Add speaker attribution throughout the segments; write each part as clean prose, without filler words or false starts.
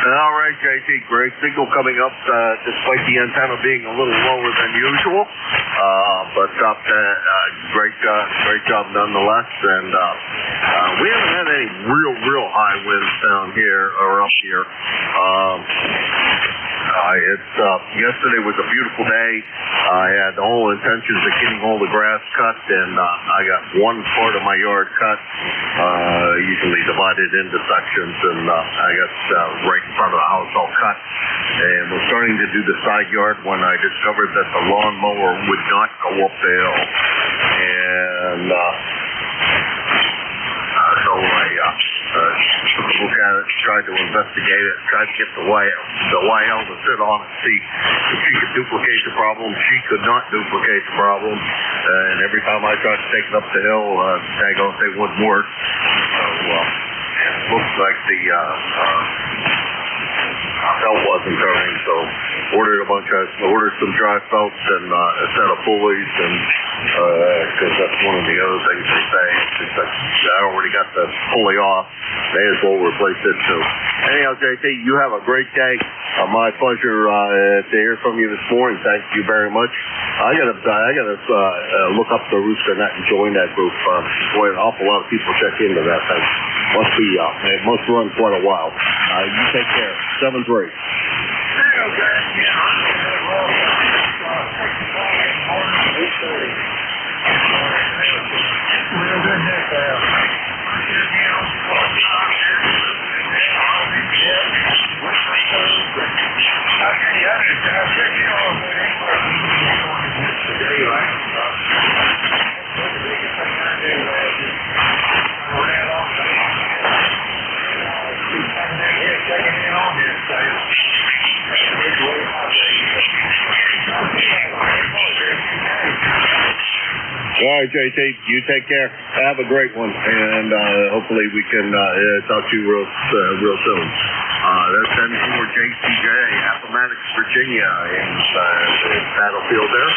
Speaker 1: All right, JT, great signal coming up, despite the antenna being a little lower than usual. But great job nonetheless. And we haven't had any real high winds down here or up here. Yesterday was a beautiful day. I had all intentions of getting all the grass cut, and I got one part of my yard cut, usually divided into sections, and I got right in front of the house all cut. And we're starting to do the side yard when I discovered that the lawnmower would not go up the hill. And so I took a look at it, tried to investigate it, tried to get the YL to sit on it, see if she could duplicate the problem. She could not duplicate the problem, and every time I tried to take it up the hill, they wouldn't work. So it looks like the felt wasn't turning, so ordered some dry felts and a set of pulleys, and because that's one of the other things they say. I already got the pulley off. May as well replace it too. Anyhow, JT, you have a great day. My pleasure to hear from you this morning. Thank you very much. I gotta look up the Rooster Net and join that group. Boy, an awful lot of people check into that thing. It must run quite a while. You take care. 7-3. All right, JT, you take care. Have a great one, and hopefully we can talk to you real soon. That's N4JCJ, Appomattox, Virginia, in Battlefield there.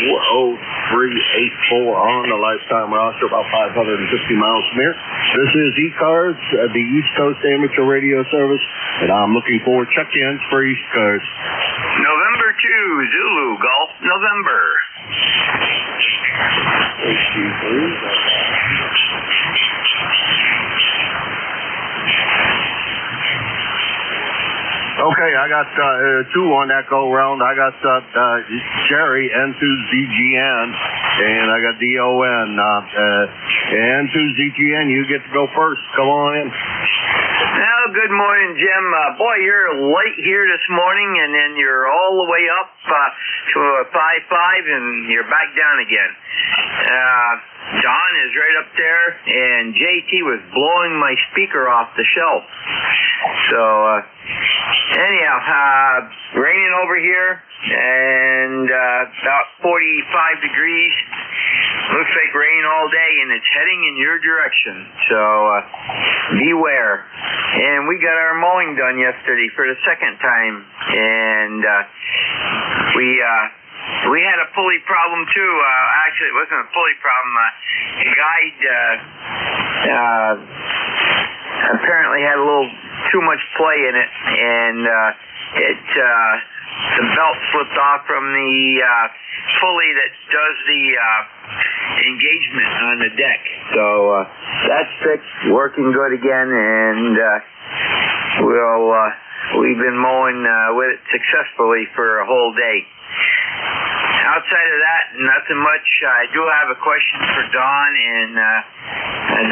Speaker 1: 40384 on the lifetime roster, about 550 miles from here. This is ECARS, the East Coast Amateur Radio Service, and I'm looking for check-ins for ECARS.
Speaker 2: November 2, Zulu, Golf, November.
Speaker 1: Okay, I got two on that go round. I got Jerry, N2ZGN, and I got DON. N2ZGN, you get to go first. Come on in.
Speaker 2: Well, good morning, Jim. Boy, you're late here this morning, and then you're all the way up to a 5-5, and you're back down again. Don is right up there, and JT was blowing my speaker off the shelf. So, anyhow, raining over here, and about 45 degrees. Looks like rain all day, and it's heading in your direction. So, beware. And we got our mowing done yesterday for the second time, and we had a pulley problem too. Actually, it wasn't a pulley problem. A guide apparently had a little too much play in it, and the belt slipped off from the pulley that does the engagement on the deck. So that's fixed, working good again, and we've been mowing with it successfully for a whole day. Outside of that, nothing much. I do have a question for Don, and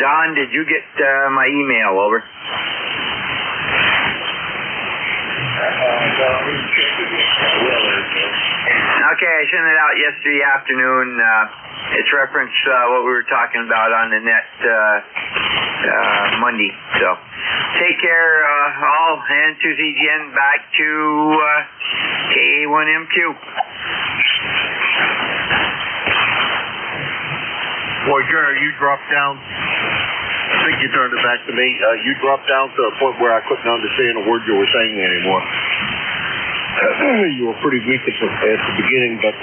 Speaker 2: Don, did you get my email over? Okay, I sent it out yesterday afternoon. It's referenced what we were talking about on the net Monday. So, take care, all, and to ZGN back to KA1MQ.
Speaker 1: Boy, Jerry, you dropped down. I think you turned it back to me. You dropped down to a point where I couldn't understand a word you were saying anymore. you were pretty weak at the beginning, but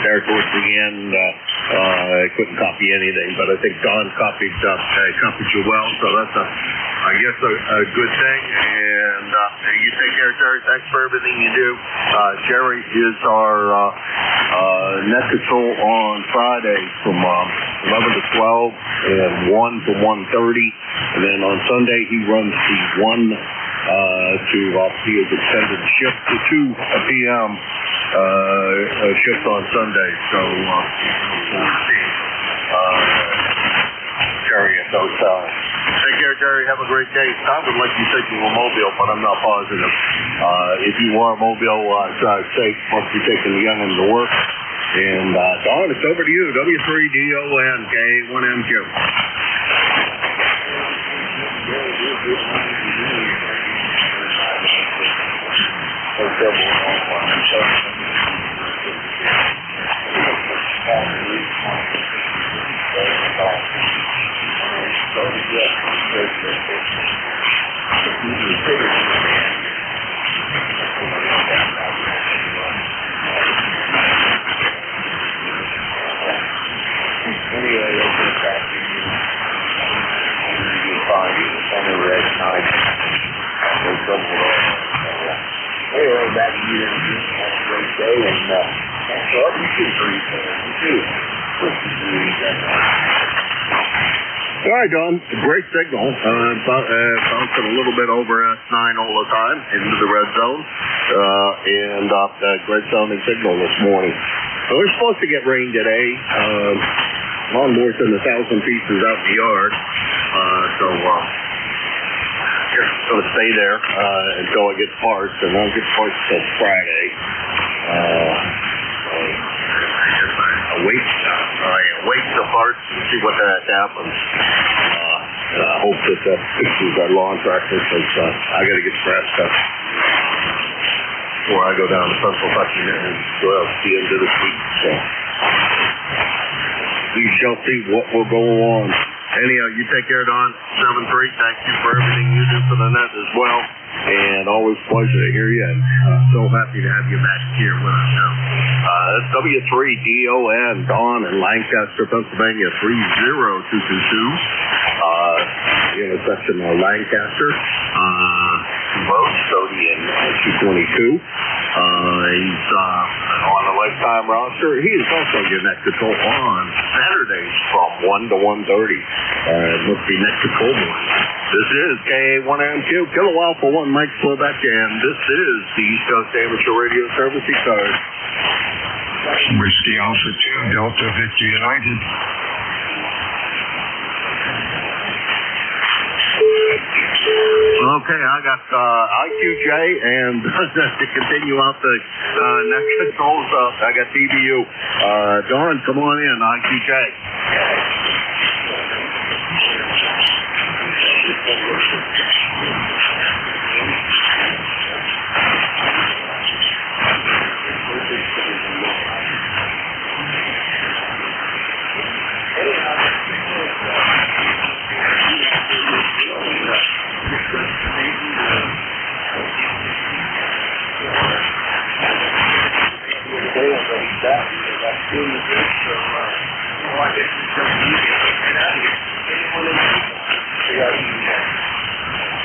Speaker 1: there towards the end, I couldn't copy anything. But I think Don copied you well, so that's I guess a good thing. And you take care, Jerry. Thanks for everything you do. Jerry is our net control on Friday from 11 to 12 and 1 to 1:30, and then on Sunday he runs the 1 to his extended shift to 2 p.m. Shift on Sunday. So Jerry at those times. Take care, Jerry. Have a great day. It sounded like you said you were mobile, but I'm not positive. If you are mobile, drive safe once you're taking the youngin' to work. And Don, it's over to you. W3DON K1MQ. All right, Don. Great signal. Bouncing a little bit over S9 all the time into the red zone. And great sounding signal this morning. We're supposed to get rain today. A lot more than 1,000 pieces out in the yard. So just going to stay there until I get parts, and I'll get parts till Friday. I wait the parts and see what the heck happens. I hope that that fixes our lawn tractor, because I got to get scratched up before I go down to Central Touching it and go out at the end of this week. So we shall see what will go on. Anyhow, you take care, Don. 7-3. Thank you for everything you do for the net as well. And always a pleasure to hear you. And so happy to have you back here with us now. That's W3DON, Don in Lancaster, Pennsylvania, 30222. Intersection of Lancaster. Cody in 222. He's on the lifetime roster. He is also your net control on Saturdays from 1 to 1:30. It must be net control morning. This is K1MQ, Kilo Alpha 1, Mike Slovack, and this is the East Coast Amateur Radio Service, ECARS.
Speaker 3: Whiskey Alpha 2, Delta Victor United.
Speaker 1: Okay, I got IQJ, and to continue out the net controls, I got TBU. Don, come on in, IQJ.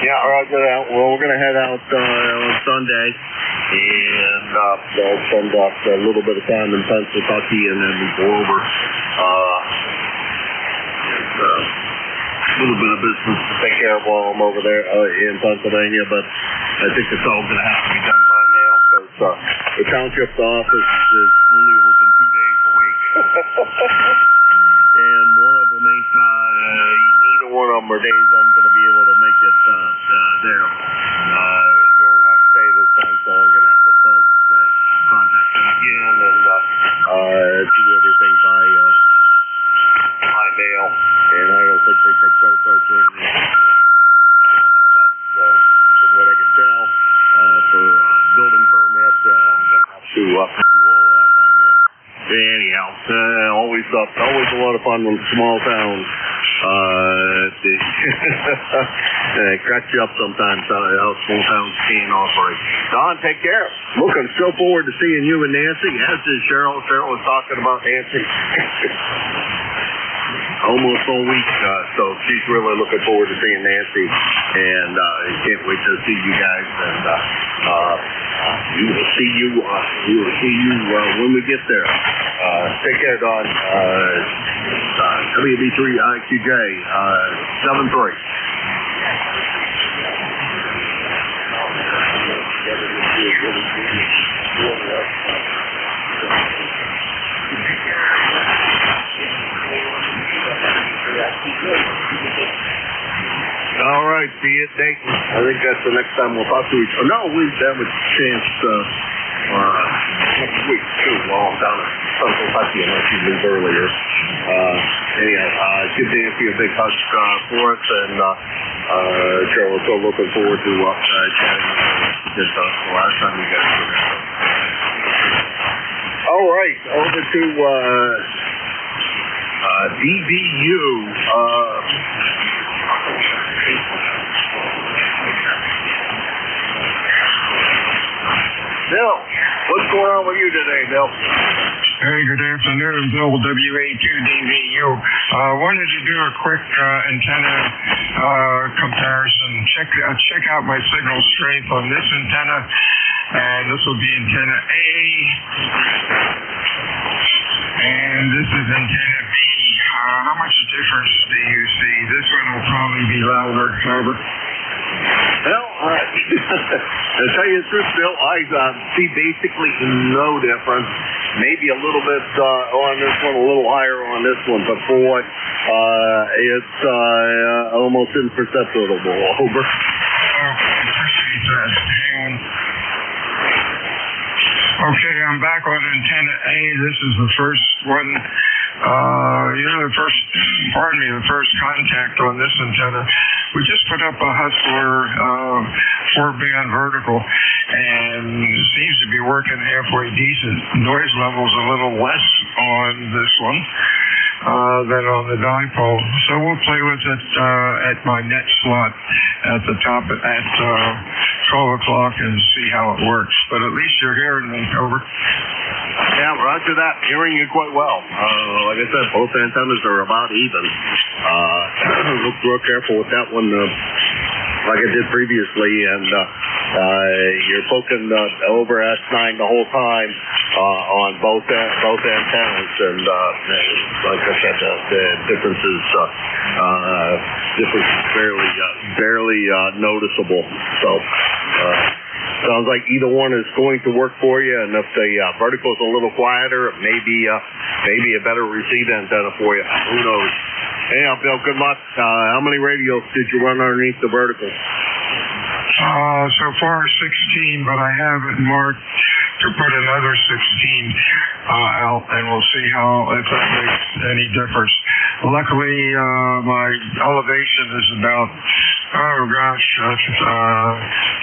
Speaker 1: Yeah, well, we're going to head out on Sunday, and I'll spend a little bit of time in Pennsylvania, and then we go over a little bit of business to take care of while I'm over there in Pennsylvania, but I think it's all going to have to be done by now, because the township office is only open 2 days a week. And one of them ain't, neither one of them are days I'm going to be able to make it there during my stay this time, so I'm going to have to contact them again and do everything by mail. And I don't think they take credit cards or anything. From what I can tell, for building permit, I'm going to have to do all that by mail. Anyhow, always a lot of fun in small towns. It cracks you up sometimes how small towns can operate. Don, take care. Looking so forward to seeing you and Nancy, as is Cheryl. Cheryl was talking about Nancy. Almost all week, so she's really looking forward to seeing Nancy, and can't wait to see you guys. And we will see you. When we get there. Take care, Don. WB3IQJ 73. All right, see you at Dayton. I think that's the next time we'll talk to each other. No, we have a chance next week too. While down at Central Kentucky, unless you leave earlier. Anyhow, give Nancy a big hug for us, and Cheryl, we're so looking forward to chatting with the last time you guys were there. All right, over to DBU. Bill, what's going on with you today, Bill?
Speaker 3: Hey, good afternoon, Bill, WA2DVU. Wanted to do a quick antenna comparison. Check out my signal strength on this antenna, and this will be antenna A, and this is antenna B. How much difference do you see? This one will probably be louder. Over.
Speaker 1: Well, to tell you the truth, Bill, I see basically no difference. Maybe a little bit on this one, a little higher on this one, but boy, it's almost imperceptible. Over.
Speaker 3: Appreciate that. Okay, I'm back on antenna A. This is the first one. The first contact on this antenna. We just put up a Hustler 4-band vertical, and it seems to be working halfway decent. Noise level's a little less on this one than on the dipole. So we'll play with it at my net slot at the top at 12 o'clock and see how it works. But at least you're hearing me. Over.
Speaker 1: Yeah, roger that. Hearing you quite well. Like I said, both antennas are about even. Look real careful with that one, like I did previously, and you're poking over S9 the whole time on both antennas, and like I said, the difference is barely noticeable. So. Sounds like either one is going to work for you, and if the vertical's a little quieter, maybe a better receive antenna for you. Who knows? Anyhow, Bill, good luck. How many radios did you run underneath the vertical?
Speaker 3: So far 16, but I have it marked to put another 16 out, and we'll see if that makes any difference. Luckily, my elevation is about 10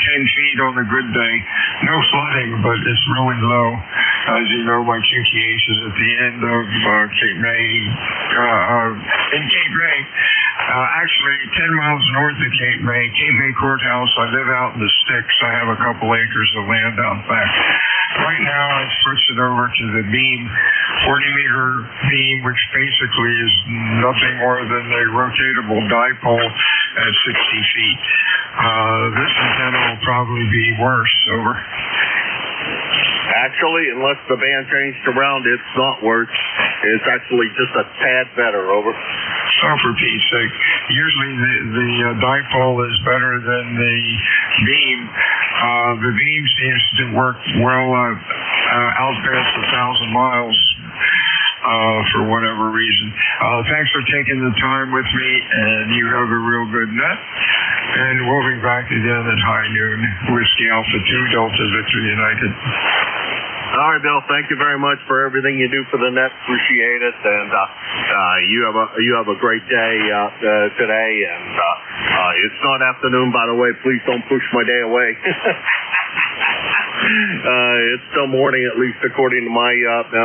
Speaker 3: feet on a good day. No flooding, but it's really low. As you know, my QTH is at the end of Cape May, in Cape May. Actually, 10 miles north of Cape May Courthouse. I live out in the sticks. I have a couple acres of land out back. Right now, I switched it over to the beam, 40-meter beam, which basically is nothing more than a rotatable dipole at 60 feet. This antenna will probably be worse. Over.
Speaker 1: Actually, unless the band changed around, it's not worse. It's actually just a tad better. Over.
Speaker 3: Oh, for Pete's sake. Usually the dipole is better than the beam. The beam seems to work well out past 1,000 miles for whatever reason. Thanks for taking the time with me, and you have a real good net. And we'll be back again at high noon. Whiskey Alpha 2, Delta Victor United.
Speaker 1: All right, Bill. Thank you very much for everything you do for the net. Appreciate it, and you have a great day today. And it's not afternoon, by the way. Please don't push my day away. It's still morning, at least according to my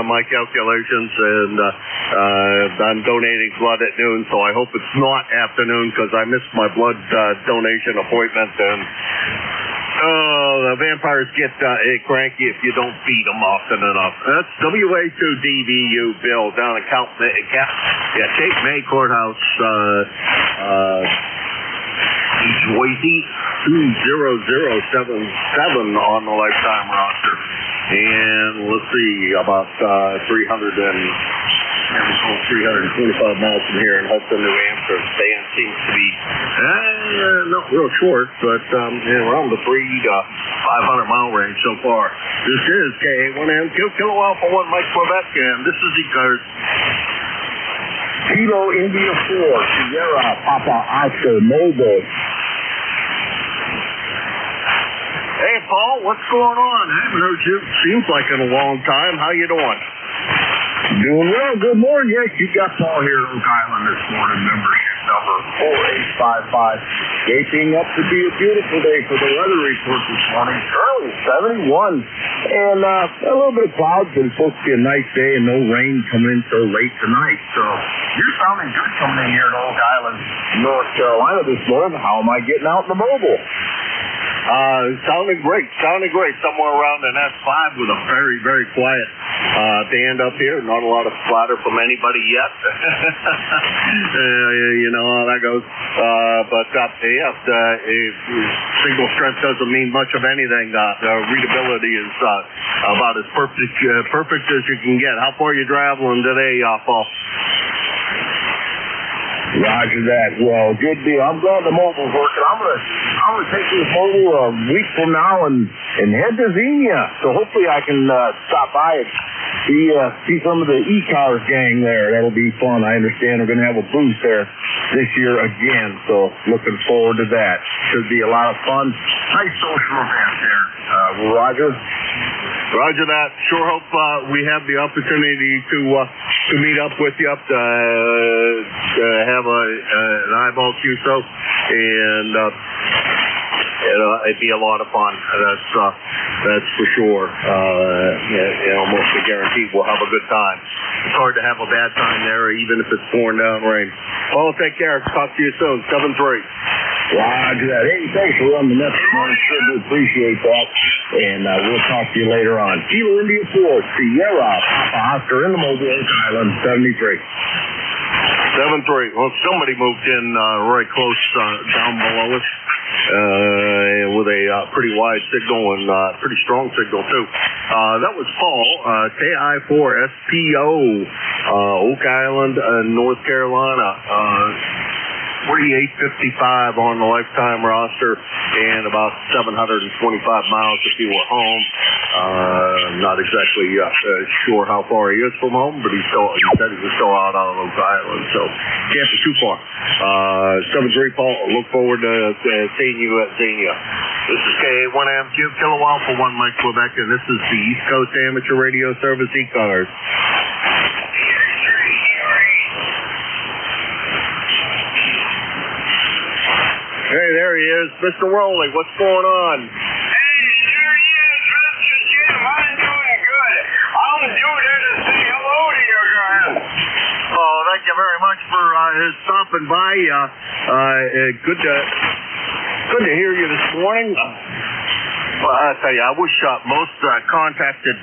Speaker 1: my calculations, and I'm donating blood at noon, so I hope it's not afternoon because I missed my blood donation appointment. And the vampires get cranky if you don't feed them often enough. That's WA2DVU Bill down at Cape May Courthouse, Boise, 20077 on the lifetime roster. And let's see, about 325 miles from here in Hudson, New Hampshire. Stand seems to be not real short, but around the 3 to 500 mile range so far. This is KA1M, Kilo Alpha 1 Mike Quebec, and this is ECARS.
Speaker 4: Kilo India 4, Sierra Papa Oscar Mobile.
Speaker 1: Hey, Paul, what's going on? I haven't heard you. Seems like in a long time. How you doing?
Speaker 4: Doing well. Good morning. Yes, you got Paul here at Oak Island this morning. Membership number 4855. Shaping up to be a beautiful day for the weather report this morning. Early 71. And a little bit of clouds, but it's supposed to be a nice day and no rain coming in till late tonight. So you're sounding good coming in here at Oak Island, North Carolina this morning. How am I getting out in the mobile?
Speaker 1: Sounding great. Somewhere around an S5 with a very, very quiet band up here. Not a lot of splatter from anybody yet. You know how that goes. But signal strength doesn't mean much of anything. Readability is about as perfect as you can get. How far are you traveling today, Paul?
Speaker 4: Roger that. Well, good deal. I'm glad the mobile's working. I'm gonna take this mobile a week from now and head to Xenia. So hopefully I can stop by and see some of the ECARS gang there. That'll be fun. I understand we're gonna have a booth there this year again. So looking forward to that. Should be a lot of fun. Nice social event there. Roger.
Speaker 1: Roger that. Sure hope we have the opportunity to meet up with you, to have an eyeball QSO, and it'd be a lot of fun. That's for sure. Almost a guarantee we'll have a good time. It's hard to have a bad time there, even if it's pouring down rain. Well, take care. Talk to you soon. 7-3.
Speaker 4: Roger that. Hey, thanks for running the next morning. Sure do appreciate that. And we'll talk to you later on. Kilo India 4, Sierra Papa Oscar in the mobile, Oak Island, 73.
Speaker 1: 7-3. Well, somebody moved in right close down below us with a pretty wide signal and pretty strong signal, too. That was Paul, KI4SPO, Oak Island, North Carolina. 4855 on the lifetime roster and about 725 miles if he were home. Not exactly sure how far he is from home, but he said he was still out on Oak Island, so can't be too far. 7-3, Paul. Look forward to seeing you at Xenia. This is KA1MQ, Kilo Alpha 1 Mike Quebec, and this is the East Coast Amateur Radio Service ECARS. Hey, there he is, Mr. Rowley. What's going on?
Speaker 5: Hey, there he is, Mr. Jim. I'm doing good. I'm due there to say hello to you guys.
Speaker 1: Oh, thank you very much for stopping by. Good to hear you this morning. Well, I tell you, I wish most contacted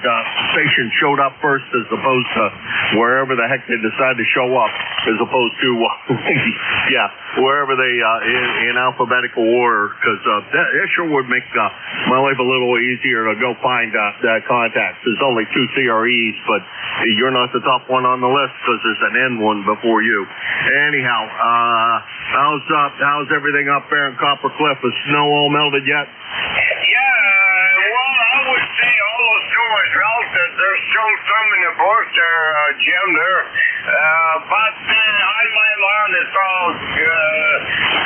Speaker 1: stations showed up first as opposed to wherever the heck they decide to show up, as opposed to, wherever they, in alphabetical order, because that sure would make my life a little easier to go find contacts. There's only 2 CREs, but you're not the top one on the list because there's an N one before you. Anyhow, how's everything up there in Copper Cliff? Is snow all melted yet?
Speaker 5: There's still some in the bush there, Jim, there. But on my lawn, it's all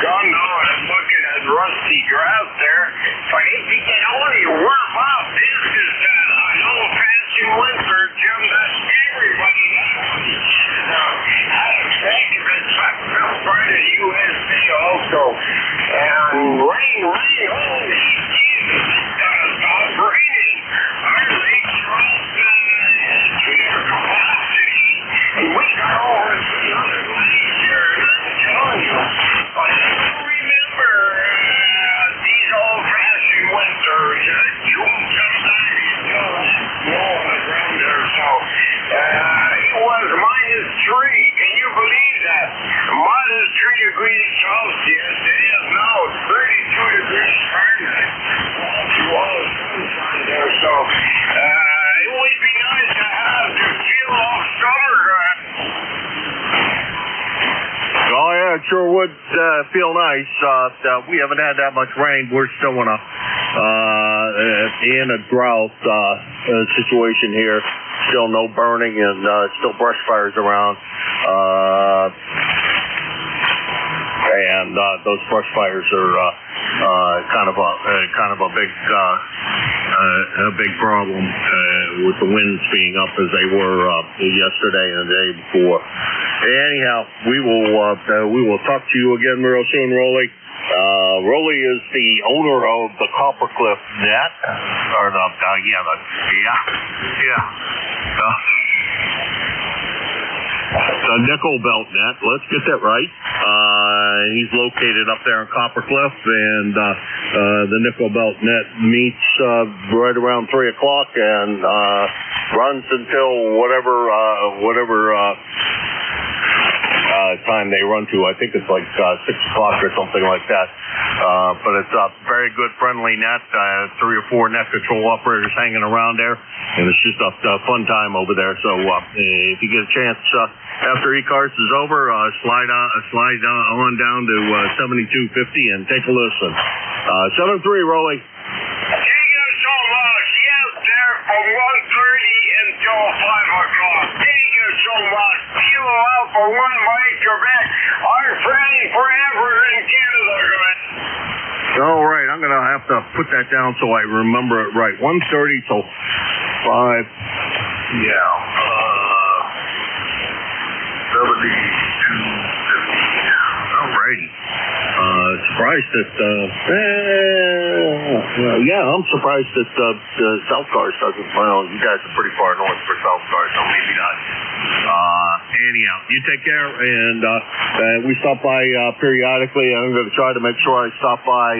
Speaker 5: gone now, and I'm looking at rusty grass there. But if you can only warm up, this is an old-fashioned winter, Jim, that everybody needs. I expect if it's some part of the USA also. And rain, holy Jesus, it's gonna stop raining.
Speaker 1: would feel nice. We haven't had that much rain. We're still in a drought situation here. Still no burning and still brush fires around. And those brush fires are kind of a big problem with the winds being up as they were yesterday and the day before. Anyhow, we will talk to you again real soon, Rolly. Rolly is the owner of the Coppercliff net, or the nickel belt net. Let's get that right. He's located up there in Coppercliff, and the nickel belt net meets right around 3 o'clock and runs until whatever time they run to. I think it's like 6 o'clock or something like that. But it's a very good, friendly net. 3 or 4 net control operators hanging around there, and it's just a fun time over there. So if you get a chance after ECARS is over, slide on down to 7250 and take a listen. 7-3, Rolly.
Speaker 5: Thank you so much. Yes, there from 1:30 until 5 o'clock. Thank you so much. Kilo Alpha 1 Mike Quebec. Our friend forever in Canada, guys.
Speaker 1: All right, I'm going to have to put that down so I remember it right. 1:30 till 5. Yeah. 7250. All righty. Surprised that, I'm surprised that South Cars doesn't, well, you guys are pretty far north for South Cars, so maybe not. Anyhow, you take care, and we stop by periodically. I'm going to try to make sure I stop by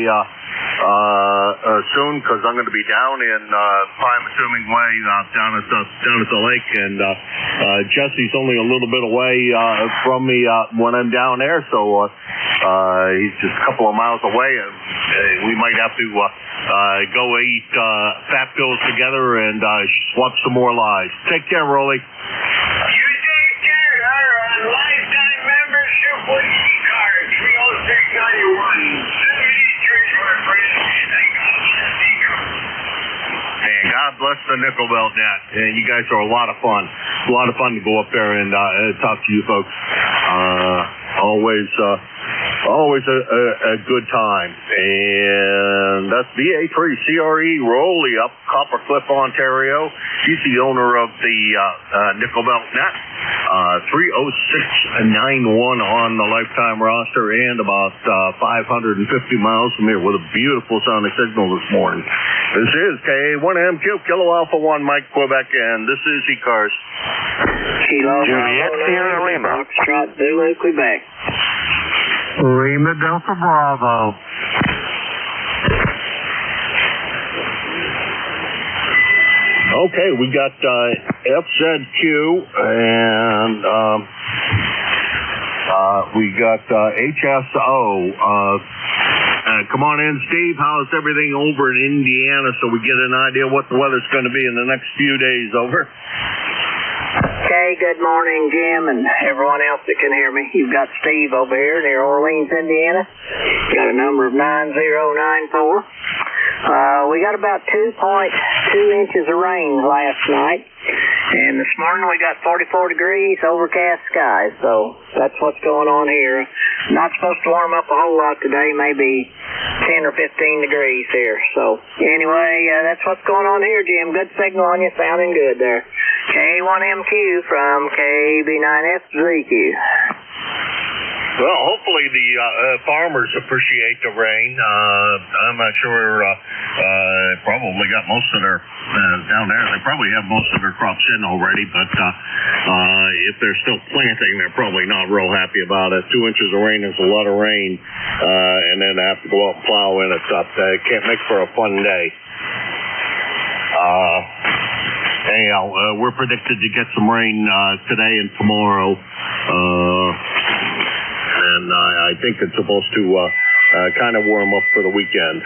Speaker 1: soon, because I'm going to be down in Pine Assuming Way, down at the lake, and Jesse's only a little bit away from me when I'm down there, so he's just a couple of miles away, and we might have to go eat fat pills together and swap some more lies. Take care, Rolly.
Speaker 5: You take care. Our lifetime membership with ECARS, 30691. 73, my friend.
Speaker 1: And God bless the nickel belt net. You guys are a lot of fun. A lot of fun to go up there and talk to you folks. Always a good time. And that's BA3CRE Rolly up Coppercliff, Ontario. He's the owner of the nickel belt net. 30691 on the lifetime roster, and about 550 miles from here with a beautiful sounding signal this morning. This is K1MQ, Kilo Alpha 1 Mike Quebec, and this is ECARS.
Speaker 2: Kilo Juliet Sierra Lima. Foxtrot Zulu Quebec.
Speaker 3: Lima Delta Bravo.
Speaker 1: Okay, we got FZQ, and we got HSO. Come on in, Steve. How's everything over in Indiana, so we get an idea what the weather's going to be in the next few days? Over.
Speaker 2: Okay, good morning, Jim, and everyone else that can hear me. You've got Steve over here near Orleans, Indiana. Got a number of 9094. We got about 2.2 inches of rain last night, and this morning we got 44 degrees, overcast skies, so that's what's going on here. Not supposed to warm up a whole lot today, maybe 10 or 15 degrees here. So anyway, that's what's going on here, Jim. Good signal on you, sounding good there. K1MQ from KB9SZQ.
Speaker 1: Well, hopefully the farmers appreciate the rain. I'm not sure. Probably got most of their down there. They probably have most of their crops in already, but if they're still planting, they're probably not real happy about it. 2 inches of rain is a lot of rain, and then they have to go out and plow in it. Can't make for a fun day. Anyhow, we're predicted to get some rain today and tomorrow. And I think it's supposed to kind of warm up for the weekend.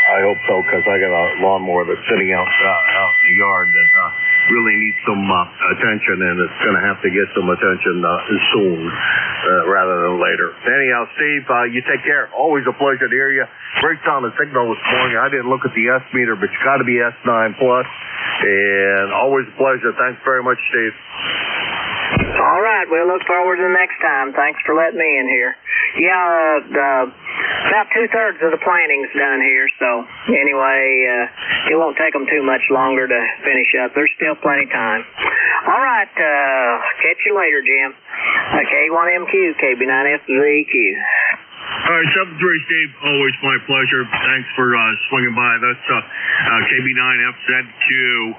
Speaker 1: I hope so, because I got a lawnmower that's sitting out in the yard that really needs some attention, and it's going to have to get some attention soon rather than later. Anyhow, Steve, you take care. Always a pleasure to hear you. Great sound of signal this morning. I didn't look at the S meter, but you got to be S9 plus, and always a pleasure. Thanks very much, Steve.
Speaker 2: All right, we'll look forward to the next time. Thanks for letting me in here. Yeah, about 2/3 of the planning's done here, so anyway, it won't take them too much longer to finish up. There's still plenty of time. All right, catch you later, Jim. K1MQ, KB9FZQ.
Speaker 1: All right, 7-3, Steve. Always my pleasure. Thanks for swinging by. That's KB9FZQ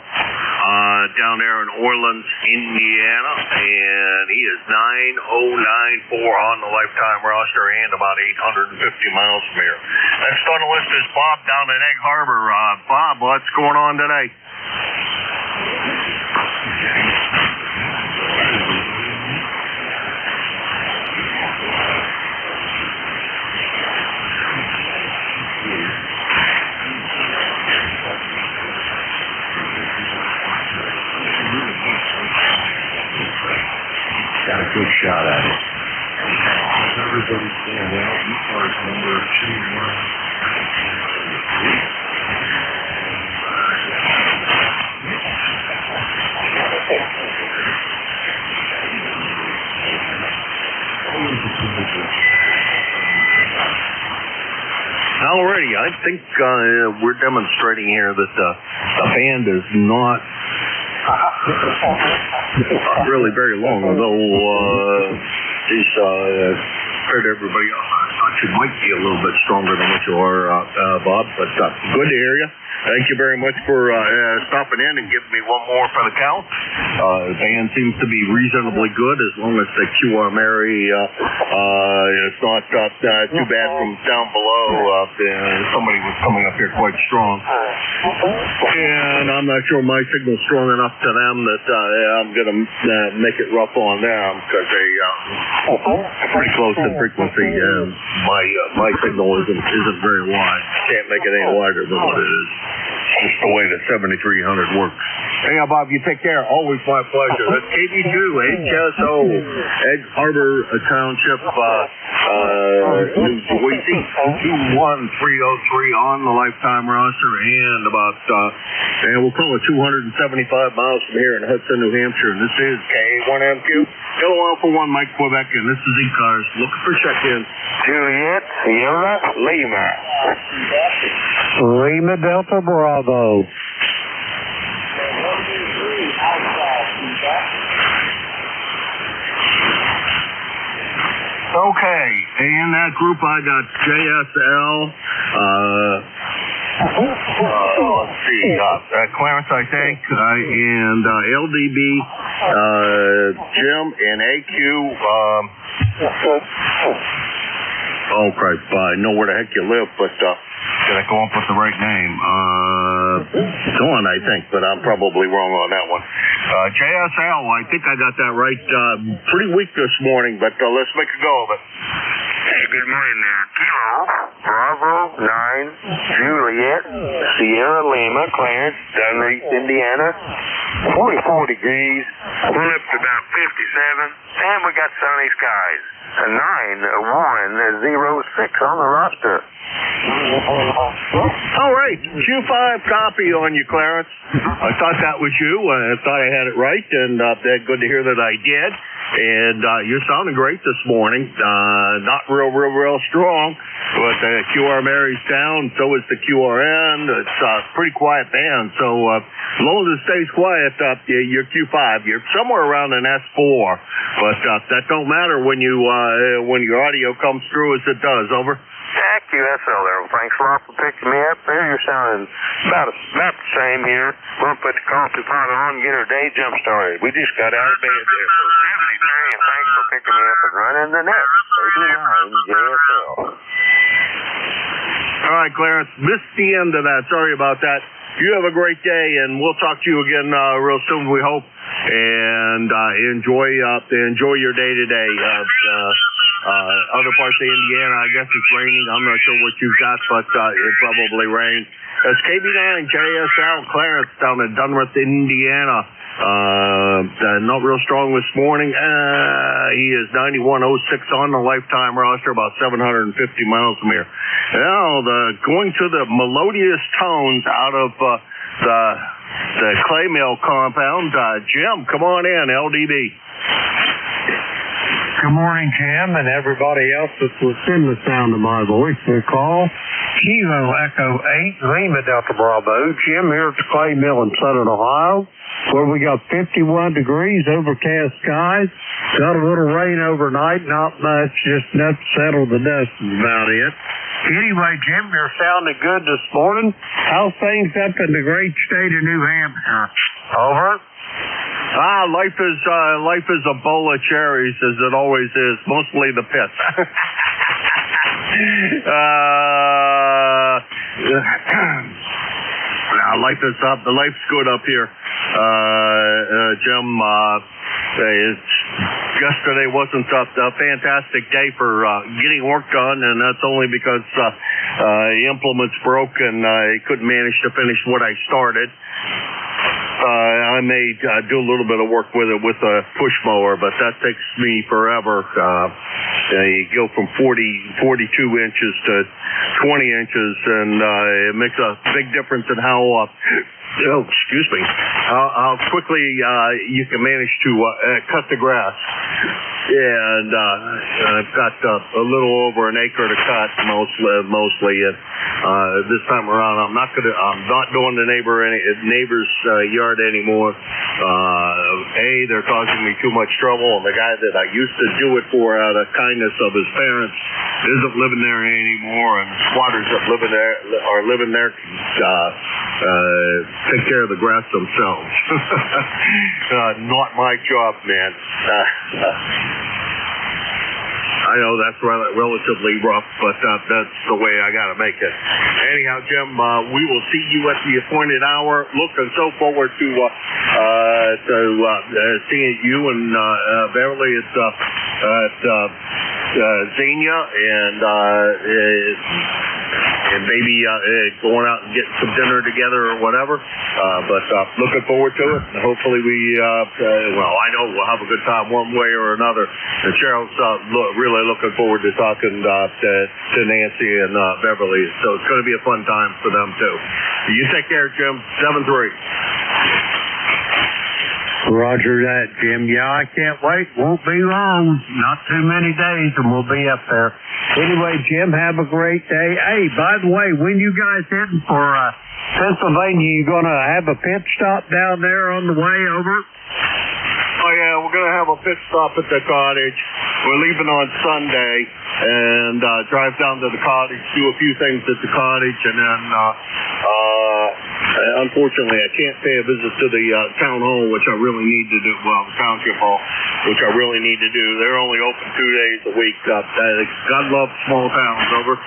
Speaker 1: down there in Orleans, Indiana, and he is 9094 on the lifetime roster and about 850 miles from here. Next on the list is Bob down in Egg Harbor. Bob, what's going on today?
Speaker 4: Got a good shot at it. Everybody's going well. ECARS number 2-1.
Speaker 1: Alrighty, I think we're demonstrating here that the band is not really very long, although he's compared to everybody else, I thought you might be a little bit stronger than what you are, Bob, but good to hear you. Thank you very much for stopping in and giving me one more for the count. The band seems to be reasonably good as long as the QR Mary is not too bad from down below. Somebody was coming up here quite strong. And I'm not sure my signal's strong enough to them that I'm going to make it rough on them because they pretty close in frequency. My signal isn't very wide. Can't make it any wider than what it is. Just the way the 7300 works. Hey, Bob, you take care. Always my pleasure. That's KB2, HSO, Egg Harbor Township, New Jersey, 21303 on the lifetime roster, and about, we'll call it 275 miles from here in Hudson, New Hampshire. And this is K1MQ, Kilo Alpha 1, Mike Quebec, and this is ECARS. Looking for check-in.
Speaker 5: Juliet, Sierra, Lima.
Speaker 6: Lima Delta Bravo.
Speaker 1: Okay, in that group I got JSL, let's see, Clarence, I think, and LDB, Jim, and AQ, oh, Christ, I know where the heck you live, but did I come up with the right name? Dawn, I think, but I'm probably wrong on that one. JSL, I think I got that right. Pretty weak this morning, but let's make a go of it.
Speaker 5: Hey, good morning there. Kilo, Bravo, 9, Juliet, Sierra, Lima, Clarence, Dunleavy, Indiana. 44 degrees, went up to about 57, and we got sunny skies. 91006 on the roster.
Speaker 1: All right, Q5 copy on you, Clarence. I thought that was you. I thought I had it right, and good to hear that I did. And you're sounding great this morning. Not real strong, but the QR Mary's down, so is the QRN. It's a pretty quiet band, so as long as it stays quiet, you're Q5. You're somewhere around an S4, but that don't matter when your audio comes through as it does. Over.
Speaker 5: QSL there. Well, thanks a lot for picking me up there. You're sounding about the same here. We're going to put the coffee pot on and get our day jump started. We just got out of bed there. So 73, and thanks for picking me up and running the net. 39 JSL.
Speaker 1: All right, Clarence. Missed the end of that. Sorry about that. You have a great day, and we'll talk to you again real soon, we hope. And enjoy your day today. Other parts of Indiana, I guess it's raining. I'm not sure what you've got, but it probably rained. It's KB9JSL Clarence down in Dunworth, Indiana. Not real strong this morning. He is 9106 on the lifetime roster, about 750 miles from here. Now, going to the melodious tones out of the clay mill compound. Jim, come on in, LDB.
Speaker 6: Good morning, Jim, and everybody else that's within the sound of my voice. We call Kilo Echo 8, Lima Delta Bravo. Jim here at the clay mill in Southern Ohio, where we got 51 degrees, overcast skies. Got a little rain overnight, not much, just enough to settle the dust is about it. Anyway, Jim, you're sounding good this morning. How's things up in the great state of New Hampshire? Over.
Speaker 1: Life is a bowl of cherries, as it always is, mostly the pits. Life's good up here. Jim, yesterday wasn't a fantastic day for getting work done, and that's only because the implements broke and I couldn't manage to finish what I started. I may do a little bit of work with it with a push mower, but that takes me forever. You go from 42 inches to 20 inches, and it makes a big difference in how quickly you can manage to cut the grass. And I've got a little over an acre to cut, mostly. And this time around, I'm not doing the neighbor's yard anymore. They're causing me too much trouble, and the guy that I used to do it for out of kindness of his parents isn't living there anymore, and the squatters that are living there take care of the grass themselves. Not my job, man. I know that's relatively rough, but that's the way I got to make it. Anyhow, Jim, we will see you at the appointed hour. Looking so forward to seeing you and Beverly at Xenia and maybe going out and getting some dinner together or whatever. But looking forward to it. Hopefully I know we'll have a good time one way or another. And Cheryl's really looking forward to talking to Nancy and Beverly. So it's going to be a fun time for them too. You take care, Jim. 7-3.
Speaker 6: Roger that, Jim. Yeah, I can't wait. Won't be long. Not too many days, and we'll be up there. Anyway, Jim, have a great day. Hey, by the way, when you guys heading for Pennsylvania, you going to have a pit stop down there on the way over?
Speaker 1: Oh, yeah, we're going to have a pit stop at the cottage. We're leaving on Sunday and drive down to the cottage, do a few things at the cottage, and then unfortunately I can't pay a visit to the town hall, which I really need to do, the township hall, which I really need to do. They're only open 2 days a week. God love small towns, over.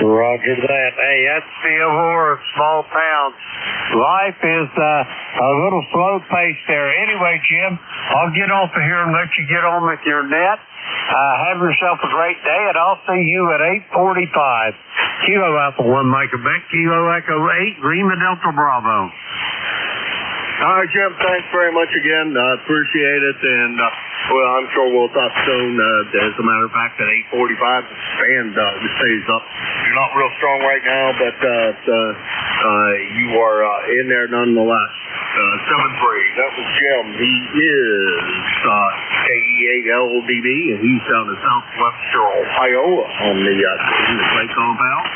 Speaker 6: Roger that. Hey, that's the allure of small towns. Life is a little slow paced there. Anyway, Jim, I'll get off of here and let you get on with your net. Have yourself a great day, and I'll see you at 8:45. Kilo Alpha 1 Mike Quebec, Kilo Echo 8, Lima Delta Bravo.
Speaker 1: All right, Jim, thanks very much again. Appreciate it, and I'm sure we'll talk soon. As a matter of fact, at 8:45, the stand stays up. You're not real strong right now, but you are in there nonetheless. 7-3. That was Jim. He is KEALDB, and he's down in southwestern Ohio on the clay compound.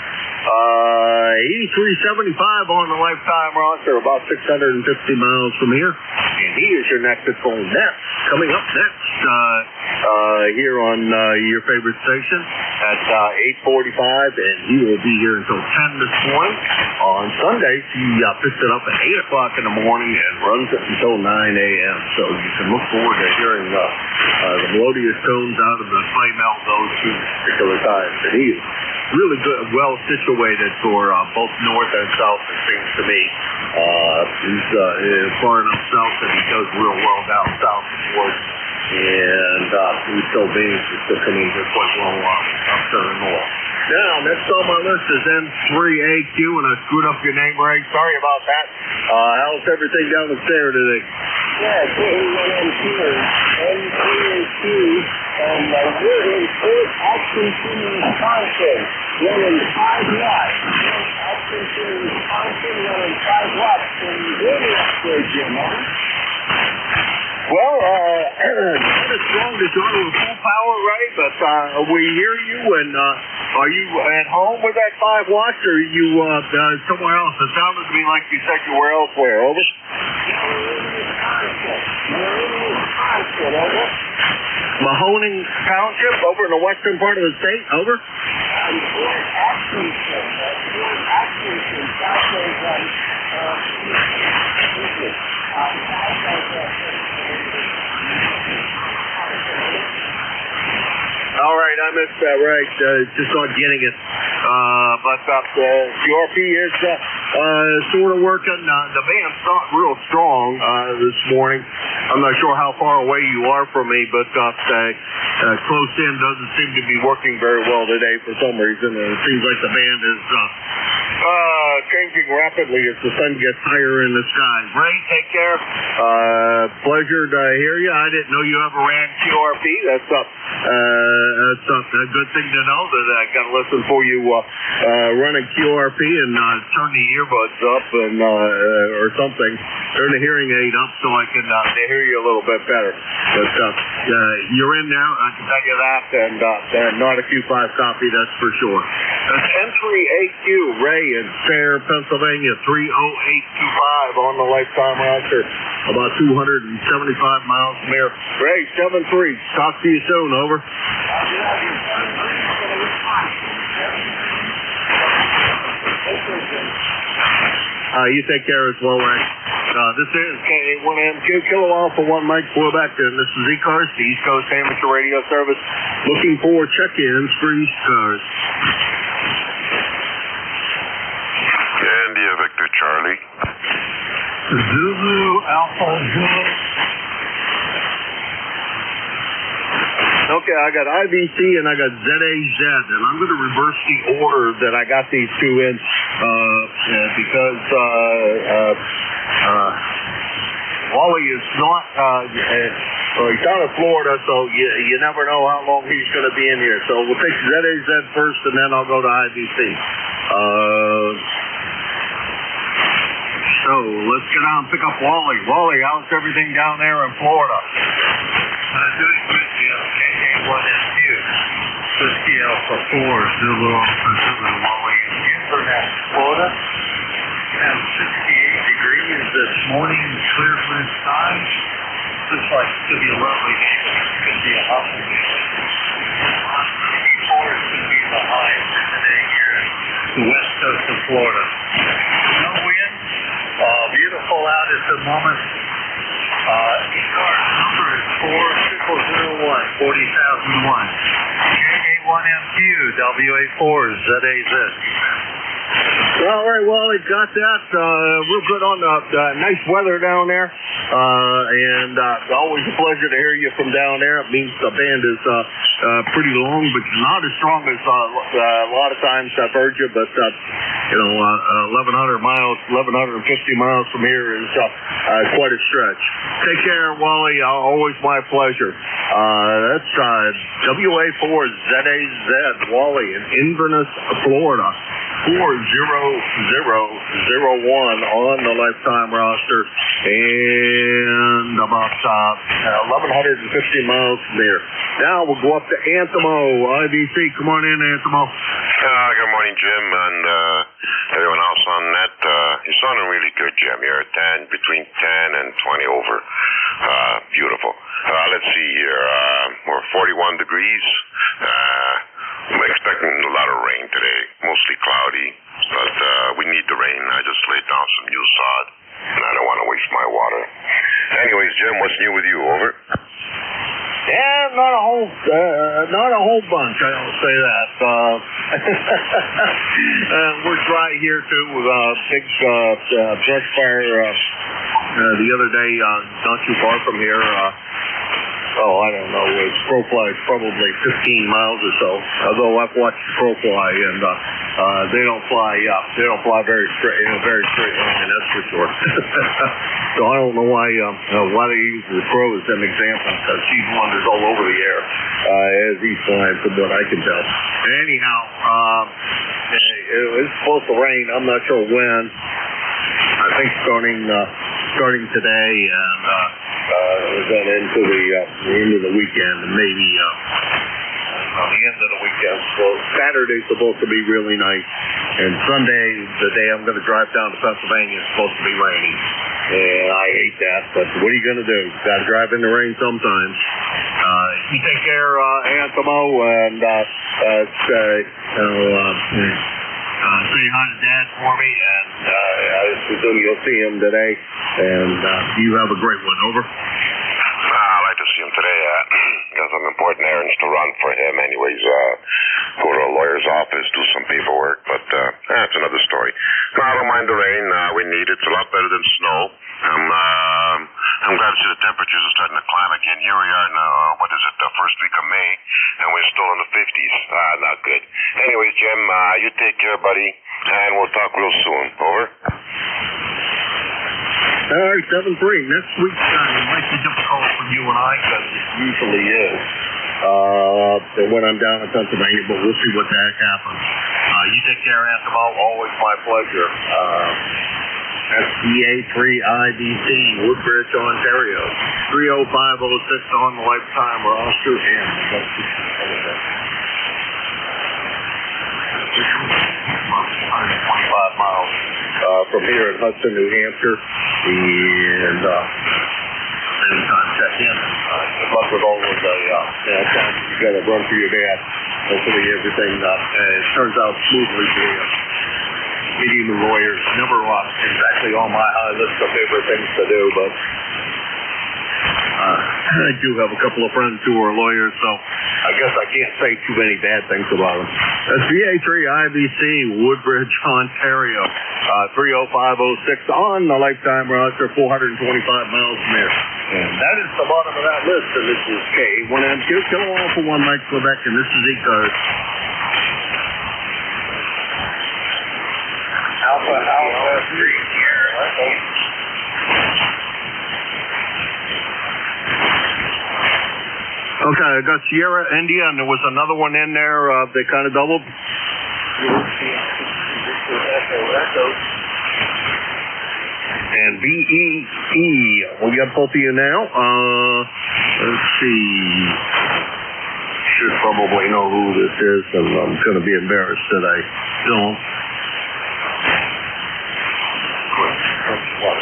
Speaker 1: 8375 on the lifetime roster, about 650 miles from here. And he is your next phone next. Coming up next here on your favorite station at 8:45, and he will be here until 10 this morning. On Sundays, he picks it up at 8 o'clock in the morning and runs it until 9 a.m. So you can look forward to hearing the melodious tones out of the clay mill those 2 particular times. And he is really good, well situated for both north and south, it seems to me. He's far enough south that he does real well down south towards and these so beans are still coming here quite well up to the north. Now, next on my list is N3AQ, and I screwed up your name, Ray. Sorry about that. How's everything down the stair today?
Speaker 4: Yeah, K1NQ, N3AQ, and we're in Fort Atkinson, Wisconsin, running 5 watts. Fort Atkinson, Wisconsin, running 5 watts. And you're the upgrade, Jim, huh?
Speaker 1: Well, not as strong as you're with full power, Ray, but we hear you, and are you at home with that 5 watts, or are you somewhere else? It sounded to me like you said you were elsewhere. Over. Mahoning Township, over in the western part of the state. Over.
Speaker 4: Fort Atkinson, south
Speaker 1: All right, I missed that, right. Just not getting it. But QRP is sort of working. The band's not real strong this morning. I'm not sure how far away you are from me, but close in doesn't seem to be working very well today for some reason. It seems like the band is changing rapidly as the sun gets higher in the sky. Ray, take care. Pleasure to hear you. I didn't know you ever ran QRP. That's a good thing to know that I got to listen for you running QRP and turn the earbuds up and or something. Turn the hearing aid up so I can hear you a little bit better. But you're in there, I can tell you that, and not a Q5 copy, that's for sure. That's N3AQ, Ray in Fair, Pennsylvania, 30825 on the lifetime roster, about 275 miles from here. Ray, 7-3, talk to you soon, over. You take care as well, Ray. This is K1MQ, Kilo Alpha 1 Mike Quebec, and this is ECARS, the East Coast Amateur Radio Service, looking for check-ins for ECARS.
Speaker 7: India Victor Charlie.
Speaker 6: Zulu Alpha Zulu.
Speaker 1: Okay, I got IVC and I got ZAZ, and I'm going to reverse the order that I got these two in because Wally is not, he's out of Florida, so you never know how long he's going to be in here. So we'll take ZAZ first, and then I'll go to IVC. So let's get on and pick up Wally. Wally, how's everything down there in Florida?
Speaker 8: Doing good, Jim. K1NQ. Whiskey Alpha 4, Zulu Alpha Zulu, Wally in Inverness, Florida. And 68 degrees this morning, clear blue skies. Looks like it's going to be a lovely day. It's going to be a hot one. 64 is going to be the high for today here in the west coast of Florida. No wind. Beautiful out at the moment. ECARS number is 40001, 40,001. K1MQ, WA4, ZAZ.
Speaker 1: All right, well, he got that. Real good on the nice weather down there. And always a pleasure to hear you from down there. It means the band is pretty long, but not as strong as a lot of times I've heard you. But, 1,100 miles, 1,150 miles from here is quite a stretch. Take care, Wally. Always my pleasure. That's WA4 ZAZ, Wally in Inverness, Florida. 40001 on the lifetime roster, and about 1,150 miles from there. Now we'll go up to Anthemo, IVC. Come on in, Anthemo.
Speaker 7: Good morning, Jim, and everyone else on net. You're sounding really good, Jim. You're at between 10 and 20 over. Beautiful. Let's see here. We're 41 degrees. I'm expecting a lot of rain today, mostly cloudy, but we need the rain. I just laid down some new sod, and I don't want to waste my water. Anyways, Jim, what's new with you? Over.
Speaker 1: Yeah, not a whole bunch. I don't say that. We're dry here too. Big brush fire the other day, not too far from here. oh, I don't know, its crow fly is probably 15 miles or so. Although I've watched the crow fly, and they don't fly very straight, very straight line, that's for sure. So I don't know why they use the crow as an example, because she wanders all over the air as he's flying, from what I can tell. Anyhow, it's supposed to rain. I'm not sure when. I think starting today, and then into the end of the weekend, and maybe the end of the weekend. So Saturday's supposed to be really nice, and Sunday, the day I'm going to drive down to Pennsylvania, is supposed to be rainy. And I hate that, but what are you going to do? Got to drive in the rain sometimes. You take care, Anthemo, and say hi to Dad for me, and I presume you'll see him today. And you have a great one. Over.
Speaker 7: I'd like to see him today. Got some important errands to run for him. Anyways, go to a lawyer's office, do some paperwork, but that's another story. No, I don't mind the rain. We need it. It's a lot better than snow. I'm glad to see the temperatures are starting to climb again. Here we are now, the first week of May, and we're still in the 50s. Not good. Anyways, Jim, you take care, buddy, and we'll talk real soon. Over.
Speaker 1: All right, 7-3. Next week might be difficult for you and I, because it usually is. When I'm down in Pennsylvania, but we'll see what the heck happens. You take care, Anthemo. Always my pleasure. That's BA3IBC, Woodbridge, Ontario. 30506 on the lifetime roster, and 125 miles from here in Hudson, New Hampshire. And anytime check in. Good luck with all of the times you got to run for your dad. Hopefully everything turns out smoothly for you. Meeting the lawyers, never exactly on my high list of favorite things to do, but I do have a couple of friends who are lawyers, so I guess I can't say too many bad things about them. That's VA3IBC, Woodbridge, Ontario, 30506 on the lifetime roster, 425 miles from here. And that is the bottom of that list, and this is K1M2, Kilo Alpha 1 Mike Quebec, and this is ECARS.
Speaker 5: Alpha 3 here.
Speaker 1: Okay, I got Sierra, India, and there was another one in there. They kind of doubled. And BEE. We got both of you now. Let's see. Should probably know who this is, and I'm going to be embarrassed that I don't.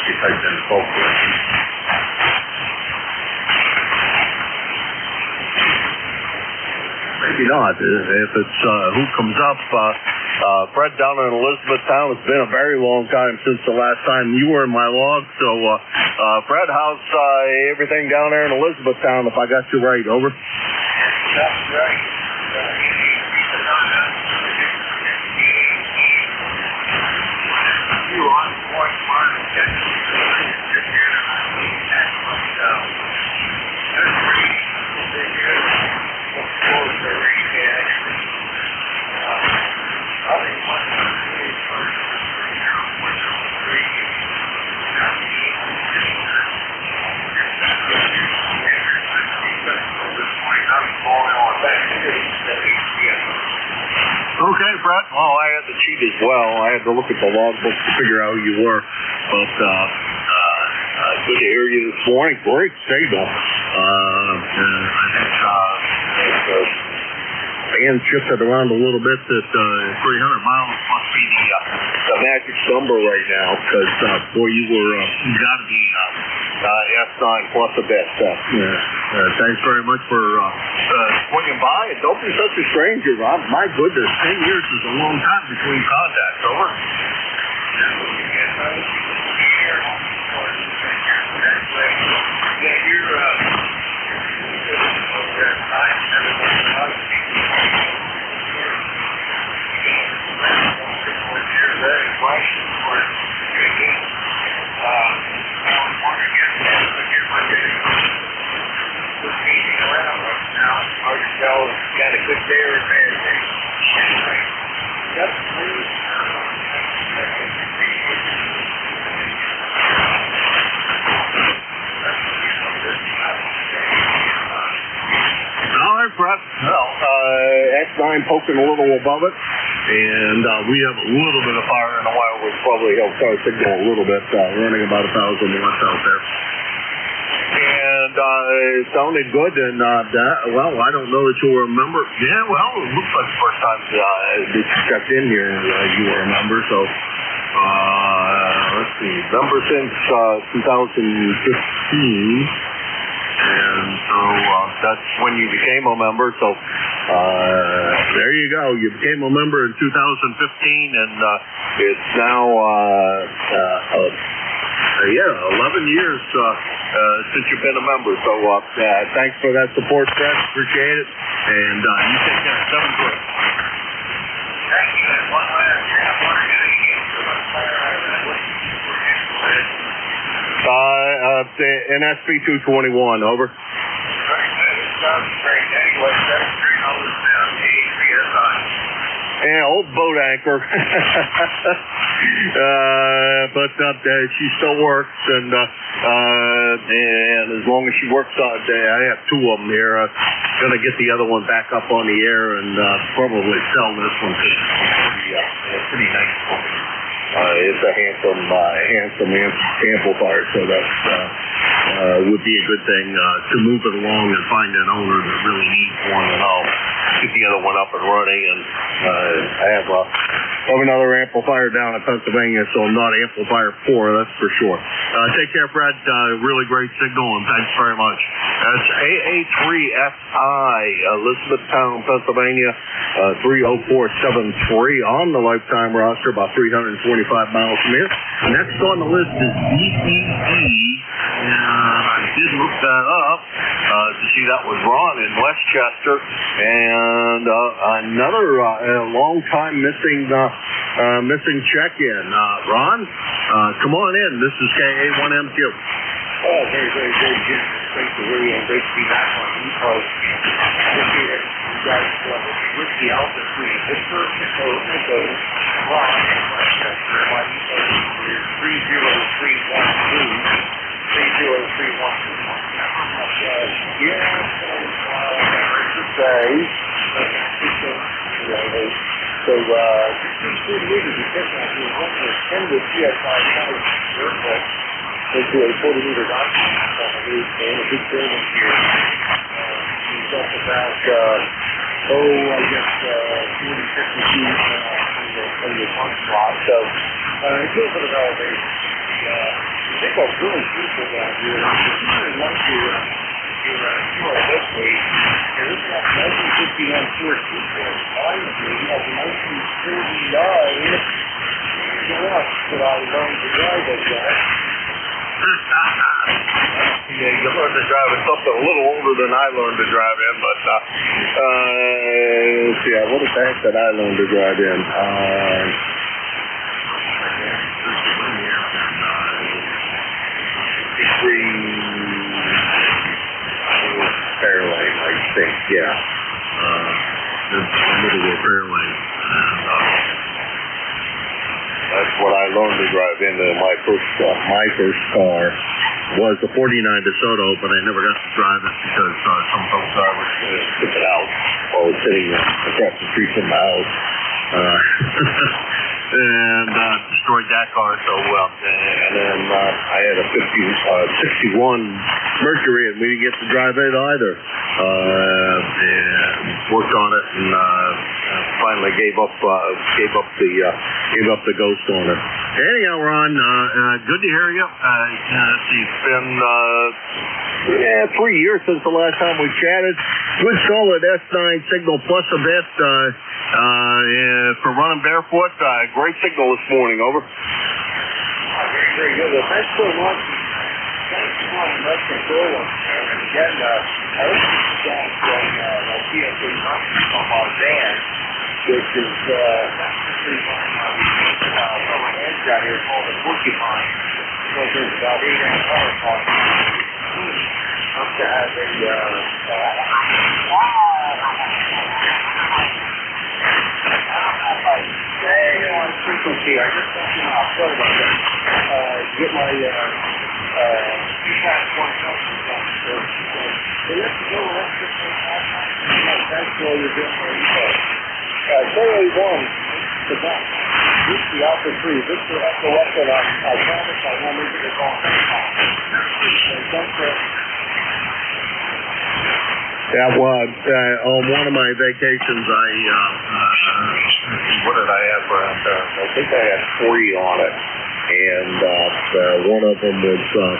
Speaker 1: She typed in both. Maybe not. If it's who comes up, Fred down in Elizabethtown. It's been a very long time since the last time you were in my log. So, Fred, how's everything down there in Elizabethtown? If I got you right, over.
Speaker 5: That's right.
Speaker 1: Okay, Brett. Well, I had to cheat as well. I had to look at the logbook to figure out who you were. But good to hear you this morning. Great signal. I think and shifted around a little bit. That 300 miles must be the magic number right now, because boy, you got to be S9 plus a bit. Thanks very much for swinging by, and don't be such a stranger. My goodness, 10 years is a long time between contacts. Over.
Speaker 5: California,
Speaker 4: All right, Brett. Well, S9 poking a little above it, and we have a little bit of fire in the wire, which probably helps our signal a little bit, running about 1,000 watts out there. And it sounded good, and well, I don't know that you'll remember. Yeah, well, it looks like the first time that you checked in here, you will remember. So, let's see, member since 2015. And so that's when you became a member. So there you go. You became a member in 2015, and it's now 11 years since you've been a member. So thanks for that support, Fred. Appreciate it. And you take care. 7 good.
Speaker 5: Thank you. And one last thing, I'm wondering if you
Speaker 4: NSP 221, over.
Speaker 5: very good. It sounds great. Anyway, that's $3 down to PSI.
Speaker 4: Yeah, old boat anchor. But she still works, and as long as she works, I have 2 of them here. Gonna get the other one back up on the air and probably sell this one because it's pretty nice. It's a handsome amplifier, so that would be a good thing to move it along and find an owner that really needs one, and I'll get the other one up and running. And I have another amplifier down in Pennsylvania, so I'm not amplifier 4, that's for sure. Take care, Fred. Really great signal, and thanks very much. That's AA3SI, Elizabethtown, Pennsylvania, 30473 on the lifetime roster, about 325 miles from here. Next on the list is BEE. I did look that up to see that was Ron in Westchester, and another long time missing check-in. Ron, come on in. This is KA1MQ.
Speaker 9: Oh, very, very good, Jim. It's great to hear you, and great to be back on ECARS. Appreciate it. You guys, Whiskey Alpha 3, Victor, Echo, Ron in Westchester, my ECARS number is 30312. 30312. Yeah, to say, so, 16 meters of difference is 1 to 10 PSI airport into a 40-meter document on the roof and a big building here. We've got about, I guess, 40, 50 feet from the pump slot. So, it's a little bit of elevation. I think what's really beautiful down here is really like your this week. And this is a 1951 Ford Seacoast behind me. You have a 1939 truck that I learned to drive that guy.
Speaker 4: Yeah, you learn to drive in something a little older than I learned to drive in, but let's see, what the heck did I learn to drive in? Fairlane, I think, yeah. The middle of Fairlane. That's what I learned to drive into. My first car was the 49 DeSoto, but I never got to drive it because some folks drivers took it out while I was sitting across the street from my house. And destroyed that car so well. And then I had a 61 Mercury, and we didn't get to drive it either. And worked on it, and finally gave up the ghost on it. Anyhow, Ron, good to hear you. It's been 3 years since the last time we chatted. Good solid S9 signal plus a bit for running barefoot. Great signal this morning. Over.
Speaker 9: Very, very good. Well, thanks so much. Thanks for calling West Control. And again, I hope you guys from my PSA from our van, which is pretty fun. From my hands down here called the Porcupine. So there's about 8 amp power cost. Up to have a Stay on frequency. I just got you off. Sorry about that. Get my ECARS 1000 done. So let's go. Let's just thanks for all you're doing for ECARS. KA1, the back. Whiskey Alpha 3. Victor Echo Echo. I promise I won't make it a call. Thanks for
Speaker 1: That was on one of my vacations. What did I have around there? I think I had 3 on it, and one of them was a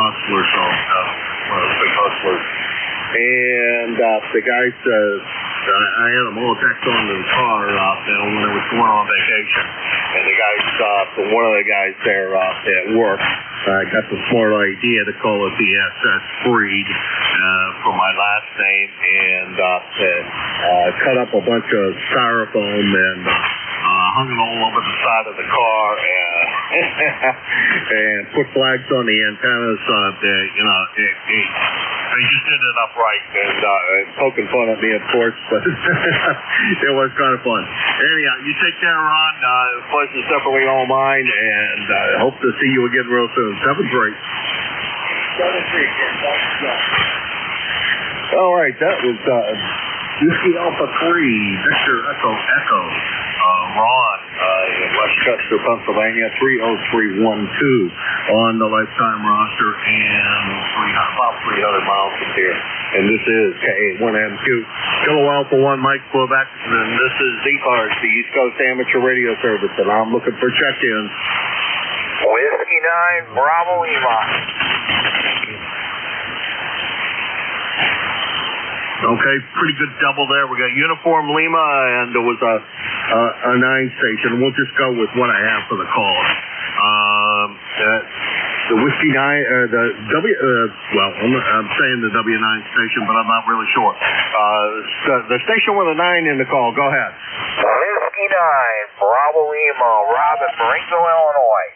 Speaker 1: hustler song, one of the big hustlers. And the guys, I had them all tacked onto the car when I was going on vacation. And the guys, one of the guys there at work, got the smart idea to call it the SS Freed for my last name, and cut up a bunch of styrofoam and hung it all over the side of the car and put flags on the antennas. They just did it upright and poking fun at me, of course, but it was kind of fun. Anyhow, you take care, Ron. The pleasure's definitely all mine, and hope to see you again real soon. 7-3.
Speaker 9: 7-3, Jim.
Speaker 1: All right, that was Whiskey Alpha 3, Victor Echo Echo, Ron, in Westchester, Pennsylvania, 30312 on the lifetime roster, and about 300 miles from here. And this is KA1MQ, Kilo Alpha 1, Mike Quebec, and this is ECARS, the East Coast Amateur Radio Service, and I'm looking for check-ins.
Speaker 2: Whiskey 9, Bravo Lima.
Speaker 1: Okay, pretty good double there. We got Uniform Lima, and there was a 9 station. We'll just go with what I have for the call. The Whiskey 9, the I'm saying the W9 station, but I'm not really sure. The station with a 9 in the call. Go ahead.
Speaker 2: Whiskey 9, Bravo Lima, Robin, Marengo, Illinois.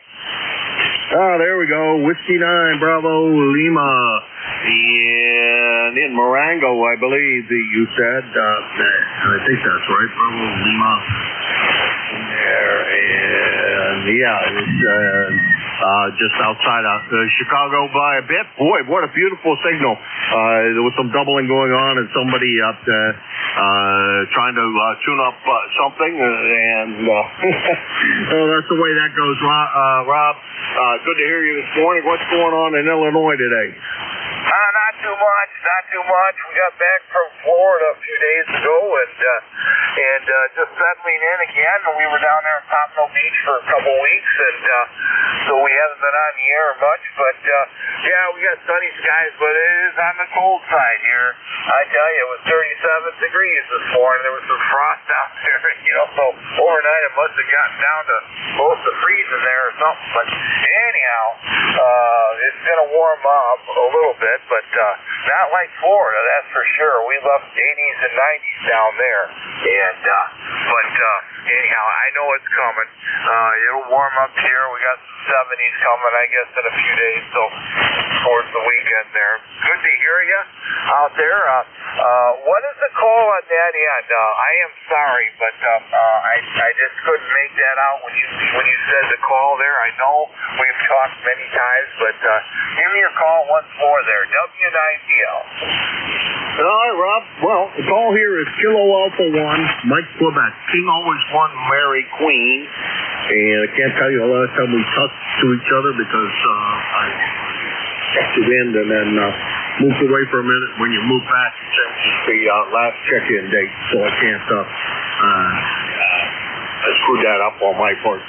Speaker 1: There we go. Whiskey 9, Bravo Lima. And in Marengo, I believe you said. I think that's right. Bravo Lima. In there, and yeah, it's just outside of Chicago by a bit. Boy, what a beautiful signal. There was some doubling going on, and somebody up there trying to tune up something, and well, that's the way that goes. Rob, good to hear you this morning. What's going on in Illinois today?
Speaker 2: Not too much. We got back from Florida a few days ago, and just settling in again. We were down there in Pompano Beach for a couple weeks, and so we haven't been on the air much. But yeah, we got sunny skies, but it is on the cold side here. I tell you, it was 37 degrees this morning. There was some frost out there, so overnight it must have gotten down to close to freezing there or something. But anyhow, it's gonna warm up a little bit, but not like Florida, that's for sure. We left 80s and 90s down there, and but anyhow, I know it's coming. It'll warm up here. We got some 70s coming, I guess, in a few days, so towards the weekend there. Good to hear you out there. What is the call on that end? I am sorry, but I just couldn't make that out when you said the call there. I know we've talked many times, but give me your call once more there. W9DL.
Speaker 1: All right, Rob. Well, the call here is Kilo Alpha 1, Mike Quebec. King always won, Mary Queen. And I can't tell you the last time we talked to each other because I checked it in and then moved away for a minute. When you move back, it changes the last check-in date, so I can't I screwed that up on my part.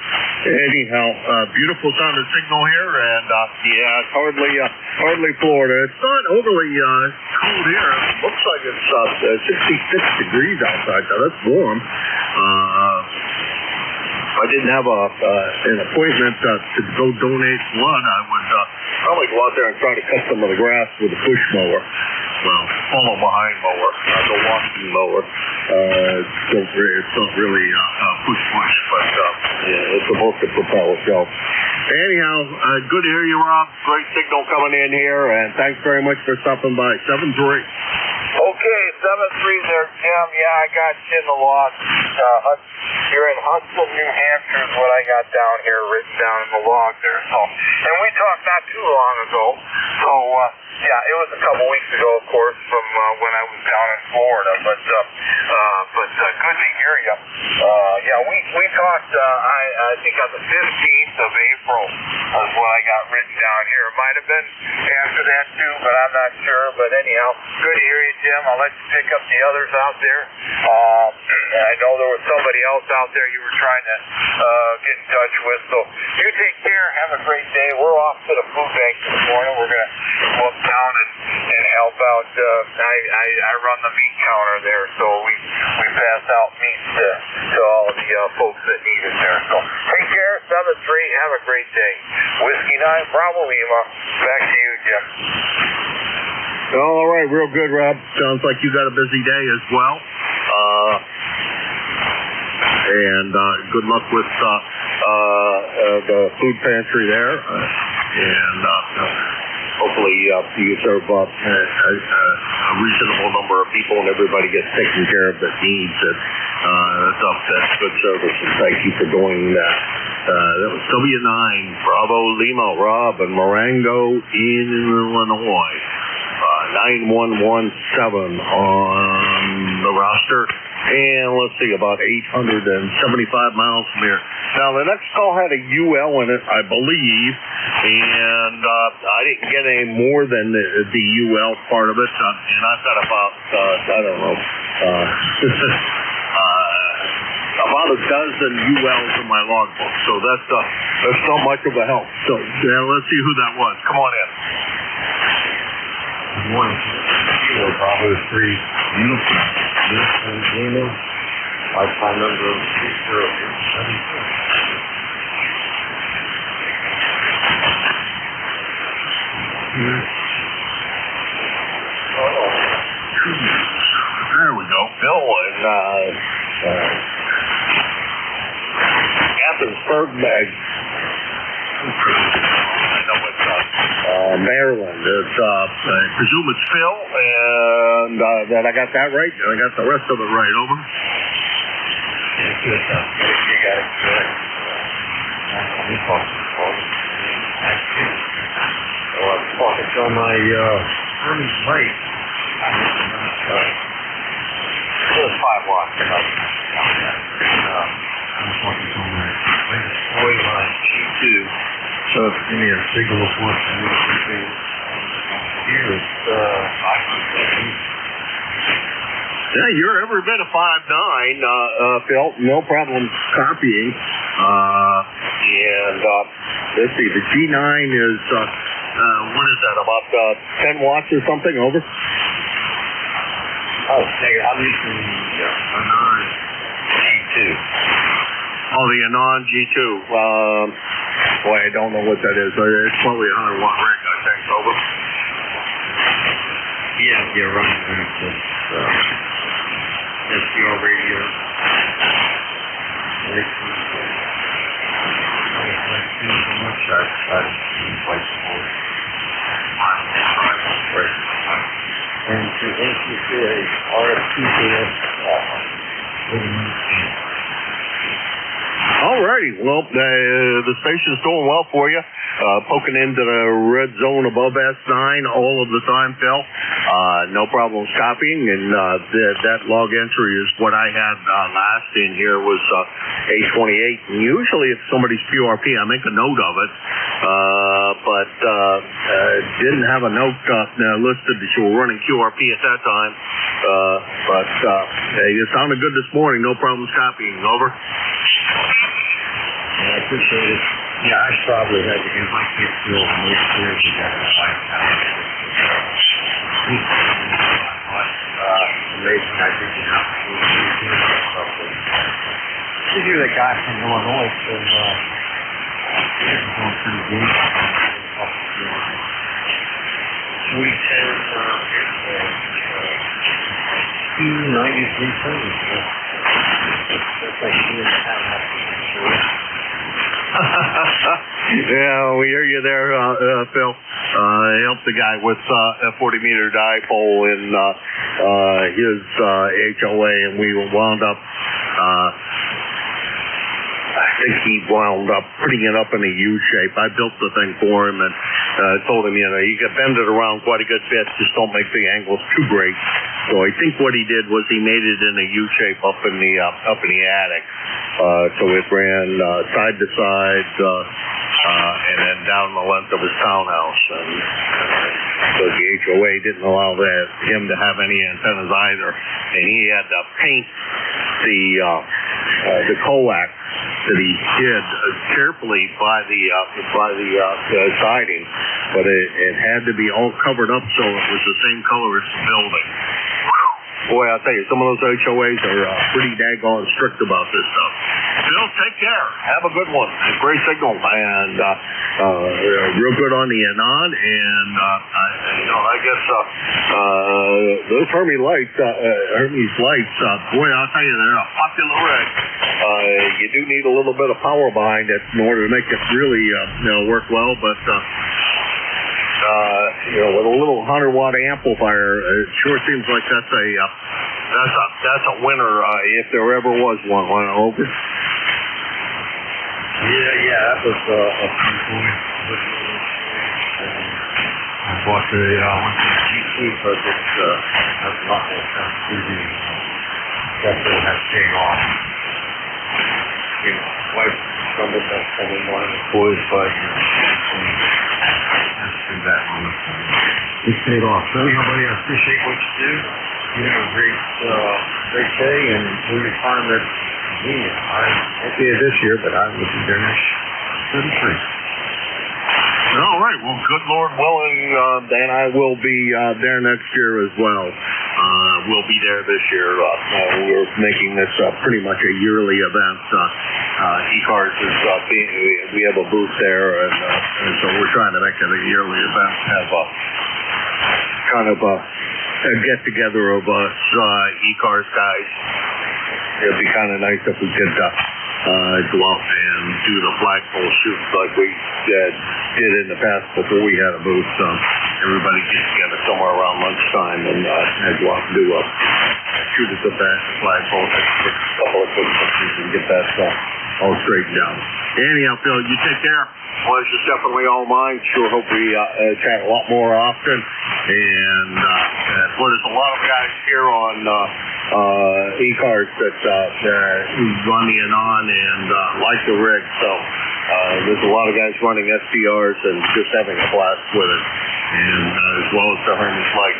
Speaker 1: Anyhow, beautiful sounding signal here, and yeah, it's hardly Florida. It's not overly cold here. It looks like it's 66 degrees outside, so that's warm. If I didn't have an appointment to go donate blood, I would probably go out there and try to cut some of the grass with a push mower. Well, follow behind mower, not the walking mower. It's not really push, but yeah, it's supposed to propel itself. Anyhow, good to hear you, Rob. Great signal coming in here, and thanks very much for stopping by. 7-3.
Speaker 2: Okay,
Speaker 5: 7-3 there, Jim. Yeah, I got you in the log. You're in Huntsville, New Hampshire is what I got down here, written down in the log there. So, and we talked not too long ago. So, yeah, it was a couple weeks ago, of course, from when I was down in Florida. But good to hear you. Yeah, we talked. I think on the 15th of April is what I got written down here. It might have been after that too, but I'm not sure. But anyhow, good to hear you, Jim. I'll let you pick up the others out there. I know there was somebody else out there you were trying to get in touch with. So you take care. Have a great day. We're off to the food bank this morning. We're gonna go up down and help out. I run the meat counter there, so we pass out meat to all the folks that need it there. So take care. 7-3. Have a great day. Whiskey 9 Bravo Lima. Back to you, Jim.
Speaker 1: All right, real good, Rob. Sounds like you got a busy day as well. And good luck with the food pantry there. And hopefully you serve a reasonable number of people and everybody gets taken care of that needs it. That's good service, and thank you for doing that. That was W9 Bravo Lima, Rob and Marengo in Illinois. 9117 on the roster. And let's see, about 875 miles from here. Now, the next call had a UL in it, I believe, and I didn't get any more than the UL part of it. And I've got about, I don't know, about a dozen ULs in my logbook. So that's not much of a help. So let's see who that was. Come on in.
Speaker 9: Morning. Bravo 3 uniform. Uniform Lima. Lifetime number 60874.
Speaker 1: There we go. Bill in Athensburg, I know it's Maryland. It's I presume it's Phil, and that I got that right. I got the rest of it right. Over.
Speaker 9: You got it correct. I'm talking to my Hermes Lake. It was 5 watts. I'm talking to my latest oil line G2. So if you give me a signal of what here it's 500.
Speaker 1: Yeah, you're every bit of 5'9", Phil. No problem copying. And let's see, the G9 is what is that? About 10 watts or something. Over.
Speaker 9: Oh, I'm using the Anon G2.
Speaker 1: Oh, the Anon G2. Boy, I don't know what that is. It's probably a 100-watt rig, I think. Over.
Speaker 9: Yeah, you're right. That's your radio. And to NJ2US RFPCS.
Speaker 1: All righty. Well, the station's doing well for you. Poking into the red zone above S9 all of the time, Phil. No problems copying, and that log entry is what I had last in here was 828. And usually if somebody's QRP, I make a note of it, but didn't have a note listed that you were running QRP at that time. But you sounded good this morning. No problems copying. Over.
Speaker 9: I appreciate it. Yeah, I probably had to get my kids to over most years ago. Amazing, I think, you know. Did you hear that guy from Illinois said, he's going pretty good. 293 cents. That's like 2.5 hours.
Speaker 1: Yeah, we hear you there, Phil. Helped the guy with a 40-meter dipole in his HOA, and we wound up. I think he wound up putting it up in a U shape. I built the thing for him and told him, you know, you can bend it around quite a good bit, just don't make the angles too great. So I think what he did was he made it in a U shape up in the attic. So it ran side to side and then down the length of his townhouse. And so the HOA didn't allow him to have any antennas either, and he had to paint the coax that he did carefully by the siding, but it had to be all covered up so it was the same color as the building. Boy, I'll tell you, some of those HOAs are pretty daggone strict about this stuff. Phil, take care. Have a good one. Great signal, and real good on the anon, and I guess those Hermes lights, boy, I'll tell you, they're a popular rig. You do need a little bit of power behind it in order to make it really work well, but with a little 100-watt amplifier, it sure seems like that's a winner if there ever was one. Over.
Speaker 8: Yeah, that was a pretty cool. I bought the G2 because it's has a lot more sensitivity. Definitely has paid off. Wife stumbled that coming one of the boys, but that one. It's paid off. So everybody, I appreciate what you do. You have a great day, and your retirement. I won't be here this year, but I will be there next 33.
Speaker 1: All right. Well, good Lord willing, and I will be there next year as well. We'll be there this year. We're making this pretty much a yearly event. ECARS is we have a booth there, and so we're trying to make it a yearly event. Have a kind of a get together of us ECARS guys. It'd be kind of nice if we could go out and do the flagpole shoots like we did in the past before we had a booth. Everybody get together somewhere around lunchtime and go out and do shoot at the flagpole, take a couple of quick pictures and get that all straightened out. Anyhow, Phil, you take care. Pleasure's definitely all mine. Sure hope we chat a lot more often. And there's a lot of guys here on ECARS that run the anon and like the rig. So there's a lot of guys running SDRs and just having a blast with it. And as well as the Hermes light.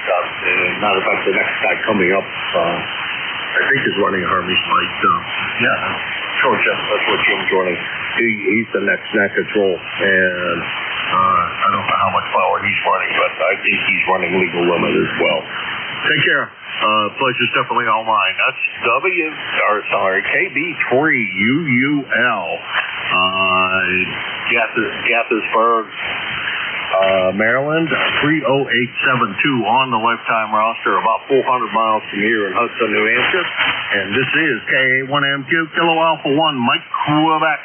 Speaker 1: Matter of fact, the next guy coming up, I think is running a Hermes light. Sure, Jeff, that's what Jim's running. He's the next control, and I don't know how much power he's running, but I think he's running legal limit as well. Take care. Pleasure's definitely all mine. That's KB3UUL. Gaithersburg, Maryland, 30872 on the lifetime roster, about 400 miles from here in Hudson, New Hampshire. And this is KA1MQ Kilo Alpha 1 Mike Quebec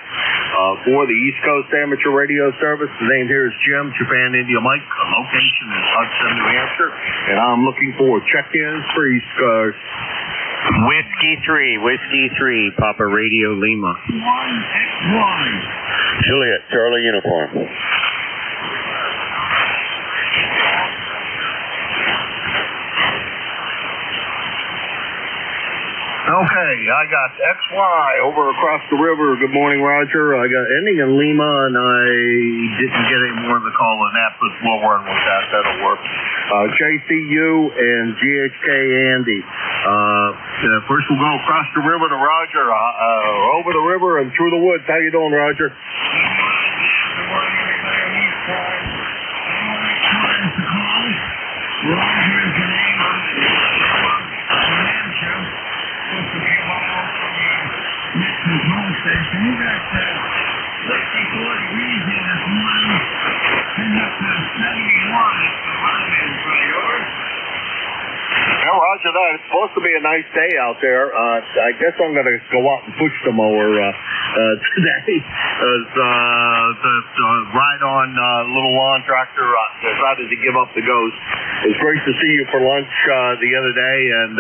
Speaker 1: for the East Coast Amateur Radio Service. The name here is Jim, Japan India Mike. The location is Hudson, New Hampshire. And I'm looking for check-ins for ECARS.
Speaker 10: Whiskey 3, Papa Radio Lima.
Speaker 9: 1X1.
Speaker 7: Juliet, Charlie Uniform.
Speaker 1: Okay, I got XY over across the river. Good morning, Roger. I got ending in Lima, and I didn't get any more of the call than that, but we'll run with that. That'll work. JCU and GHK Andy. First we'll go across the river to Roger, over the river and through the woods. How you doing, Roger? Yeah, Roger that. It's supposed to be a nice day out there. I guess I'm going to go out and push the mower today. The ride on little lawn tractor decided to give up the ghost. It was great to see you for lunch the other day, and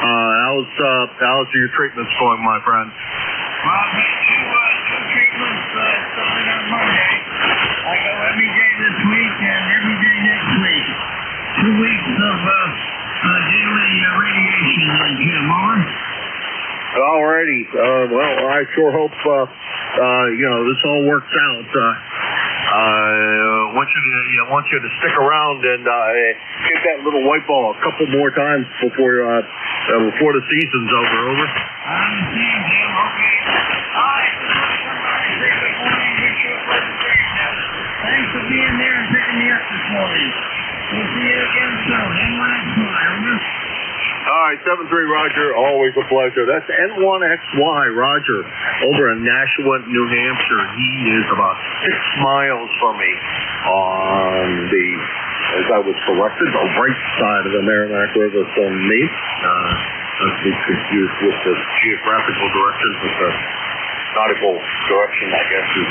Speaker 1: how's your treatments going, my friend?
Speaker 8: Well, two treatments starting on Monday. I go every day this week and every day next week. 2 weeks of daily radiation, Jim, on.
Speaker 1: Alrighty. Well, I sure hope this all works out. Want you to stick around and hit that little white ball a couple more times before the season's over. Over.
Speaker 8: I'm seeing Jim. Okay. All right. Good morning. Wish you a pleasant day. Thanks for being there and picking me up this morning. We'll see you again soon. NY2US, over.
Speaker 1: All right, 7-3 Roger, always a pleasure. That's N1XY Roger over in Nashua, New Hampshire. He is about 6 miles from me on the, as I was corrected, the right side of the Merrimack River from me. Not to be confused with the geographical directions, but the nautical direction, I guess, is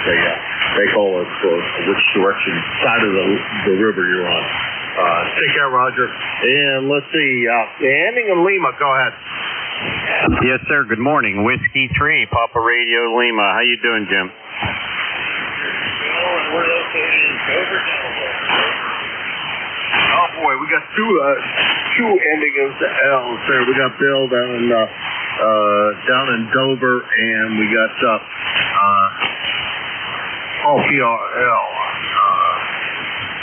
Speaker 1: they call it for which direction side of the river you're on. Take care, Roger. And let's see, ending in Lima, go ahead.
Speaker 10: Yes, sir. Good morning. Whiskey 3, Papa Radio Lima. How you doing, Jim?
Speaker 8: We're located in Dover, Delaware.
Speaker 1: Oh boy, we got two ending in L's there. We got Bill down in Dover, and we got PRL.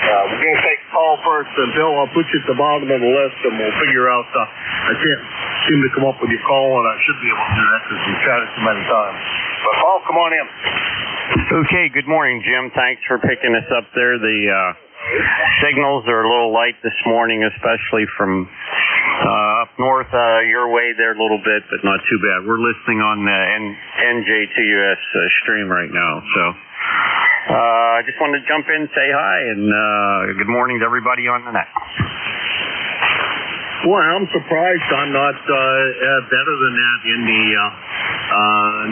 Speaker 1: We're going to take Paul first, and Bill, I'll put you at the bottom of the list, and we'll figure out, I can't seem to come up with your call, and I should be able to do that because we've chatted so many times. But Paul, come on in.
Speaker 10: Okay, good morning, Jim. Thanks for picking us up there. The signals are a little light this morning, especially from up north your way there a little bit, but not too bad. We're listening on the NJ2US stream right now, so I just wanted to jump in, say hi, and good morning to everybody on the net.
Speaker 1: Well, I'm surprised I'm not better than that in the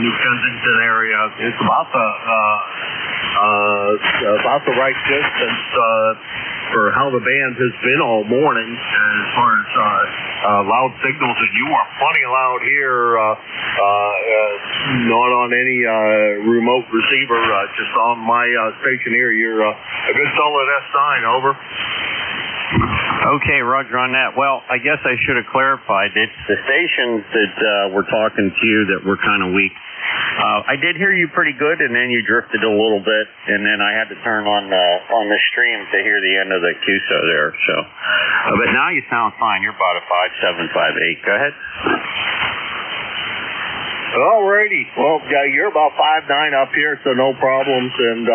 Speaker 1: New Kensington area. It's about the right distance for how the band has been all morning as far as loud signals, and you are plenty loud here, not on any remote receiver, just on my station here. You're a good solid S9, over.
Speaker 10: Okay, Roger on that. Well, I guess I should have clarified. It's the stations that were talking to you that were kind of weak. I did hear you pretty good, and then you drifted a little bit, and then I had to turn on the stream to hear the end of the QSO there. So, but now you sound fine. You're about a 5.758. Go ahead.
Speaker 1: Alrighty. Well, you're about 5'9" up here, so no problems. And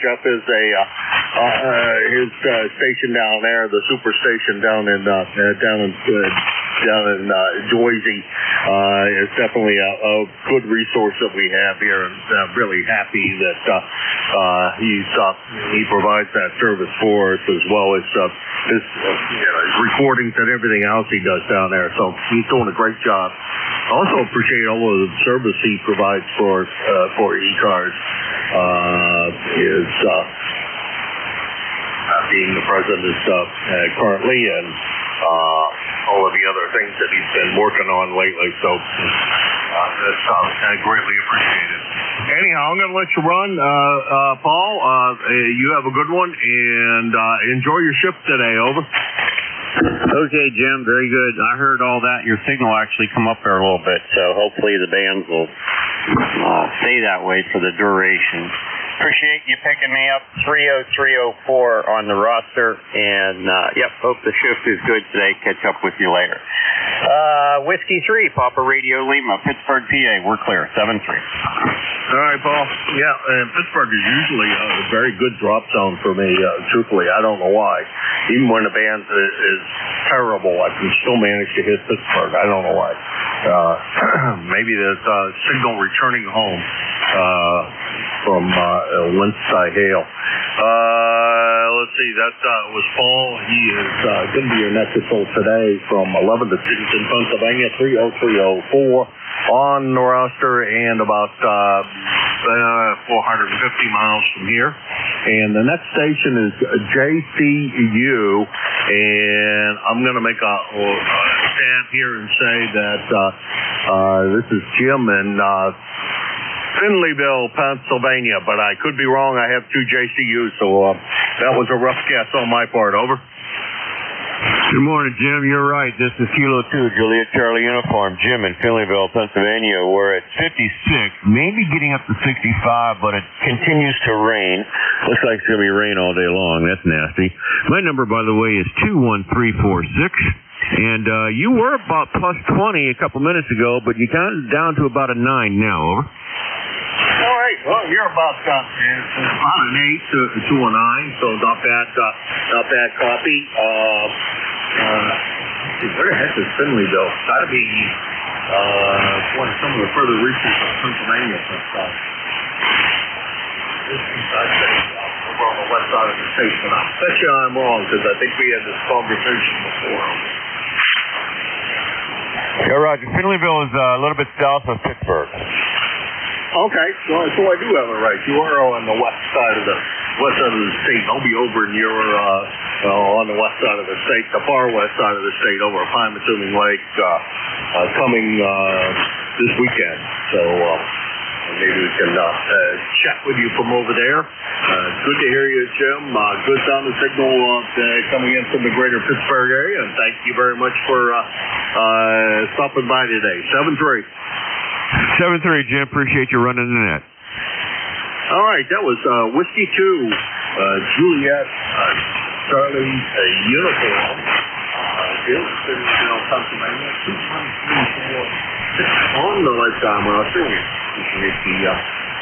Speaker 1: Jeff is his station down there, the super station down in Boise, is definitely a good resource that we have here, and really happy that he provides that service for us, as well as his recordings and everything else he does down there. So he's doing a great job. Also appreciate all of the service he provides for ECARS. Being the president currently, and all of the other things that he's been working on lately. So that's greatly appreciated. Anyhow, I'm going to let you run, Paul. You have a good one, and enjoy your shift today. Over.
Speaker 10: Okay, Jim, very good. I heard all that. Your signal actually come up there a little bit, so hopefully the bands will stay that way for the duration. Appreciate you picking me up. 30304 on the roster, and hope the shift is good today. Catch up with you later. Whiskey 3, Papa Radio Lima, Pittsburgh, PA. We're clear. 7-3.
Speaker 1: All right, Paul. Yeah, and Pittsburgh is usually a very good drop zone for me, truthfully. I don't know why. Even when the band is terrible, I can still manage to hit Pittsburgh. I don't know why. Maybe there's signal returning home from whence I hail. Let's see, that was Paul. He is going to be your next assault today from 11 to 6 in Pennsylvania, 30304 on the roster, and about 450 miles from here. And the next station is JCU, and I'm going to make a stand here and say that this is Jim in Finleyville, Pennsylvania, but I could be wrong. I have 2 JCUs, so that was a rough guess on my part. Over.
Speaker 10: Good morning, Jim. You're right. This is Kilo 2, Juliet Charlie Uniform. Jim in Finleyville, Pennsylvania. We're at 56, maybe getting up to 65, but it continues to rain. Looks like it's going to be rain all day long. That's nasty. My number, by the way, is 21346. And you were about plus 20 a couple minutes ago, but you got down to about a 9 now. Over.
Speaker 1: All right. Well, you're about an 8 to a 9, so not bad copy. Where the heck is Finleyville? Got to be some of the further reaches of Pennsylvania. Over on the west side of the state, but I bet you I'm wrong because I think we had this conversation before.
Speaker 10: Yeah, Roger. Finleyville is a little bit south of Pittsburgh.
Speaker 1: Okay, so I do have it right. You are on the west side of the state. I'll be over near on the west side of the state, the far west side of the state, over Pine-Assuming Lake, coming this weekend. So maybe we can chat with you from over there. Good to hear you, Jim. Good sound and signal coming in from the greater Pittsburgh area, and thank you very much for stopping by today.
Speaker 10: 7-3, Jim. Appreciate you running the net.
Speaker 1: All right, that was Whiskey 2, Juliet, Charlie, Uniform, Pennsylvania, 21346 on the lifetime roster. Appreciate the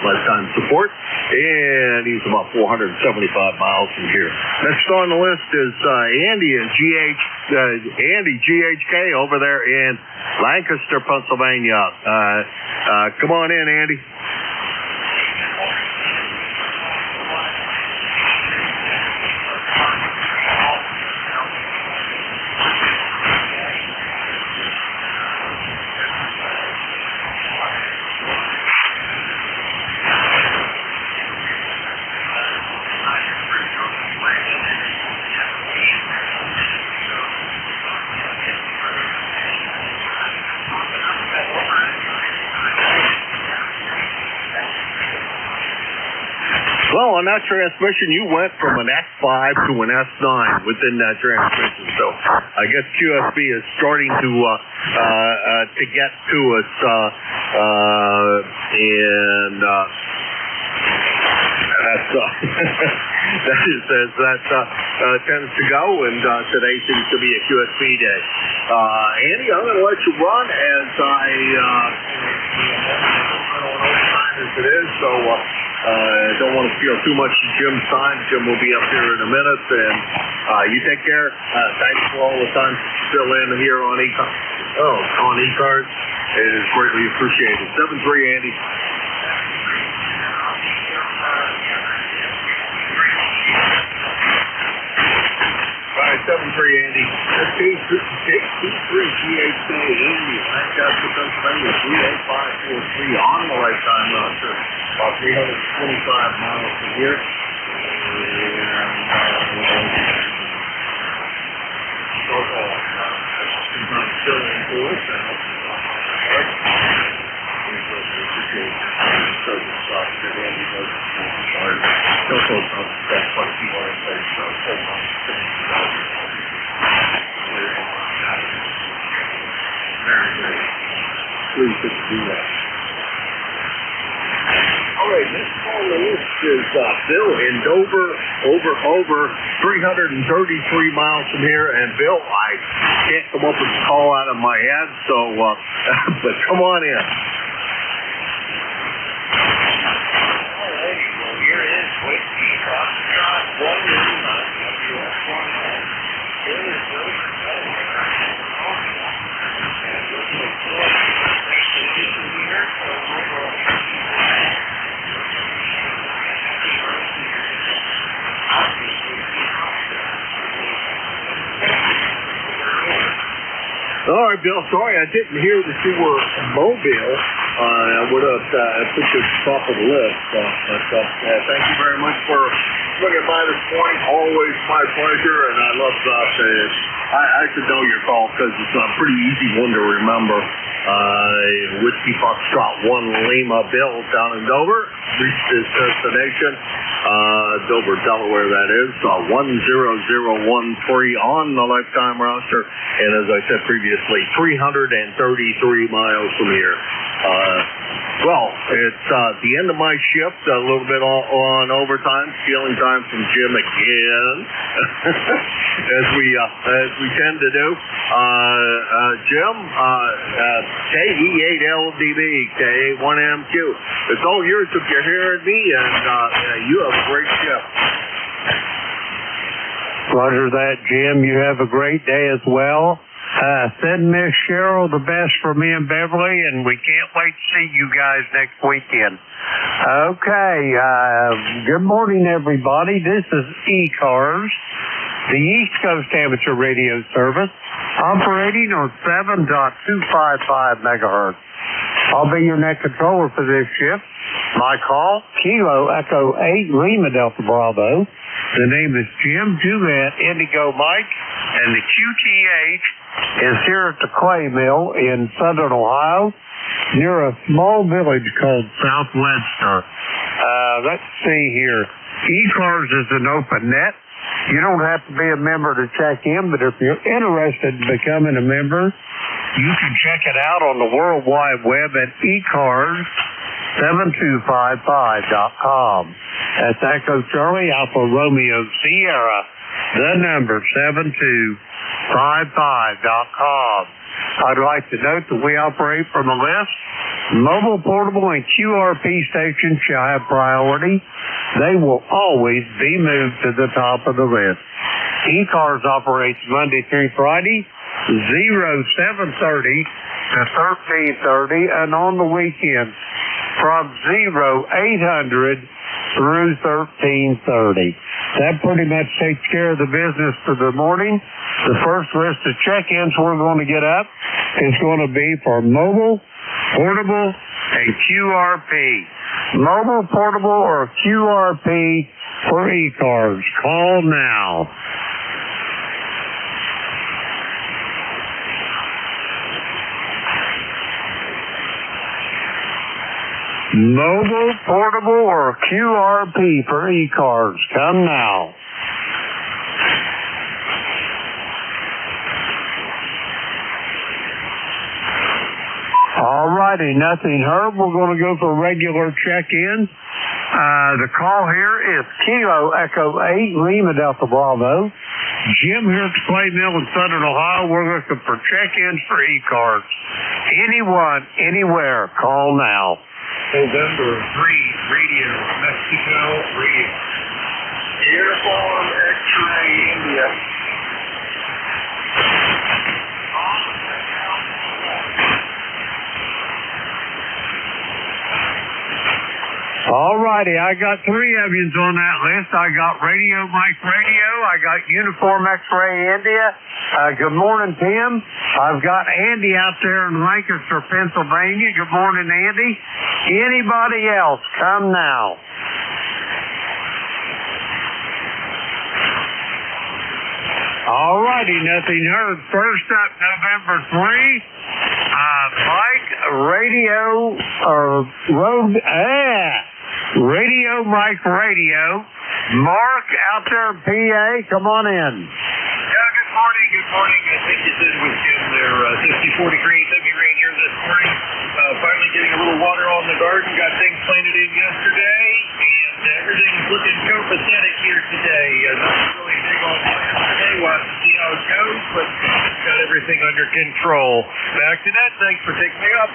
Speaker 1: lifetime support, and he's about 475 miles from here. Next on the list is Andy and GHK over there in Lancaster, Pennsylvania. Come on in, Andy. Well, on that transmission, you went from an S5 to an S9 within that transmission. So I guess QSB is starting to get to us, and that's that tends to go. And today seems to be a QSB day. Andy, I'm going to let you run as I as it is. So. Don't want to steal too much of Jim's time. Jim will be up here in a minute, and you take care. Thanks for all the time you fill in here on ECARS. It is greatly appreciated. 7-3, Andy. All right, 7-3, Andy. J23 GHC, Andy, Lancaster, Pennsylvania, 38543 on the lifetime roster. About 325 miles from here. Please just do that. All right, next on the list is Bill in Dover, over 333 miles from here. And Bill, I can't come up with a call out of my head, so but come on in.
Speaker 5: All righty, well here is Whiskey Foxtrot 1.
Speaker 1: All right, Bill, sorry I didn't hear that you were Mobile.
Speaker 4: I would have put you at the top of the list. Thank you very much for swinging by this morning. Always my pleasure, and I love I should know your call because it's a pretty easy one to remember. Whiskey Foxtrot 1 Lima Bill down in Dover reached his destination. Dover, Delaware, that is. 10013 on the lifetime roster, and as I said previously, 333 miles from here. Well, it's the end of my shift, a little bit on overtime, stealing time from Jim again, as we tend to do. Jim, KE8LDB, KA1MQ. It's all yours if you're hearing me, and you have a great shift.
Speaker 6: Roger that, Jim. You have a great day as well. Send Miss Cheryl the best for me and Beverly, and we can't wait to see you guys next weekend. Okay, good morning, everybody. This is ECARS, the East Coast Amateur Radio Service, operating on 7.255 megahertz. I'll be your net controller for this shift. My call, Kilo Echo 8 Lima Delta Bravo. The name is Jim Juliet Indigo Mike, and the QTH is here at the Clay Mill in Southern Ohio, near a small village called South Webster. Let's see here. ECARS is an open net. You don't have to be a member to check in, but if you're interested in becoming a member, you can check it out on the World Wide Web at ECARS7255.com. That's Echo Charlie Alpha Romeo Sierra, the number 7255.com. I'd like to note that we operate from a list. Mobile, portable, and QRP stations shall have priority. They will always be moved to the top of the list. ECARS operates Monday through Friday, 0730 to 1330, and on the weekends from 0800 through 1330. That pretty much takes care of the business for the morning. The first list of check-ins we're going to get up is going to be for mobile, portable, and QRP. Mobile, portable, or QRP for ECARS. Call now. Mobile, portable, or QRP for ECARS. Come now. All righty, nothing heard. We're going to go for regular check-in. The call here is Kilo Echo 8 Lima Delta Bravo. Jim here at the Clay Mill in Southern Ohio. We're looking for check-ins for ECARS. Anyone, anywhere, call now.
Speaker 8: November 3, Radio, Mexico, Radio.
Speaker 4: Uniform X-ray India.
Speaker 6: All righty, I got 3 of you on that list. I got Radio Mike Radio. I got Uniform X-ray India. Good morning, Tim. I've got Andy out there in Lancaster, Pennsylvania. Good morning, Andy. Anybody else, come now. All righty, nothing heard. First up, November 3, Mike Radio, or Radio Mike Radio. Mark out there in PA, come on in.
Speaker 8: Yeah, good morning, good morning. I think you said with Jim there, 60-40 green, heavy rain here this morning. Finally getting a little water on the garden, got things planted in yesterday, and everything's looking copacetic here today. Nothing really big on plans today. We'll have to see how it goes, but got everything under control. Back to that, thanks for taking me up.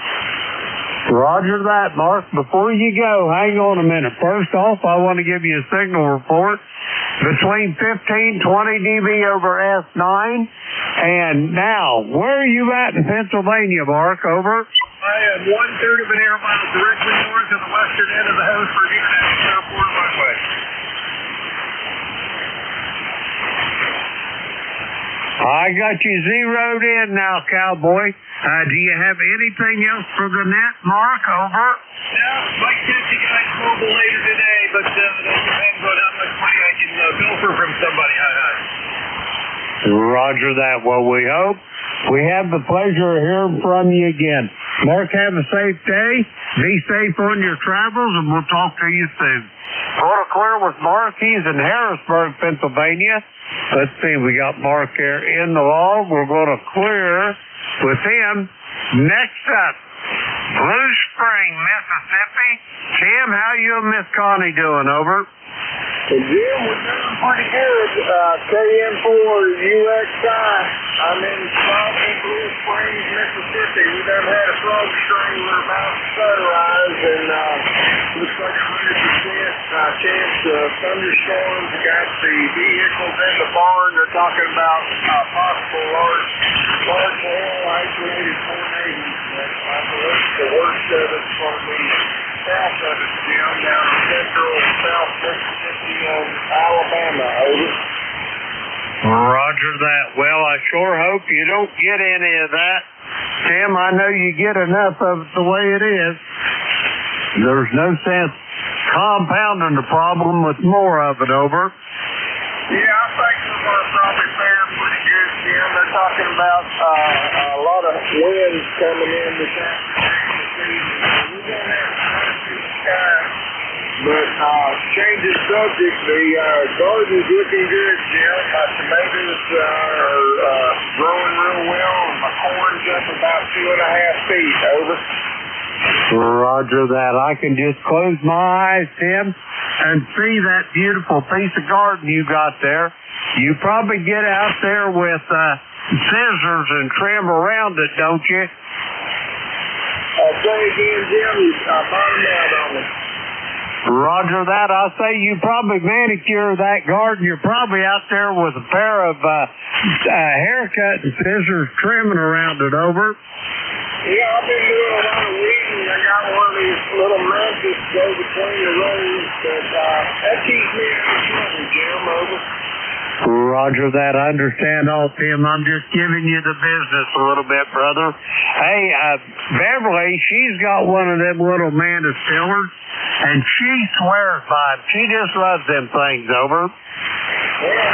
Speaker 6: Roger that, Mark. Before you go, hang on a minute. First off, I want to give you a signal report. Between 15-20 dB over S9. And now, where are you at in Pennsylvania, Mark? Over.
Speaker 8: I am 1/3 of an air mile directly north of the western end of the Harrisburg International Airport runway.
Speaker 6: I I got you zeroed in now, cowboy. Do you have anything else for the net, Mark? Over.
Speaker 5: Might catch you guys mobile later today, but that depends on how much money I can pilfer from somebody.
Speaker 6: Roger that. Well, we hope we have the pleasure of hearing from you again. Mark, have a safe day. Be safe on your travels, and we'll talk to you soon. Quarter clear with Mark. He's in Harrisburg, Pennsylvania. Let's see, we got Mark there in the log. We're going to clear with him. Next up, Blue Spring, Mississippi. Tim, how you and Miss Connie doing? Over.
Speaker 9: Hey, Jim, we're doing pretty good. KM4UXI. I'm in Blue Springs, Mississippi. We done had a frog string. We're about to fertilize, and looks like 100% chance of thunderstorms. We got the vehicles in the barn. They're talking about possible large hail, isolated tornadoes. I believe the worst of it's going to be south of it, Jim, down in central and south Mississippi and Alabama. Over.
Speaker 6: Roger that. Well, I sure hope you don't get any of that. Tim, I know you get enough of it the way it is. There's no sense compounding the problem with more of it. Over.
Speaker 9: Yeah, I think we're going to probably fare pretty good, Jim. They're talking about a lot of winds coming in this afternoon. We're going to have sun in the sky. But changing subject, the garden's looking good, Jim. My tomatoes are growing real well, and my corn's up about 2.5 feet. Over.
Speaker 6: Roger that. I can just close my eyes, Tim, and see that beautiful piece of garden you got there. You probably get out there with scissors and trim around it, don't you?
Speaker 9: Say again, Jim. You bottomed out on me.
Speaker 6: Roger that. I say you probably manicure that garden. You're probably out there with a pair of haircut and scissors trimming around it. Over.
Speaker 9: Yeah, I've been doing a lot of weeding. I got one of these little mantis go between the rows, but that keeps me out of trouble, Jim. Over.
Speaker 6: Roger that. I understand all, Tim. I'm just giving you the business a little bit, brother. Hey, Beverly, she's got one of them little mantis fillers, and she swears by them. She just loves them things. Over.
Speaker 9: Yeah,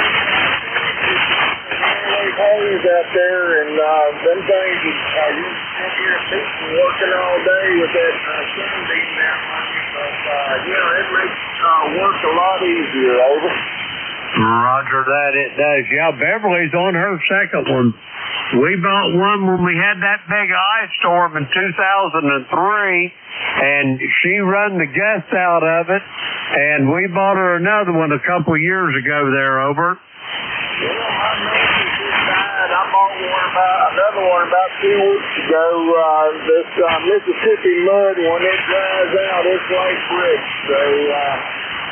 Speaker 9: holes out there, and them things, you sit here sitting working all day with that sun beating down on you, but it makes work a lot easier. Over.
Speaker 6: Roger that, it does. Yeah, Beverly's on her second one. We bought one when we had that big ice storm in 2003, and she run the guts out of it, and we bought her another one a couple years ago there. Over.
Speaker 9: Yeah, my neighbor just died. I bought another one about 2 weeks ago. This Mississippi mud, when it dries out, it's like bricks. So,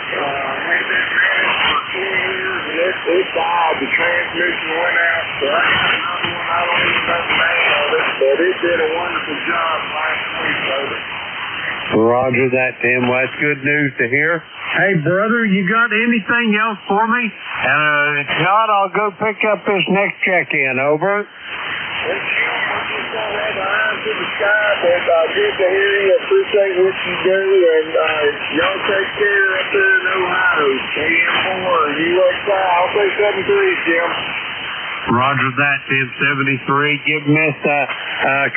Speaker 9: had that managed for 2 years, and it died. The transmission went out. So I got another one. I don't even know the name of it, but it did a wonderful job last week. Over.
Speaker 6: Roger that, Tim. Well, that's good news to hear. Hey, brother, you got anything else for me? If not, I'll go pick up this next check-in. Over.
Speaker 9: Well, Jim, I just don't have the eyes to the sky, but good to hear you. Appreciate what you do, and y'all take care up there in Ohio. KM4UXI. I'll say 73, Jim.
Speaker 6: Roger that, Tim. 73. Give Miss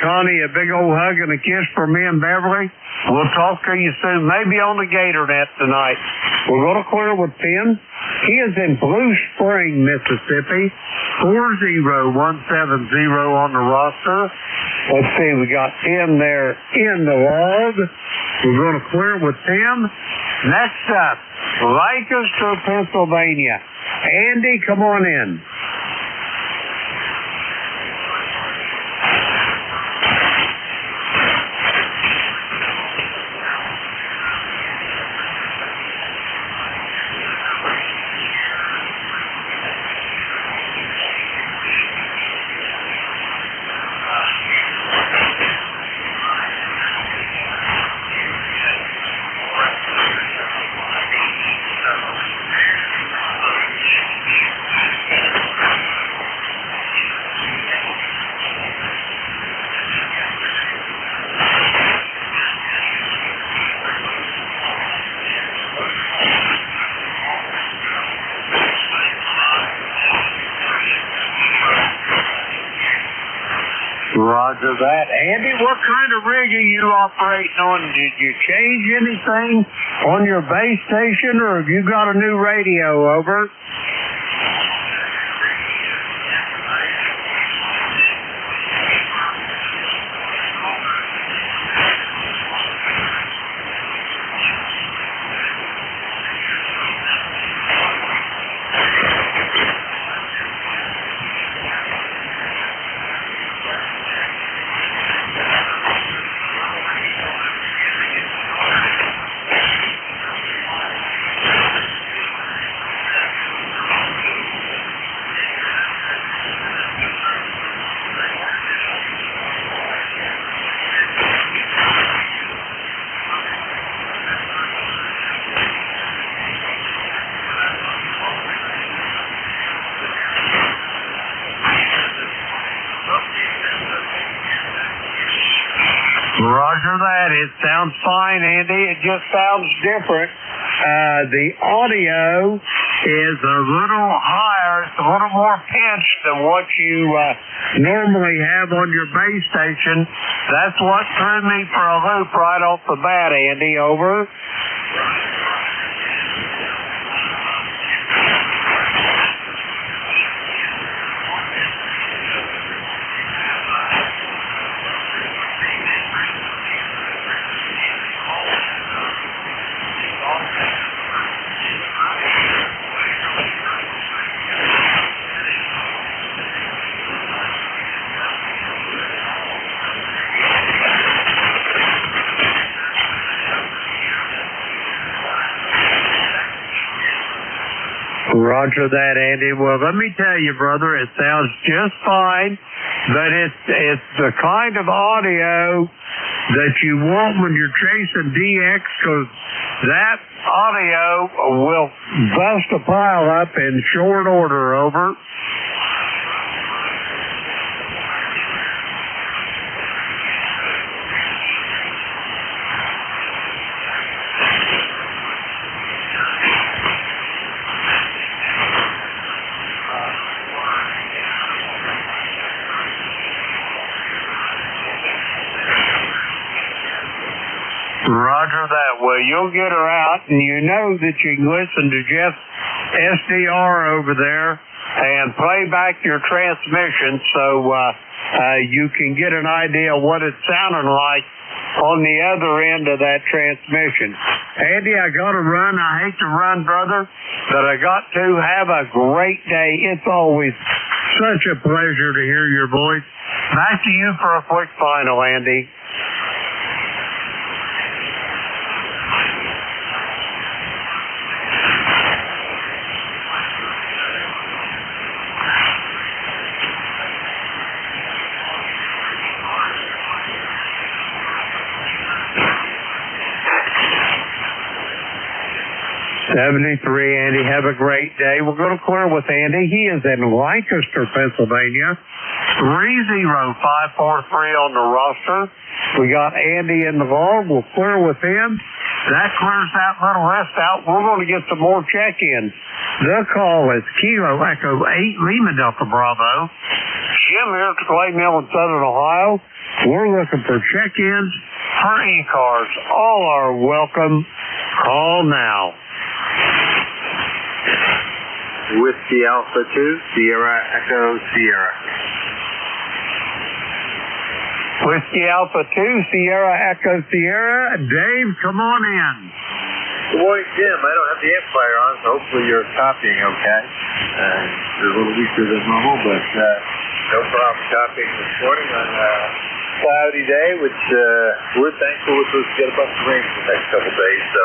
Speaker 6: Connie a big old hug and a kiss for me and Beverly. We'll talk to you soon, maybe on the Gator Net tonight. We're going to clear with Tim. He is in Blue Spring, Mississippi. 40170 on the roster. Let's see, we got Tim there in the log. We're going to clear with Tim. Next up, Lancaster, Pennsylvania. Andy, come on in. Roger that. Andy, what kind of rig are you operating on? Did you change anything on your base station, or have you got a new radio? Over. Roger that. It sounds fine, Andy. It just sounds different. The audio is a little higher. It's a little more pinched than what you normally have on your base station. That's what threw me for a loop right off the bat, Andy. Over. Roger that, Andy. Well, let me tell you, brother, it sounds just fine, but it's the kind of audio that you want when you're chasing DX, because that audio will bust a pile up in short order. Over. Roger that. Well, you'll get her out, and you know that you can listen to Jeff's SDR over there and play back your transmission, so you can get an idea of what it's sounding like on the other end of that transmission. Andy, I got to run. I hate to run, brother, but I got to. Have a great day. It's always such a pleasure to hear your voice. Back to you for a quick final, Andy. Andy, have a great day. We're going to clear with Andy. He is in Lancaster, Pennsylvania. 30543 on the roster. We got Andy in the log. We'll clear with him. That clears that little list out. We're going to get some more check-ins. The call is Kilo Echo 8 Lima Delta Bravo. Jim here at Clay Mill in Southern Ohio. We're looking for check-ins for ECARS. All are welcome. Call now.
Speaker 9: Whiskey Alpha 2, Sierra Echo Sierra.
Speaker 6: Whiskey Alpha 2, Sierra Echo Sierra. Dave, come on in.
Speaker 9: Good morning, Jim. I don't have the amplifier on, so hopefully you're copying okay. You're a little weaker than normal, but no problem copying this morning on a cloudy day, which we're thankful we're supposed to get a bunch of rain for the next couple days, so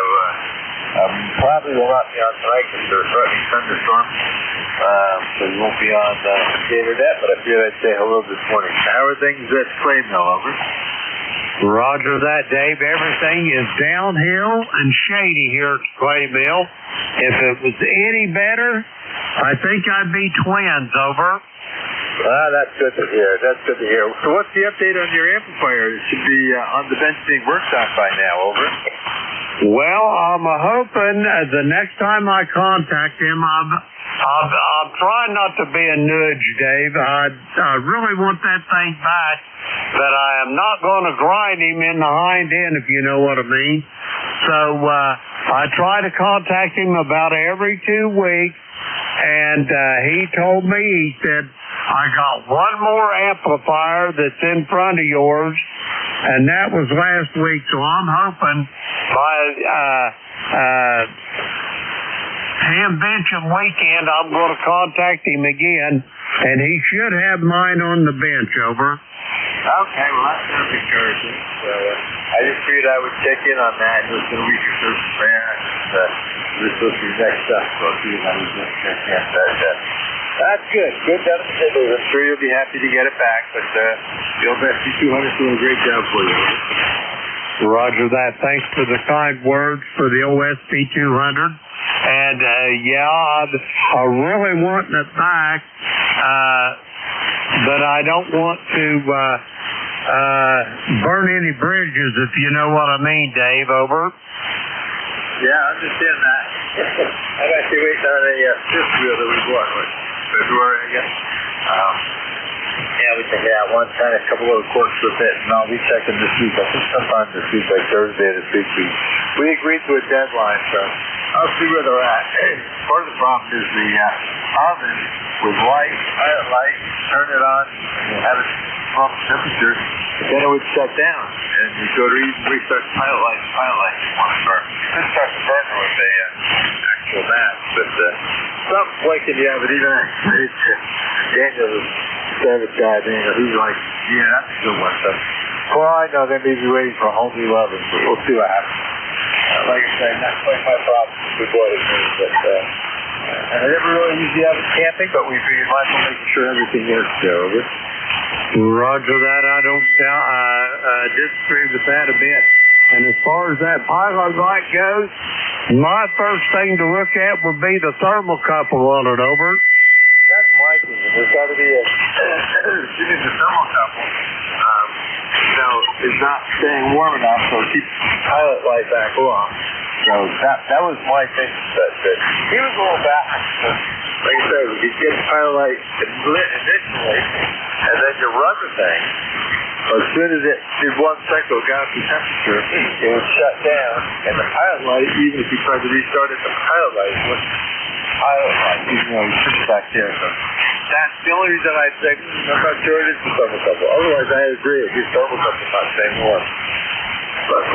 Speaker 9: probably will not be on tonight because there's threatening thunderstorms, so we won't be on Gator Net, but I figured I'd say hello this morning. How are things at Clay Mill? Over.
Speaker 6: Roger that, Dave. Everything is downhill and shady here at Clay Mill. If it was any better, I think I'd be twins. Over.
Speaker 9: That's good to hear. That's good to hear. So what's the update on your amplifier? It should be on the bench being worked on by now. Over.
Speaker 6: Well, I'm hoping the next time I contact him, I'm trying not to be a nudge, Dave. I really want that thing back, but I am not going to grind him in the hind end, if you know what I mean. So I try to contact him about every 2 weeks, and he told me, he said, I got one more amplifier that's in front of yours, and that was last week, so I'm hoping by Hamvention weekend I'm going to contact him again, and he should have mine on the bench, over.
Speaker 9: Okay, well, that sounds encouraging. So, I just figured I would check in on that. It was a week or so spare. This was your next stuff, so I'll see if I was going to check in. That's good. Good done. I'm sure you'll be happy to get it back, but the old SC200's doing a great job for you.
Speaker 6: Roger that. Thanks for the kind words for the OSP 200. And, I really want it back, but I don't want to burn any bridges, if you know what I mean, Dave, over.
Speaker 9: Yeah, I understand that. I'm actually waiting on a fifth wheel that we bought in February, I guess. We can get one kind of a couple little quirks with it, and I'll be checking this week. I think sometime this week, like Thursday this week, we agreed to a deadline, so I'll see where they're at. Part of the problem is the oven with pilot light, turn it on, and have it pump temperature, but then it would shut down, and you go to restart the pilot light want to burn. It starts to burn with the actual mass, but something's blinking, but even Daniel, service guy, he's like, yeah, that's a good one. So, well, I know they may be waiting for a whole new oven, but we'll see what happens. Like I said, not quite my problem with what it is, but I never really usually have it camping, but we figured might as well making sure everything works there, over.
Speaker 6: Roger that. I don't disagree with that a bit. And as far as that pilot light goes, my first thing to look at would be the thermocouple on it, over.
Speaker 9: That's my thing. There's got to be the thermocouple, is not staying warm enough, so it keeps the pilot light back on. So that was my thing. He was a little back. Like I said, you get the pilot light lit initially, and then you run the thing. As soon as it did one cycle, got up to temperature, it would shut down, and the pilot light, even if you tried to restart it, the pilot light wouldn't. Even though it's sitting back there. So that's the only reason I say I'm not sure it is the thermocouple. Otherwise, I agree. If your thermocouple's not staying warm. But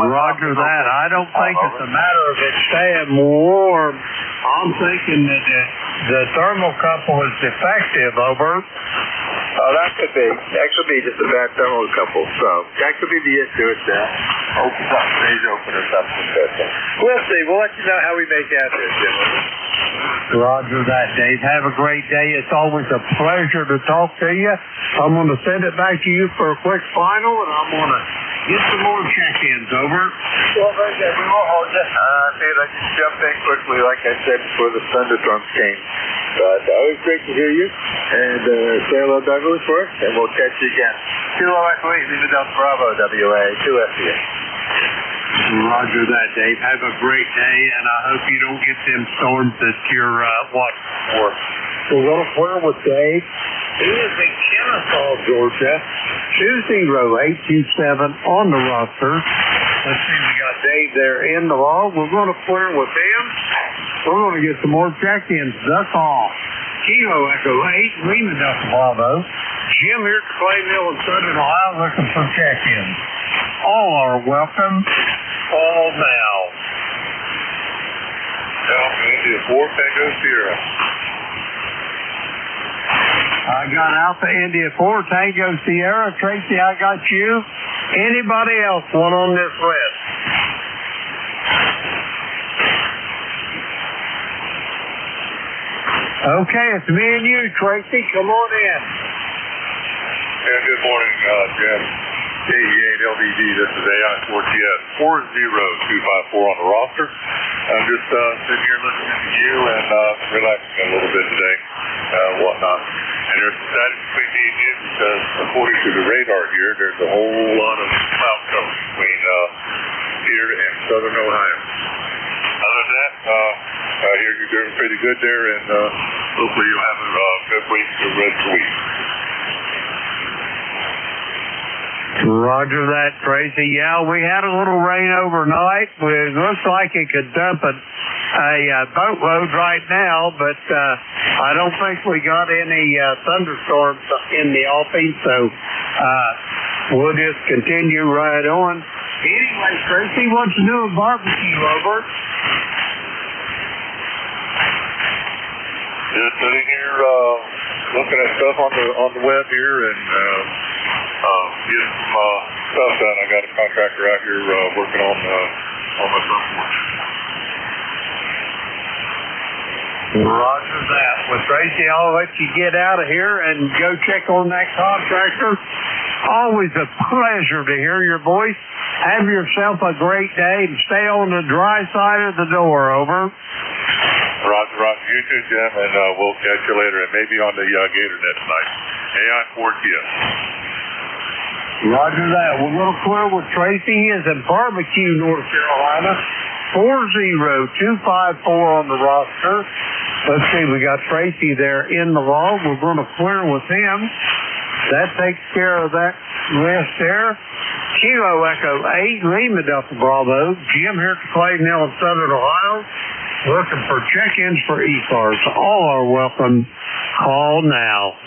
Speaker 6: Roger that. I don't think it's a matter of it staying warm. I'm thinking that the thermocouple is defective, over.
Speaker 9: Oh, that could be. That could be just a bad thermocouple. So that could be the issue. It opens up, stays open or something. We'll see. We'll let you know how we make out there, Jim.
Speaker 6: Roger that, Dave. Have a great day. It's always a pleasure to talk to you. I'm going to send it back to you for a quick final, and I'm going to get some more check-ins, over.
Speaker 9: Well, very good. We won't hold you. I figured I just jump in quickly, like I said, before the thunderstorms came. But always great to hear you. And say hello, Douglas, for us, and we'll catch you again. Kilo Echo 8, Lima Delta Bravo, WA, 2FCA.
Speaker 6: Roger that, Dave. Have a great day, and I hope you don't get them storms that you're watching for. We're going to clear with Dave. He is in Kennesaw, Georgia, 20827 on the roster. Let's see, we got Dave there in the log. We're going to clear with him. We're going to get some more check-ins. That's all. Kilo Echo 8, Lima Delta Bravo. Jim here at Clay Mill in Southern Ohio looking for check-ins. All are welcome. All now.
Speaker 5: Alpha India 4, Tango Sierra.
Speaker 6: I got Alpha India 4, Tango Sierra. Tracy, I got you. Anybody else want on this list? Okay, it's me and you, Tracy. Come on in.
Speaker 5: Yeah, good morning, Jim. 88 LDD, this is AI4TS 40254 on the roster. I'm just sitting here listening to you and relaxing a little bit today, whatnot. And there's some static between me and you because according to the radar here, there's a whole lot of cloud cover between here
Speaker 1: Southern Ohio. Other than that, I hear you're doing pretty good there, and hopefully you'll have a good week for the rest of the week.
Speaker 6: Roger that, Tracy. Yeah, we had a little rain overnight. It looks like it could dump a boatload right now, but I don't think we got any thunderstorms in the offing, so we'll just continue right on. Anyway, Tracy, what's new at barbecue, over?
Speaker 1: Just sitting here looking at stuff on the web here and getting some stuff done. I got a contractor out here working on my surfboard.
Speaker 6: Roger that. Well, Tracy, I'll let you get out of here and go check on that contractor. Always a pleasure to hear your voice. Have yourself a great day and stay on the dry side of the door, over.
Speaker 1: Roger. You too, Jim, and we'll catch you later, and maybe on the Gator Net tonight. AI4TS.
Speaker 6: Roger that. We're going to clear with Tracy. He is in Barbecue, North Carolina. 40254 on the roster. Let's see, we got Tracy there in the log. We're going to clear with him. That takes care of that list there. Kilo Echo 8, Lima Delta Bravo. Jim here at the Clay Mill in Southern Ohio. Looking for check-ins for ECARS. All are welcome. Call now.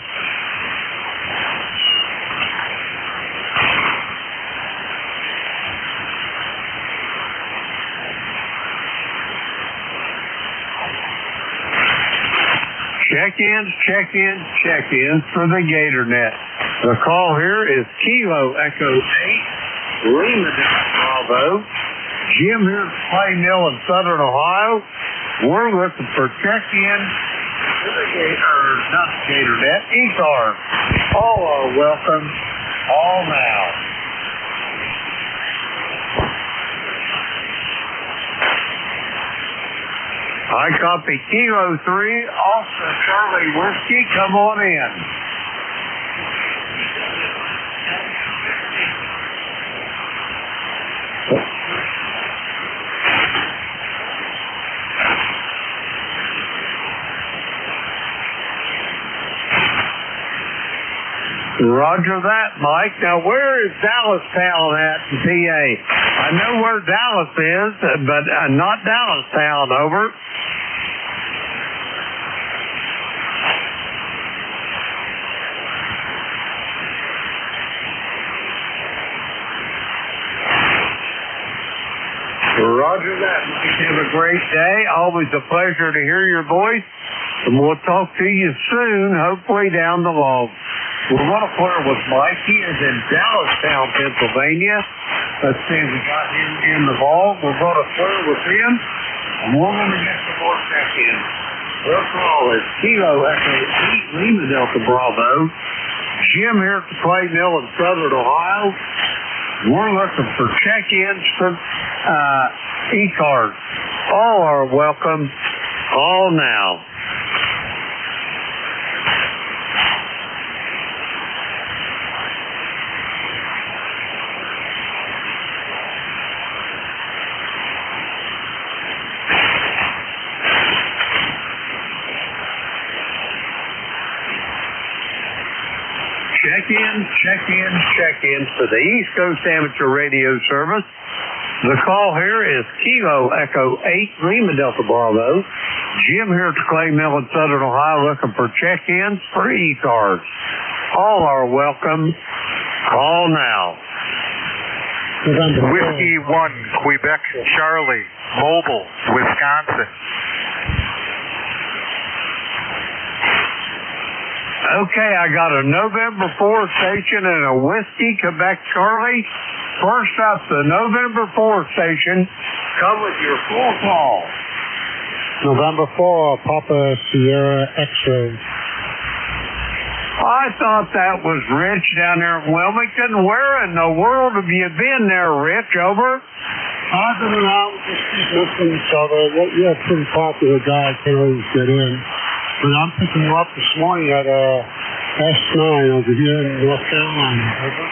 Speaker 6: Check-ins for the Gator Net. The call here is Kilo Echo 8, Lima Delta Bravo. Jim here at Clay Mill in Southern Ohio. We're looking for check-in for the Gator Net, ECARS. All are welcome. All now. I copy Kilo 3, Austin Charlie Whiskey. Come on in. Roger that, Mike. Now, where is Dallastown at in PA? I know where Dallas is, but not Dallastown, over. Roger that, Mike. Have a great day. Always a pleasure to hear your voice. And we'll talk to you soon, hopefully down the log. We're going to clear with Mike. He is in Dallastown, Pennsylvania. Let's see if we got him in the ball. We're going to clear with him, and we're going to get some more check-ins. Their call is Kilo Echo 8, Lima Delta Bravo. Jim here at the Clay Mill in Southern Ohio. We're looking for check-ins for ECARS. All are welcome. Call now. Check-ins for the East Coast Amateur Radio Service. The call here is Kilo Echo 8, Lima Delta Bravo. Jim here at the Clay Mill in Southern Ohio looking for check-ins for ECARS. All are welcome. Call now.
Speaker 11: Whiskey 1, Quebec Charlie, Mobile, Wisconsin.
Speaker 6: Okay, I got a November 4 station and a Whiskey Quebec Charlie. First up, the November 4 station. Come with your full call.
Speaker 12: November 4, Papa Sierra X-Ray.
Speaker 6: I thought that was Rich down there in Wilmington. Where in the world have you been there, Rich? Over?
Speaker 12: I've been around just listening to each other. You're a pretty popular guy. Can't always get in. But I'm picking you up this morning at S9 over here in North Carolina. Over.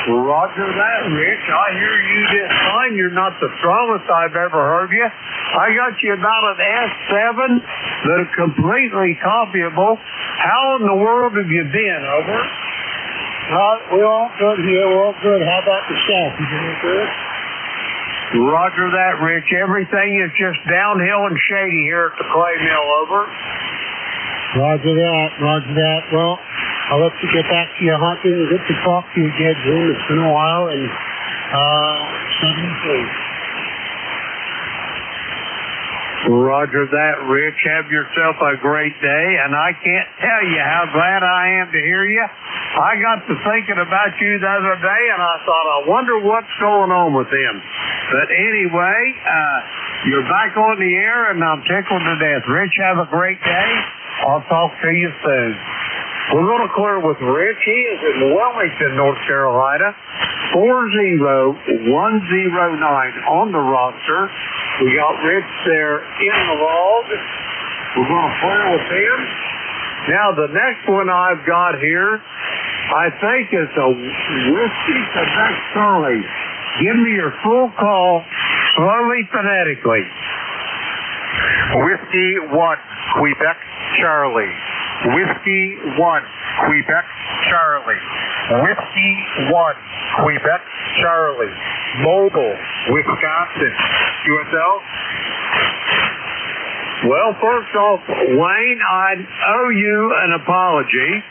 Speaker 6: Roger that, Rich. I hear you just fine. You're not the strongest I've ever heard you. I got you about an S7 that is completely copyable. How in the world have you been? Over.
Speaker 12: We're all good here. We're all good. How about the staff? You doing good?
Speaker 6: Roger that, Rich. Everything is just downhill and shady here at the clay mill. Over.
Speaker 12: Roger that. Roger that. Well, I'll let you get back to your hunting and get to talk to you again, Jim. It's been a while, and 73.
Speaker 6: Roger that, Rich. Have yourself a great day, and I can't tell you how glad I am to hear you. I got to thinking about you the other day, and I thought, I wonder what's going on with him. But anyway, you're back on the air, and I'm tickled to death. Rich, have a great day. I'll talk to you soon. We're going to clear with Rich. He is in Wellington, North Carolina. 40109 on the roster. We got Rich there in the log. We're going to clear with him. Now, the next one I've got here, I think is a Whiskey Quebec Charlie. Give me your full call, slowly, phonetically.
Speaker 11: Whiskey 1, Quebec Charlie. Whiskey 1, Quebec Charlie. Whiskey 1, Quebec Charlie. Mobile, Wisconsin. USL?
Speaker 6: Well, first off, Wayne, I owe you an apology.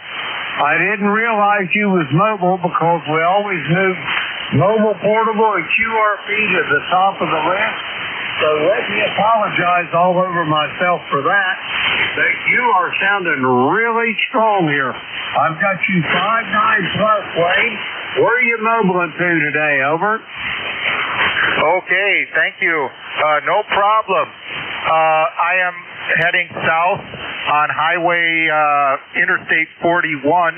Speaker 6: I didn't realize you was mobile because we always moved mobile, portable, and QRP to the top of the list. So let me apologize all over myself for that. But you are sounding really strong here. I've got you 5'9" plus, Wayne. Where are you mobiling to today? Over.
Speaker 11: Okay, thank you. No problem. I am heading south on Highway Interstate 41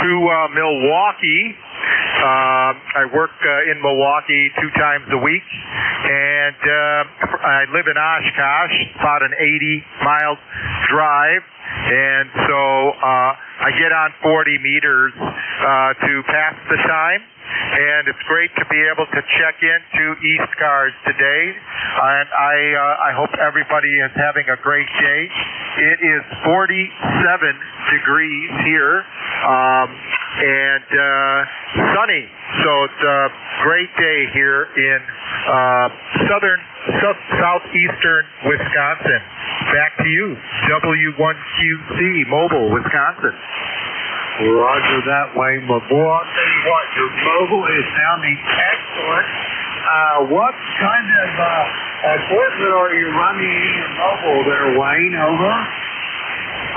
Speaker 11: to Milwaukee. I work in Milwaukee 2 times a week, and I live in Oshkosh, about an 80-mile drive, and so I get on 40 meters to pass the time. And it's great to be able to check into ECARS today, and I hope everybody is having a great day. It is 47 degrees here, and sunny, so it's a great day here in southeastern Wisconsin. Back to you, W1QC Mobile, Wisconsin.
Speaker 6: Roger that, Wayne. But boy, I'll tell you what, your mobile is sounding excellent. What kind of equipment are you running in your mobile there, Wayne? Over.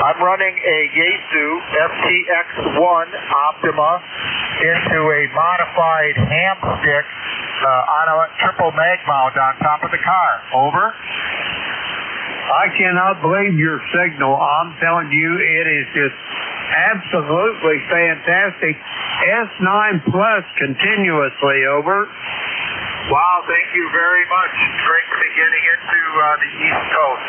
Speaker 11: I'm running a Yaesu FTX1 Optima into a modified ham stick on a triple mag mount on top of the car. Over.
Speaker 6: I cannot believe your signal. I'm telling you, it is just absolutely fantastic. S9 Plus continuously. Over.
Speaker 11: Wow, thank you very much. It's great to be getting into the East Coast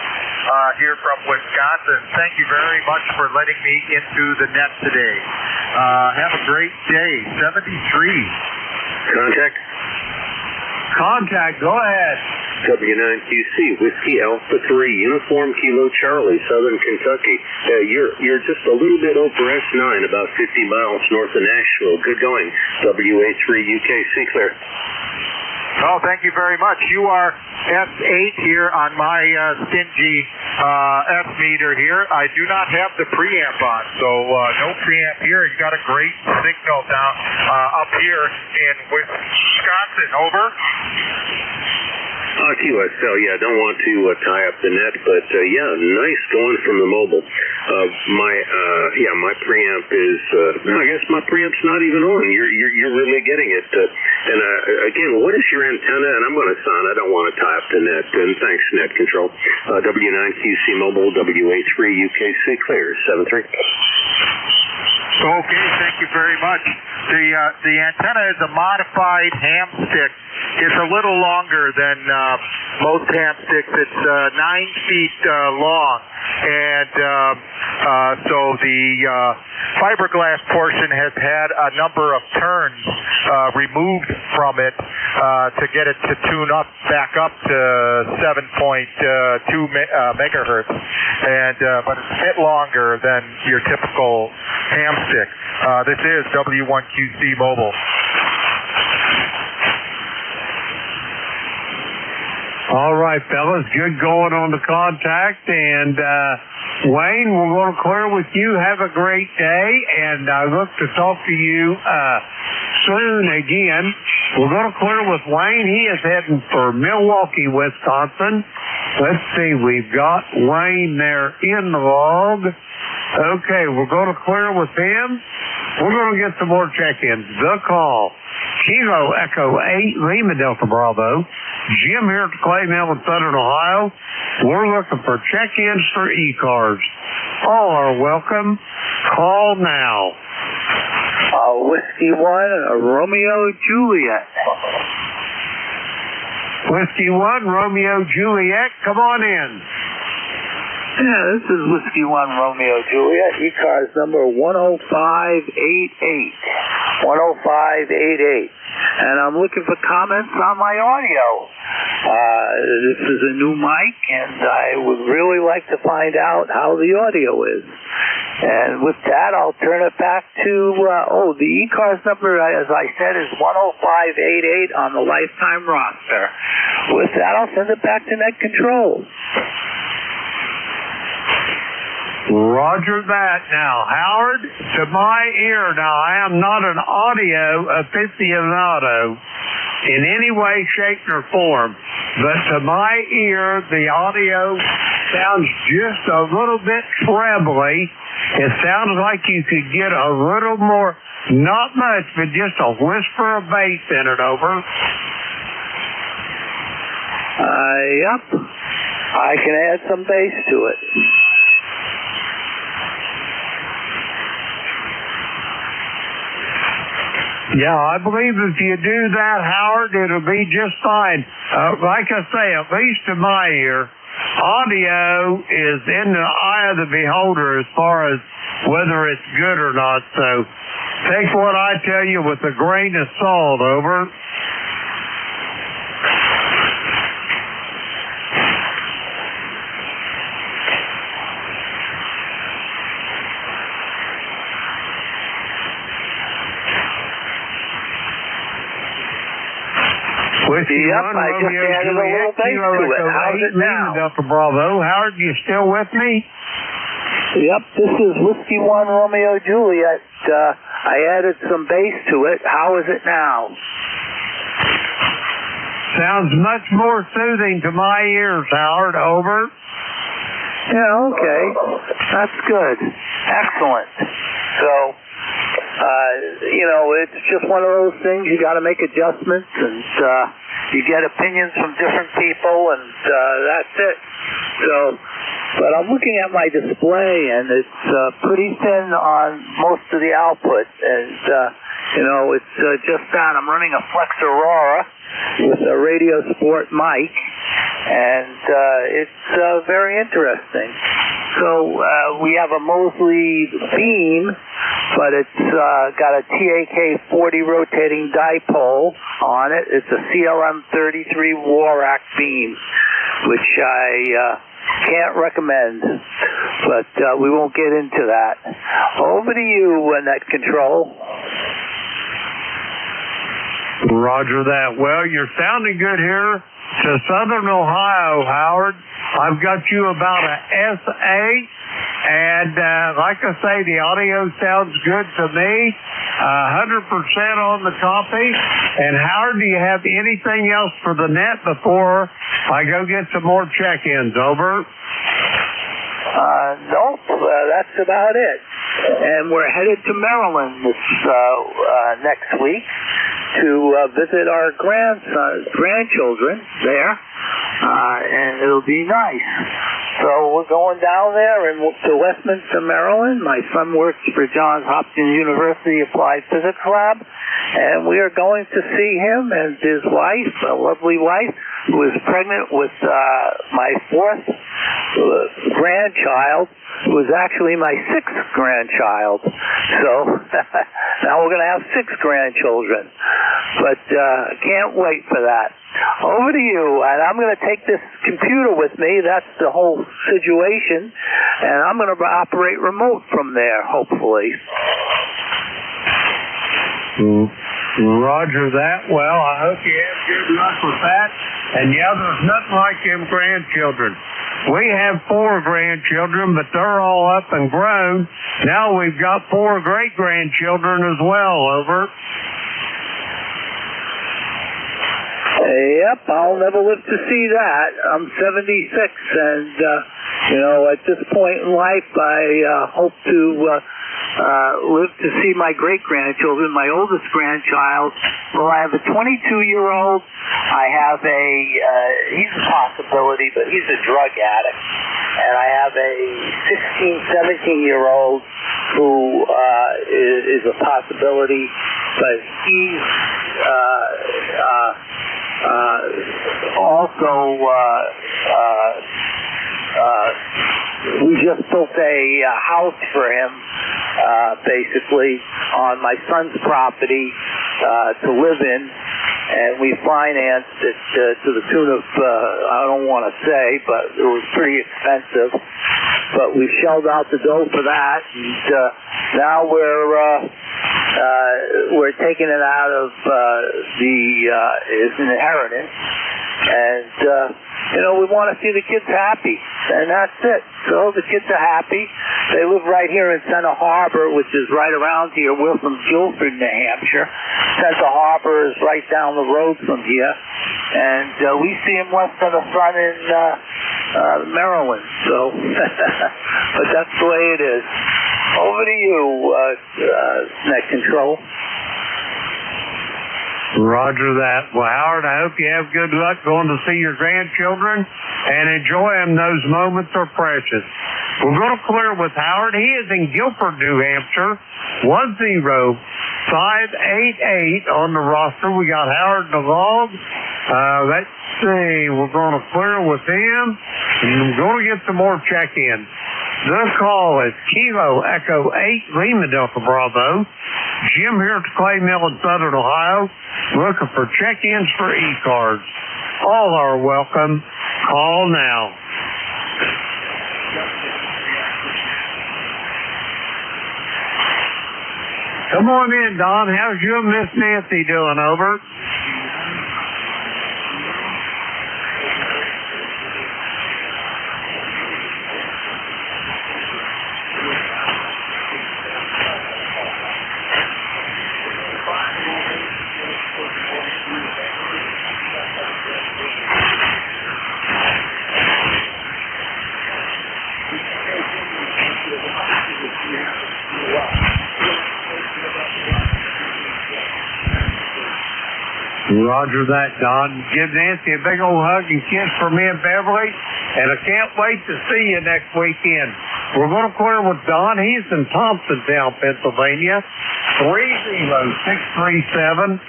Speaker 11: here from Wisconsin. Thank you very much for letting me into the net today. Have a great day. 73.
Speaker 13: Contact.
Speaker 6: Contact, go ahead.
Speaker 13: W9QC, Whiskey Alpha 3, Uniform Kilo Charlie, Southern Kentucky. You're just a little bit over S9, about 50 miles north of Nashville. Good going. WA3UKC, clear.
Speaker 11: Oh, thank you very much. You are S8 here on my stingy S meter here. I do not have the preamp on, so no preamp here. You got a great signal down up here in Wisconsin. Over.
Speaker 13: QSL, yeah, don't want to tie up the net, but yeah, nice going from the mobile. My preamp is, I guess my preamp's not even on. You're really getting it. And again, what is your antenna? And I'm going to sign. I don't want to tie up the net. And thanks, Net Control. W9QC Mobile, WA3UKC clear, 73.
Speaker 11: Okay, thank you very much. The antenna is a modified ham stick. It's a little longer than most ham sticks. It's 9 feet long, and So the fiberglass portion has had a number of turns removed from it to get it to tune up back up to 7.2 megahertz, and but it's a bit longer than your typical ham stick. This is W1QC Mobile.
Speaker 6: All right, fellas, good going on the contact, and Wayne, we're going to clear with you. Have a great day, and I look to talk to you soon again. We're going to clear with Wayne. He is heading for Milwaukee, Wisconsin. Let's see, we've got Wayne there in the log. Okay, we're going to clear with him. We're going to get some more check-ins. The call, Kilo Echo 8, Lima Delta Bravo. Jim here at the Clay Mill in Southern Ohio. We're looking for check-ins for ECARS. All are welcome. Call now.
Speaker 14: Whiskey 1, Romeo Juliet.
Speaker 6: Whiskey 1, Romeo Juliet, come on in.
Speaker 14: Yeah, this is Whiskey 1, Romeo Juliet. ECARS number 10588. 10588. And I'm looking for comments on my audio. This is a new mic, and I would really like to find out how the audio is. And with that, I'll turn it back to, the ECARS number, as I said, is 10588 on the lifetime roster. With that, I'll send it back to Net Control.
Speaker 6: Roger that. Now, Howard, to my ear, now I am not an audio aficionado in any way, shape, or form, but to my ear, the audio sounds just a little bit trebly. It sounds like you could get a little more, not much, but just a whisper of bass in it over.
Speaker 14: Yep. I can add some bass to it.
Speaker 6: Yeah, I believe if you do that, Howard, it'll be just fine. Like I say, at least to my ear, audio is in the eye of the beholder as far as whether it's good or not. So take what I tell you with a grain of salt, over.
Speaker 14: Yep, I just added a little bass to it. How's it now?
Speaker 6: Delta Bravo. Howard, you still with me?
Speaker 14: Yep, this is Whiskey 1 Romeo Juliet. I added some bass to it. How is it now?
Speaker 6: Sounds much more soothing to my ears, Howard. Over.
Speaker 14: Yeah, okay. That's good. Excellent. So, it's just one of those things. You got to make adjustments, and you get opinions from different people, and that's it. So, but I'm looking at my display, and it's pretty thin on most of the output, and it's just that. I'm running a Flex Aurora with a Radio Sport mic, and it's very interesting. So we have a Mosley beam, but it's got a TAK 40 rotating dipole on it. It's a CLM 33 Warak beam, which I can't recommend, but we won't get into that. Over to you, Net Control.
Speaker 6: Roger that. Well, you're sounding good here to Southern Ohio, Howard. I've got you about a S8, and like I say, the audio sounds good to me. 100% on the copy. And Howard, do you have anything else for the net before I go get some more check-ins? Over.
Speaker 14: Nope, that's about it. And we're headed to Maryland this next week to visit our grandchildren there, and it'll be nice. So we're going down there to Westminster, Maryland. My son works for Johns Hopkins University Applied Physics Lab, and we are going to see him and his wife, a lovely wife, who is pregnant with my fourth grandchild was actually my 6th grandchild. So now we're going to have 6 grandchildren. But can't wait for that. Over to you, and I'm going to take this computer with me. That's the whole situation, and I'm going to operate remote from there, hopefully.
Speaker 6: Roger that. Well, I hope you have good luck with that. And yeah, there's nothing like them grandchildren. We have 4 grandchildren, but they're all up and grown. Now we've got 4 great-grandchildren as well, over.
Speaker 14: Yep, I'll never live to see that. I'm 76, and, at this point in life, I hope to live to see my great-grandchildren. My oldest grandchild, well, I have a 22-year-old. I have he's a possibility, but he's a drug addict. And I have a 16, 17-year-old who is a possibility, but he's also we just built a house for him, basically, on my son's property to live in, and we financed it to the tune of, I don't want to say, but it was pretty expensive. But we shelled out the dough for that, and now we're taking it out of his inheritance, and we want to see the kids happy, and that's it. So the kids are happy. They live right here in Center Harbor, which is right around here. We're from Guilford, New Hampshire. Center Harbor is right down the road from here, and we see them west of the sun in Maryland. So, but that's the way it is. Over to you, Net Control.
Speaker 6: Roger that. Well, Howard, I hope you have good luck going to see your grandchildren and enjoy them. Those moments are precious. We're going to clear with Howard. He is in Guilford, New Hampshire. 10588 on the roster. We got Howard Naval. Let's see. We're going to clear with him. And we're going to get some more check-ins. The call is Kilo Echo 8 Lima Delta Bravo. Jim here at the Clay Mill in Southern Ohio, looking for check-ins for ECARS. All are welcome. Call now. Come on in, Don. How's you and Miss Nancy doing, over? Roger that, Don. Give Nancy a big old hug and kiss for me and Beverly, and I can't wait to see you next weekend. We're going to clear with Don. He's in Thompsontown, Pennsylvania. 30637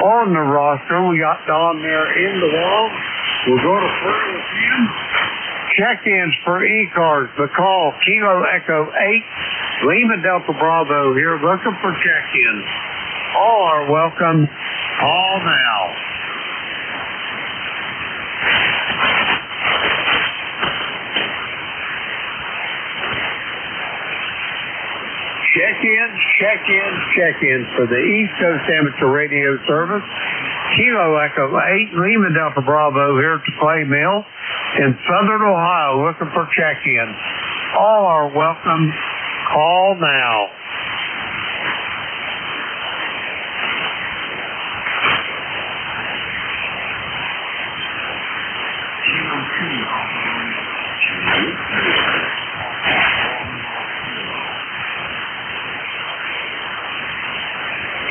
Speaker 6: on the roster. We got Don there in the wall. We're going to clear with him. Check-ins for ECARS. The call, Kilo Echo 8, Lima Delta Bravo here, looking for check-ins. All are welcome. Call now. Check-ins for the East Coast Amateur Radio Service. Kilo Echo 8, Lima Delta Bravo here at the Clay Mill in Southern Ohio, looking for check-ins. All are welcome. Call now.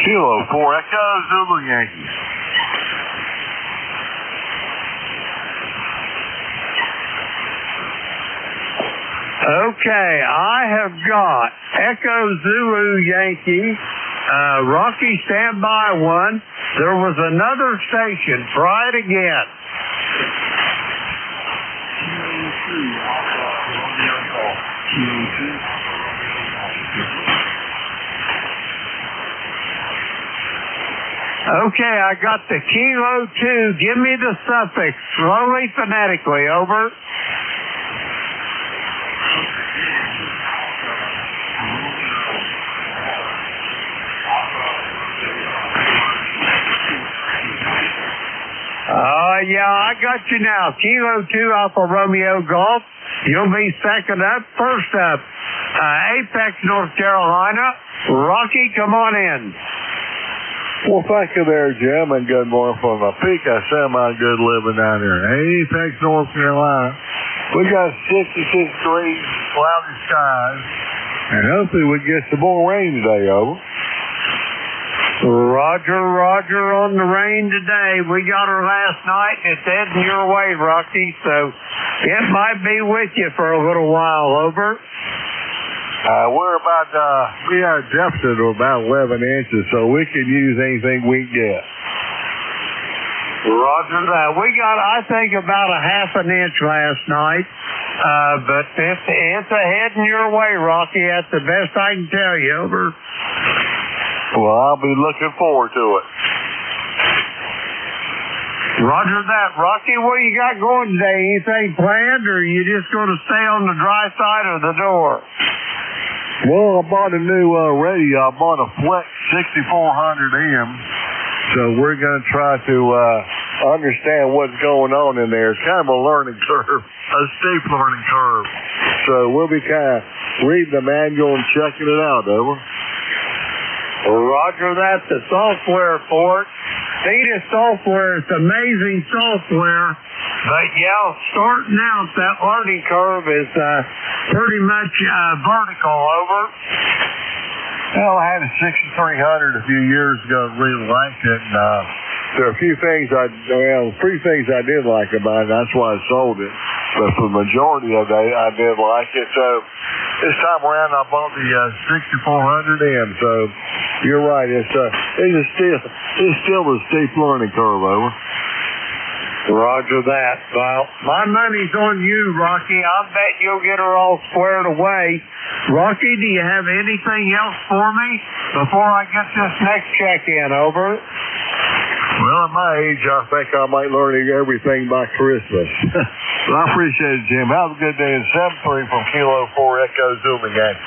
Speaker 15: Kilo 4 Echo Zulu Yankee.
Speaker 6: Okay, I have got Echo Zulu Yankee, Rocky standby 1. There was another station. Try it again. Okay, I got the Kilo 2. Give me the suffix, slowly, phonetically, over. Yeah, I got you now. Kilo 2 Alpha Romeo Golf. You'll be second up. First up, Apex, North Carolina. Rocky, come on in.
Speaker 15: Well, thank you there, Jim, and good morning from a peak of semi-good living down there in Apex, North Carolina. We got 66 degrees, cloudy skies, and hopefully we get some more rain today, over.
Speaker 6: Roger on the rain today. We got her last night, and it's heading your way, Rocky, so it might be with you for a little while, over.
Speaker 15: We had a deficit of about 11 inches, so we could use anything we can get.
Speaker 6: Roger that. We got, I think, about a half an inch last night, but it's a heading your way, Rocky. That's the best I can tell you, over.
Speaker 15: Well, I'll be looking forward to it.
Speaker 6: Roger that. Rocky, what you got going today? Anything planned, or are you just going to stay on the dry side of the door?
Speaker 15: Well, I bought a new radio. I bought a Flex 6400M. So we're going to try to understand what's going on in there. It's kind of a learning curve, a steep learning curve. So we'll be kind of reading the manual and checking it out, over.
Speaker 6: Roger that. The software for it. Theta software. It's amazing software. But yeah, starting out, that learning curve is pretty much vertical, over.
Speaker 15: Well, I had a 6300 a few years ago. Really liked it. And, there are three things I did like about it. That's why I sold it. But for the majority of it, I did like it. So this time around, I bought the 6400M. So you're right. It's still a steep learning curve, over.
Speaker 6: Roger that. Well, my money's on you, Rocky. I bet you'll get her all squared away. Rocky, do you have anything else for me before I get this next check-in, over?
Speaker 15: Well, at my age, I think I might learn everything by Christmas. Well, I appreciate it, Jim. Have a good day. And 7-3 from Kilo 4 Echo Zooming Gang.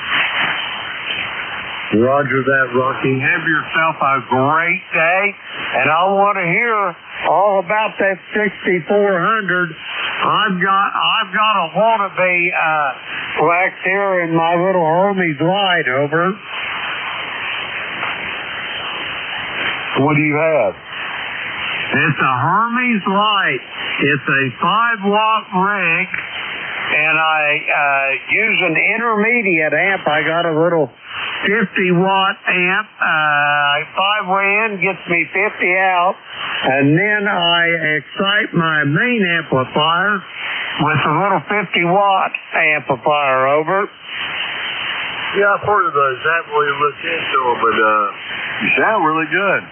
Speaker 6: Roger that, Rocky. Have yourself a great day, and I want to hear all about that 6400. I've got a wannabe Flex here in my little Hermes light, over.
Speaker 15: What do you have?
Speaker 6: It's a Hermes light. It's a 5-watt rig, and I use an intermediate amp. I got a little 50-watt amp. 5-way in gets me 50 out, and then I excite my main amplifier with a little 50-watt amplifier, over.
Speaker 15: Yeah, I've heard of those. I haven't really looked into them, but you sound really good.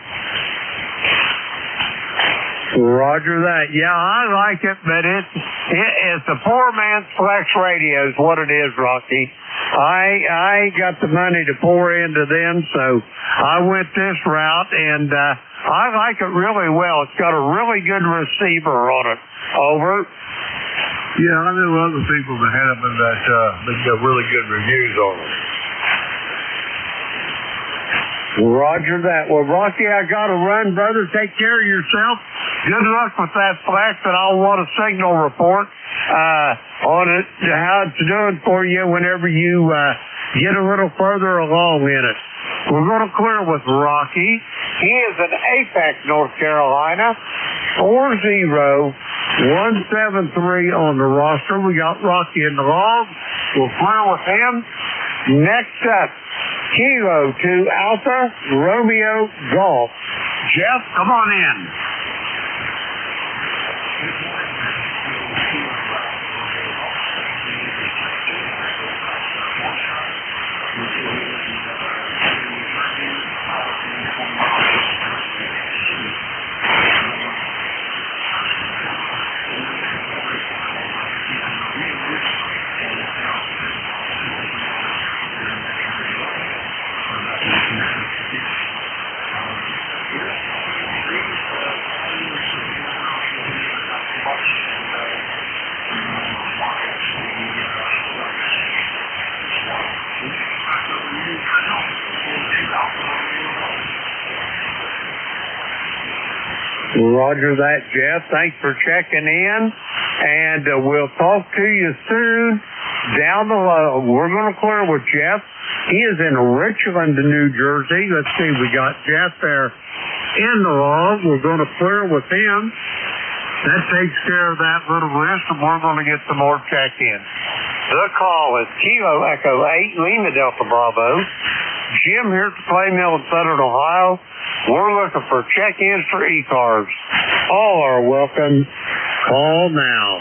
Speaker 6: Roger that. Yeah, I like it, but it's a poor man's Flex radio is what it is, Rocky. I ain't got the money to pour into them, so I went this route, and I like it really well. It's got a really good receiver on it, over.
Speaker 15: Yeah, I know other people that had them and that got really good reviews on them.
Speaker 6: Roger that. Well, Rocky, I got to run, brother. Take care of yourself. Good luck with that Flex, and I'll want a signal report on it, how it's doing for you whenever you get a little further along in it. We're going to clear with Rocky. He is in Apex, North Carolina. 40173 on the roster. We got Rocky in the log. We'll clear with him. Next up, Kilo 2 Alpha Romeo Golf. Jeff, come on in. Roger that, Jeff. Thanks for checking in, and we'll talk to you soon down the road. We're going to clear with Jeff. He is in Richland, New Jersey. Let's see, we got Jeff there in the log. We're going to clear with him. That takes care of that little list, and we're going to get some more check-ins. The call is Kilo Echo 8, Lima Delta Bravo. Jim here at the Clay Mill in Southern Ohio. We're looking for check-ins for ECARS. All are welcome. Call now.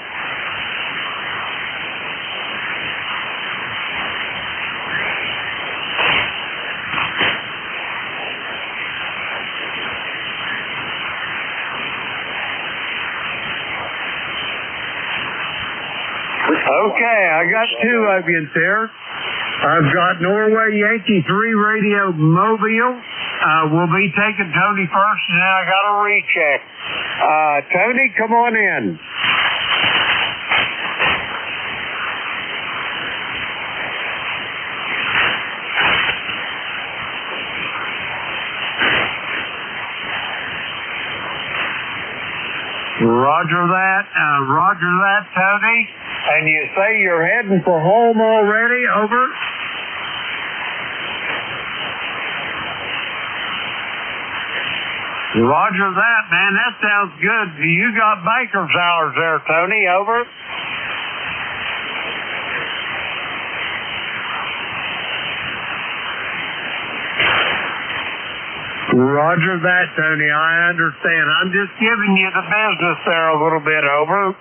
Speaker 6: Okay, I got two of you there. I've got Norway Yankee 3 Radio Mobile. We'll be taking Tony first, and then I got a recheck. Tony, come on in. Roger that, Tony. And you say you're heading for home already? Over. Roger that, man. That sounds good. You got banker's hours there, Tony. Over. Roger that, Tony. I understand. I'm just giving you the business there a little bit. Over.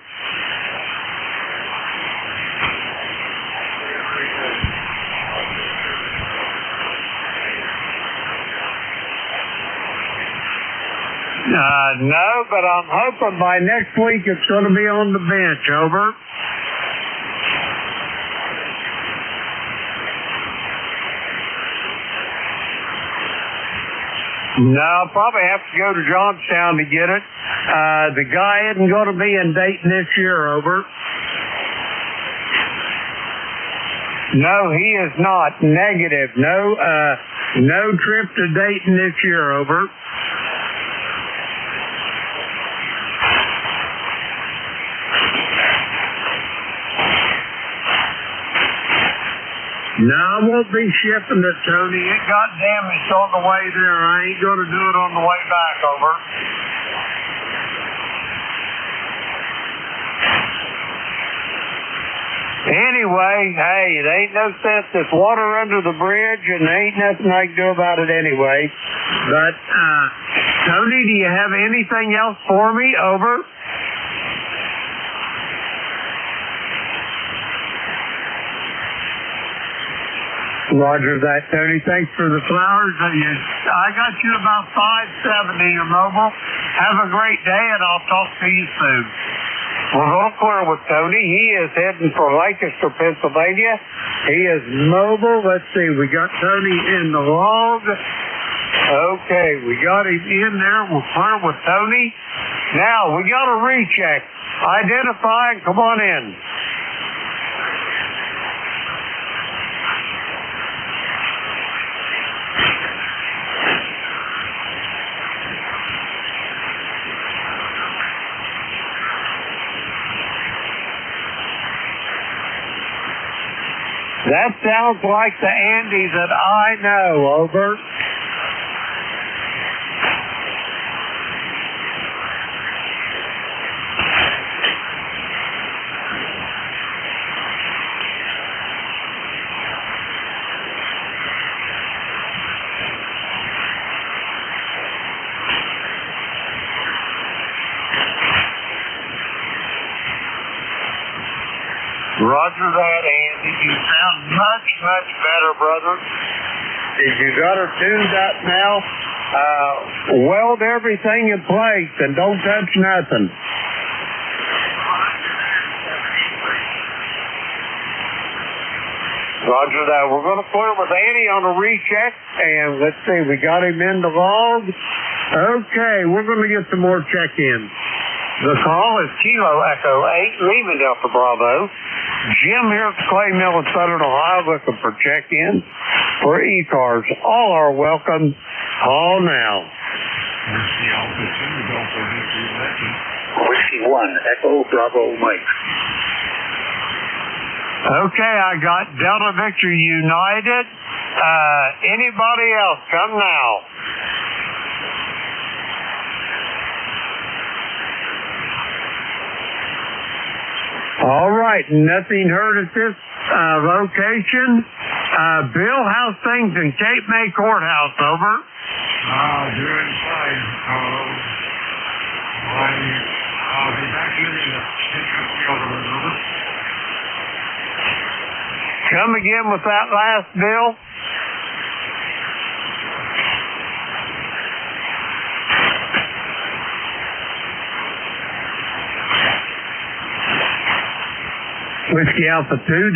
Speaker 6: No, but I'm hoping by next week it's going to be on the bench. Over. No, I'll probably have to go to Johnstown to get it. The guy isn't going to be in Dayton this year. Over. No, he is not. Negative. No trip to Dayton this year. Over. No, I won't be shipping it, Tony. It got damaged on the way there. I ain't going to do it on the way back. Over. Anyway, hey, it ain't no sense. There's water under the bridge, and there ain't nothing I can do about it anyway. But, Tony, do you have anything else for me? Over. Roger that, Tony. Thanks for the flowers. I got you about 570 your mobile. Have a great day, and I'll talk to you soon. We're going to clear with Tony. He is heading for Lancaster, Pennsylvania. He is mobile. Let's see. We got Tony in the log. Okay, we got him in there. We'll clear with Tony. Now, we got a recheck. Identify and come on in. That sounds like the Andy that I know. Over. Roger that, Andy. You sound much, much better, brother. You got her tuned up now. Weld everything in place and don't touch nothing. Roger that. We're going to clear with Andy on a recheck, and let's see, we got him in the log. Okay, we're going to get some more check-ins. The call is Kilo Echo 8, Lima Delta Bravo. Jim here at the Clay Mill in Southern Ohio looking for check-in for ECARS. All are welcome. Call now.
Speaker 14: Echo Bravo Mike.
Speaker 6: Okay, I got Delta Victor United. Anybody else? Come now. All right, nothing heard at this location. Bill, how's things in Cape May Courthouse? Over.
Speaker 3: Doing fine. I'll be back in a other one, over.
Speaker 6: Come again with that last, Bill? Whiskey Alpha 2,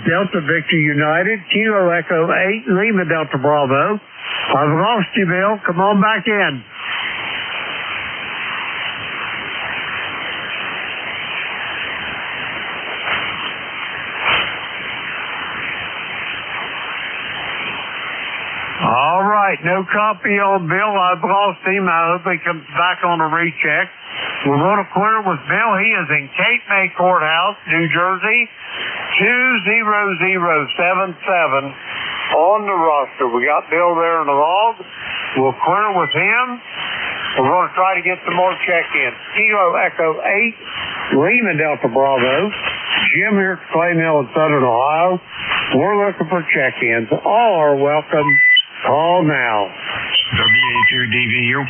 Speaker 6: Delta Victor United, Kilo Echo 8, Lima Delta Bravo. I've lost you, Bill. Come on back in. All right, no copy on Bill. I've lost him. I hope he comes back on a recheck. We're going to clear with Bill. He is in Cape May Courthouse, New Jersey, 20077 on the roster. We got Bill there in the log. We'll clear with him. We're going to try to get some more check-ins. Kilo Echo 8, Lima Delta Bravo, Jim here at Clay Mill in Southern Ohio. We're looking for check-ins. All are welcome. Call now.
Speaker 3: WA2DVU.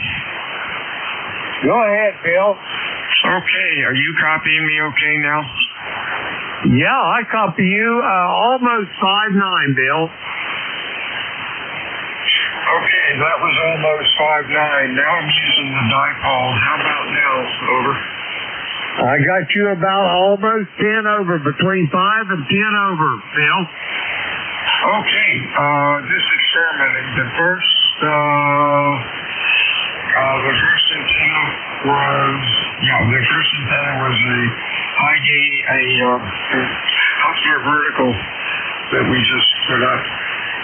Speaker 6: Go ahead, Bill.
Speaker 3: Okay, are you copying me okay now?
Speaker 6: Yeah, I copy you. Almost 5'9", Bill.
Speaker 3: Okay, that was almost 5'9". Now I'm using the dipole. How about now? Over.
Speaker 6: I got you about almost 10 over, between 5 and 10 over, Bill.
Speaker 3: Okay, just experimenting. The first antenna was a high gain, a outdoor vertical that we just put up,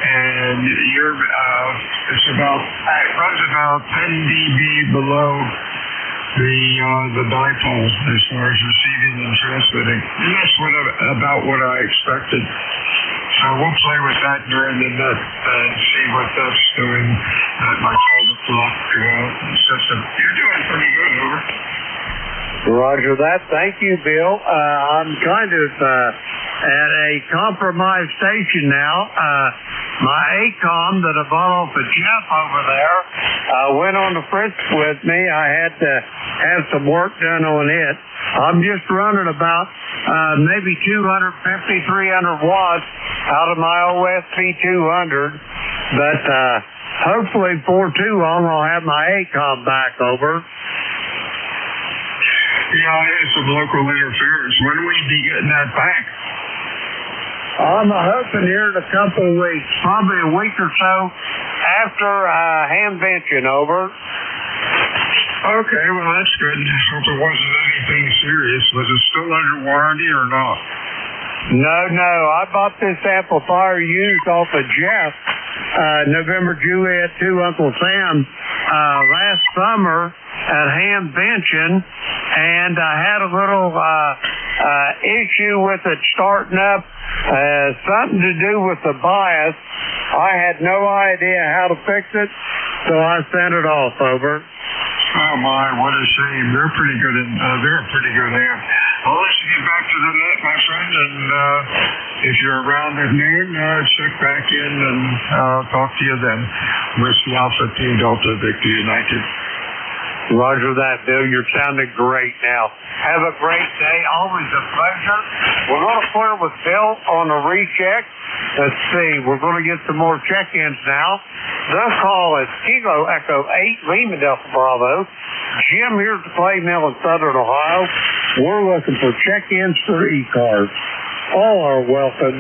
Speaker 3: and it runs about 10 dB below the dipole as far as receiving and transmitting, and that's about what I expected. So we'll play with that during the net and see what that's doing at my 12 o'clock system. You're doing pretty good, over.
Speaker 6: Roger that. Thank you, Bill. I'm kind of at a compromised station now. My ACOM that I bought off of Jeff over there went on the fritz with me. I had to have some work done on it. I'm just running about maybe 250, 300 watts out of my OSP 200. But hopefully for too long I'll have my ACOM back, over.
Speaker 3: Yeah, I had some local interference. When will you be getting that back?
Speaker 6: I'm hoping here in a couple of weeks, probably a week or so after hand benching, over.
Speaker 3: Okay, well that's good. Hope it wasn't anything serious. Was it still under warranty or not?
Speaker 6: No. I bought this amplifier used off of Jeff, November Juliet 2 Uncle Sam, last summer at hand benching, and I had a little issue with it starting up, something to do with the bias. I had no idea how to fix it, so I sent it off, over.
Speaker 3: Oh my, what a shame. They're a pretty good amp. I'll let you get back to the net, my friend, and if you're around at noon, check back in and talk to you then. Whiskey Alpha 2 Delta Victor United.
Speaker 6: Roger that, Bill. You're sounding great now. Have a great day. Always a pleasure. We're going to clear with Bill on a recheck. Let's see. We're going to get some more check-ins now. The call is Kilo Echo 8, Lima Delta Bravo. Jim here at the Clay Mill in Southern Ohio. We're looking for check-ins for ECARS. All are welcome.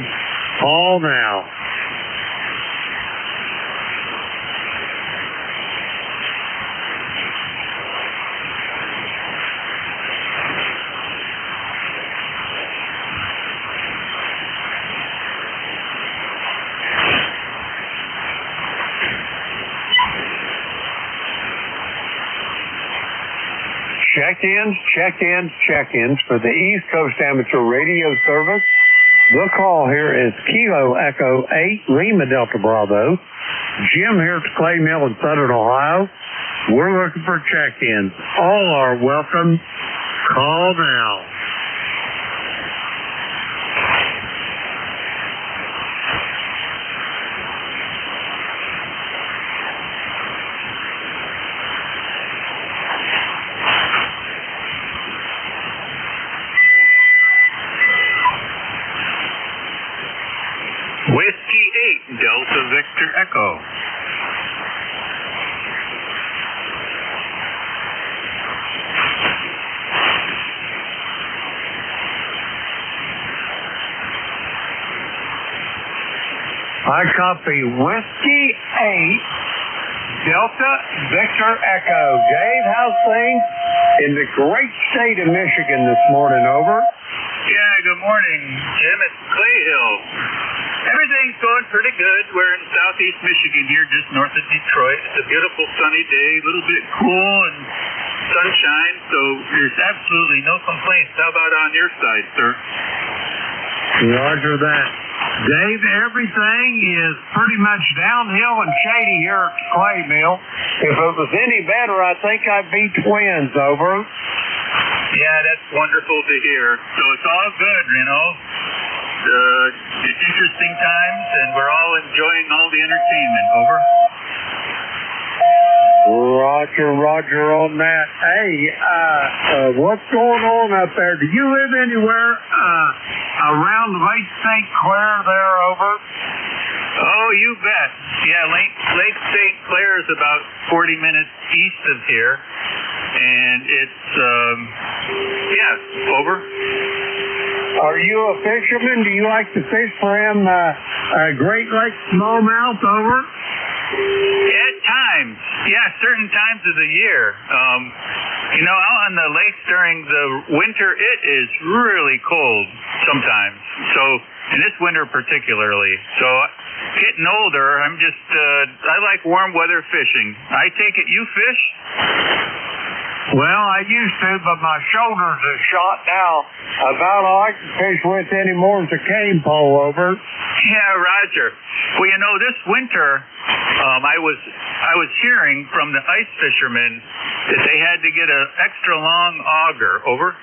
Speaker 6: Call now. check-ins for the East Coast Amateur Radio Service. The call here is Kilo Echo 8, Lima Delta Bravo. Jim here at the Clay Mill in Southern Ohio. We're looking for check-ins. All are welcome. Call now.
Speaker 11: Whiskey 8, Delta Victor Echo.
Speaker 6: I copy Whiskey 8, Delta Victor Echo. Dave, how's things in the great state of Michigan this morning, over?
Speaker 16: Yeah, good morning, Jim. It's Clay Hill. Everything's going pretty good. We're in southeast Michigan here, just north of Detroit. It's a beautiful sunny day, a little bit cool and sunshine, so there's absolutely no complaints. How about on your side, sir?
Speaker 6: Roger that. Dave, everything is pretty much downhill and shady here at the Clay Mill. If it was any better, I think I'd be twins, over.
Speaker 16: Yeah, that's wonderful to hear. So it's all good, you know. It's interesting times, and we're all enjoying all the entertainment, over.
Speaker 6: Roger on that. Hey, what's going on up there? Do you live anywhere around Lake St. Clair there, over?
Speaker 16: Oh, you bet. Yeah, Lake St. Clair is about 40 minutes east of here, and it's, over.
Speaker 6: Are you a fisherman? Do you like to fish for him, Great Lakes smallmouth, over?
Speaker 16: At times, yeah, certain times of the year. Out on the lakes during the winter, it is really cold sometimes. So, and this winter particularly. So, getting older, I like warm weather fishing. I take it you fish?
Speaker 6: Well, I used to, but my shoulders are shot now. About all I can fish with anymore is a cane pole, over.
Speaker 16: Yeah, Roger. Well, this winter, I was hearing from the ice fishermen that they had to get an extra long auger, over.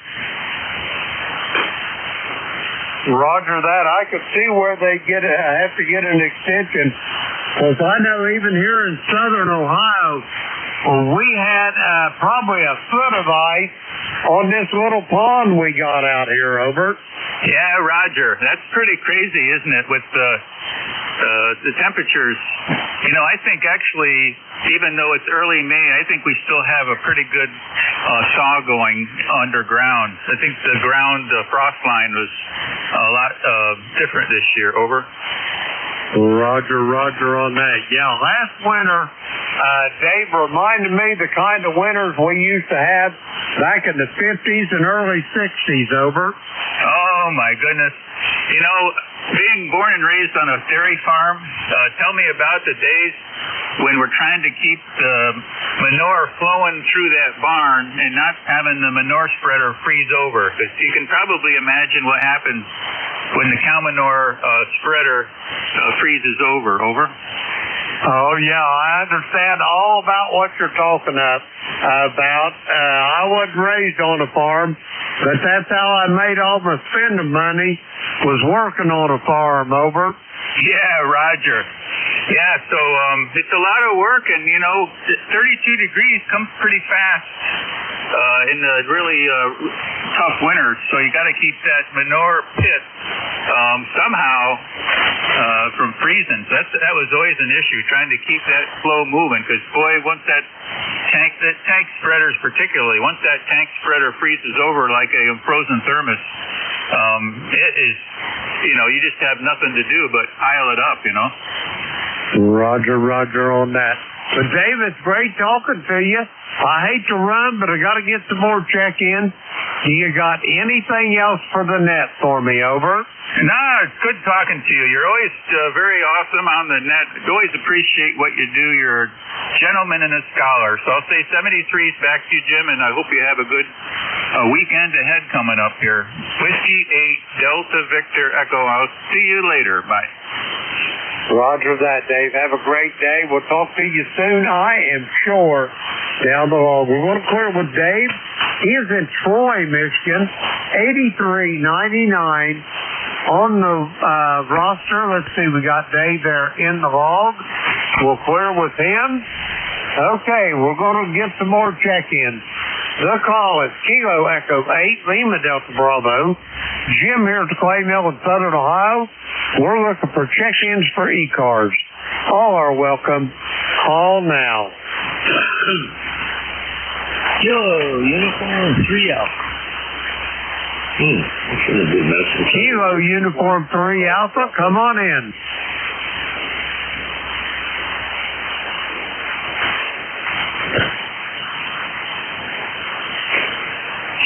Speaker 6: Roger that. I could see where they have to get an extension. Because I know even here in Southern Ohio, we had probably a foot of ice on this little pond we got out here, over.
Speaker 16: Yeah, Roger. That's pretty crazy, isn't it, with the temperatures? I think actually, even though it's early May, I think we still have a pretty good thaw going underground. I think the ground frost line was a lot different this year, over.
Speaker 6: Roger on that. Yeah, last winter, Dave reminded me the kind of winters we used to have back in the 50s and early 60s, over.
Speaker 16: Oh, my goodness. Being born and raised on a dairy farm, tell me about the days when we're trying to keep the manure flowing through that barn and not having the manure spreader freeze over. Because you can probably imagine what happens when the cow manure spreader freezes over, over.
Speaker 6: Oh, yeah, I understand all about what you're talking about. I wasn't raised on a farm, but that's how I made all my spending money, was working on a farm, over.
Speaker 16: Yeah, Roger. Yeah, so it's a lot of work, and 32 degrees comes pretty fast in the really tough winters. So you got to keep that manure pit somehow from freezing. So that was always an issue, trying to keep that flow moving. Because boy, once that tank spreaders particularly, once that tank spreader freezes over like a frozen thermos, it is, you just have nothing to do but pile it up,
Speaker 6: Roger on that. But Dave, it's great talking to you. I hate to run, but I got to get some more check-ins. Do you got anything else for the net for me, over?
Speaker 16: No, it's good talking to you. You're always very awesome on the net. Always appreciate what you do. You're a gentleman and a scholar. So I'll say 73's back to you, Jim, and I hope you have a good weekend ahead coming up here. Whiskey 8, Delta Victor Echo. I'll see you later. Bye.
Speaker 6: Roger that, Dave. Have a great day. We'll talk to you soon, I am sure, down the road. We're going to clear with Dave. He is in Troy, Michigan, 8399 on the roster. Let's see, we got Dave there in the log. We'll clear with him. Okay, we're going to get some more check-ins. The call is Kilo Echo 8, Lima Delta Bravo. Jim here at the Clay Mill in Southern Ohio. We're looking for check-ins for ECARS. All are welcome. Call now.
Speaker 17: Kilo Uniform 3 Alpha.
Speaker 6: Kilo Uniform 3 Alpha, come on in.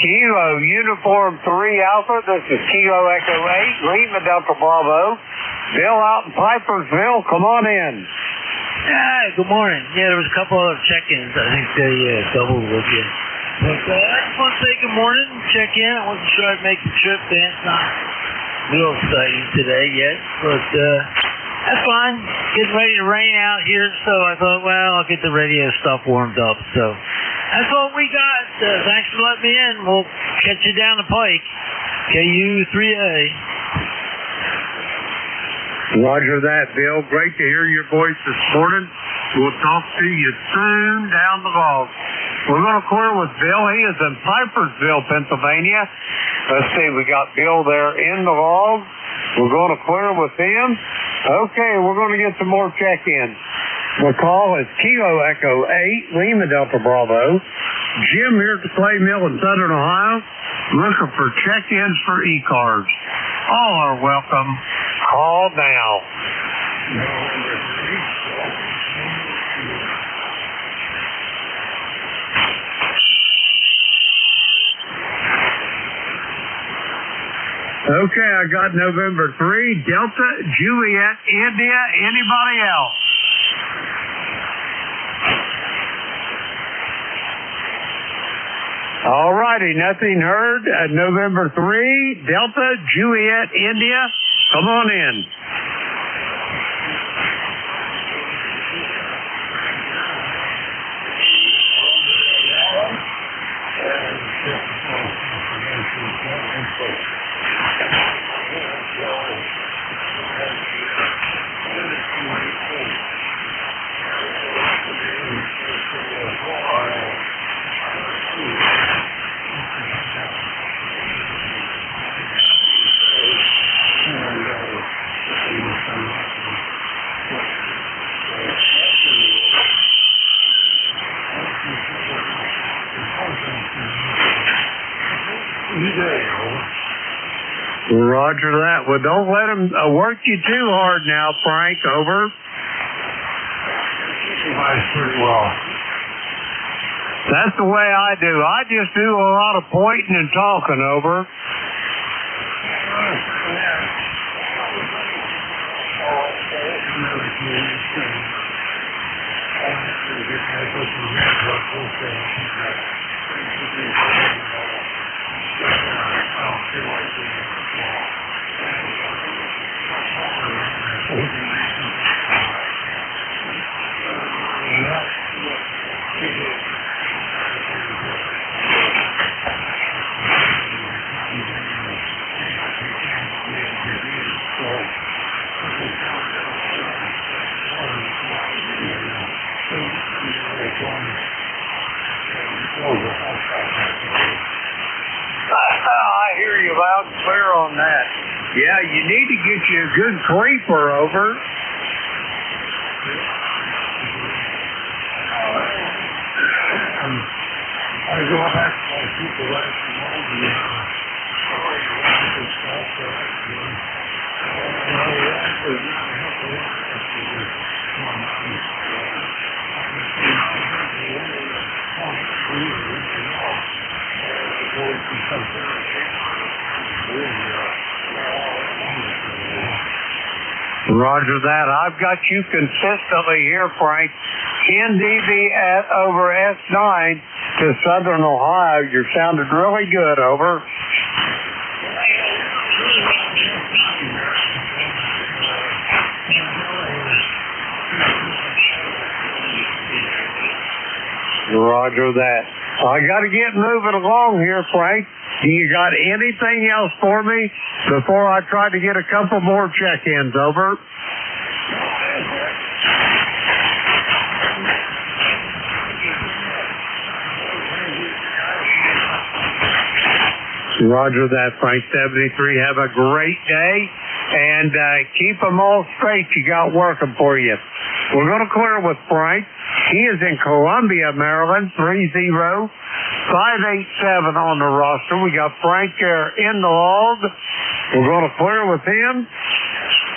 Speaker 6: Kilo Uniform 3 Alpha, this is Kilo Echo 8, Lima Delta Bravo. Bill out in Pipersville, come on in.
Speaker 17: Hi, good morning. Yeah, there was a couple other check-ins. I think they doubled with you. But I just want to say good morning, check in. I wasn't sure I'd make the trip. It's not real exciting today yet, but that's fine. Getting ready to rain out here, so I thought, well, I'll get the radio stuff warmed up. So that's what we got. Thanks for letting me in. We'll catch you down the pike. KU 3A.
Speaker 6: Roger that, Bill. Great to hear your voice this morning. We'll talk to you soon down the log. We're going to clear with Bill. He is in Pipersville, Pennsylvania. Let's see, we got Bill there in the log. We're going to clear with him. Okay, we're going to get some more check-ins. The call is Kilo Echo 8, Lima Delta Bravo. Jim here at the Clay Mill in Southern Ohio, looking for check-ins for ECARS. All are welcome. Call now. Okay, I got November 3, Delta, Juliet, India. Anybody else? All righty, nothing heard. November 3, Delta, Juliet, India. Come on in. Roger that. Well, don't let them work you too hard now, Frank. Over.
Speaker 12: Pretty well.
Speaker 6: That's the way I do. I just do a lot of pointing and talking. Over. I hear you loud and clear on that. Yeah, you need to get you a good creeper. Over.
Speaker 12: I go back to my supervisor and stuff.
Speaker 6: Roger that. I've got you consistently here, Frank. 10 dB at over S9 to Southern Ohio. You're sounding really good, over. Roger that. I got to get moving along here, Frank. You got anything else for me before I try to get a couple more check-ins, over? Roger that, Frank 73. Have a great day, and keep them all straight you got working for you. We're going to clear with Frank. He is in Columbia, Maryland, 30587 on the roster. We got Frank there in the log. We're going to clear with him.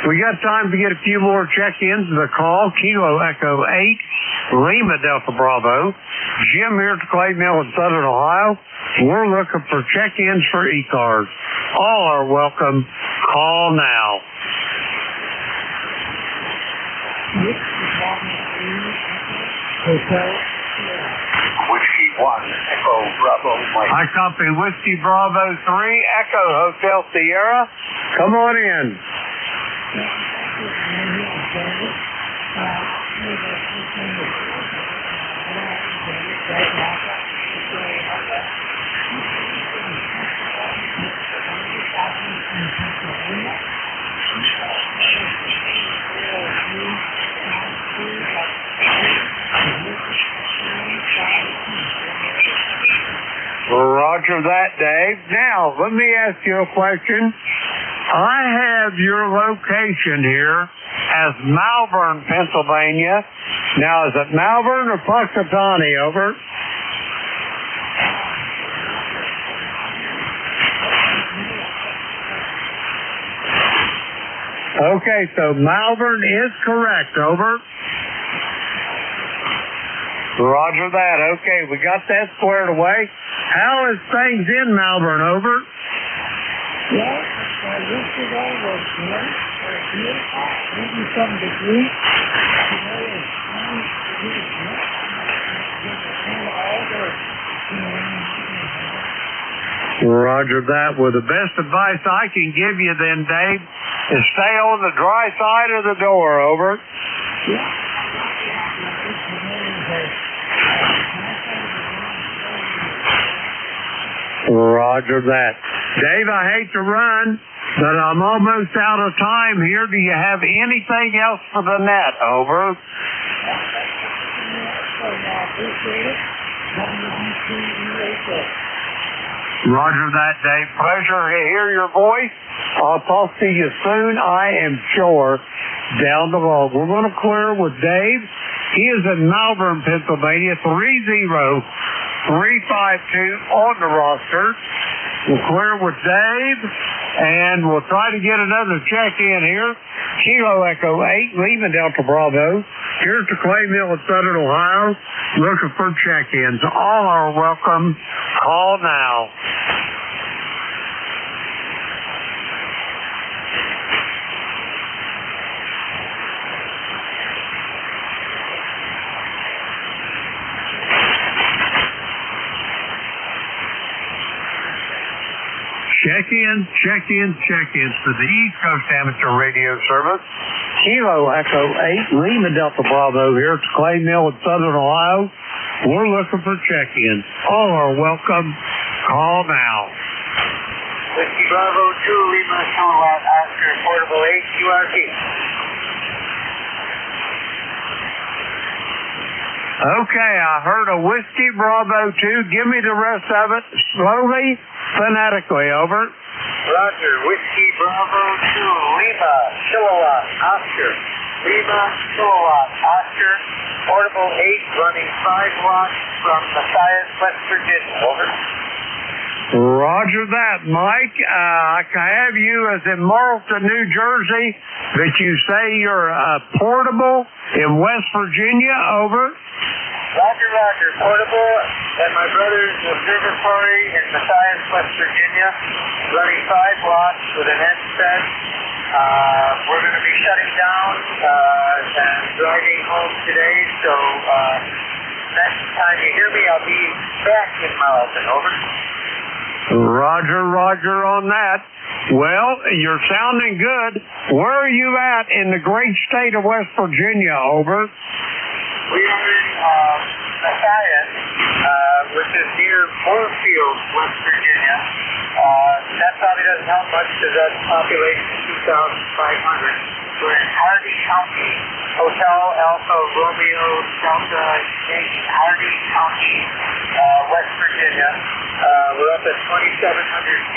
Speaker 6: We got time to get a few more check-ins. The call, Kilo Echo 8, Lima Delta Bravo. Jim here at the Clay Mill in Southern Ohio. We're looking for check-ins for ECARS. All are welcome. Call now.
Speaker 4: Whiskey 1, Echo Bravo Mike.
Speaker 6: I copy Whiskey Bravo 3, Echo Hotel Sierra. Come on in. Roger that, Dave. Now, let me ask you a question. I have your location here as Malvern, Pennsylvania. Now, is it Malvern or Puxatawny, over? Okay, so Malvern is correct, over. Roger that. Okay, we got that squared away. How is things in Malvern, over?
Speaker 12: Well, yesterday was great. Beautiful, 87 degrees. Today is 90 degrees.
Speaker 6: Roger that. Well, the best advice I can give you then, Dave, is stay on the dry side of the door, over. Roger that. Dave, I hate to run, but I'm almost out of time here. Do you have anything else for the net, over? Roger that, Dave. Pleasure to hear your voice. I'll talk to you soon, I am sure, down the road. We're going to clear with Dave. He is in Malvern, Pennsylvania, 30352 on the roster. We'll clear with Dave, and we'll try to get another check-in here. Kilo Echo 8, Lima Delta Bravo. Here's the Clay Mill in Southern Ohio, looking for check-ins. All are welcome. Call now. Check-ins for the East Coast Amateur Radio Service. Kilo Echo 8, Lima Delta Bravo here at the Clay Mill in Southern Ohio. We're looking for check-ins. All are welcome. Call now.
Speaker 14: Whiskey Bravo 2, Lima Kilowatt Oscar, Portable 8, URP.
Speaker 6: Okay, I heard a Whiskey Bravo 2. Give me the rest of it slowly, phonetically, over.
Speaker 14: Roger, Whiskey Bravo 2, Lima Kilowatt Oscar. Lima Kilowatt Oscar, Portable 8, running 5 watts from Matthias, West Virginia, over.
Speaker 6: Roger that, Mike. I can have you as in Marlton, New Jersey, but you say you're portable in West Virginia, over.
Speaker 14: Roger, portable at my brother's observatory in Matthias, West Virginia, running 5 watts with an NJ2US. We're going to be shutting down and driving home today, so next time you hear me, I'll be back in Marlton. Over.
Speaker 6: Roger on that. Well, you're sounding good. Where are you at in the great state of West Virginia? Over.
Speaker 14: We are in Matthias, which is near Moorfield, West Virginia. That probably doesn't help much because that's population 2,500. We're in Hardy County, Hotel Alpha Romeo Delta Yankee, Hardy County, West Virginia. We're up at 2,700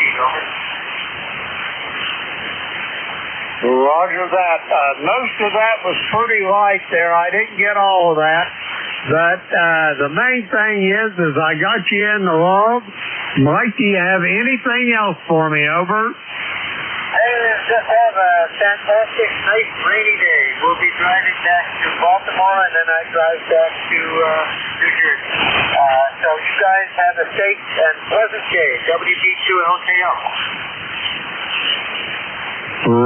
Speaker 14: feet. Over.
Speaker 6: Roger that. Most of that was pretty light there. I didn't get all of that. But the main thing is I got you in the log. Mike, do you have anything else for me? Over.
Speaker 14: Hey, just have a fantastic, nice, rainy day. We'll be driving back to Baltimore, and then I drive back to New Jersey. So you guys have a safe and pleasant day. WB2LKL.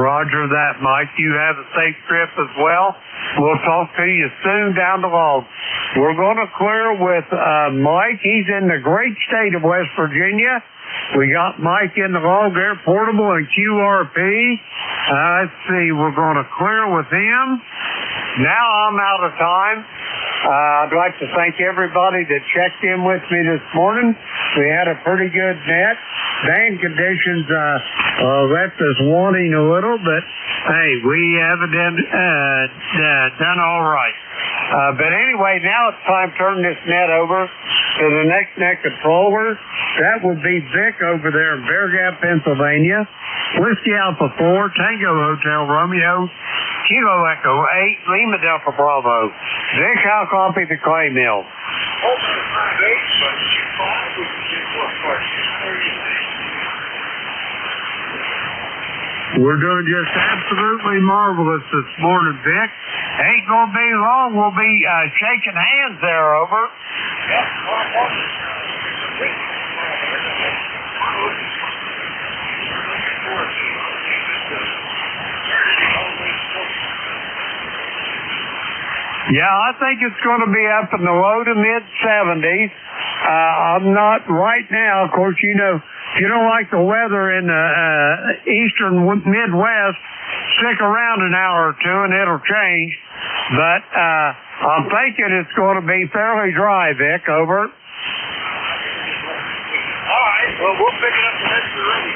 Speaker 6: Roger that, Mike. You have a safe trip as well. We'll talk to you soon down the log. We're going to clear with Mike. He's in the great state of West Virginia. We got Mike in the log there, portable and QRP. Let's see, we're going to clear with him. Now I'm out of time. I'd like to thank everybody that checked in with me this morning. We had a pretty good net. Band conditions left us wanting a little, but hey, we haven't done all right. But anyway, now it's time to turn this net over to the next net controller. That would be Vic over there in Bear Gap, Pennsylvania. Whiskey Alpha 4, Tango Hotel Romeo, Kilo Echo 8, Lima Delta Bravo. Vic, I'll copy the clay mill. We're doing just absolutely marvelous this morning, Vic. Ain't gonna be long. We'll be shaking hands there. Over. Yeah, I think it's going to be up in the low to mid 70s. I'm not right now. Of course, you know, if you don't like the weather in the eastern Midwest, stick around an hour or two and it'll change. But I'm thinking it's going to be fairly dry, Vic. Over.
Speaker 5: All right. Well, we'll pick it up the next day.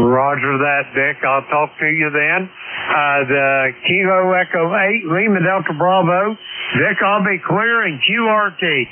Speaker 6: Roger that, Vic. I'll talk to you then. The Kilo Echo 8, Lima Delta Bravo. Vic, I'll be clearing QRT.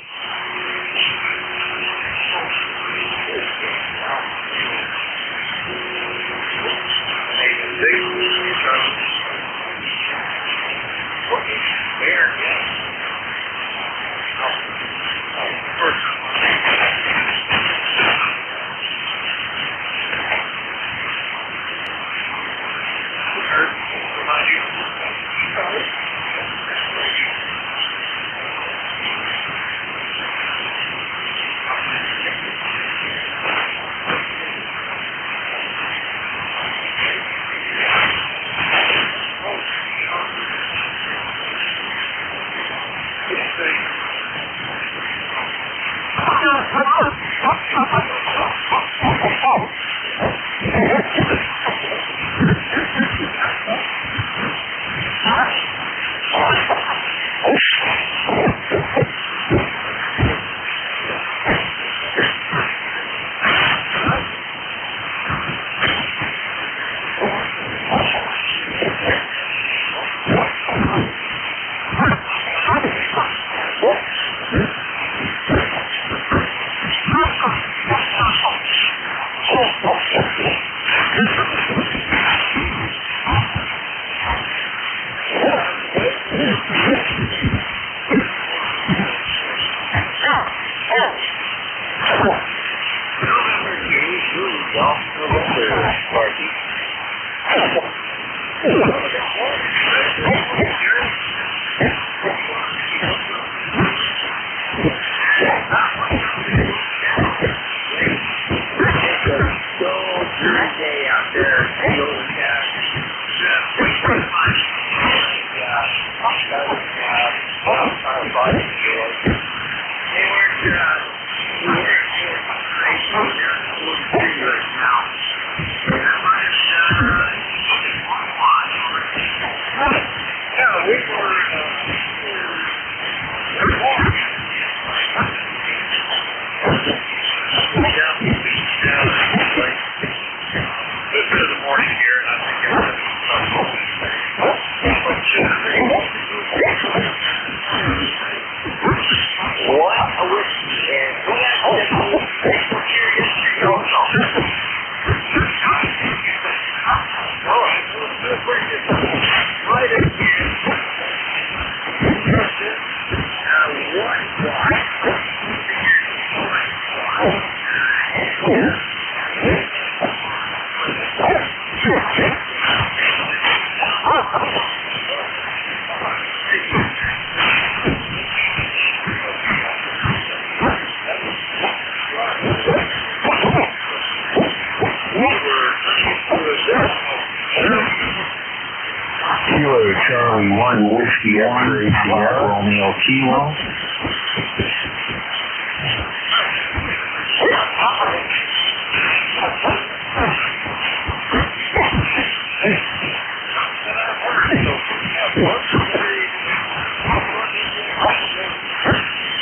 Speaker 4: Charlie 1 Whiskey X-ray Sierra Romeo Kilo.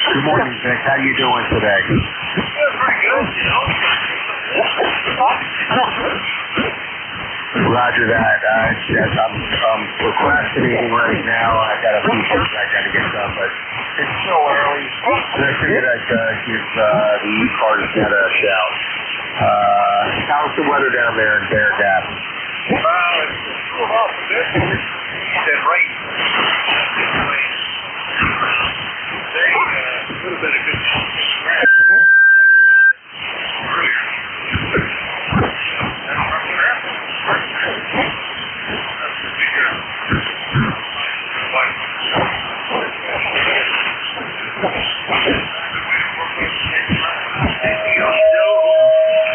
Speaker 13: Good morning, Vic. How you doing today?
Speaker 5: Pretty good, you know.
Speaker 13: Roger that. I'm procrastinating right now. I got a few things I got to get done, but it's still early. So I figured I'd give the ECARS net a shout. How's the weather down there in Bear Gap?
Speaker 5: Well, it's cooled off a bit. That rain. A little bit of good grass.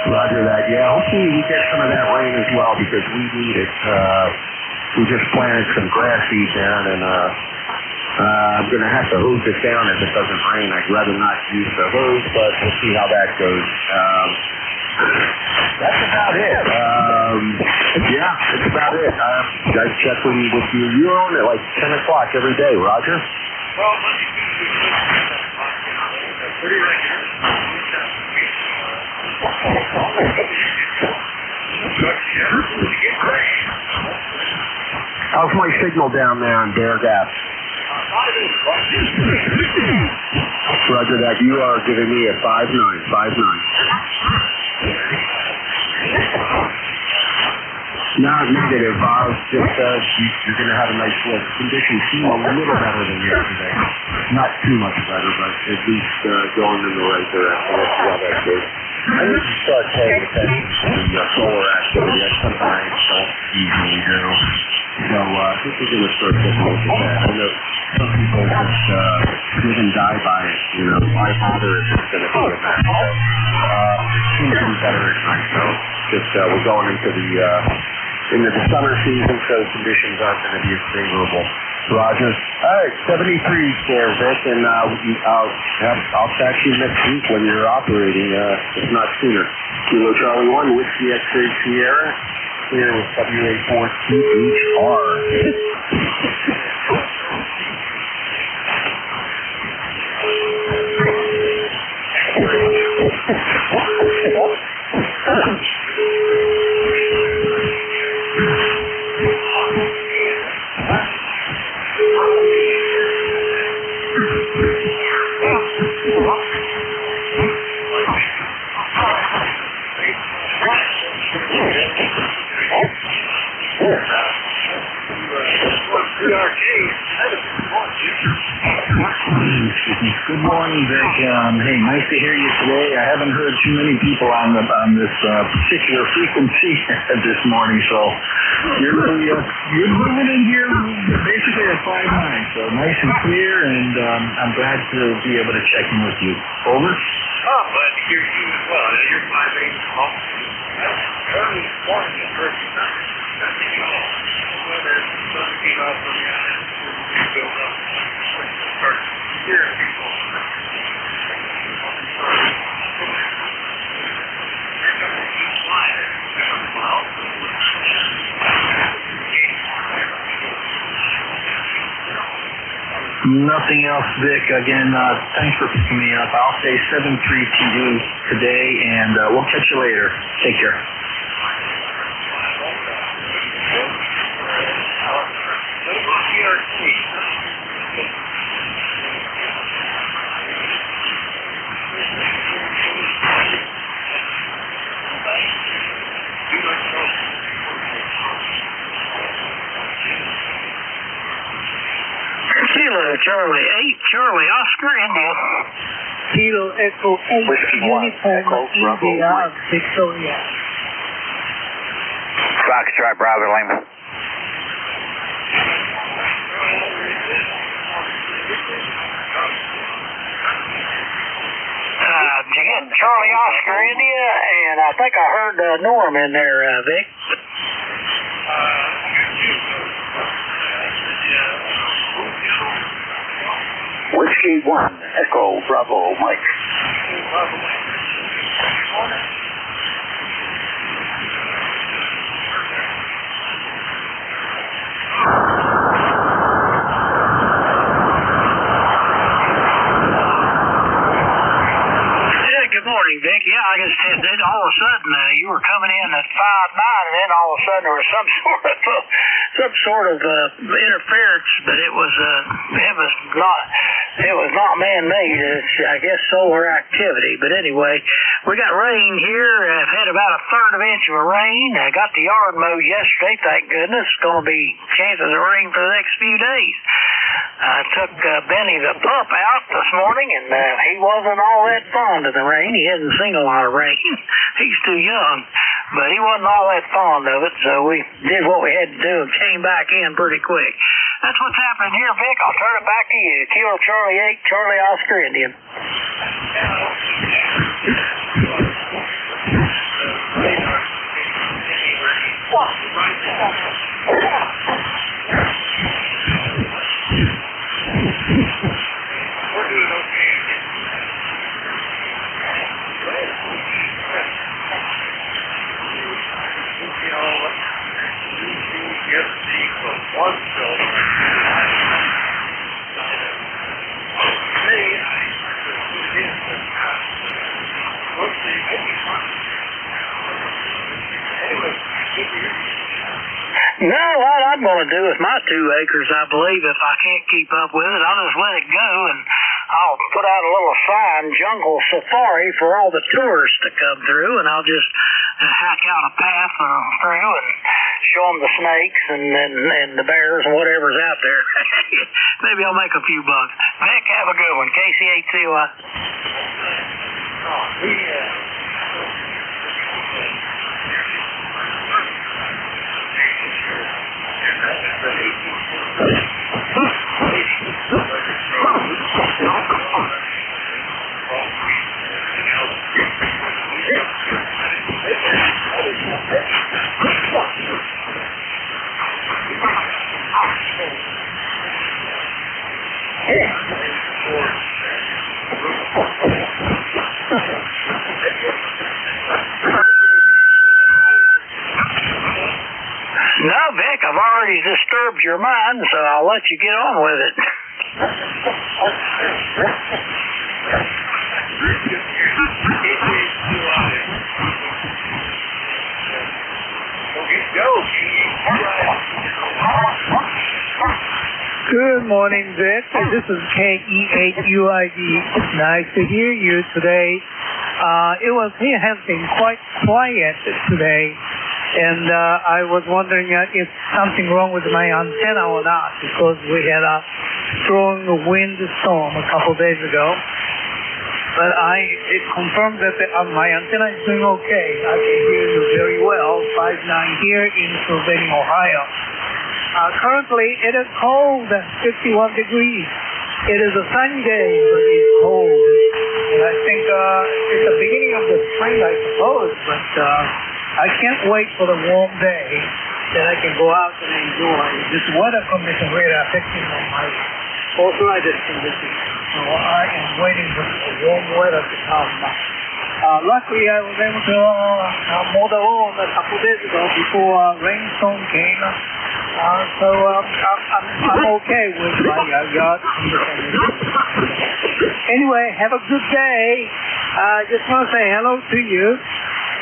Speaker 13: Roger that. Yeah, hopefully we get some of that rain as well because we need it. We just planted some grass seed down, and I'm going to have to hose it down if it doesn't rain. I'd rather not use the hose, but we'll see how that goes. That's about it. Yeah, that's about it. I check with you. You're on at like 10 o'clock every day, Roger?
Speaker 5: Well, Monday, Tuesday, pretty regular.
Speaker 13: How's my signal down there in Bear Gap? Roger that. You are giving me a 5.9. Not negative. Just you're going to have a nice look. Conditions seem a little better than yesterday. Not too much better, but at least going in the right direction. Let's see how that goes. I need to start paying attention to the solar activity. That's something I don't usually do. So I think we're going to start taking a look at that. I know some people just live and die by it. You know, why bother if it's going to be a mess? So seems to be better at night. So just we're going into the summer season, so conditions aren't going to be as favorable. Roger. All right, 73 there, Vic, and I'll catch you next week when you're operating, if not sooner. Kilo Charlie 1, Whiskey X-ray Sierra, here with WA4THR.
Speaker 4: Good morning, Vic. Hey, nice to hear you today. I haven't heard too many people on this particular frequency this morning, so you're moving in here basically at 5.9, so nice and clear, and I'm glad to be able to check in with you. Over.
Speaker 5: Oh, glad to hear you as well. You're 5.8. Early this morning, I heard you not. Whether sun came out from the island, built up, start hearing people.
Speaker 4: Nothing else, Vic. Again, thanks for picking me up. I'll say 7-3 TD today, and we'll catch you later. Take care.
Speaker 14: Kilo Charlie 8, Charlie Oscar, India.
Speaker 12: Kilo Echo 8, Uniform India, Victoria.
Speaker 2: Foxtrot Bravo Lima.
Speaker 14: Again, Charlie Oscar, India, and I think I heard Norm in there, Vic. Whiskey 1, Echo Bravo, Mike.
Speaker 18: Good morning, Vic. Yeah, I guess then all of a sudden you were coming in at 5'9", and then all of a sudden there was some sort of interference, but it was not man-made. It's, I guess, solar activity. But anyway, we got rain here. I've had about a third of an inch of rain. I got the yard mowed yesterday. Thank goodness. It's going to be chances of rain for the next few days. I took Benny the pup out this morning, and he wasn't all that fond of the rain. He hadn't seen a lot of rain. He's too young, but he wasn't all that fond of it, so we did what we had to do and came back in pretty quick. That's what's happening here, Vic. I'll turn it back to you. Kilo Charlie 8, Charlie Oscar Indian.
Speaker 8: We're doing okay. One
Speaker 18: No, what I'm going to do with my 2 acres, I believe, if I can't keep up with it, I'll just let it go, and I'll put out a little sign, Jungle Safari, for all the tourists to come through, and I'll just hack out a path through and show them the snakes and the bears and whatever's out there. Maybe I'll make a few bucks. Vic, have a good one. KC8CY. No, Vic, I've already disturbed your mind, so I'll let you get on with it.
Speaker 19: Good morning, Vic. This is KE8UID. Nice to hear you today. It has been quite quiet today, and I was wondering if something wrong with my antenna or not, because we had a strong windstorm a couple days ago. But it confirmed that my antenna is doing okay. I can hear you very well. 5'9" here in Sylvania, Ohio. Currently, it is cold, 51 degrees. It is a sunny day, but it's cold. And I think it's the beginning of the spring, I suppose, but I can't wait for the warm day that I can go out and enjoy. This weather condition really affecting my arthritis condition. So I am waiting for the warm weather to come. Luckily, I was able to mow the lawn a couple days ago before a rainstorm came. So I'm okay with my yard condition. Anyway, have a good day. Just want to say hello to you.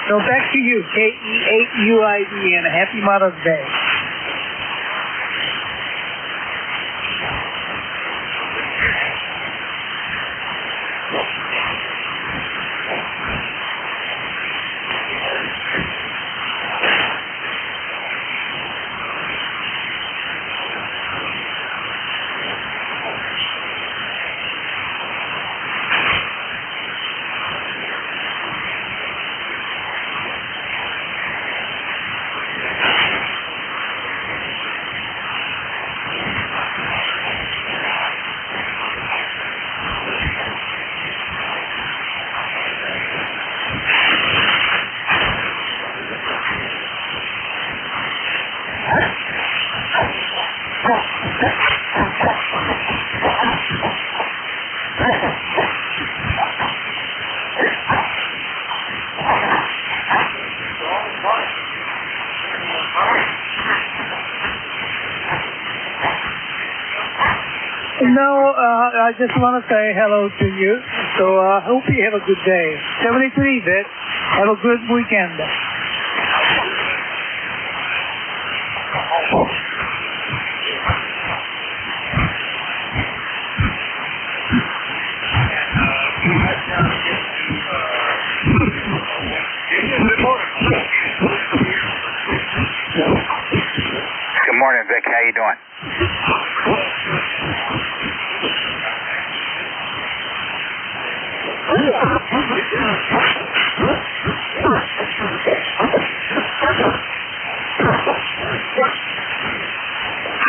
Speaker 19: So back to you, KE8UID, and happy Mother's Day. No, I just want to say hello to you. So I hope you have a good day. 73 bit. Have a good weekend.
Speaker 20: Good morning, Vic. How you doing?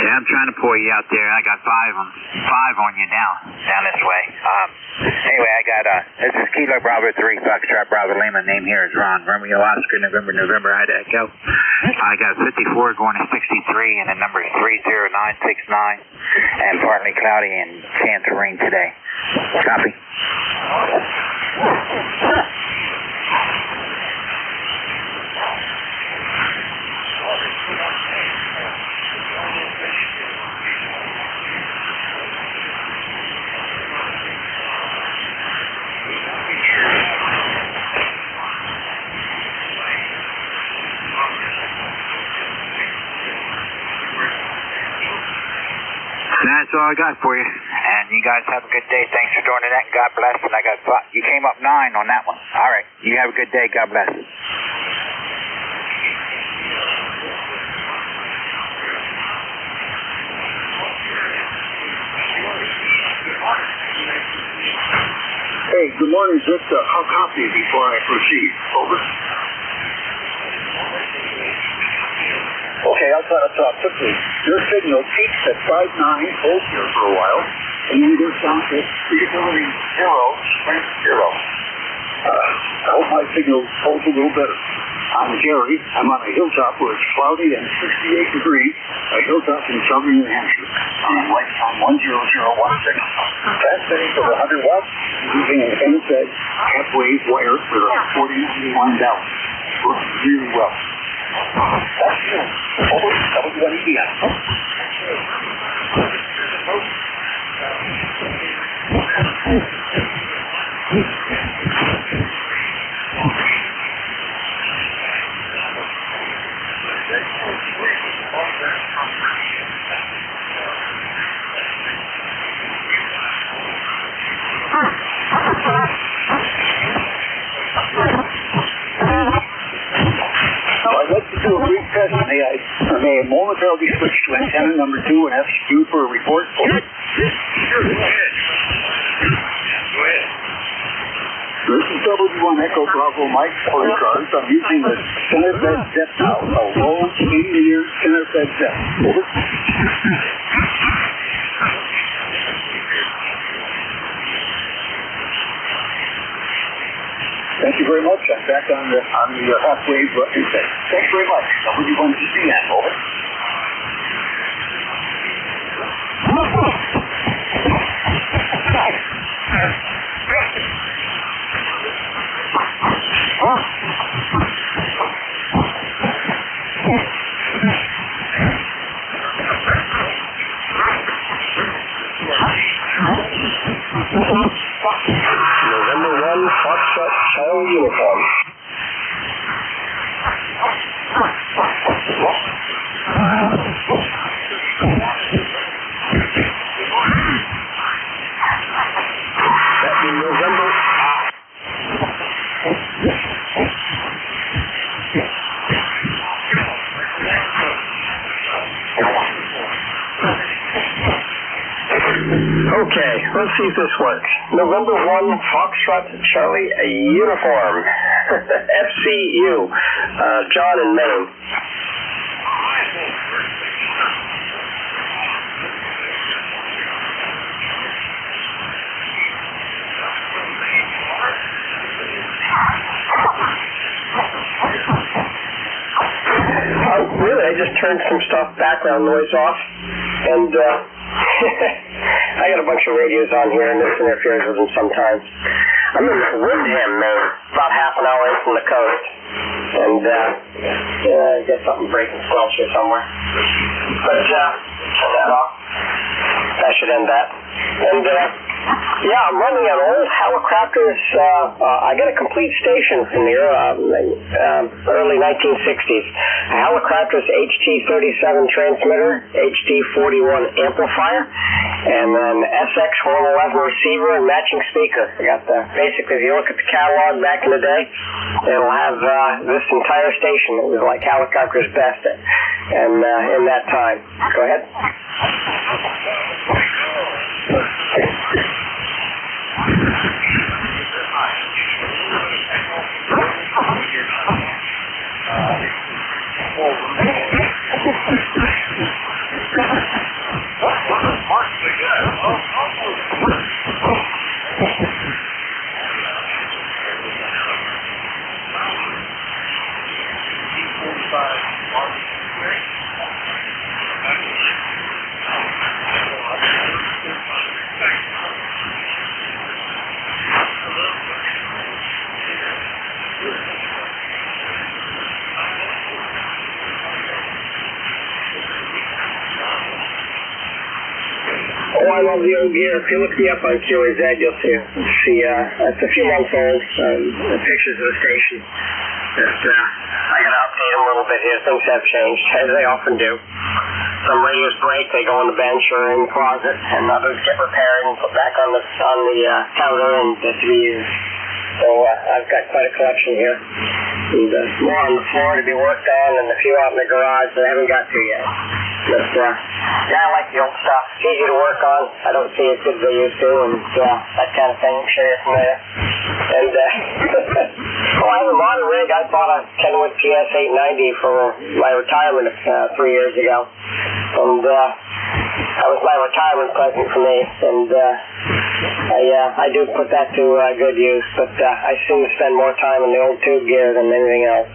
Speaker 20: Yeah, I'm trying to pull you out there. I got five on you down this way. Anyway, I got this is Kilo Bravo 3, Foxtrot Bravo Lima. Name here is Ron. Romeo Oscar, November, Ida Echo. I got 54 going to 63, and the number is 30969, and partly cloudy and chance of rain today. Copy. That's all I got for you. And you guys have a good day. Thanks for doing that. God bless. And I got you came up 9 on that one. All right. You have a good day. God bless.
Speaker 4: Hey, good morning. Just I'll copy before I proceed. Over. Okay, I'll try to talk quickly. Your signal peaks at 5.9, holds here for a while, and then goes down to 3.0, strength 0. I hope my signal holds a little better. I'm Gary. I'm on a hilltop where it's cloudy and 68 degrees, a hilltop in southern New Hampshire. I'm lifetime 10016. Transmitting for 100 watts using an NZ half-wave wire with a 4091 balance. Works really well. That's it. Over. WNEBI. I'd like to do a brief test. May I momentarily switch to antenna number 2 and ask you for a report? Over. Sure, go ahead. Go ahead. This is W1 Echo Bravo Mike for ECARS. I'm using the center fed ZEP now, a low 80-year center fed ZEP. Over. Thank you very much. I'm back on the half-wave inset. Thanks very much. W1GCN. Over. November 1, Foxtrot Charlie Uniform. That in November. Okay, let's see if this works. November 1, Foxtrot Charlie Uniform. FCU. John and Maine. Really, I just turned some background noise off, and I got a bunch of radios on here, and this interferes with them sometimes. I'm in Windham, Maine, about half an hour in from the coast, and I got something breaking squelch here somewhere. But turn that off. That should end that.
Speaker 21: And yeah, I'm running an old helicopter's, I got a complete station from here, early 1960s. A helicopter's HT37 transmitter, HT41 amplifier, and an SX111 receiver and matching speaker. I got basically, if you look at the catalog back in the day, it'll have this entire station. It was like helicopter's best and in that time. Go ahead. Oh, I love the old gear. If you look me up on QAZ, you'll see it's a few months old. The pictures of the station. I got to update them a little bit here. Things have changed, as they often do. Some radios break, they go on the bench or in the closet, and others get repaired and put back on the counter and to be used. So I've got quite a collection here. And more on the floor to be worked on, and a few out in the garage that I haven't got to yet. But yeah, I like the old stuff. It's easy to work on. I don't see it as good as I used to, and that kind of thing. I'm sure you're familiar. And well, I have a modern rig. I bought a Kenwood PS890 for my retirement 3 years ago, and that was my retirement present for me. And I do put that to good use, but I seem to spend more time on the old tube gear than anything else.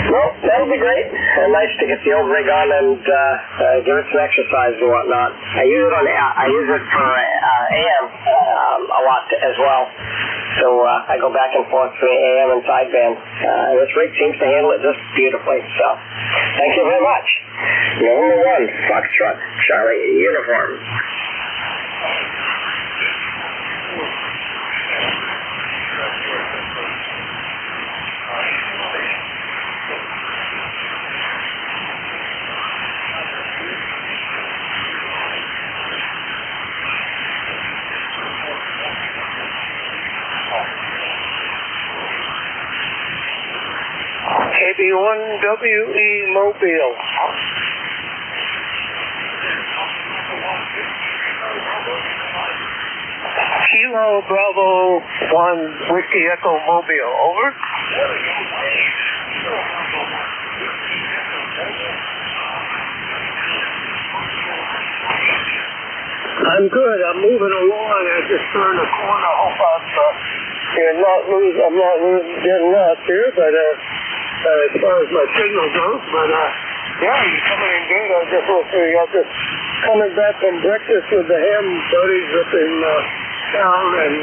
Speaker 21: Well, that'll be great. Nice to get the old rig on and give it some exercise and whatnot. I use it for AM a lot as well. So I go back and forth between AM and sideband. This rig seems to handle it just beautifully. So thank you very much. Number 1, Foxtrot, Charlie, uniform. KB1WE Mobile. Kilo Bravo 1 Whiskey Echo Mobile, over. I'm good. I'm moving along. I just turned a corner. I hope I'm not getting lost here, but as far as my signal goes, but yeah, you're coming in good. I just looked through. I'm just coming back from breakfast with the ham buddies up in town, and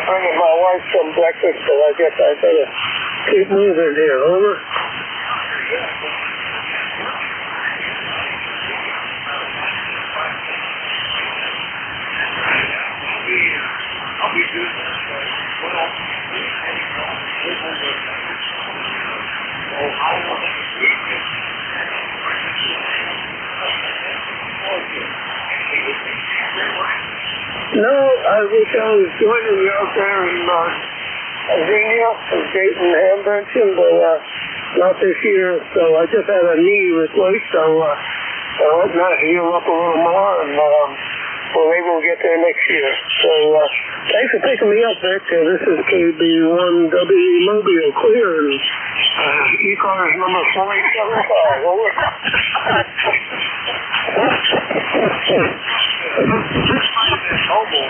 Speaker 21: bringing my wife some breakfast, so I guess I better keep moving here. Over. I'll be good. No, I wish I was joining you out there in Xenia and Dayton Hambenson, but not this year. So I just had a knee replaced, so I hope not to heal up a little more, and well, maybe we'll get there next year. So thanks for picking me up, Vic. This is KB1WE Mobile clear, and ECARS number 475. Over. Mobile.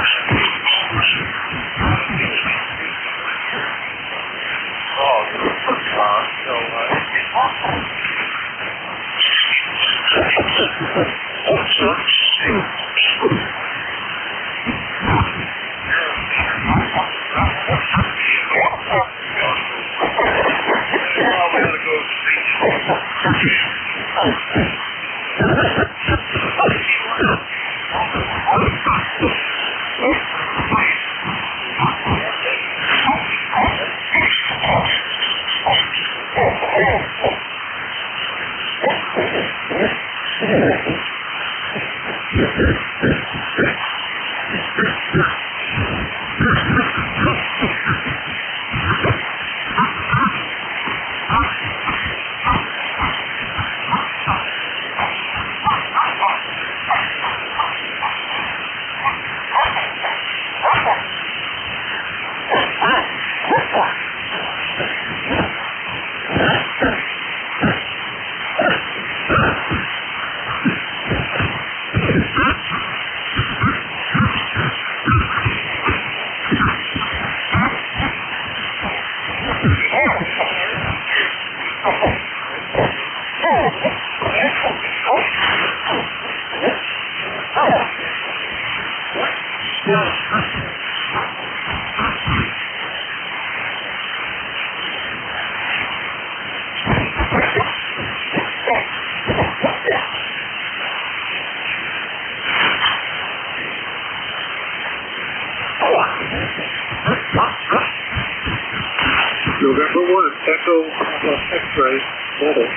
Speaker 9: November 1, Echo X-ray, mobile.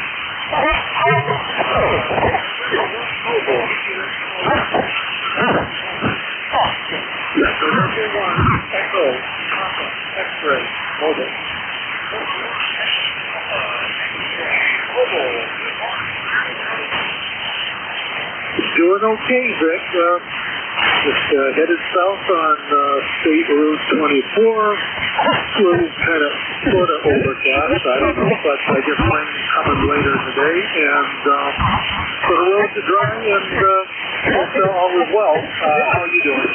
Speaker 9: Yes, November 1, Echo X-ray, mobile. Doing okay, Vic. Just headed south on State Route 24. Little kind of sort of overcast, I don't know, but I guess rain's coming later in the day. And so the roads are dry and all is well. How are you doing?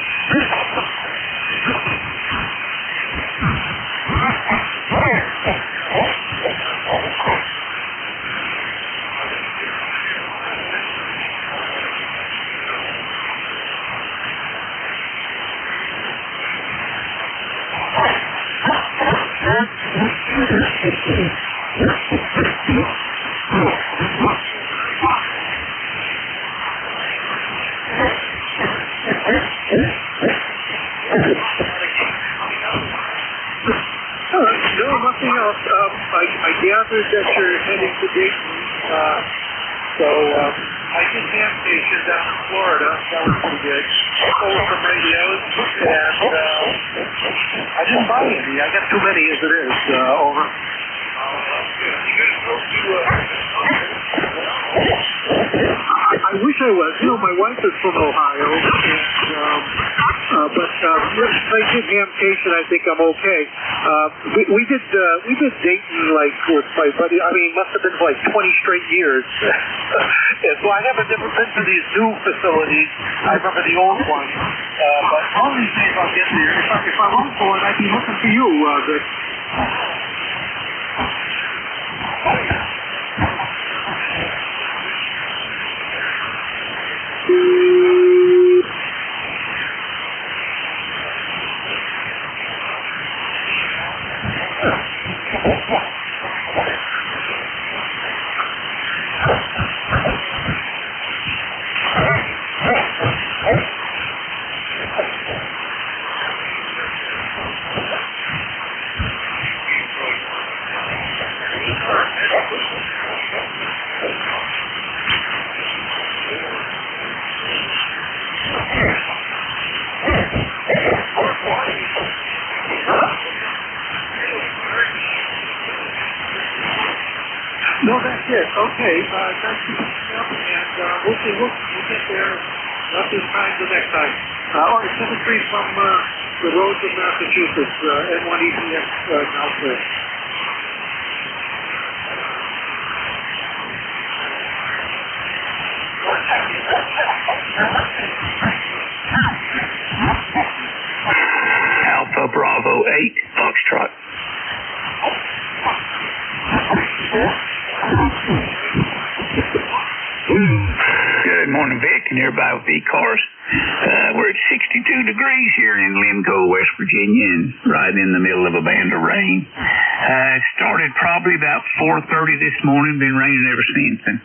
Speaker 9: No, nothing else. I gathered that you're heading to Dayton, so I did hand station down in Florida. That was pretty good. Sold some radios, and I didn't buy any. I got too many as it is. Over. I wish I was. You know, my wife is from Ohio, and but I did hamcation. I think I'm okay. We did Dayton like with my buddy. I mean, must have been like 20 straight years. And so I haven't never been to these new facilities. I remember the old ones. But all these days I'll get there. If I want for it, I'd be looking for you, Vic. No, that's it. Okay. Thanks for coming up, and we'll get there. Nothing time the next time. All right, 73 from the roads of Massachusetts, N1ECX now clear.
Speaker 18: Alpha Bravo 8, Foxtrot.
Speaker 7: Good morning, Vic, and everybody with ECARS. We're at 62 degrees here in Limco, West Virginia, and right in the middle of a band of rain. It started probably about 4:30 this morning, been raining ever since, and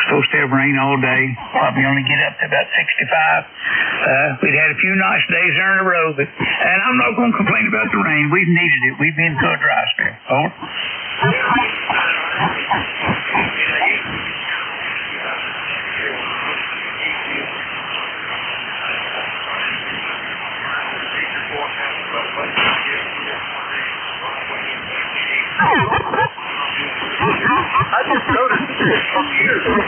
Speaker 7: supposed to have rain all day, probably only get up to about 65. We'd had a few nice days there in a row, and I'm not going to complain about the rain. We've needed it. We've been through a dry spell. Over.
Speaker 9: I just noticed this from years ago.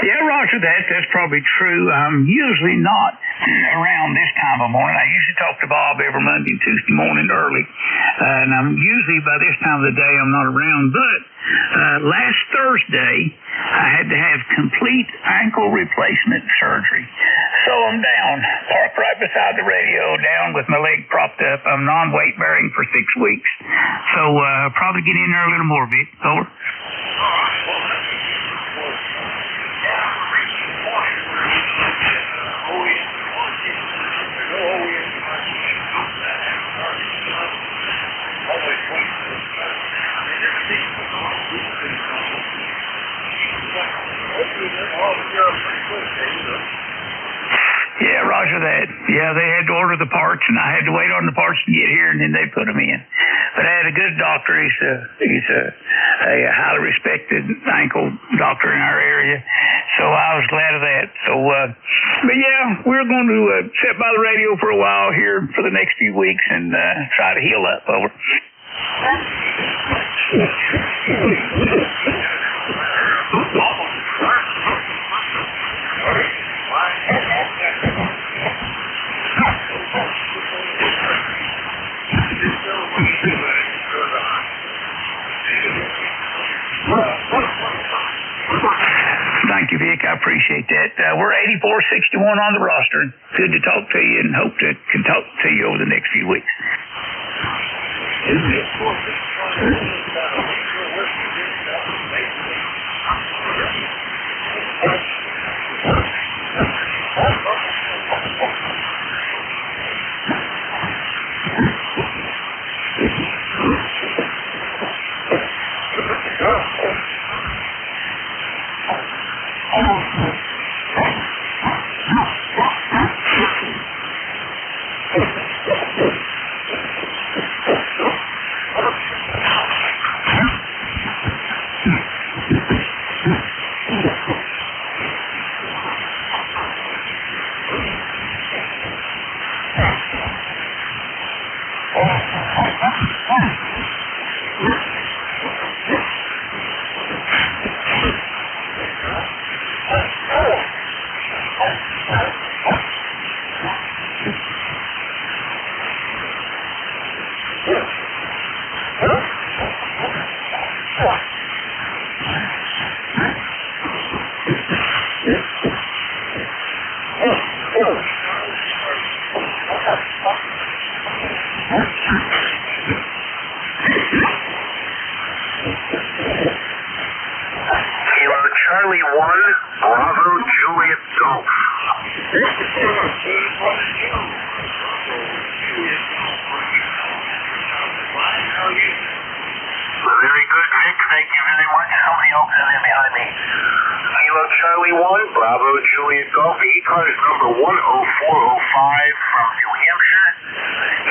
Speaker 7: Yeah, Roger that. That's probably true. I'm usually not around this time of morning. I usually talk to Bob every Monday and Tuesday morning early. And I'm usually by this time of the day I'm not around. But last Thursday I had to have complete ankle replacement surgery. So I'm down, parked right beside the radio, down with my leg propped up. I'm non-weight bearing for 6 weeks. So I'll probably get in there a little more, Vic. Over. Yeah, Roger that. Yeah, they had to order the parts, and I had to wait on the parts to get here, and then they put them in. But I had a good doctor. He's a highly respected ankle doctor in our area, so I was glad of that. So, but yeah, we're going to sit by the radio for a while here for the next few weeks and try to heal up. Over. Thank you, Vic. I appreciate that. We're 8461 on the roster. Good to talk to you, and hope to can talk to you over the next few weeks.
Speaker 5: Very good, Vic. Thank you very much. Somebody else is in behind me. Kilo Charlie 1, Bravo Juliet Golf, ECARS number 10405 from New Hampshire.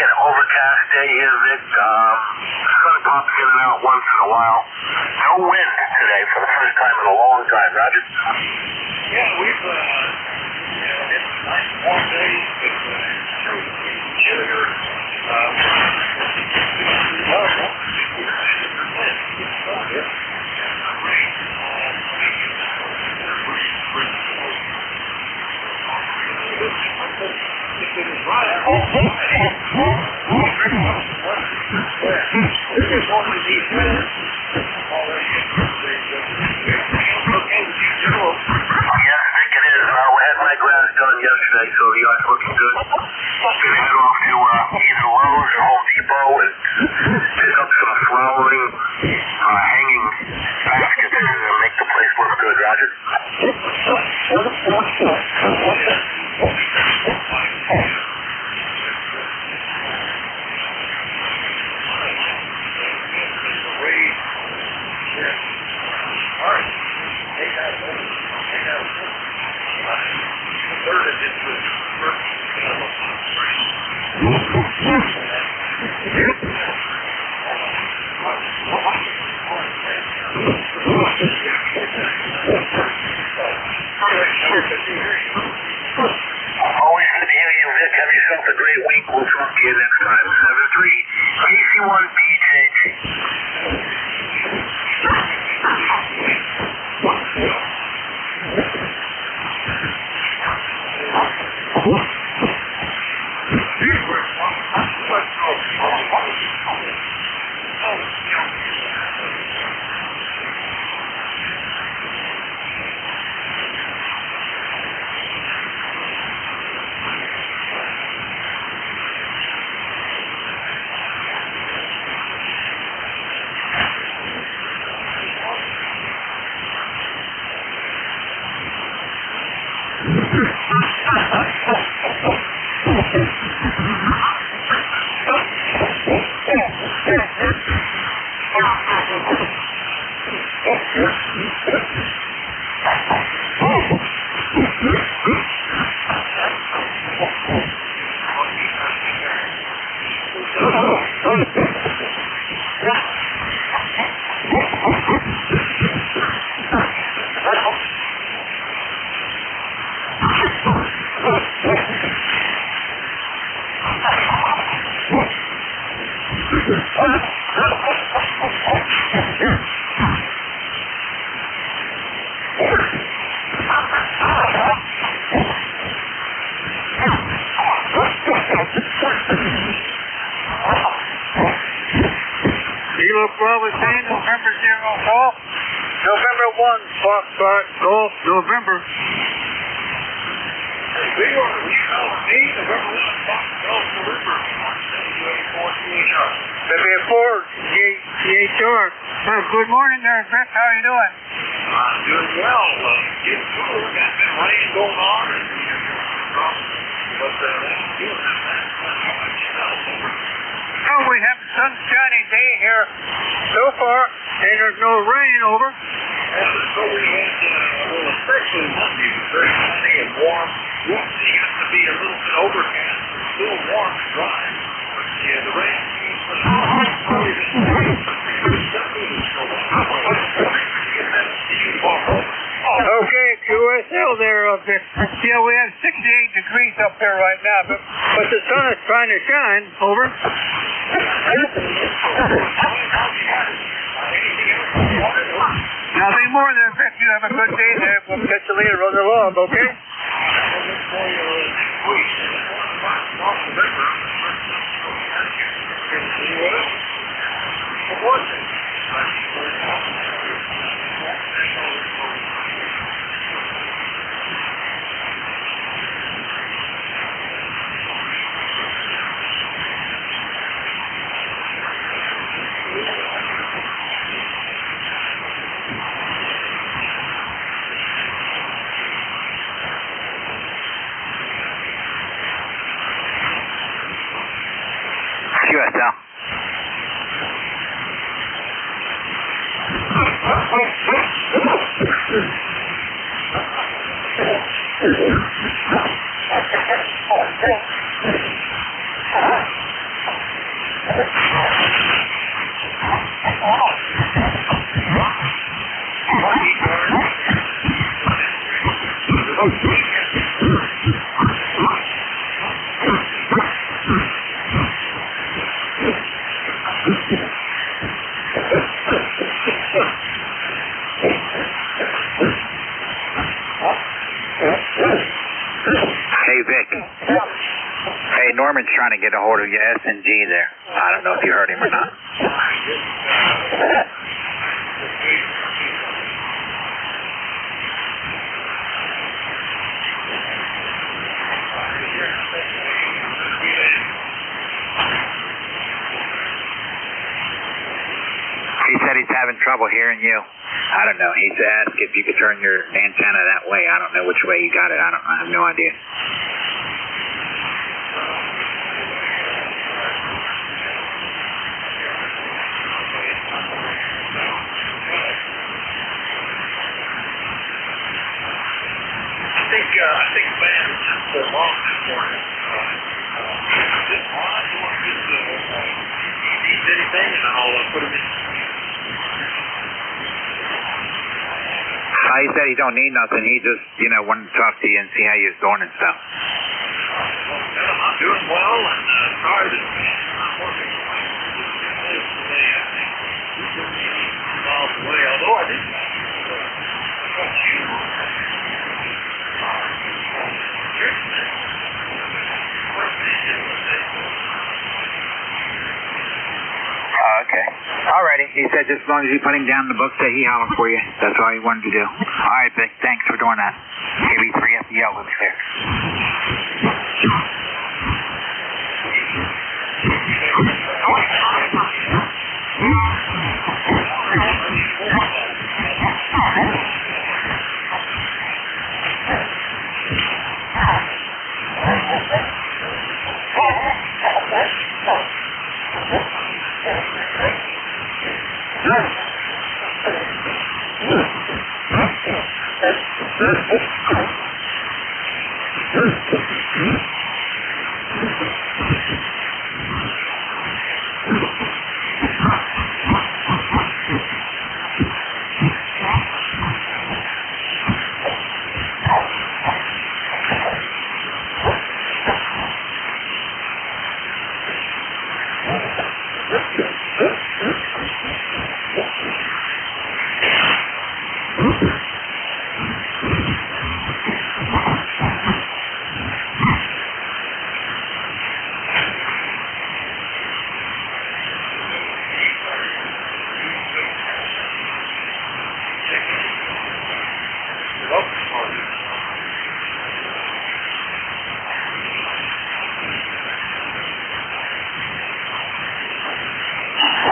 Speaker 5: An overcast day here, Vic. Sun pops in and out once in a while. No wind today for the first time in a long time, Roger.
Speaker 9: Yeah, we've it's a nice warm day. Sugar.
Speaker 5: Yes, Vic, it is. We had my grass done yesterday, so the yards looking good.
Speaker 13: Depot and pick up some flowering, hanging baskets to make the place look good, Roger. Always good to hear you, Vic. Have yourself a great week. We'll talk to you next time. 73 AC1BJT.
Speaker 8: Kilo Bravo 10, November 04. November 1, Foxtrot, Golf, November. ECARS. Good morning there, Vic. How are you doing?
Speaker 5: I'm doing well. Getting cooler. Got a bit of rain going on. But that's good.
Speaker 8: Oh, we have a sunshiny day here so far, and there's no rain over.
Speaker 5: So we had, especially Monday, was very sunny and warm. Wednesday got to be a little bit overcast, a little warm and dry. But yeah, the rain came from
Speaker 8: Okay, QSL there up there. Yeah, we have 68 degrees up there right now, but the sun is trying to shine. Over. Nothing more there, Vic. You have a good day there. We'll catch you later on the log, okay?
Speaker 20: QSL. Hey, Vic. Hey, Norman's trying to get a hold of your SNG there. I don't know if you heard him or not. said he's having trouble hearing you. I don't know. He's asked if you could turn your antenna that way. I don't know which way you got it. I have no idea.
Speaker 8: I think Ben just pulled off this morning. Just he needs anything, and I'll put him in.
Speaker 20: He said he don't need nothing. He just, wanted to talk to you and see how you're doing and stuff.
Speaker 8: I'm doing well, and sorry that I'm working today. I think miles away, although I didn't.
Speaker 20: Okay. Alrighty. He said just as long as you put him down in the book that he hollered for you. That's all he wanted to do. Alright, Vic. Thanks for doing that. KB3FDL will be there.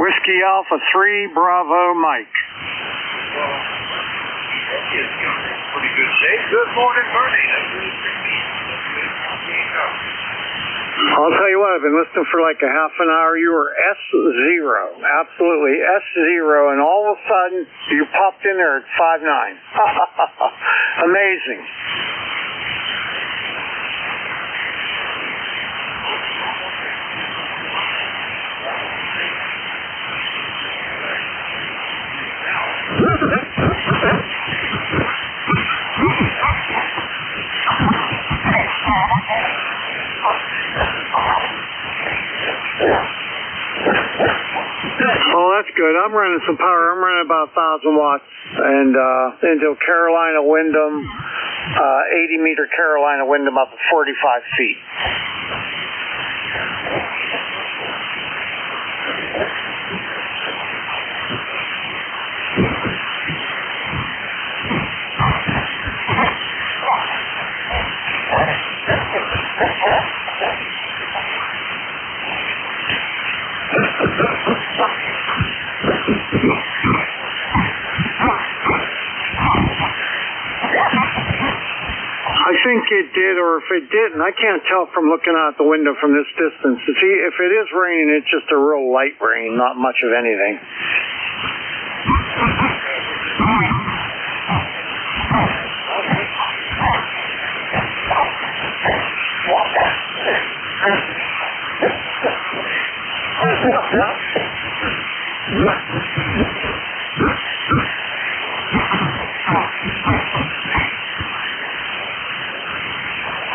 Speaker 6: Whiskey Alpha 3, Bravo, Mike.
Speaker 8: Pretty good shape. Good morning, Bernie.
Speaker 6: I'll tell you what, I've been listening for like a half an hour. You were S0, absolutely S0, and all of a sudden you popped in there at 5.9. Amazing. Oh, that's good. I'm running some power. I'm running about 1,000 watts and into Carolina Windham, 80-meter Carolina Windham up to 45 feet. I think it did, or if it didn't, I can't tell from looking out the window from this distance. If it is raining, it's just a real light rain, not much of anything.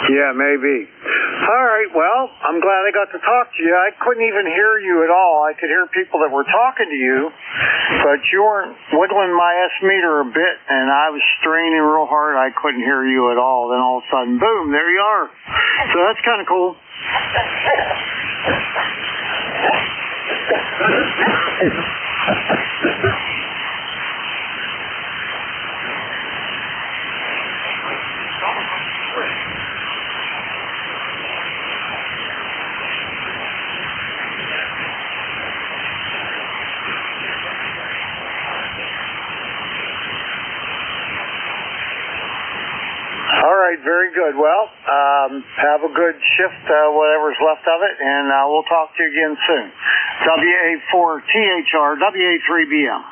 Speaker 6: Yeah, maybe. All right, well, I'm glad I got to talk to you. I couldn't even hear you at all. I could hear people that were talking to you, but you weren't wiggling my S-meter a bit, and I was straining real hard. I couldn't hear you at all. Then all of a sudden, boom, there you are. So that's kind of cool.
Speaker 10: good. Well, have a good shift, whatever's left of it, and we'll talk to you again soon. WA4THR, WA3BM.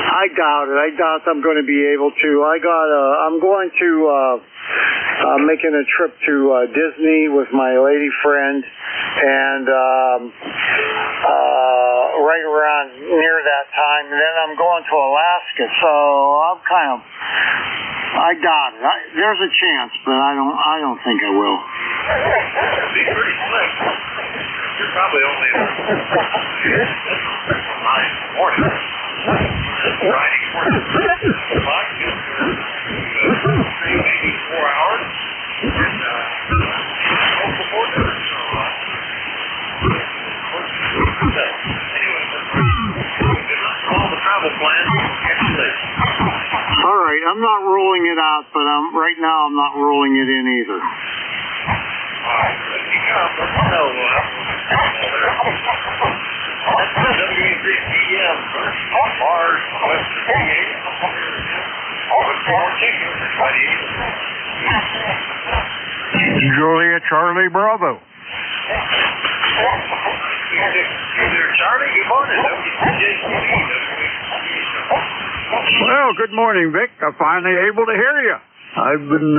Speaker 10: I doubt it. I doubt I'm going to be able to. I'm going to, making a trip to Disney with my lady friend, and right around near that time, and then I'm going to Alaska, so I doubt it. There's a chance, but I don't think I will.
Speaker 8: It'd be pretty slick. You're probably only morning. Riding for maybe 4 hours. And before dinner. Anyway, all the travel plans.
Speaker 10: All right, I'm not ruling it out, but right now I'm not ruling it in either.
Speaker 8: WA3PM, Mars, West of 38.
Speaker 6: Julia Charlie Bravo.
Speaker 8: Either Charlie, good morning.
Speaker 6: Well, good morning, Vic. I'm finally able to hear you. I've been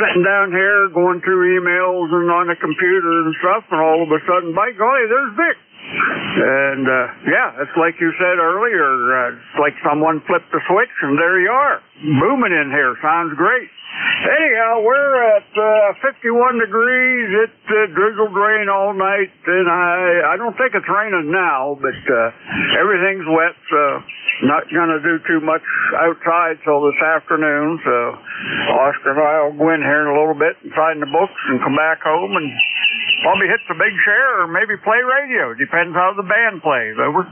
Speaker 6: sitting down here going through emails and on the computer and stuff, and all of a sudden, by golly, there's Vic. And, yeah, it's like you said earlier, it's like someone flipped the switch, and there you are. Booming in here. Sounds great. Anyhow, we're at 51 degrees. It drizzled rain all night, and I don't think it's raining now, but everything's wet, so not going to do too much outside till this afternoon. So Oscar and I will go in here in a little bit and sign the books and come back home and probably hit the big chair or maybe play radio. Depends how the band plays. Over.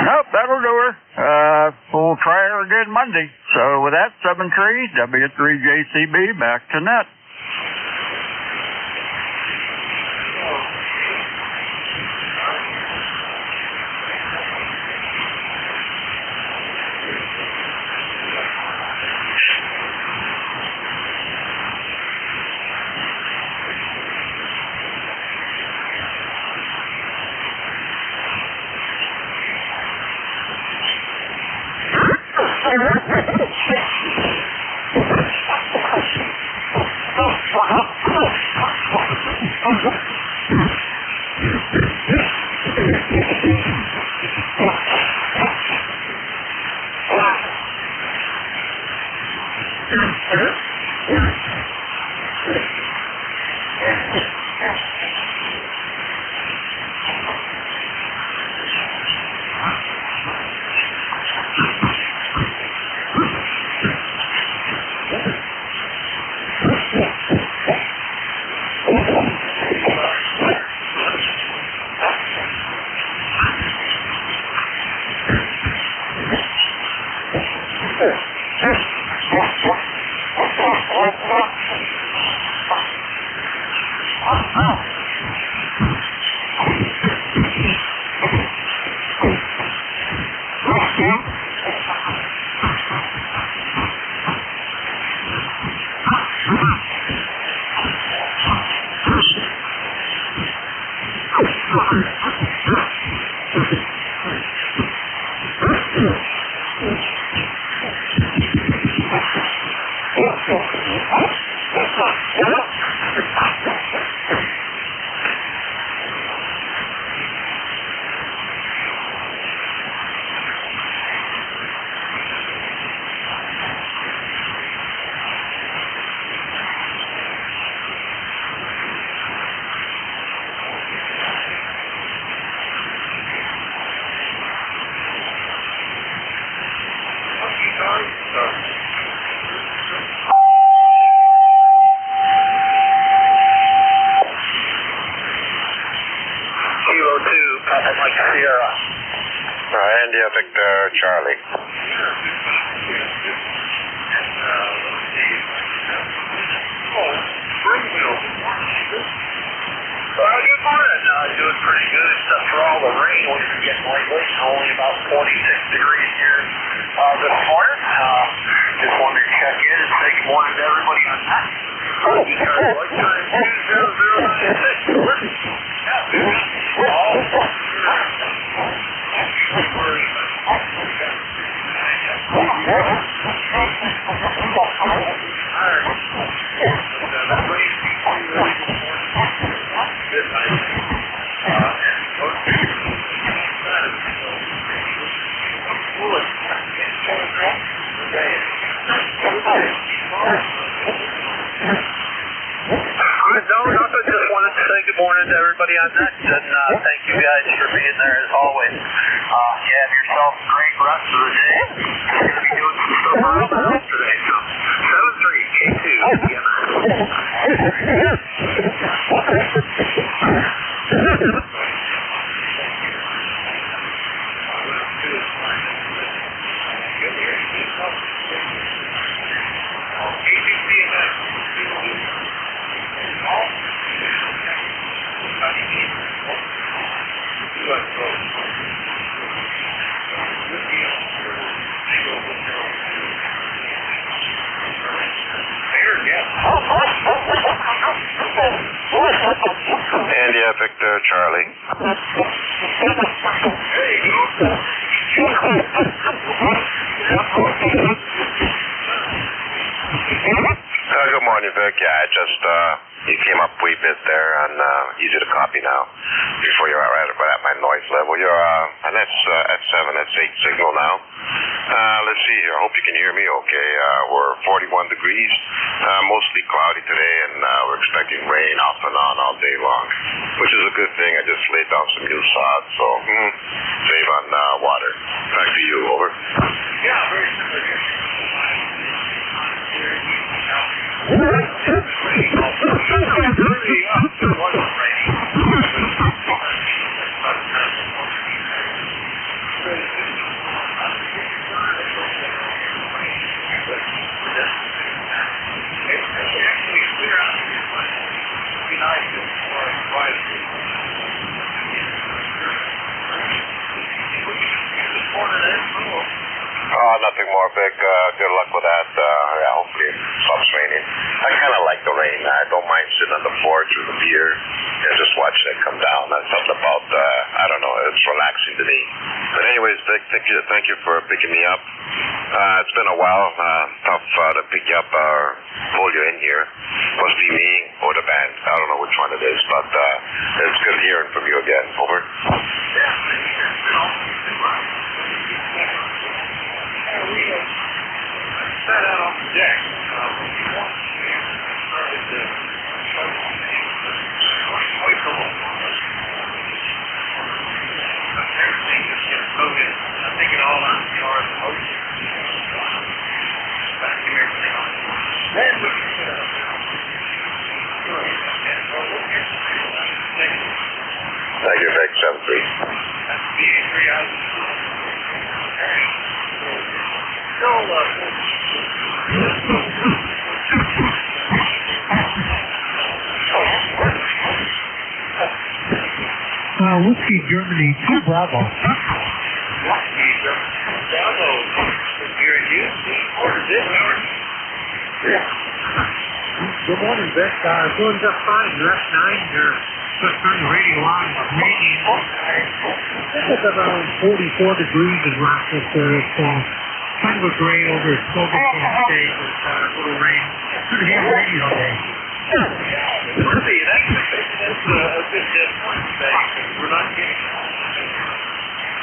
Speaker 6: Nope, that'll do her. We'll try her again Monday. So with that, 7-3, W3JCB, back to net.
Speaker 21: I'd like to Sierra.
Speaker 1: India Victor Charlie.
Speaker 21: Good morning. Doing pretty good except for all the rain we've been getting lately. Only about 46 degrees here this morning. Just wanted to check in and say good morning to everybody on that. ECARS lifetime 20096. Just wanted to say good morning to everybody on that, and thank you guys for being there as always. You have yourself a great rest of the day. You're going to be doing some stuff around the house today, so 73K2.
Speaker 1: India Victor Charlie. Good morning, Vic. Yeah, I just, you came up a wee bit there, and easy to copy now. Before you're right at my noise level. You're, and that's at 7, that's 8 signal now. Let's see here. I hope you can hear me okay. We're 41 degrees, mostly cloudy today, and we're expecting rain off and on all day long, which is a good thing. I just laid down some new sod, so save on water. Back to you, over.
Speaker 21: Yeah, very similar here.
Speaker 1: Nothing more, Vic. Good luck with that. Yeah, hopefully it stops raining. I kind of like the rain. I don't mind sitting on the porch with a beer and just watching it come down. That's something about, I don't know, it's relaxing to me. But anyways, Vic, thank you for picking me up. It's been a while. Tough to pick you up or pull you in here. Must be me or the band. I don't know which one it is, but it's good hearing from you again. Over.
Speaker 21: Sat out on the deck. Started to wait for a everything just gets focused. I think it all on the yard of motion. Vacuum everything on. Then we can set up.
Speaker 1: Thank you, Vic. 7-3.
Speaker 21: That's BA3 out.
Speaker 12: Whiskey Germany 2 Bravo.
Speaker 21: Bravo. Here in you. Ordered this.
Speaker 12: Good morning, Vic. Doing just fine. You're at 9. You're just turning the radio on. It's around 44 degrees in Rochester. It's kind of a gray over at Silverstone State with a little rain. Good to hear radio day.
Speaker 21: That's a good point today. We're not getting a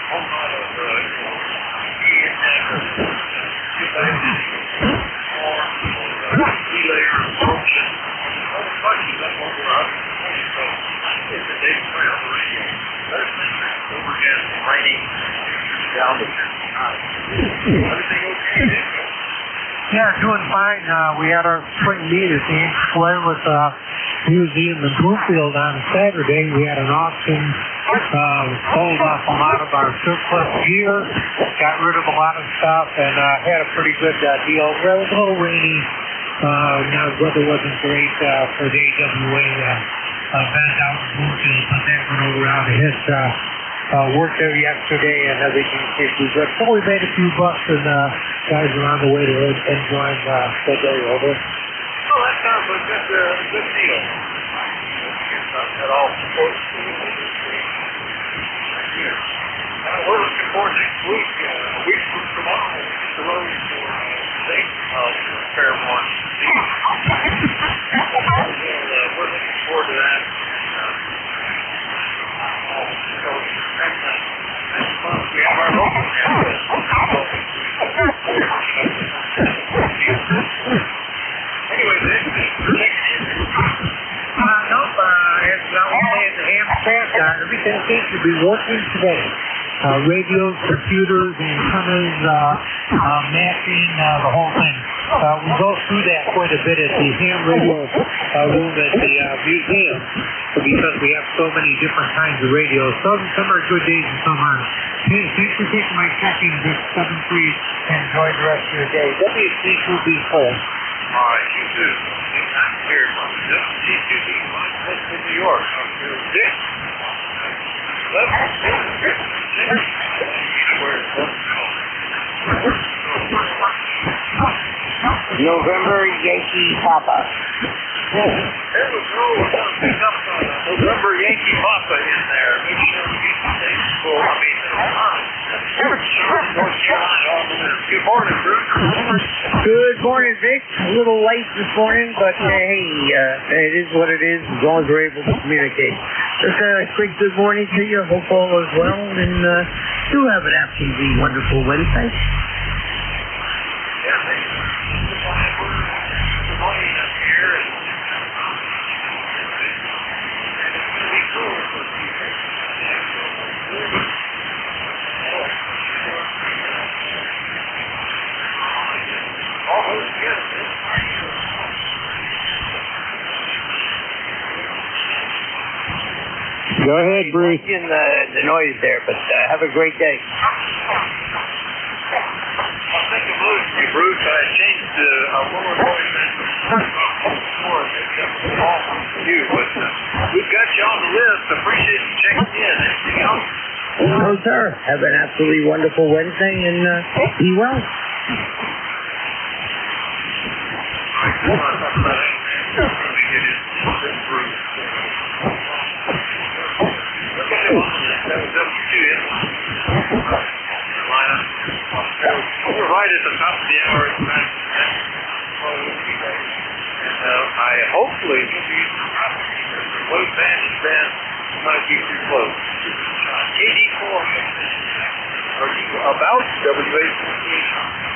Speaker 21: whole lot of delay or absorption. That's what we're up to. So it's a day play on the radio. Overhead raining down to 59. Everything okay?
Speaker 12: Yeah, doing fine. We had our spring meet at the Square with Museum in Bloomfield on Saturday. We had an auction
Speaker 6: sold off a lot of our surplus gear, got rid of a lot of stuff, and had a pretty good deal. It was a little rainy. The weather wasn't great for the AWA event out in Bloomfield, but that went over out of his work there yesterday, and everything seemed to be good. So we made a few bucks, and guys are on the way to enjoying the day over.
Speaker 8: Oh, that sounds like a good deal. That all supports we're looking forward next week. A week from tomorrow, the road for state Fairmont. We're looking forward to that. Next month we have our local campus. Anyway, thanks for checking in.
Speaker 19: Nope, as I was saying, the Hampstead, everything seems to be working today. Radios, computers, antennas, mapping, the whole thing. We go through that quite a bit at the ham radio room at the museum because we have so many different kinds of radios. Some are good days and some aren't. Hey, thanks for taking my checking, Vic 73, and enjoy the rest of your day. WC2B clear.
Speaker 8: All right, you too. I'm here from WC2B, New York. Dick.
Speaker 14: November Yankee Papa.
Speaker 8: There was November Yankee Papa in there. Make sure we get the same school. Good morning, Bruce.
Speaker 19: Good morning, Vic. A little late this morning, but hey, it is what it is as long as we're able to communicate. Just a quick good morning to you. Hope all is well, and do have an absolutely wonderful Wednesday.
Speaker 6: Go ahead, Bruce.
Speaker 19: In the noise there, but have a great day.
Speaker 8: I'll take a look at you, Bruce. I changed a lower voice before you, but we've got you on the list. Appreciate you checking in. Anything else?
Speaker 19: No, sir. Have an absolutely wonderful Wednesday, and be well.
Speaker 8: We're right at the top of the hour. And I hopefully will be close band might be too close. KD4, are you about WA48?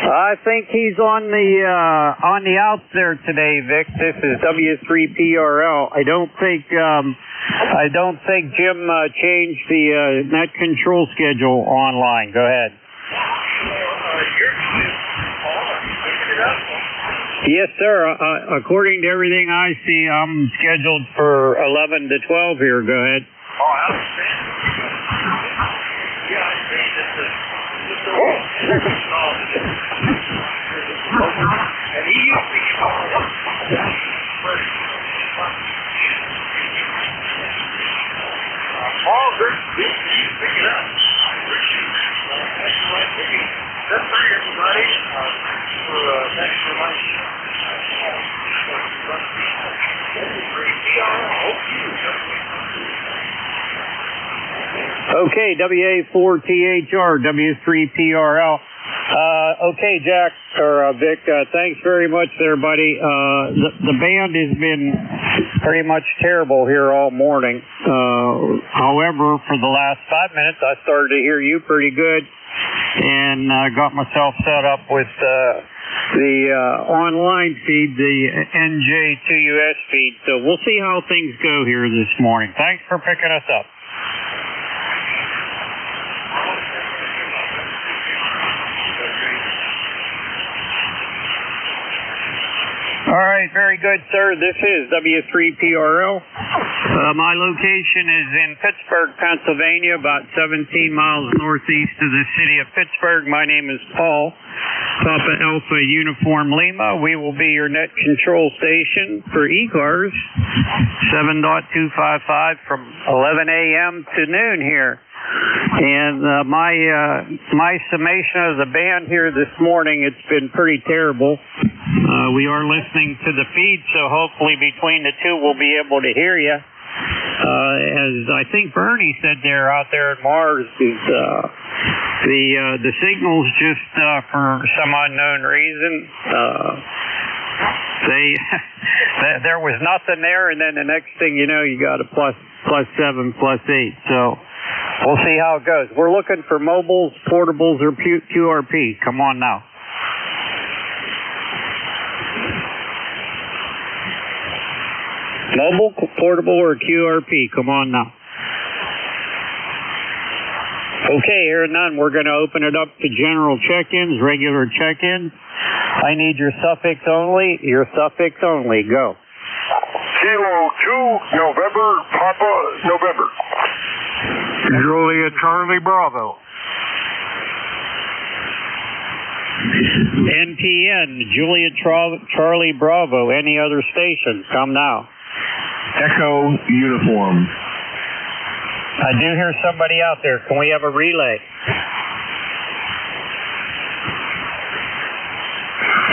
Speaker 6: I think he's on the outs there today, Vic. This is W3PRL. I don't think Jim changed the net control schedule online. Go ahead. Yes, sir. According to everything I see, I'm scheduled for 11 to 12 here. Go ahead.
Speaker 8: Oh, outstanding. Yeah, I see that and he usually Paul, you pick it up. That's for everybody. Thanks for my
Speaker 6: Okay, WA4THR, W3PRL. Okay, Jack, or Vic, thanks very much there, buddy. The band has been pretty much terrible here all morning. However, for the last 5 minutes, I started to hear you pretty good, and got myself set up with the online feed, the NJ2US feed. So we'll see how things go here this morning. Thanks for picking us up.
Speaker 15: All right, very good, sir. This is W3PRL. My location is in Pittsburgh, Pennsylvania, about 17 miles northeast of the city of Pittsburgh. My name is Paul, Papa Alpha Uniform Lima. We will be your net control station for ECARS, 7.255 from 11 a.m. to noon here. And my summation of the band here this morning, it's been pretty terrible. We are listening to the feed, so hopefully between the two we'll be able to hear you. As I think Bernie said there out there at Mars, is the signals just for some unknown reason, there was nothing there, and then the next thing you know, you got a +7, +8. So we'll see how it goes. We're looking for mobiles, portables, or QRP. Come on now. Mobile, portable, or QRP. Come on now. Okay, here none. We're going to open it up to general check-ins, regular check-ins. I need your suffix only. Your suffix only. Go.
Speaker 22: Kilo 2, November, Papa, November.
Speaker 15: Julia Charlie Bravo. NPN, Julia Charlie Bravo. Any other stations? Come now.
Speaker 22: Echo Uniform.
Speaker 15: I do hear somebody out there. Can we have a relay?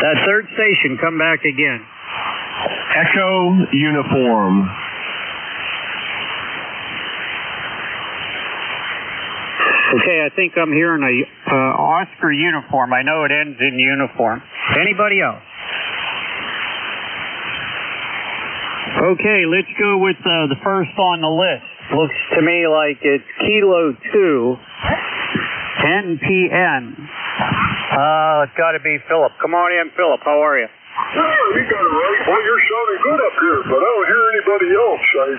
Speaker 15: That third station, come back again.
Speaker 22: Echo Uniform.
Speaker 15: Okay, I think I'm hearing a Oscar uniform. I know it ends in uniform. Anybody else? Okay, let's go with the first on the list. Looks to me like it's Kilo 2, NPN. It's got to be Philip. Come on in, Philip. How are you?
Speaker 22: You got it right. Boy, you're sounding good up here, but I don't hear anybody else. I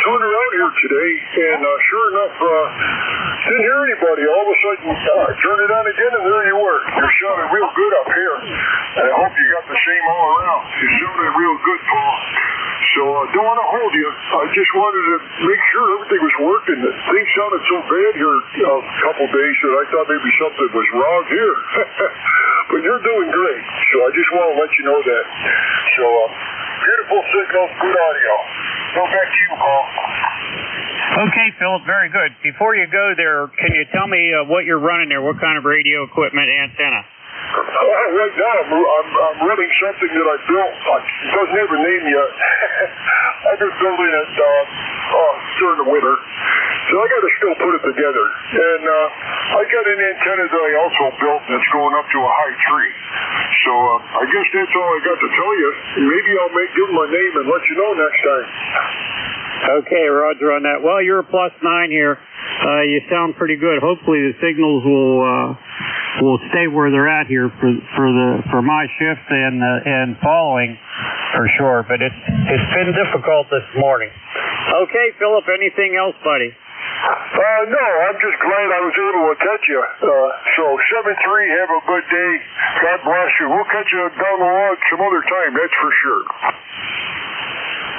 Speaker 22: turned around here today, and sure enough, didn't hear anybody. All of a sudden, I turned it on again, and there you were. You're sounding real good up here. And I hope you got the same all around. You're sounding real good, Paul. So I don't want to hold you. I just wanted to make sure everything was working. Things sounded so bad here a couple days that I thought maybe something was wrong here. But you're doing great. So I just want to let you know that. So beautiful signals, good audio. Go back to you, Paul.
Speaker 15: Okay, Philip, very good. Before you go there, can you tell me what you're running there? What kind of radio equipment, antenna?
Speaker 22: Right now, I'm running something that I built. It doesn't have a name yet. I've been building it during the winter, so I got to still put it together. And I got an antenna that I also built that's going up to a high tree. So I guess that's all I got to tell you. Maybe I'll give my name and let you know next time.
Speaker 15: Okay, Roger on that. Well, you're a +9 here. You sound pretty good. Hopefully the signals will stay where they're at here for my shift and following for sure. But it's been difficult this morning. Okay, Philip. Anything else, buddy?
Speaker 22: No, I'm just glad I was able to catch you. So 7-3, have a good day. God bless you. We'll catch you down the road some other time. That's for sure.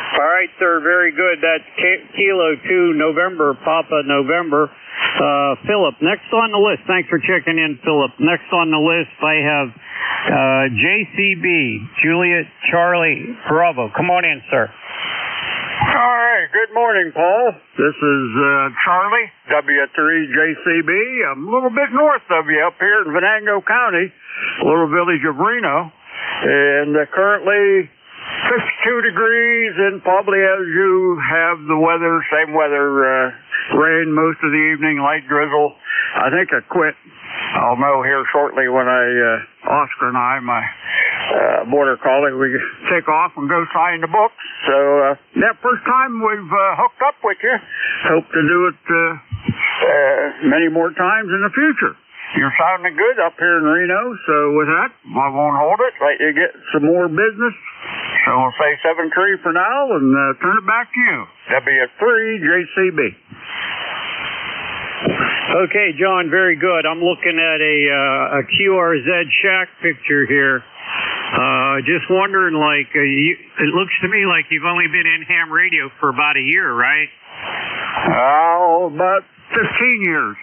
Speaker 15: All right, sir. Very good. That's Kilo 2, November, Papa, November. Philip, next on the list. Thanks for checking in, Philip. Next on the list, I have JCB, Juliet Charlie Bravo. Come on in, sir.
Speaker 23: All right. Good morning, Paul. This is Charlie, W3JCB. I'm a little bit north of you up here in Venango County, little village of Reno. And currently 52 degrees, and probably as you have the weather, same weather, rain most of the evening, light drizzle. I think I quit. I'll know here shortly when Oscar and I, my border collie, we take off and go sign the book. So that first time we've hooked up with you. Hope to do it many more times in the future. You're sounding good up here in Reno, so with that, I won't hold it. Let you get some more business. So we'll say 7-3 for now and turn it back to you. W3JCB.
Speaker 15: Okay, John, very good. I'm looking at a QRZ shack picture here. Just wondering, like, it looks to me like you've only been in ham radio for about a year, right?
Speaker 23: Oh, about 15 years.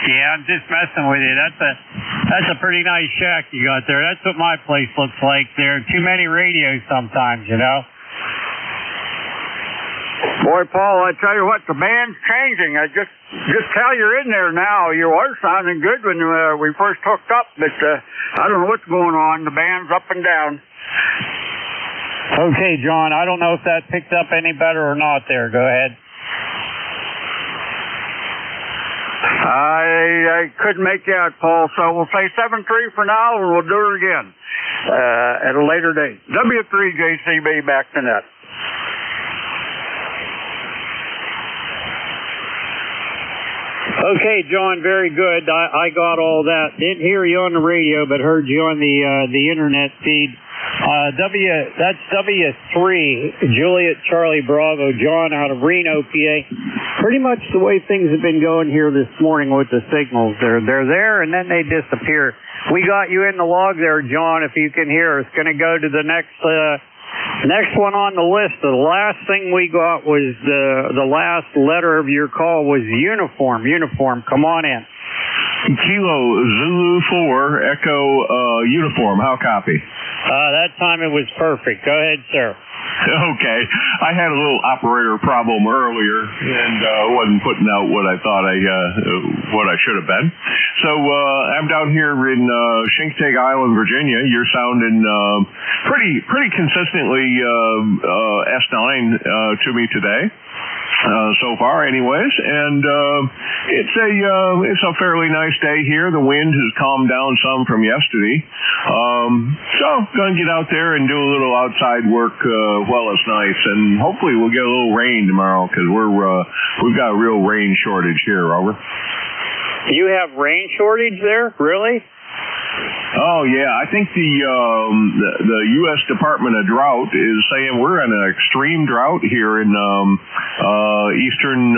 Speaker 15: Yeah, I'm just messing with you. That's a pretty nice shack you got there. That's what my place looks like. There are too many radios sometimes, you know.
Speaker 23: Boy, Paul, I tell you what, the band's changing. I just tell you're in there now. You were sounding good when we first hooked up, but I don't know what's going on. The band's up and down.
Speaker 15: Okay, John, I don't know if that picked up any better or not there. Go ahead.
Speaker 23: I couldn't make you out, Paul, so we'll say 7-3 for now, and we'll do it again at a later date. W3JCB back to net.
Speaker 15: Okay, John, very good. I got all that. Didn't hear you on the radio, but heard you on the internet feed. That's W3, Juliet Charlie Bravo, John out of Reno, PA. Pretty much the way things have been going here this morning with the signals. They're there and then they disappear. We got you in the log there, John, if you can hear us. Going to go to the next one on the list. The last thing we got was the last letter of your call was uniform. Uniform, come on in.
Speaker 3: Kilo Zulu 4 Echo uniform. How copy?
Speaker 15: That time it was perfect. Go ahead, sir.
Speaker 3: Okay. I had a little operator problem earlier and wasn't putting out what I thought what I should have been. So I'm down here in Shinkotek Island, Virginia. You're sounding pretty consistently S9 to me today. So far anyways, and it's a fairly nice day here. The wind has calmed down some from yesterday, so gonna get out there and do a little outside work while it's nice, and hopefully we'll get a little rain tomorrow because we've got a real rain shortage here. Over.
Speaker 15: You have rain shortage there, really?
Speaker 3: Oh yeah, I think the U.S. Department of Drought is saying we're in an extreme drought here in eastern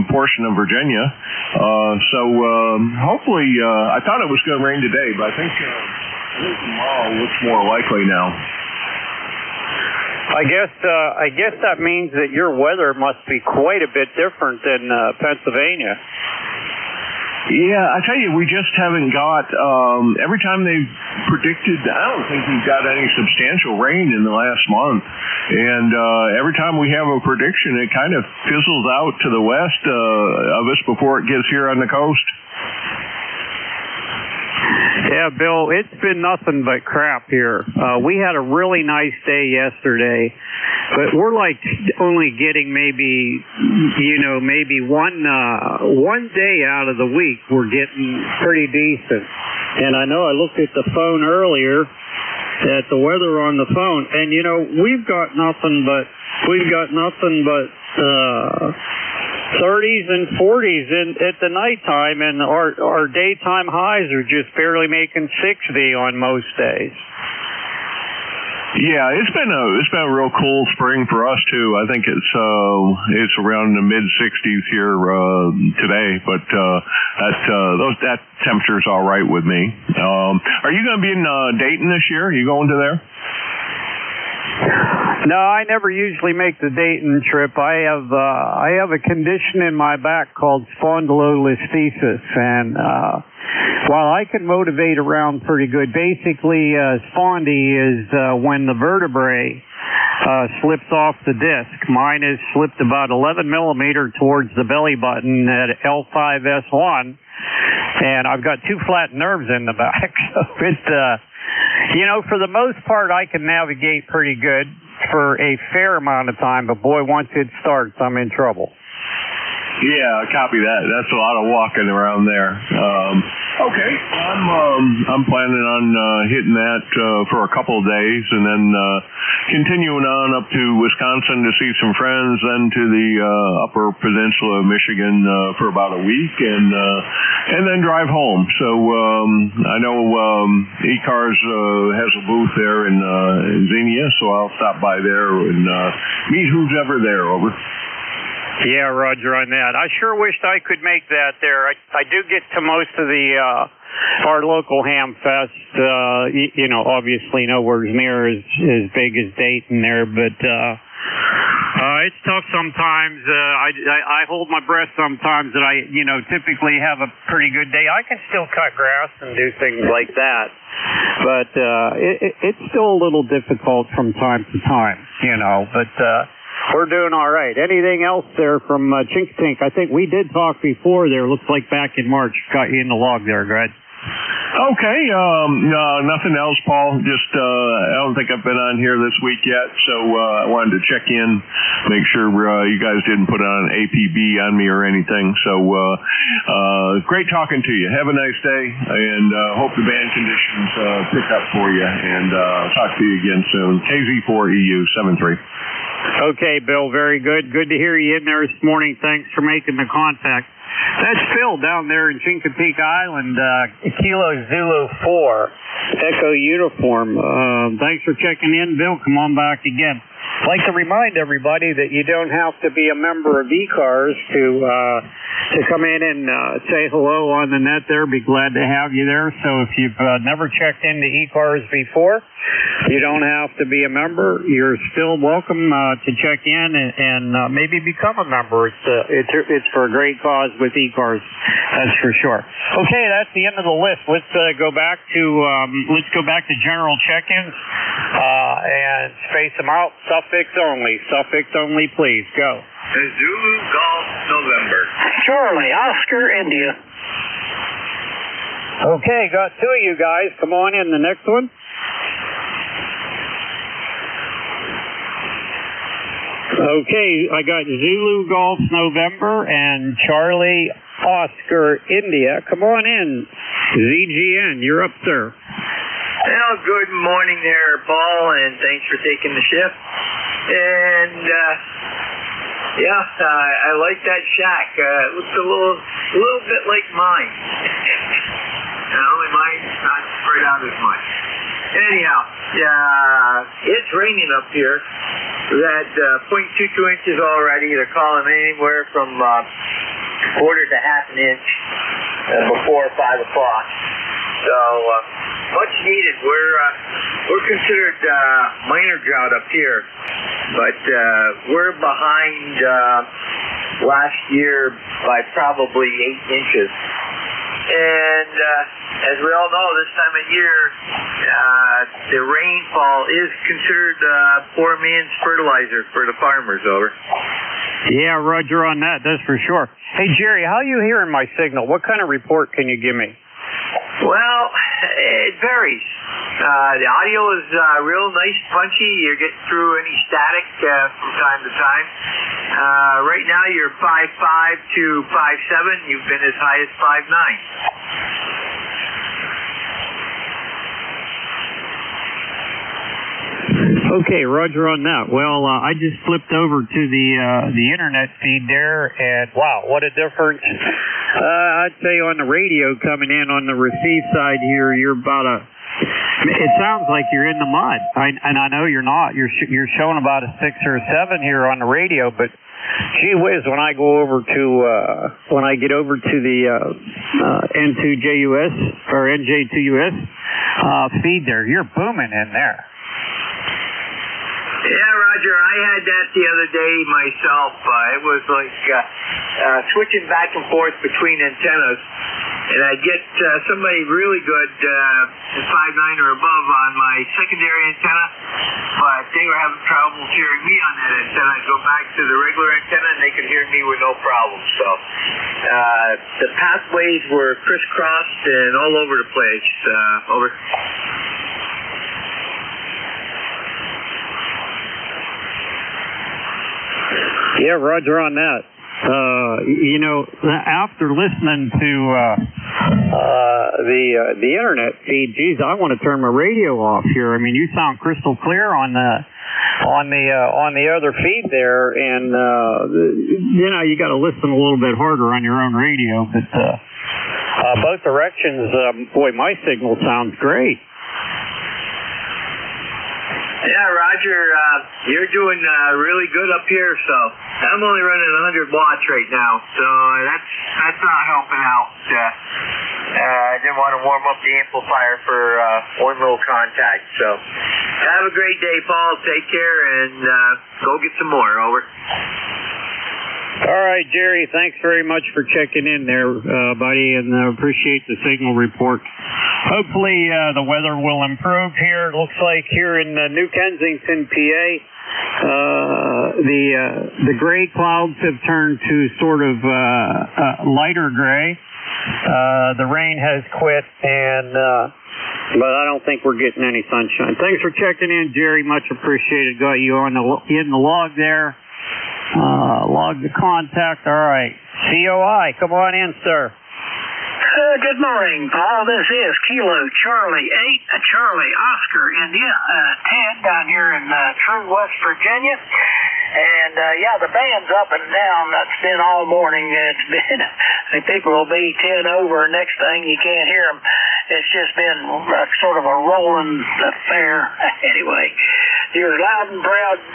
Speaker 3: portion of Virginia. So hopefully, I thought it was going to rain today, but I think tomorrow looks more likely now.
Speaker 15: I guess that means that your weather must be quite a bit different than Pennsylvania.
Speaker 3: Yeah, I tell you, we just haven't got, every time they've predicted, I don't think we've got any substantial rain in the last month. And every time we have a prediction, it kind of fizzles out to the west of us before it gets here on the coast.
Speaker 15: Yeah, Bill, it's been nothing but crap here. We had a really nice day yesterday, but we're like only getting maybe one day out of the week we're getting pretty decent. And I know I looked at the phone earlier at the weather on the phone, and we've got nothing but 30s and 40s at the nighttime, and our daytime highs are just barely making 60 on most days.
Speaker 3: Yeah, it's been a real cool spring for us too. I think it's around the mid 60s here today, but that temperature's all right with me. Are you going to be in Dayton this year? Are you going to there?
Speaker 15: No, I never usually make the Dayton trip. I have a condition in my back called spondylolisthesis, and while I can motivate around pretty good, basically spondy is when the vertebrae slips off the disc. Mine has slipped about 11 millimeter towards the belly button at L5S1, and I've got two flat nerves in the back. So for the most part, I can navigate pretty good for a fair amount of time, but boy, once it starts, I'm in trouble.
Speaker 3: Yeah, copy that. That's a lot of walking around there. Okay, I'm planning on hitting that for a couple of days, and then continuing on up to Wisconsin to see some friends, then to the Upper Peninsula of Michigan for about a week, and then drive home. So I know ECARS has a booth there in Xenia, so I'll stop by there and meet who's ever there. Over.
Speaker 15: Yeah, Roger on that. I sure wished I could make that there. I do get to most of the our local ham fest, obviously nowhere near as big as Dayton there, but it's tough sometimes. I hold my breath sometimes that I, typically have a pretty good day. I can still cut grass and do things like that, but it's still a little difficult from time to time, but we're doing all right. Anything else there from Chinkatink? I think we did talk before there. Looks like back in March. Got you in the log there. Go ahead.
Speaker 3: Okay, nothing else, Paul. Just, I don't think I've been on here this week yet, so I wanted to check in, make sure you guys didn't put on APB on me or anything. So, great talking to you. Have a nice day, and hope the band conditions pick up for you, and talk to you again soon. KZ4EU 73.
Speaker 15: Okay, Bill, very good. Good to hear you in there this morning. Thanks for making the contact. That's Phil down there in Chinkapik Island, Kilo Zulu 4, Echo Uniform. Thanks for checking in, Bill. Come on back again. I'd like to remind everybody that you don't have to be a member of ECARS to come in and say hello on the net there. Be glad to have you there. So if you've never checked into ECARS before, you don't have to be a member. You're still welcome to check in and maybe become a member. It's for a great cause with ECARS, that's for sure. Okay, that's the end of the list. Let's go back to general check-ins and space them out. Suffix only, please. Go.
Speaker 5: Zulu Golf November.
Speaker 18: Charlie, Oscar, India.
Speaker 15: Okay, got two of you guys. Come on in. The next one. Okay, I got Zulu Golf November and Charlie Oscar India. Come on in. ZGN, you're up, sir.
Speaker 2: Well, good morning there, Paul, and thanks for taking the shift. And I like that shack. It looks a little bit like mine. Only mine's not spread out as much. Anyhow, it's raining up here. We've had 0.22 inches already. They're calling anywhere from quarter to half an inch before 5 o'clock. So much needed. We're considered minor drought up here, but we're behind last year by probably 8 inches. And as we all know, this time of year, the rainfall is considered poor man's fertilizer for the farmers. Over.
Speaker 15: Yeah, Roger on that. That's for sure. Hey, Jerry, how are you hearing my signal? What kind of report can you give me?
Speaker 2: Well, it varies. The audio is real nice, punchy. You get through any static from time to time. Right now, you're 5.5 to 5.7. You've been as high as 5.9.
Speaker 15: Okay, Roger on that. Well, I just flipped over to the internet feed there, and wow, what a difference. I'd say on the radio coming in on the receive side here, you're about it sounds like you're in the mud. And I know you're not. You're showing about a 6 or a 7 here on the radio, but gee whiz, when I go over to when I get over to the N2JUS or NJ2US feed there, you're booming in there.
Speaker 2: Yeah, Roger, I had that the other day myself. It was like switching back and forth between antennas, and I'd get somebody really good at 5.9 or above on my secondary antenna, but they were having trouble hearing me on that antenna. I'd go back to the regular antenna, and they could hear me with no problem. So the pathways were crisscrossed and all over the place. Over.
Speaker 15: Yeah, Roger on that. After listening to the internet feed, geez, I want to turn my radio off here. I mean, you sound crystal clear on the other feed there, and you got to listen a little bit harder on your own radio. But both directions, boy, my signal sounds great.
Speaker 2: Yeah, Roger, you're doing really good up here, so I'm only running 100 watts right now, so that's not helping out. I didn't want to warm up the amplifier for one little contact, so have a great day, Paul. Take care, and go get some more. Over.
Speaker 15: All right, Jerry, thanks very much for checking in there, buddy, and appreciate the signal report. Hopefully the weather will improve here. It looks like here in New Kensington, PA, the gray clouds have turned to sort of lighter gray. The rain has quit, but I don't think we're getting any sunshine. Thanks for checking in, Jerry. Much appreciated. Got you on in the log there. Log the contact. All right. COI, come on in, sir.
Speaker 18: Good morning, Paul. This is Kilo Charlie 8, Charlie Oscar India, Ted down here in True, West Virginia. And, yeah, the band's up and down. That's been all morning. It's been, people will be 10 over. Next thing, you can't hear them. It's just been sort of a rolling affair. Anyway, you're loud and proud, 1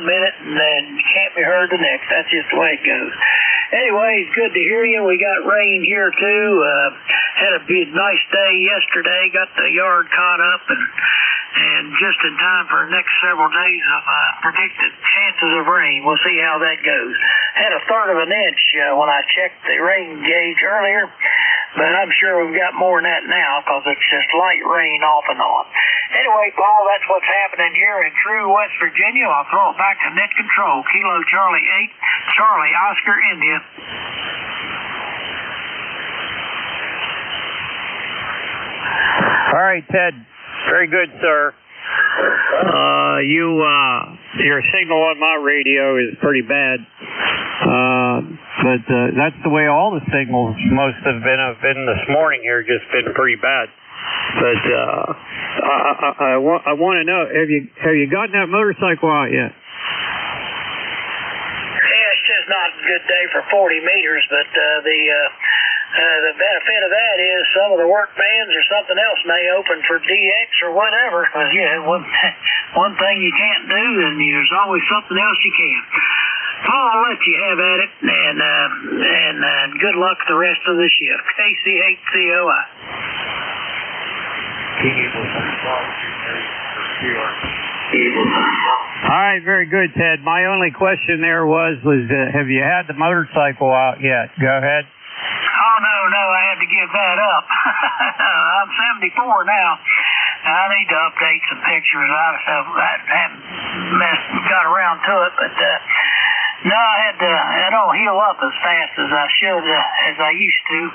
Speaker 18: minute, and then can't be heard the next. That's just the way it goes. Anyway, it's good to hear you. We got rain here, too. Had a nice day yesterday. Got the yard caught up, and just in time for the next several days of predicted chances of rain. We'll see how that goes. Had a third of an inch when I checked the rain gauge earlier, but I'm sure we've got more than that now because it's just light rain off and on. Anyway, Paul, that's what's happening here in True, West Virginia. I'll throw it back to net control. Kilo Charlie 8, Charlie Oscar India.
Speaker 15: All right, Ted. Very good, sir. Your signal on my radio is pretty bad. But that's the way all the signals most have been this morning here, just been pretty bad. But I want to know, have you gotten that motorcycle out yet?
Speaker 18: Yeah, it's just not a good day for 40 meters, but the benefit of that is some of the work bands or something else may open for DX or whatever. Because, yeah, one thing you can't do, and there's always something else you can. Paul, I'll let you have at it, and good luck the rest of the shift. KC8COI.
Speaker 15: All right, very good, Ted. My only question there was have you had the motorcycle out yet? Go ahead.
Speaker 18: Oh, no, I had to give that up. I'm 74 now. I need to update some pictures. I haven't got around to it, but no, I don't heal up as fast as I should, as I used to.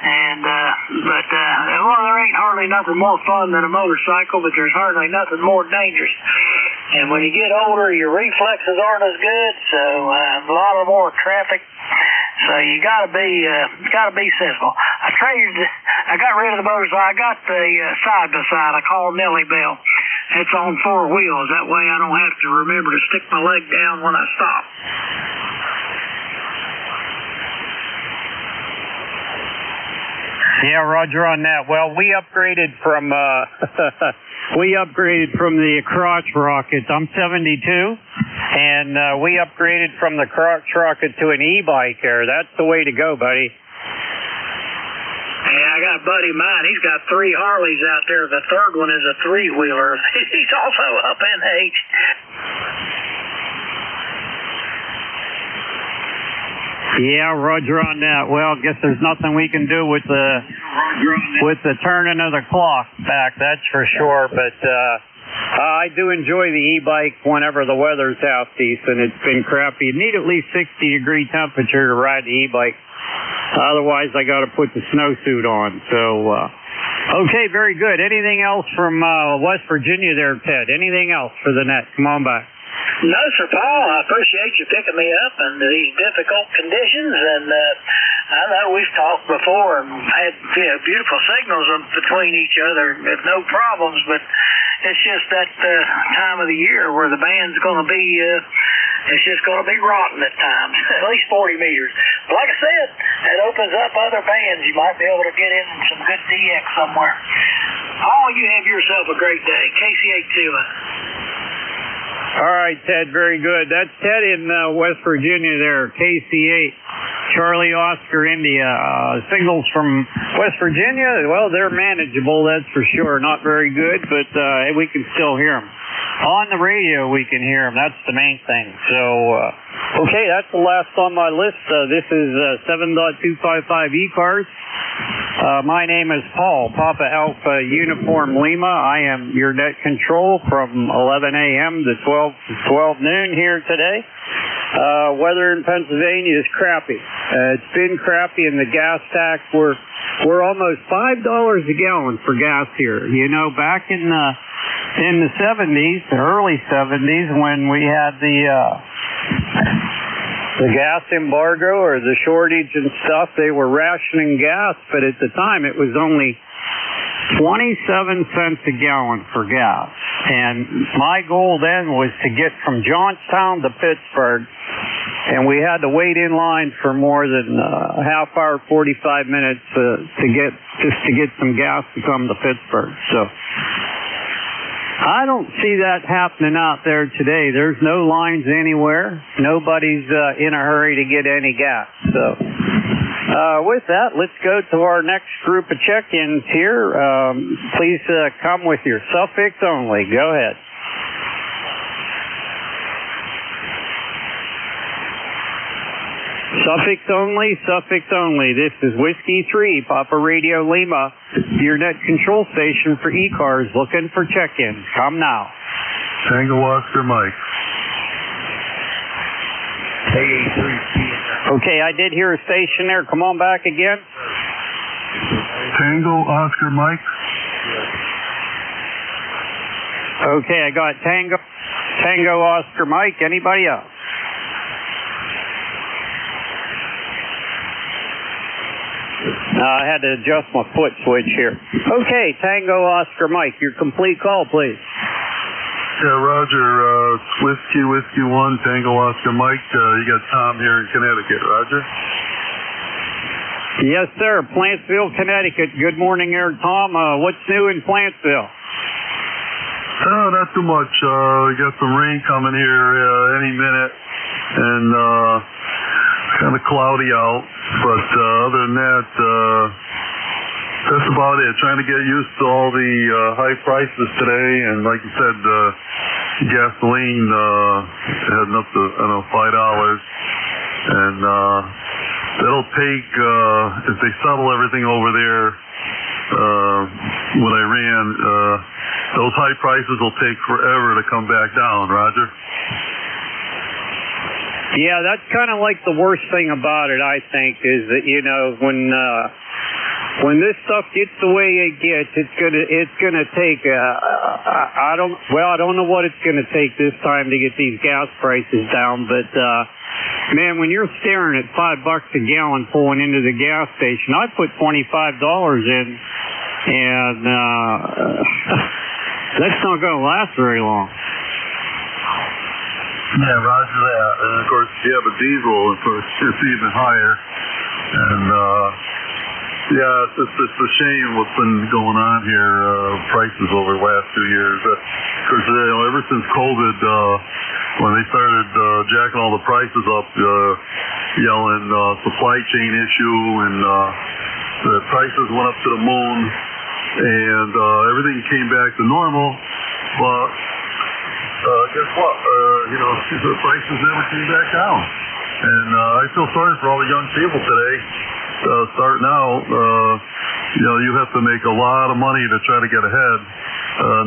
Speaker 18: And but there ain't hardly nothing more fun than a motorcycle, but there's hardly nothing more dangerous. And when you get older, your reflexes aren't as good, so a lot of more traffic. So you gotta be sensible. I got rid of the motorcycle. I got the side by side. I call Nellie Bell. It's on 4 wheels. That way I don't have to remember to stick my leg down when I stop.
Speaker 15: Yeah, Roger on that. Well, we upgraded from the crotch rocket. I'm 72, and we upgraded from the crotch rocket to an e-bike there. That's the way to go, buddy.
Speaker 18: Yeah, I got a buddy of mine. He's got 3 Harleys out there. The third one is a 3-wheeler. He's also up in age.
Speaker 15: Yeah, Roger on that. Well, I guess there's nothing we can do with the turning of the clock back, that's for sure. But I do enjoy the e-bike whenever the weather's half decent. It's been crappy. You need at least 60-degree temperature to ride the e-bike. Otherwise, I got to put the snowsuit on. So, okay, very good. Anything else from West Virginia there, Ted? Anything else for the net? Come on back.
Speaker 18: No, Sir Paul. I appreciate you picking me up in these difficult conditions, and I know we've talked before and had beautiful signals between each other with no problems, but it's just that time of the year where the band's going to be, it's just going to be rotten at times, at least 40 meters. But like I said, it opens up other bands. You might be able to get in some good DX somewhere. Paul, you have yourself a great day. KC82.
Speaker 15: All right, Ted, very good. That's Ted in West Virginia there, KC8, Charlie Oscar India. Signals from West Virginia, well, they're manageable, that's for sure. Not very good, but we can still hear them. On the radio, we can hear them. That's the main thing. So, okay, that's the last on my list. This is 7.255 ECARS. My name is Paul, Papa Alpha Uniform Lima. I am your net control from 11 a.m. to 12 noon here today. Weather in Pennsylvania is crappy. It's been crappy, and the gas tax, we're almost $5 a gallon for gas here. You know, back in the 70s, the early 70s, when we had the gas embargo or the shortage and stuff, they were rationing gas, but at the time it was only 27 cents a gallon for gas. And my goal then was to get from Johnstown to Pittsburgh, and we had to wait in line for more than a half hour, 45 minutes to get some gas to come to Pittsburgh. So I don't see that happening out there today. There's no lines anywhere. Nobody's in a hurry to get any gas. So with that, let's go to our next group of check-ins here. Please come with your suffix only. Go ahead. Suffix only. This is Whiskey 3, Papa Radio Lima, your net control station for ECARS, looking for check-ins. Come now.
Speaker 22: Tango Oscar Mike.
Speaker 15: Okay, I did hear a station there. Come on back again.
Speaker 22: Tango Oscar Mike.
Speaker 15: Okay, I got Tango Oscar Mike. Anybody else? I had to adjust my foot switch here. Okay, Tango Oscar Mike, your complete call, please.
Speaker 22: Yeah, Roger. Whiskey 1, Tango Oscar Mike. You got Tom here in Connecticut, Roger?
Speaker 15: Yes, sir. Plantsville, Connecticut. Good morning there, Tom. What's new in Plantsville?
Speaker 22: Oh, not too much. We got some rain coming here any minute, and kind of cloudy out. But other than that, that's about it. Trying to get used to all the high prices today, and like you said, gasoline heading up to $5, and that'll take if they settle everything over there. When I ran, those high prices will take forever to come back down. Roger.
Speaker 15: Yeah, that's kind of like the worst thing about it, I think, is that, you know, when this stuff gets the way it gets, it's gonna take I don't know what it's gonna take this time to get these gas prices down, but man, when you're staring at $5 a gallon pulling into the gas station, I put $25 in, and that's not gonna last very long.
Speaker 22: Yeah, roger that. And of course, if you have a diesel, it's even higher. And yeah, it's a shame what's been going on here. Prices over the last 2 years. Of course, ever since COVID, when they started jacking all the prices up, yelling supply chain issue, and the prices went up to the moon, and everything came back to normal. But guess what? The prices never came back down. And I feel sorry for all the young people today starting out. You have to make a lot of money to try to get ahead.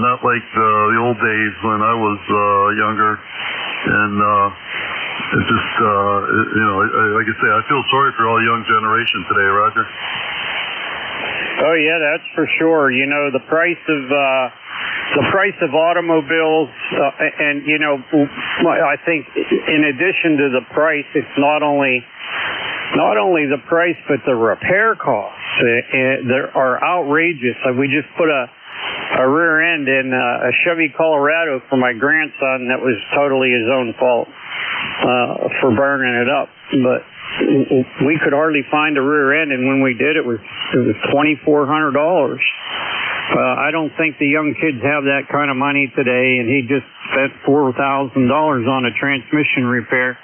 Speaker 22: Not like the old days when I was younger. And it's just, like I say, I feel sorry for all the young generation today, Roger.
Speaker 15: Oh, yeah, that's for sure. You know, the price of automobiles, and you know, I think in addition to the price, it's not only the price, but the repair costs are outrageous. We just put a rear end in a Chevy Colorado for my grandson that was totally his own fault for burning it up, but we could hardly find a rear end, and when we did, it was $2,400. I don't think the young kids have that kind of money today, and he just spent $4,000 on a transmission repair.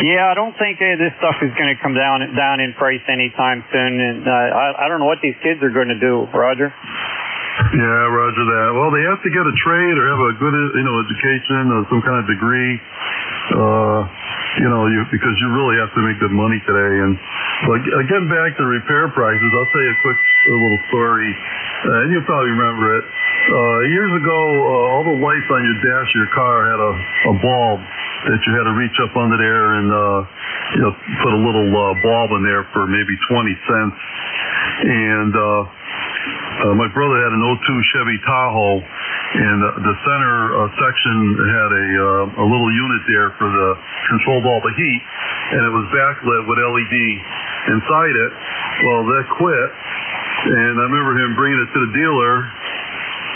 Speaker 15: Yeah, I don't think this stuff is going to come down in price anytime soon, and I don't know what these kids are going to do, Roger.
Speaker 11: Yeah, roger that. Well, they have to get a trade or have a good, education or some kind of degree, because you really have to make good money today. And getting back to repair prices, I'll tell you a quick little story, and you'll probably remember it. Years ago, all the lights on your dash of your car had a bulb that you had to reach up under there and put a little bulb in there for maybe 20 cents. And my brother had an 02 Chevy Tahoe, and the center section had a little unit there for the controlled all the heat, and it was backlit with LED inside it. Well, that quit, and I remember him bringing it to the dealer,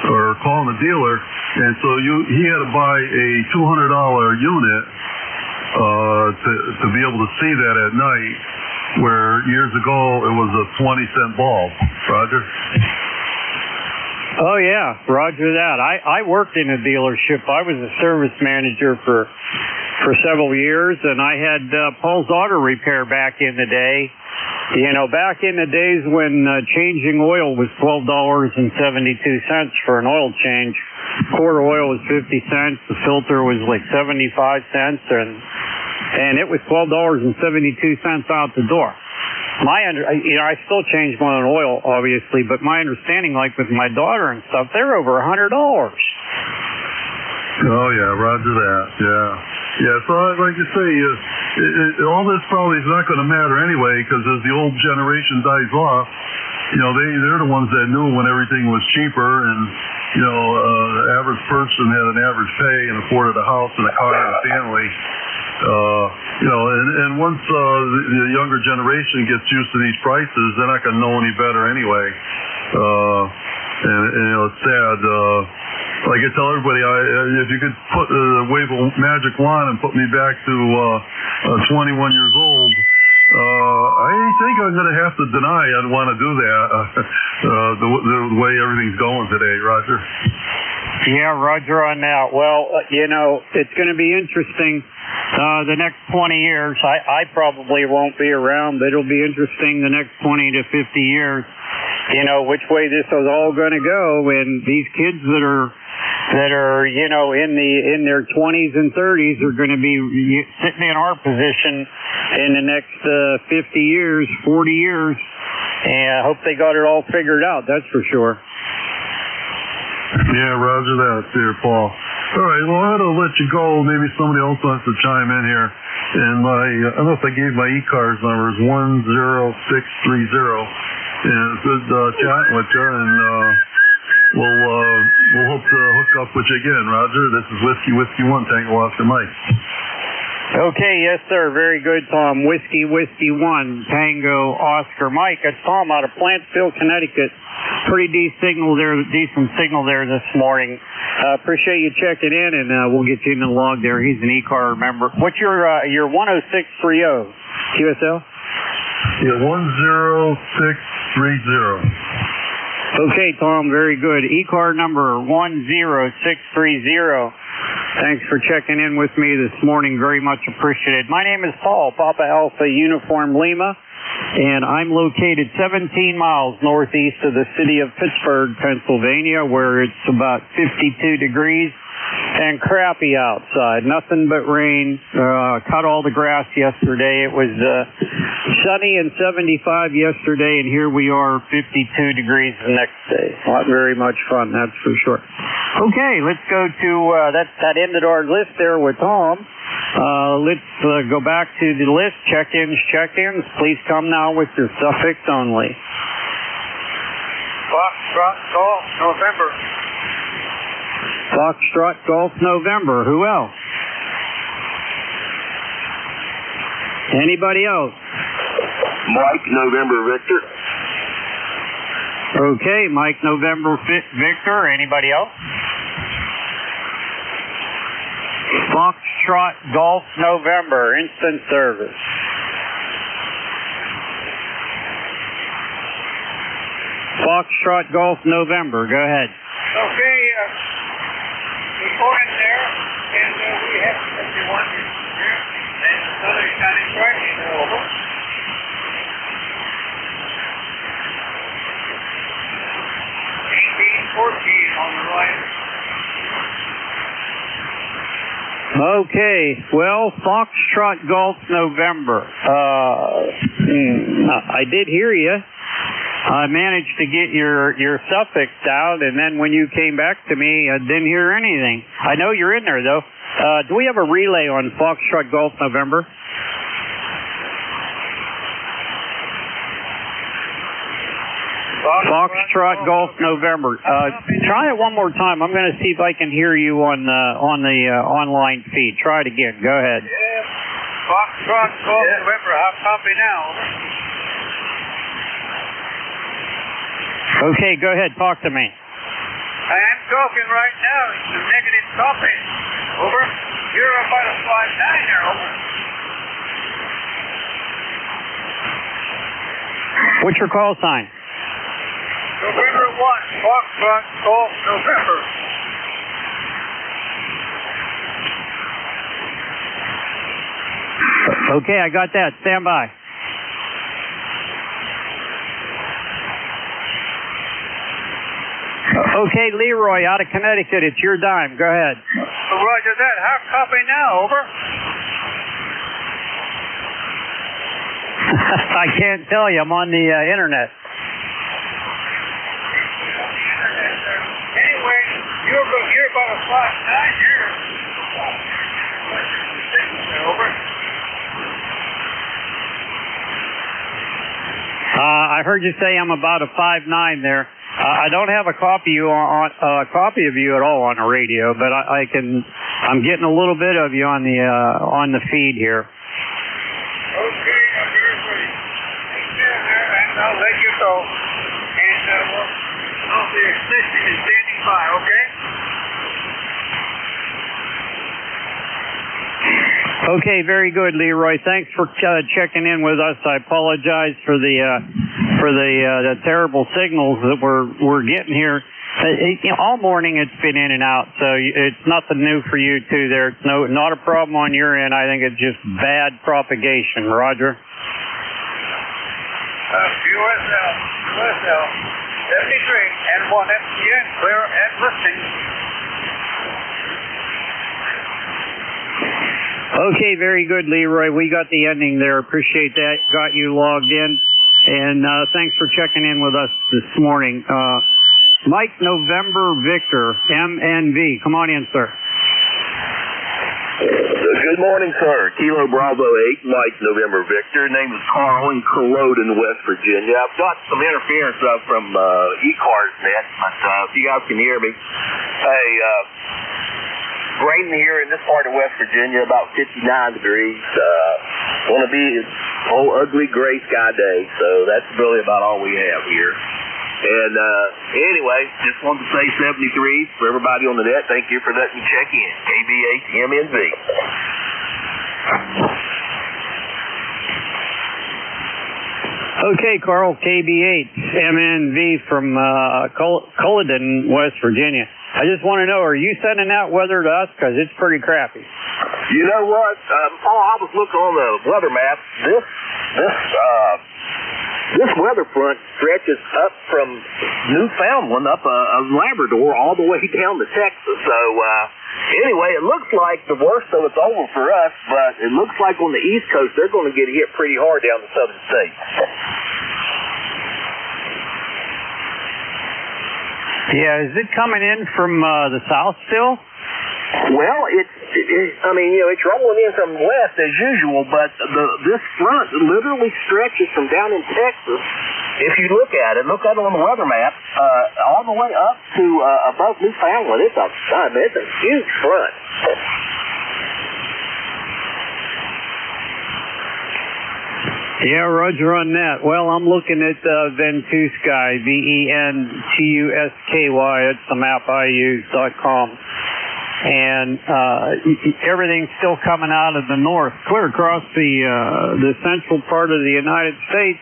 Speaker 11: or calling the dealer, and so he had to buy a $200 unit to be able to see that at night, where years ago it was a 20-cent bulb. Roger?
Speaker 15: Oh, yeah, roger that. I worked in a dealership. I was a service manager for several years, and I had Paul's Auto Repair back in the day. Back in the days when changing oil was $12.72 for an oil change. Quart oil was 50 cents. The filter was like 75 cents, and it was $12.72 out the door. I still change my own oil, obviously, but my understanding, like with my daughter and stuff, they're over $100.
Speaker 11: Oh, yeah, roger that, yeah. Yeah, so like you say, all this probably is not going to matter anyway, because as the old generation dies off, they're the ones that knew when everything was cheaper, and, the average person had an average pay and afforded a house and a car and a family. And once the younger generation gets used to these prices, they're not going to know any better anyway. It's sad. Like I tell everybody, if you could wave a magic wand and put me back to 21 years old, I think I'm going to have to deny I'd want to do that, the way everything's going today, Roger.
Speaker 15: Yeah, roger on that. Well, it's going to be interesting the next 20 years. I probably won't be around, but it'll be interesting the next 20 to 50 years, which way this is all going to go. And these kids that are in their 20s and 30s are going to be sitting in our position in the next 50 years, 40 years, and I hope they got it all figured out, that's for sure.
Speaker 11: Yeah, roger that, dear Paul. All right, well, I had to let you go. Maybe somebody else wants to chime in here. And I don't know if I gave my ECARS number. It's 10630. And it's good chatting with you, and we'll hope to hook up with you again, Roger. This is Whiskey 1, Tango Oscar Mike.
Speaker 15: Okay, yes, sir. Very good, Tom. Whiskey 1, Tango Oscar Mike. It's Tom out of Plantsville, Connecticut. Pretty decent signal there this morning. Appreciate you checking in, and we'll get you in the log there. He's an ECAR member. What's your 10630 QSL?
Speaker 11: Yeah, 10630.
Speaker 15: Okay, Tom, very good. ECAR number 10630. Thanks for checking in with me this morning. Very much appreciated. My name is Paul, Papa Alpha Uniform Lima, and I'm located 17 miles northeast of the city of Pittsburgh, Pennsylvania, where it's about 52 degrees and crappy outside. Nothing but rain. Cut all the grass yesterday. It was sunny and 75 yesterday, and here we are, 52 degrees the next day. Not very much fun, that's for sure. Okay, let's go to, that ended our list there with Tom. Let's go back to the list. Check-ins. Please come now with your suffix only.
Speaker 16: Foxtrot Golf November.
Speaker 15: Foxtrot Golf November. Who else? Anybody else?
Speaker 13: Mike November Victor.
Speaker 15: Okay, Mike November Victor. Anybody else? Foxtrot Golf November. Instant service. Foxtrot Golf November. Go ahead.
Speaker 8: Okay, we go in there, and we have 51 here, and the sun is shining brightly over. 1814 on the right.
Speaker 15: Okay, well, Foxtrot Golf November. I did hear you. I managed to get your suffix out, and then when you came back to me, I didn't hear anything. I know you're in there, though. Do we have a relay on Foxtrot Golf November? Foxtrot Golf November. Try it one more time. I'm going to see if I can hear you on the online feed. Try it again. Go ahead.
Speaker 8: Yeah, Foxtrot Golf November. How copy now?
Speaker 15: Okay, go ahead. Talk to me.
Speaker 8: I am talking right now. It's a negative copy. Over. You're about a 5-9 there. Over.
Speaker 15: What's your call sign?
Speaker 8: November 1, Foxtrot Golf November.
Speaker 15: Okay, I got that. Stand by. Okay, Leroy, out of Connecticut, it's your dime. Go ahead.
Speaker 8: Roger that. How copy now? Over.
Speaker 15: I can't tell you. I'm on the internet.
Speaker 8: Anyway, you're about a 5-9 here. Over.
Speaker 15: I heard you say I'm about a 5'9" there. I don't have a copy of you at all on the radio, but I'm getting a little bit of you on the feed here.
Speaker 8: Okay, here's where you stand there, and I'll let you go. And I'll be listening and standing by, okay?
Speaker 15: Okay, very good, Leroy. Thanks for checking in with us. I apologize for the terrible signals that we're getting here. All morning it's been in and out, so it's nothing new for you too. There, it's not a problem on your end. I think it's just bad propagation. Roger.
Speaker 8: USL 73 and 1 FTN clear and listening.
Speaker 15: Okay, very good, Leroy. We got the ending there. Appreciate that. Got you logged in. And thanks for checking in with us this morning. Mike November Victor, MNV. Come on in, sir.
Speaker 4: Good morning, sir. Kilo Bravo 8, Mike November Victor. Name is Carl in Culloden, West Virginia. I've got some interference from ECARS net, but if you guys can hear me. Hey, raining here in this part of West Virginia, about 59 degrees. Going to be a whole ugly gray sky day, so that's really about all we have here. And anyway, just wanted to say 73 for everybody on the net. Thank you for letting me check in. KB8MNV.
Speaker 15: Okay, Carl, KB8 MNV from Culloden, West Virginia. I just want to know, are you sending out weather to us? Because it's pretty crappy.
Speaker 4: You know what? Paul, I was looking on the weather map. This weather front stretches up from Newfoundland, up Labrador, all the way down to Texas. So anyway, it looks like the worst of it's over for us, but it looks like on the East Coast they're going to get hit pretty hard down the southern states.
Speaker 15: Yeah, is it coming in from the south still?
Speaker 4: Well, it's rolling in from west as usual, but this front literally stretches from down in Texas. If you look at it on the weather map, all the way up to above Newfoundland. It's a huge front.
Speaker 15: Yeah, roger on that. Well, I'm looking at Ventusky, VENTUSKY. It's the map I use.com. And everything's still coming out of the north, clear across the central part of the United States.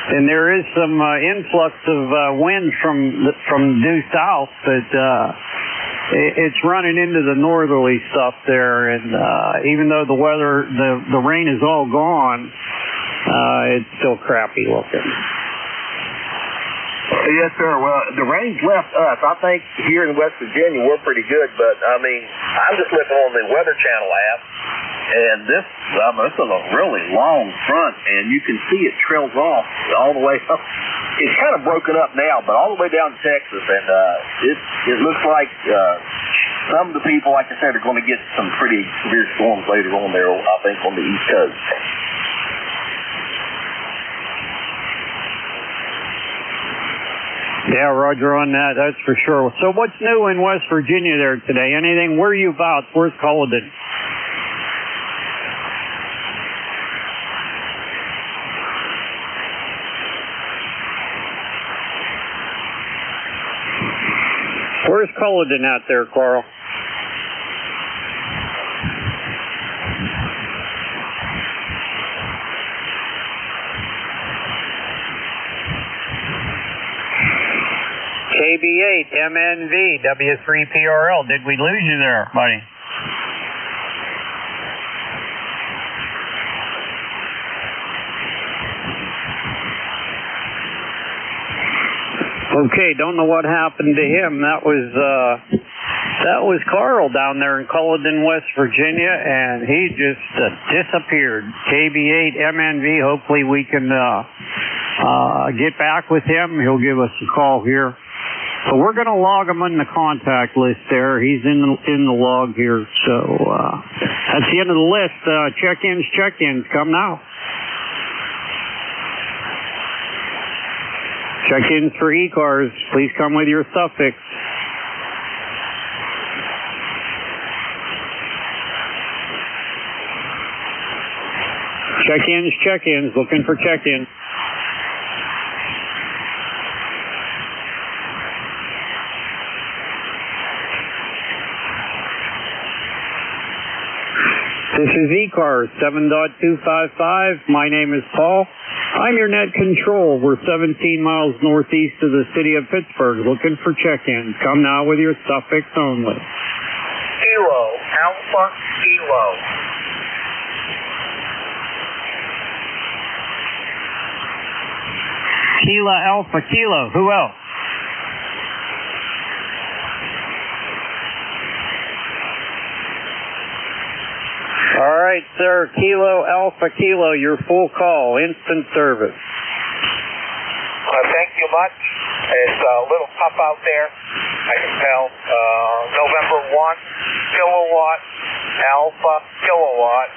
Speaker 15: And there is some influx of wind from due south, but it's running into the northerly stuff there. And even though the weather, the rain is all gone, it's still crappy looking.
Speaker 4: Yes, sir. Well, the rain's left us. I think here in West Virginia we're pretty good, but I mean, I'm just looking on the Weather Channel app, and this is a really long front, and you can see it trails off all the way up. It's kind of broken up now, but all the way down to Texas, and it looks like some of the people, like I said, are going to get some pretty severe storms later on there, I think, on the East Coast.
Speaker 15: Yeah, Roger on that, that's for sure. So what's new in West Virginia there today? Anything? Where are you about? Where's Culloden? Where's Culloden out there, Carl? KB8, MNV, W3PRL. Did we lose you there, buddy? Okay, don't know what happened to him. That was Carl down there in Culloden, West Virginia, and he just disappeared. KB8, MNV. Hopefully we can get back with him. He'll give us a call here. So we're going to log him in the contact list there. He's in the log here. So that's the end of the list. Check-ins. Come now. Check-ins for ECARS. Please come with your suffix. Check-ins. Looking for check-ins. This is ECARS 7.255. My name is Paul. I'm your net control. We're 17 miles northeast of the city of Pittsburgh, looking for check-ins. Come now with your suffix only.
Speaker 21: Kilo, Alpha Kilo.
Speaker 15: Kilo, Alpha Kilo. Who else? All right, sir. Kilo, Alpha Kilo, your full call, instant service.
Speaker 21: Thank you much. It's a little tough out there, I can tell. November 1, kilowatt, Alpha Kilowatt.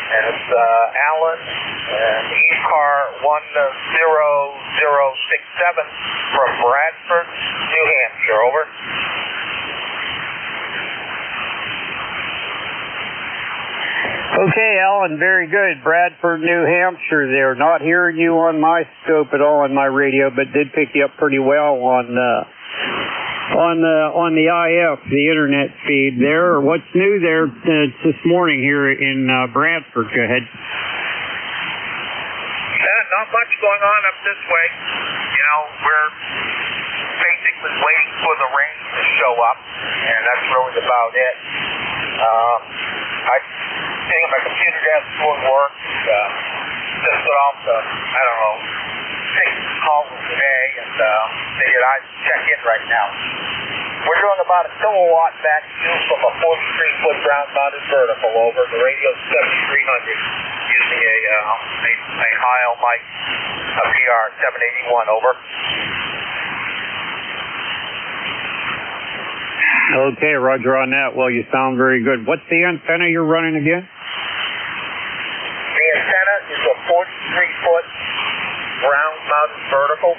Speaker 21: And it's Alan and ECAR 10067 from Bradford, New Hampshire. Over.
Speaker 15: Okay, Alan, very good. Bradford, New Hampshire there. Not hearing you on my scope at all on my radio, but did pick you up pretty well on the IF, the internet feed there. What's new there this morning here in Bradford? Go ahead.
Speaker 21: Not much going on up this way. You know, we're basically waiting for the rain to show up, and that's really about it. I think my computer desk doing work. Just got off the, 6 calls today, and figured I'd check in right now. We're doing about a kilowatt back use from a 43-foot ground-mounted vertical over. The radio's 7300 using a Heil mic, a PR 781 over.
Speaker 15: Okay, Roger on that. Well, you sound very good. What's the antenna you're running again?
Speaker 21: The antenna is a 43-foot ground-mounted vertical.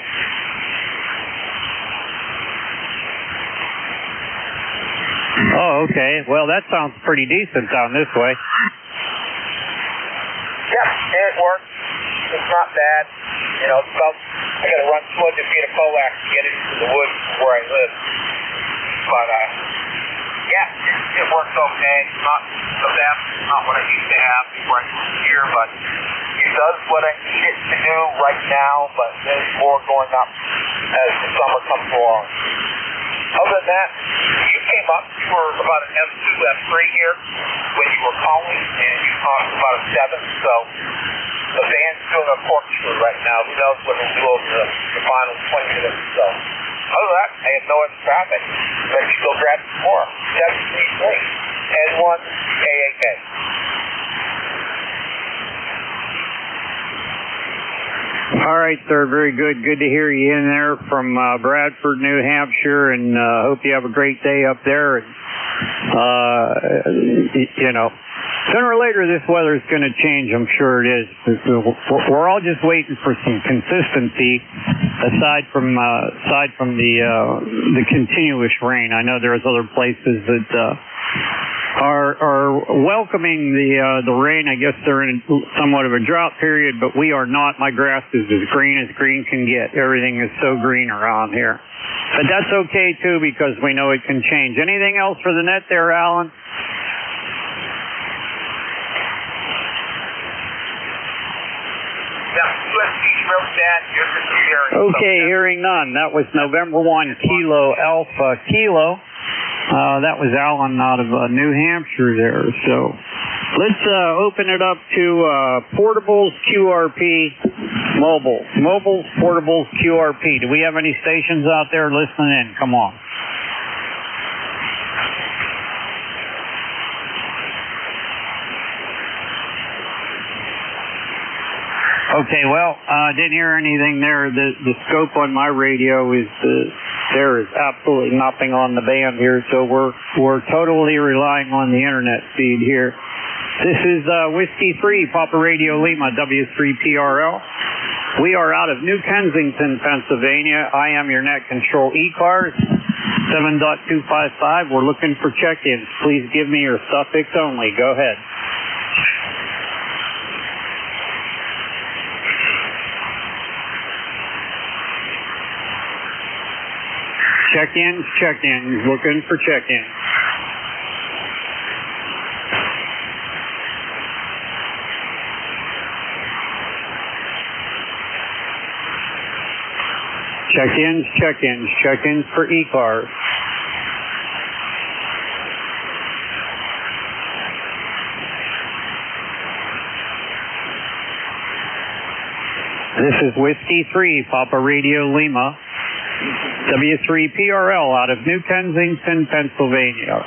Speaker 15: Oh, okay. Well, that sounds pretty decent down this way.
Speaker 21: Yep, it works. It's not bad. You know, it's about, I got to run 200 feet of coax to get it into the woods where I live. But, yeah, it works okay. It's not the best. It's not what I used to have before I moved here, but it's
Speaker 7: does what I need it to do right now, but there's more going up as the summer comes along. Other than that, you came up for about an M2, F3 here when you were calling, and you talked about a 7, so the band's doing a corkscrew right now. Who knows what it'll do over the final 20 minutes or so. Other than that, I have no other traffic. Ready to go grab some more. 733 N1 AAK.
Speaker 15: All right, sir. Very good. Good to hear you in there from Bradford, New Hampshire, and hope you have a great day up there. And, you know, sooner or later this weather is going to change. I'm sure it is. We're all just waiting for some consistency aside from the continuous rain. I know there's other places that are welcoming the rain. I guess they're in somewhat of a drought period, but we are not. My grass is as green can get. Everything is so green around here. But that's okay, too, because we know it can change. Anything else for the net there, Alan? Okay, hearing none. That was November 1, Kilo Alpha Kilo. That was Alan out of New Hampshire there. So let's open it up to Portables QRP Mobile. Mobiles, Portables QRP. Do we have any stations out there listening in? Come on. Okay, well, didn't hear anything there. The scope on my radio is there is absolutely nothing on the band here, so we're totally relying on the internet feed here. This is Whiskey 3, Papa Radio Lima, W3PRL. We are out of New Kensington, Pennsylvania. I am your net control ECARS, 7.255. We're looking for check-ins. Please give me your suffix only. Go ahead. Check-ins, looking for check-ins. Check-ins for ECARS. This is Whiskey 3, Papa Radio Lima. W3PRL out of New Kensington, Pennsylvania.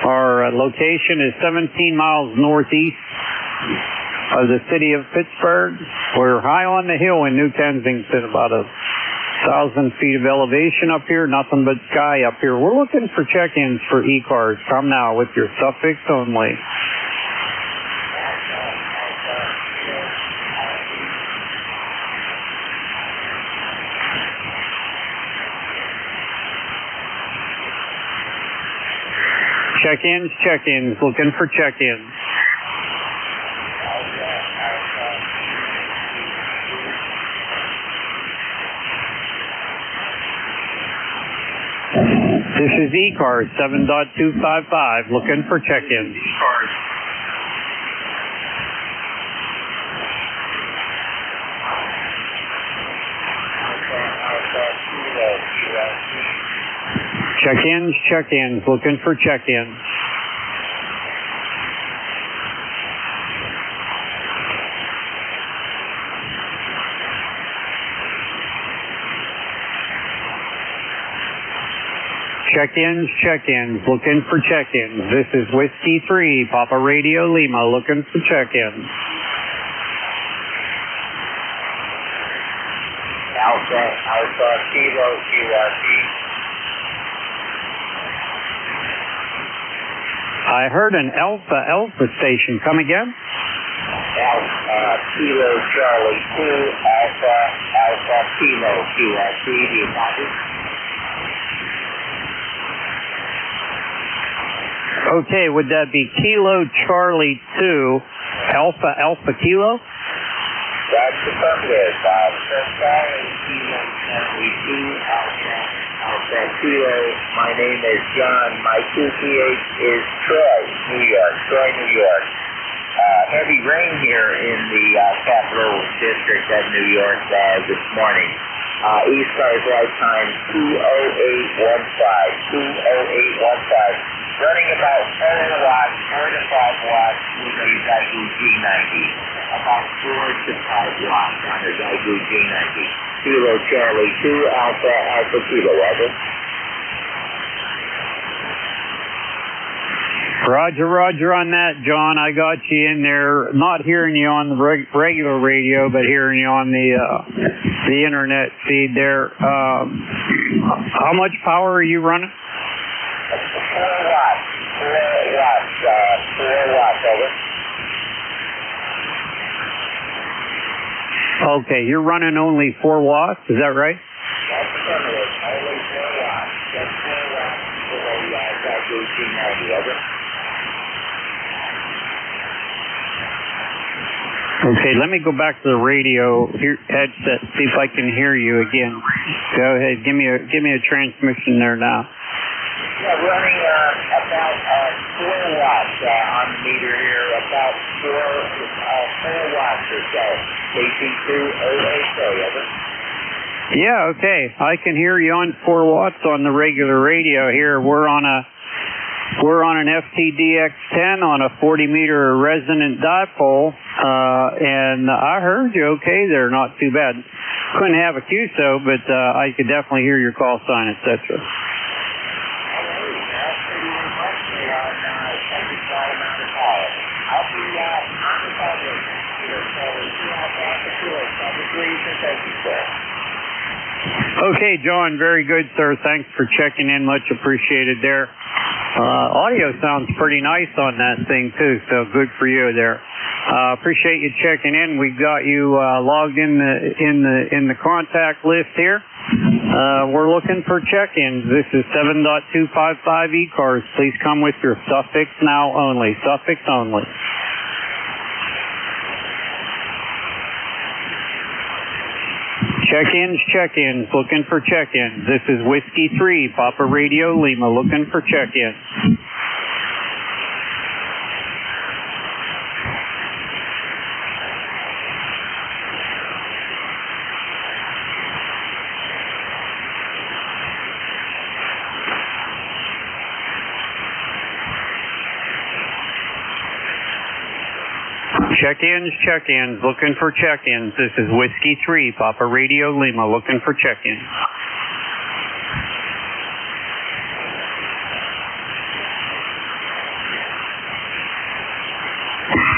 Speaker 15: Our location is 17 miles northeast of the city of Pittsburgh. We're high on the hill in New Kensington, about 1,000 feet of elevation up here, nothing but sky up here. We're looking for check-ins for ECARS. Come now with your suffix only. Check-ins, looking for check-ins. This is ECARS 7.255, looking for check-ins. Check-ins, looking for check-ins. Check-ins, looking for check-ins. This is Whiskey 3, Papa Radio Lima, looking for check-ins.
Speaker 21: Alpha, Kilo, QRP.
Speaker 15: I heard an Alpha station. Come again?
Speaker 21: Kilo, Charlie 2, Alpha, Kilo, QRP. Do you copy?
Speaker 15: Okay, would that be Kilo Charlie 2, Alpha Kilo?
Speaker 21: That's affirmative. Charlie Kilo Charlie 2, Alpha Kilo. My name is John. My 2PH is Troy, New York.
Speaker 7: heavy rain here in the capital district of New York this morning. ECARS right time 20815, 20815. Running about 4 watts, 4 to 5 watts with a Zygu G90. About 4 to 5 watts on the Zygu G90. Kilo Charlie 2 Alpha Alpha Kilo, over.
Speaker 15: Roger on that, John. I got you in there. Not hearing you on the regular radio, but hearing you on the internet feed there. How much power are you running?
Speaker 7: 4 watts. 4 watts, over.
Speaker 15: Okay, you're running only 4 watts. Is that right?
Speaker 7: That's affirmative. Only 4 watts. Just 4 watts for the Zygu G90, over.
Speaker 15: Okay, let me go back to the radio headset, see if I can hear you again. Go ahead, give me a transmission there now.
Speaker 7: Yeah, running about 4 watts on the meter here, about 4 watts or so. Facing through 080, over.
Speaker 15: Yeah, okay. I can hear you on 4 watts on the regular radio here. We're on an FTDX10 on a 40-meter resonant dipole, and I heard you okay there, not too bad. Couldn't have a QSO, but I could definitely hear your call sign, etc. Okay, John, very good, sir. Thanks for checking in. Much appreciated there. Audio sounds pretty nice on that thing too, so good for you there. Appreciate you checking in. We've got you logged in the contact list here. We're looking for check-ins. This is 7.255 ECARS. Please come with your suffix now only. Suffix only. Check-ins, looking for check-ins. This is Whiskey 3, Papa Radio Lima, looking for check-ins. Check-ins, looking for check-ins. This is Whiskey 3, Papa Radio Lima, looking for check-ins.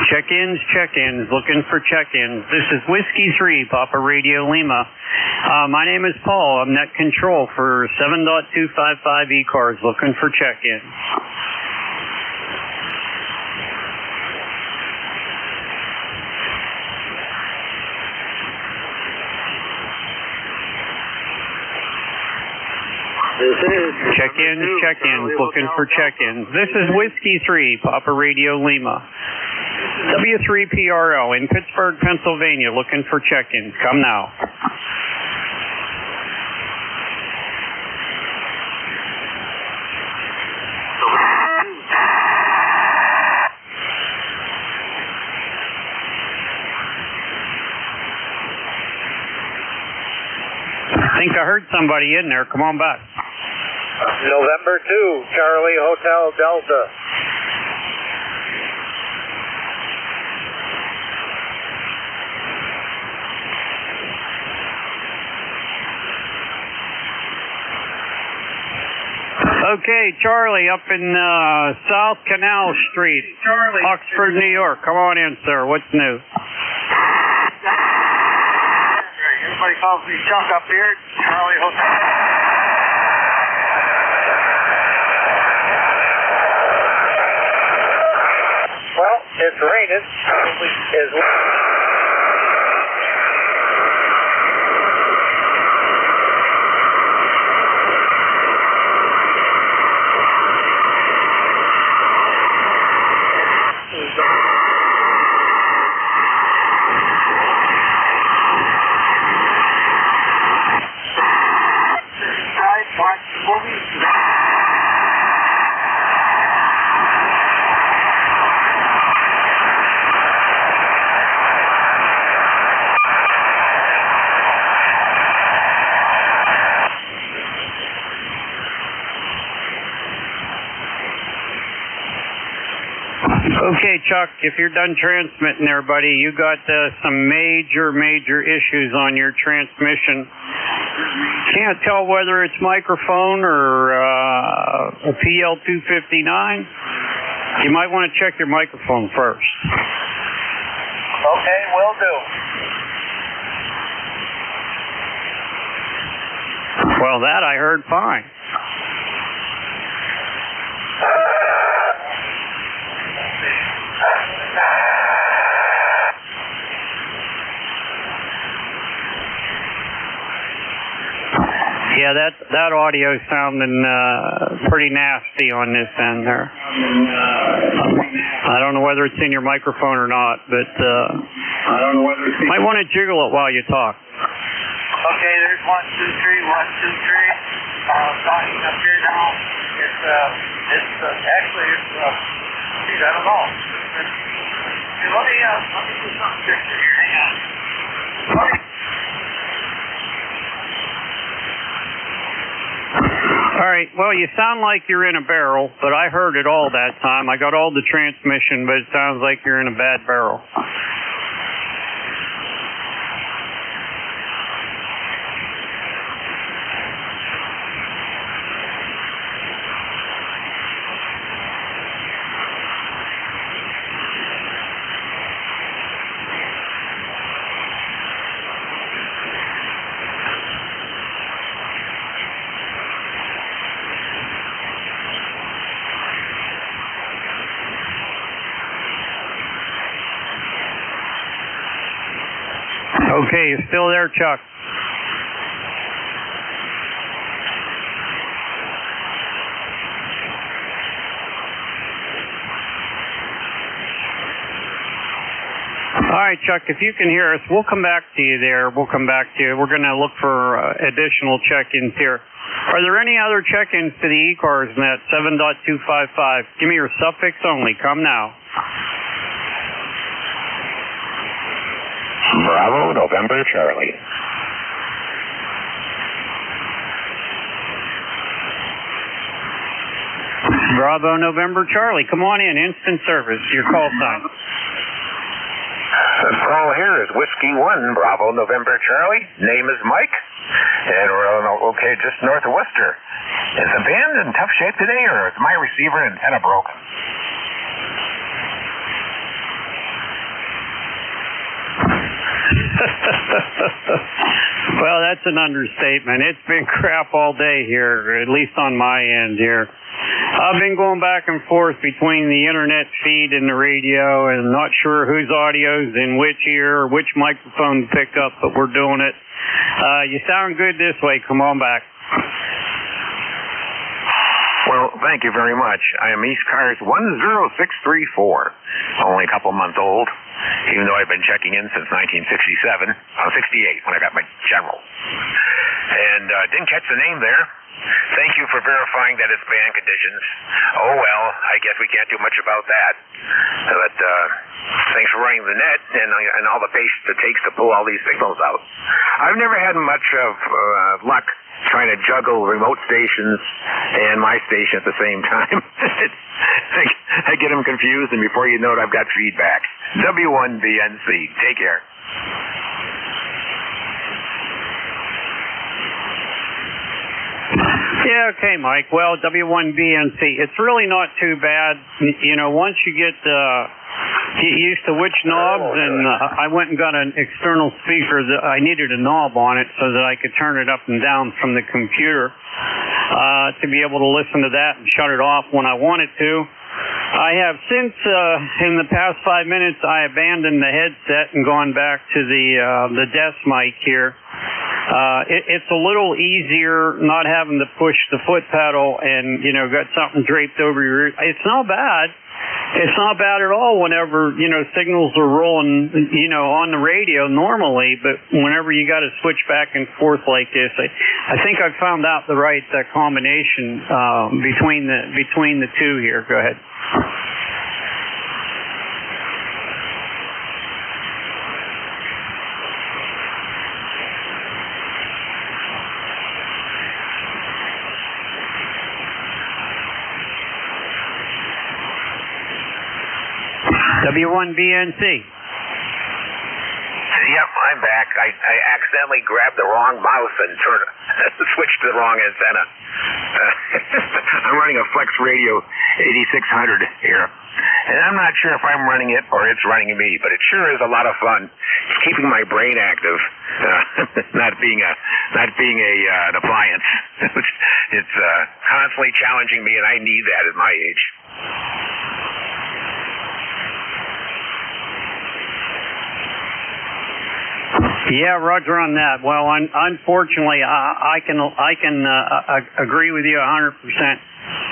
Speaker 15: Check-ins, looking for check-ins. This is Whiskey 3, Papa Radio Lima. My name is Paul. I'm net control for 7.255 ECARS, looking for check-ins. Check-ins, looking for check-ins. This is Whiskey 3, Papa Radio Lima. W3PRO in Pittsburgh, Pennsylvania, looking for check-ins. Come now. I think I heard somebody in there. Come on back.
Speaker 10: November 2, Charlie Hotel Delta.
Speaker 15: Okay, Charlie, up in South Canal Street, Oxford, New York. Come on in, sir. What's new?
Speaker 16: Everybody calls me Chuck up here. Charlie Hotel.
Speaker 10: Well, it's raining.
Speaker 15: Okay, Chuck, if you're done transmitting there, buddy, you got some major issues on your transmission. Can't tell whether it's microphone or a PL259. You might want to check your microphone first.
Speaker 7: Okay, will do.
Speaker 15: Well, that I heard fine. Yeah, that audio is sounding pretty nasty on this end there. I don't know whether it's in your microphone or not, but might want to jiggle it while you talk.
Speaker 16: Okay, there's 1, 2, 3, 1, 2, 3. Talking up here now. It's actually, geez, I don't know. Let me do something different here. Hang on.
Speaker 15: All right, well, you sound like you're in a barrel, but I heard it all that time. I got all the transmission, but it sounds like you're in a bad barrel. Okay, you still there, Chuck? All right, Chuck, if you can hear us, we'll come back to you there. We'll come back to you. We're going to look for additional check-ins here. Are there any other check-ins to the ECARS net 7.255? Give me your suffix only. Come now.
Speaker 1: Bravo, November, Charlie.
Speaker 15: Bravo, November, Charlie. Come on in. Instant service. Your call sign.
Speaker 1: Call here is Whiskey 1, Bravo, November, Charlie. Name is Mike. And we're okay just north of Worcester. Is the band in tough shape today, or is my receiver antenna broken?
Speaker 15: Well, that's an understatement. It's been crap all day here, at least on my end here. I've been going back and forth between the internet feed and the radio and not sure whose audio's in which ear or which microphone to pick up, but we're doing it. You sound good this way. Come on back.
Speaker 1: Well, thank you very much. I am ECARS 10634. Only a couple months old, even though I've been checking in since 1967. I was 68 when I got my general. And didn't catch the name there. Thank you for verifying that it's band conditions. Oh, well, I guess we can't do much about that. But thanks for running the net and all the patience it takes to pull all these signals out. I've never had much of luck trying to juggle remote stations and my station at the same time. I get them confused, and before you know it, I've got feedback. W1BNC. Take care.
Speaker 15: Yeah, okay, Mike. Well, W1BNC, it's really not too bad. You know, once you get used to which knobs, and I went and got an external speaker that I needed a knob on it so that I could turn it up and down from the computer to be able to listen to that and shut it off when I wanted to. I have since, in the past 5 minutes, I abandoned the headset and gone back to the desk mic here. It's a little easier not having to push the foot pedal and, you know, got something draped over your ear. It's not bad. It's not bad at all whenever, you know, signals are rolling, you know, on the radio normally, but whenever you got to switch back and forth like this, I think I've found out the right combination between the two here. Go ahead. W1BNC.
Speaker 9: Yep, I'm back. I accidentally grabbed the wrong mouse and switched to the wrong antenna. I'm running a Flex Radio 8600 here. And I'm not sure if I'm running it or it's running me, but it sure is a lot of fun. It's keeping my brain active, not being an appliance. It's constantly challenging me, and I need that at my age.
Speaker 15: Yeah, Roger on that. Well, unfortunately, I can agree with you 100%.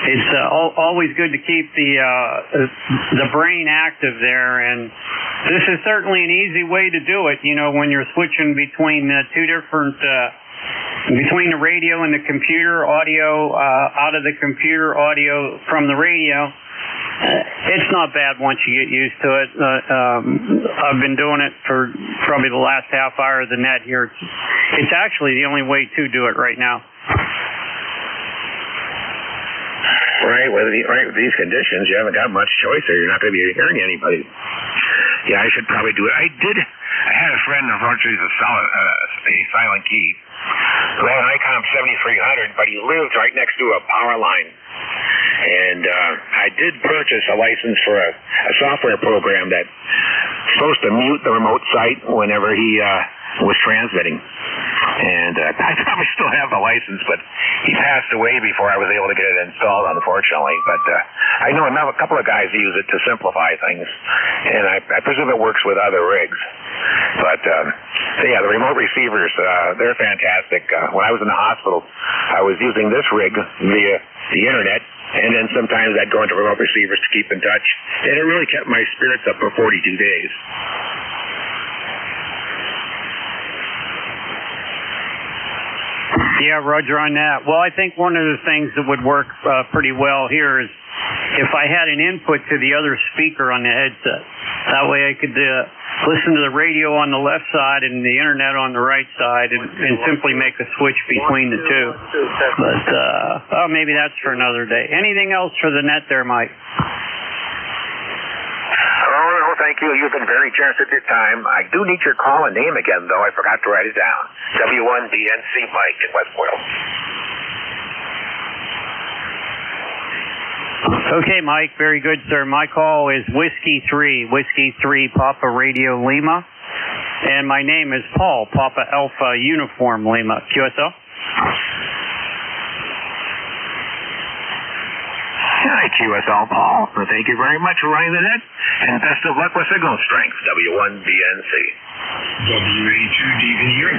Speaker 15: It's always good to keep the brain active there, and this is certainly an easy way to do it. You know, when you're switching between two different between the radio and the computer audio, out of the computer audio from the radio. It's not bad once you get used to it. I've been doing it for probably the last half hour of the net here. It's actually the only way to do it right now.
Speaker 9: Right, with these conditions, you haven't got much choice or you're not going to be hearing anybody. Yeah, I should probably do it. I had a friend, unfortunately, who's a silent key, who had an ICOM 7300, but he lived right next to a power line. And I did purchase a license for a software program that's supposed to mute the remote site whenever he was transmitting. And I probably still have the license, but he passed away before I was able to get it installed, unfortunately. But I know a couple of guys use it to simplify things, and I presume it works with other rigs. But yeah, the remote receivers, they're fantastic. When I was in the hospital, I was using this rig via the internet, and then sometimes I'd go into remote receivers to keep in touch, and it really kept my spirits up for 42 days.
Speaker 15: Yeah, Roger on that. Well, I think one of the things that would work pretty well here is if I had an input to the other speaker on the headset. That way I could listen to the radio on the left side and the internet on the right side and simply make a switch between the two. But maybe that's for another day. Anything else for the net there, Mike?
Speaker 9: Oh, thank you. You've been very generous at your time. I do need your call and name again, though. I forgot to write it down. W1BNC Mike in West Boyle.
Speaker 15: Okay, Mike. Very good, sir. My call is Whiskey 3 Papa Radio Lima. And my name is Paul, Papa Alpha Uniform Lima. QSL?
Speaker 9: Hi, QSL Paul. Well, thank you very much for running the net, and best of luck with signal strength. W1BNC.
Speaker 17: WA2DVU.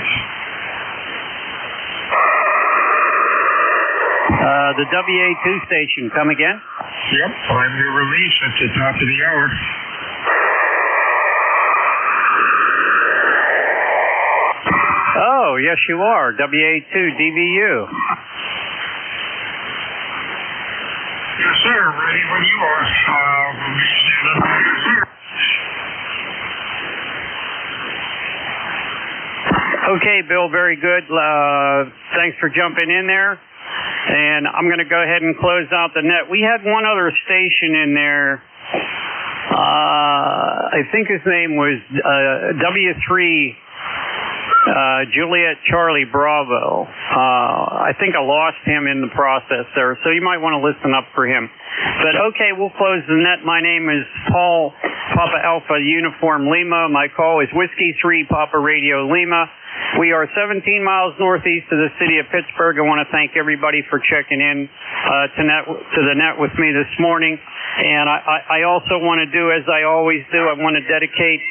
Speaker 15: The WA2 station. Come again?
Speaker 17: Yep, I'm your release at the top of the hour.
Speaker 15: Oh, yes you are. WA2DVU.
Speaker 17: Yes, sir. Ready when you are.
Speaker 15: Okay, Bill, very good. Thanks for jumping in there. And I'm going to go ahead and close out the net. We had one other station in there. I think his name was W3 Juliet Charlie Bravo. I think I lost him in the process there, so you might want to listen up for him. But okay, we'll close the net. My name is Paul, Papa Alpha Uniform Lima. My call is Whiskey 3 Papa Radio Lima. We are 17 miles northeast of the city of Pittsburgh. I want to thank everybody for checking in to the net with me this morning. And I also want to do, as I always do, I want to dedicate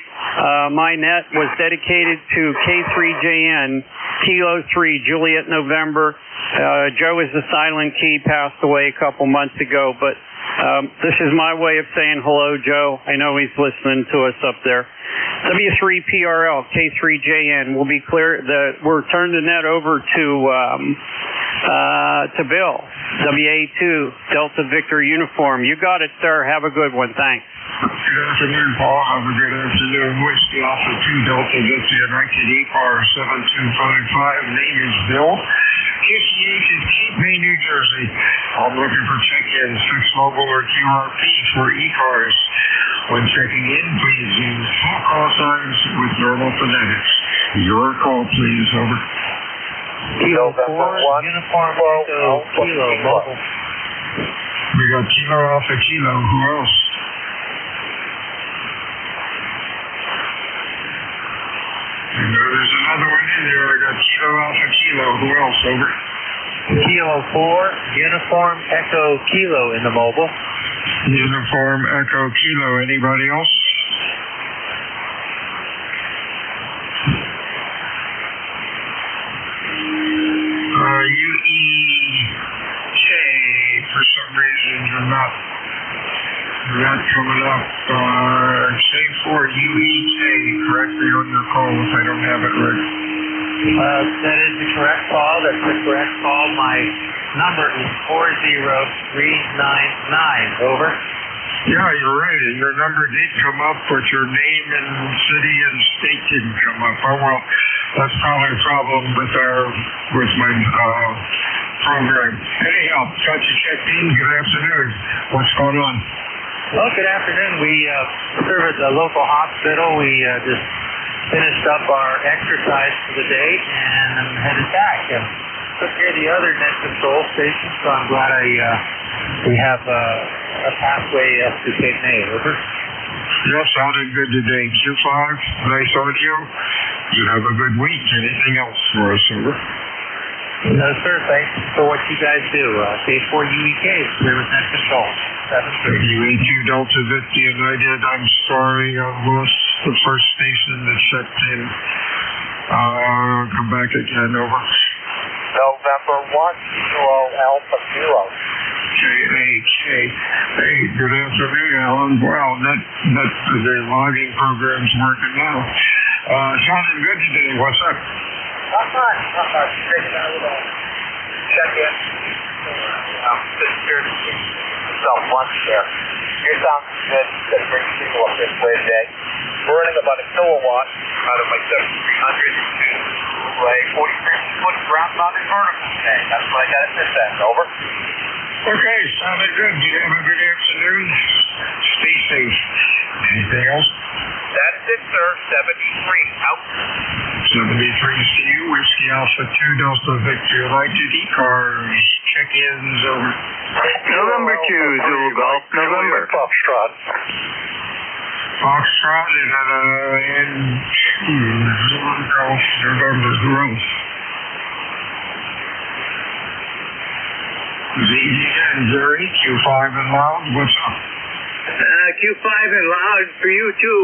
Speaker 15: my net was dedicated to K3JN, Kilo 3, Juliet November. Joe is the silent key, passed away a couple months ago, but this is my way of saying hello, Joe. I know he's listening to us up there. W3PRL, K3JN. We'll be clear. We'll turn the net over to Bill. WA2, Delta Victor Uniform. You got it, sir. Have a good one. Thanks.
Speaker 17: Good afternoon, Paul. Have a good afternoon. Whiskey Alpha 2 Delta Victor, directed ECARS 7255. Name is Bill. KCH is Cape May, New Jersey. I'm looking for check-ins, fixed mobile or QRP for ECARS. When checking in, please use full call signs with normal phonetics. Your call, please. Over.
Speaker 16: Kilo 4, Uniform Echo Kilo Mobile.
Speaker 17: We got Kilo Alpha Kilo. Who else? And there's another one in there. I got Kilo Alpha Kilo. Who else? Over.
Speaker 16: Kilo 4, Uniform Echo Kilo in the mobile.
Speaker 17: Uniform Echo Kilo. Anybody else? UEK. For some reason, you're not coming up. Say for UEK correctly on your call if I don't have it right.
Speaker 16: That is the correct call. That's the correct call. My number is 40399. Over.
Speaker 17: Yeah, you're right. And your number did come up, but your name and city and state didn't come up. Oh well, that's probably a problem with my program. Anyhow, got you checked in. Good afternoon. What's going on?
Speaker 16: Well, good afternoon. We serve at the local hospital. We just finished up our exercise for the day and I'm headed back. Took care of the other net control station, so I'm glad we have a pathway up to Cape May. Over.
Speaker 17: Yeah, sounded good today. Q5, nice audio. You have a good week. Anything else for us? Over.
Speaker 16: No, sir. Thanks for what you guys do. K4UEK is clear with net control.
Speaker 17: 7-3. Delta Victor United. I'm sorry I lost the first station that checked in. Come back again. Over.
Speaker 7: November 1, Kilo Alpha Kilo.
Speaker 17: KAK. Hey, good afternoon, Alan. Well, the logging program's working now. Sounding good today. What's up?
Speaker 7: Not much. Taking a little check in. Just here to keep yourself lunch there. You're sounding good. That brings people up this way today. Burning about a kilowatt out of my 7300 to a 40-foot ground mounted vertical today. That's what I got at this end. Over.
Speaker 17: Okay, sounded good. You have a good afternoon. Stay safe. Anything else?
Speaker 7: That is it, sir. 73 out.
Speaker 17: 73 to you. Whiskey Alpha 2 Delta Victor United ECARS. Check-ins over.
Speaker 2: November 2 Zulu Golf. November.
Speaker 7: Foxtrot.
Speaker 17: Foxtrot and November growth. Jerry, Q5 and loud. What's up?
Speaker 2: Q5 and loud for you too.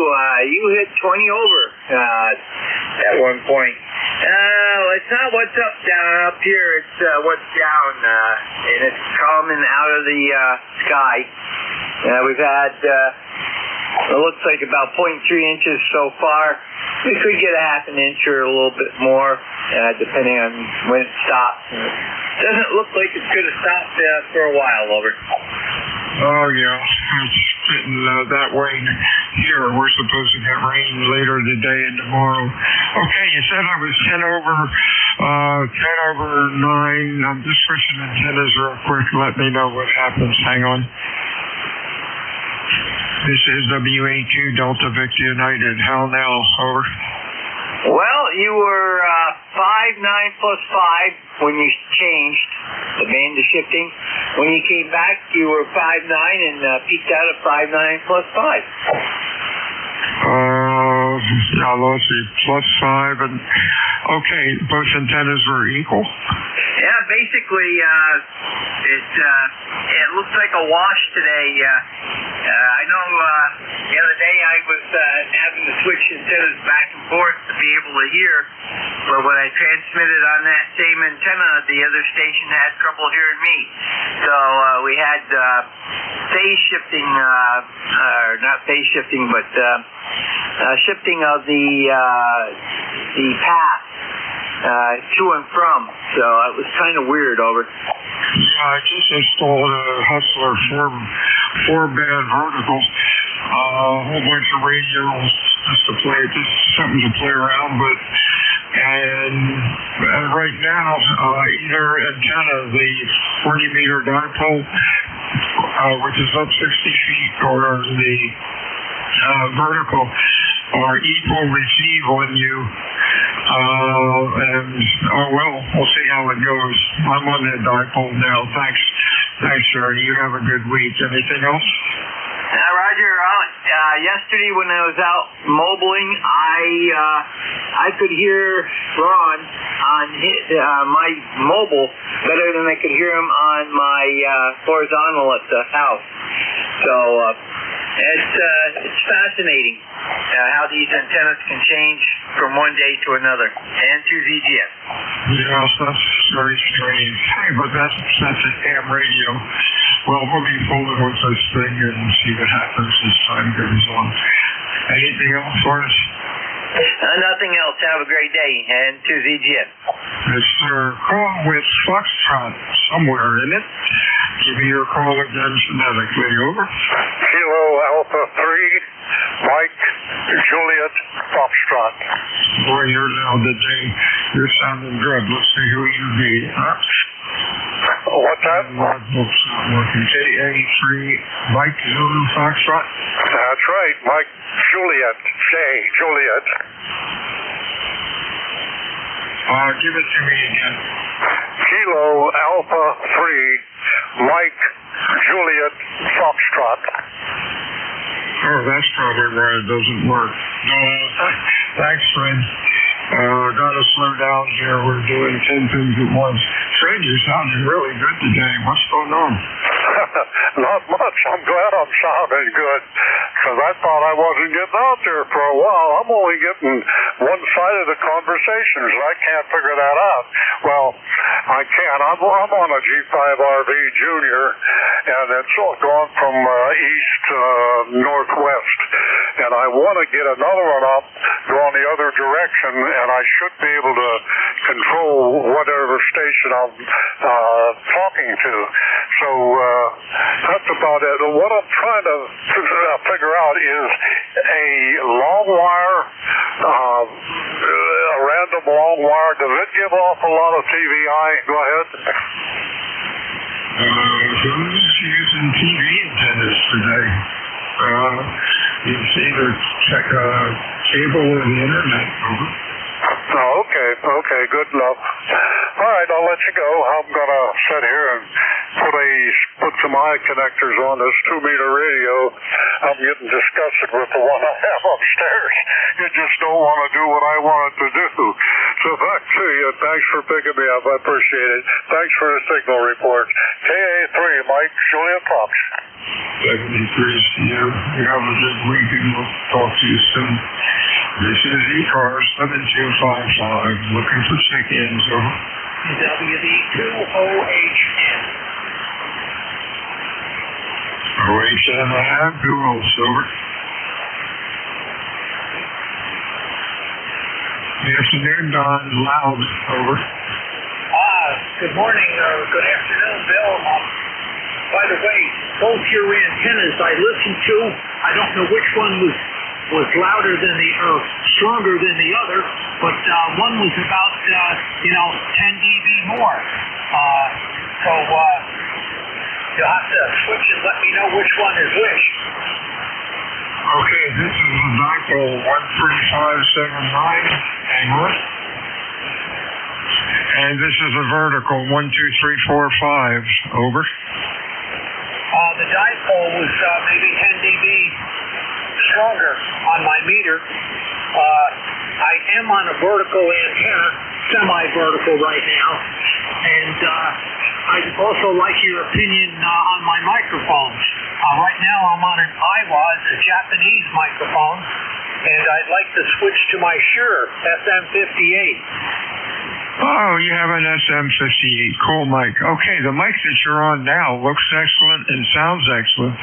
Speaker 2: You hit 20 over at one point. It's not what's up down up here. It's what's down, and it's coming out of the sky. We've had it looks like about 0.3 inches so far. We could get a half an inch or a little bit more, depending on when it stops. It doesn't look like it's going to stop for a while. Over.
Speaker 17: Oh, yeah. It's getting that way here. We're supposed to get rain later today and tomorrow. Okay, you said I was 10 over 9. I'm just switching antennas real quick. Let me know what happens. Hang on. This is WA2 Delta Victor United. How now? Over.
Speaker 2: Well, you were 5-9 plus 5 when you changed the band to shifting. When you came back, you were 5-9 and peaked out at 5-9 plus 5.
Speaker 17: Now let's see, plus 5 and okay, both antennas were equal.
Speaker 2: Yeah, basically, it looks like a wash today. I know the other day I was having to switch antennas back and forth to be able to hear, but when I transmitted on that same antenna, the other station had trouble hearing me. So we had phase shifting, or not phase shifting, but shifting of the path to and from. So it was kind of weird. Over.
Speaker 17: Yeah, I just installed a Hustler 4-band vertical, a whole bunch of radios just something to play around with. And right now, either antenna, the 40-meter dipole, which is up 60 feet, or the vertical or equal receive on you. We'll see how it goes. I'm on that dipole now. Thanks, sir. You have a good week. Anything else?
Speaker 2: Roger. Yesterday when I was out mobiling, I could hear Ron on my mobile better than I could hear him on my horizontal at the house. So it's fascinating how these antennas can change from one day to another. And to ZGS.
Speaker 17: Yes, that's very strange. Hey, but that's a ham radio. Well, we'll be fooling with this thing and see what happens as time goes on. Anything else for us?
Speaker 2: Nothing else. Have a great day. And to ZGS.
Speaker 17: Mr. Call with Foxtrot somewhere in it. Give me your call again phonetically. Over.
Speaker 22: Kilo Alpha 3, Mike, Juliet, Foxtrot.
Speaker 17: Boy, you're loud today. You're sounding good. Let's see who you be. Huh?
Speaker 22: What's that?
Speaker 17: Logbook's not working. KA3, Mike, Zulu, Foxtrot.
Speaker 22: That's right, Mike, Juliet, Juliet.
Speaker 17: Give it to me again.
Speaker 22: Kilo Alpha 3, Mike, Juliet, Foxtrot.
Speaker 17: Oh, that's probably why it doesn't work. Thanks, Fred. Gotta slow down here. We're doing 10 things at once. Fred, you're sounding really good today. What's going on?
Speaker 22: Not much. I'm glad I'm sounding good, because I thought I wasn't getting out there for a while. I'm only getting one side of the conversations. I can't figure that out. Well, I can. I'm on a G5RV Junior, and it's gone from east to northwest, and I want to get another one up going the other direction, and I should be able to control whatever station I'm talking to. So that's about it. What I'm trying to figure out is a long wire, a random long wire. Does it give off a lot of TVI? Go ahead.
Speaker 17: Who's using TV antennas today? It's either cable or the internet. Over.
Speaker 22: Oh, okay, good enough. All right, I'll let you go. I'm going to sit here and put some eye connectors on this 2-meter radio. I'm getting disgusted with the one I have upstairs. You just don't want to do what I want it to do. So back to you. Thanks for picking me up. I appreciate it. Thanks for the signal report. KA3, Mike, Juliet Fox.
Speaker 17: 73 to you. You have a good week, and we'll talk to you soon. This is ECARS 7255, looking for check-ins. Over.
Speaker 18: WD2OHN.
Speaker 17: OHN, I have. Who else? Over. Good afternoon, Don. Loud. Over.
Speaker 18: Good morning, or good afternoon, Bill. By the way, both your antennas I listened to, I don't know which one was louder than stronger than the other, but one was about 10 dB more. So you'll have to switch and let me know which one is which.
Speaker 17: Okay, this is the dipole 13579 angle. And this is a vertical 12345. Over.
Speaker 18: The dipole was maybe 10 dB stronger on my meter. I am on a vertical antenna, semi-vertical right now, and I'd also like your opinion on my microphones. Right now I'm on an IWAS, a Japanese microphone, and I'd like to switch to my Shure SM58.
Speaker 17: Oh, you have an SM58. Cool mic. Okay, the mic that you're on now looks excellent and sounds excellent.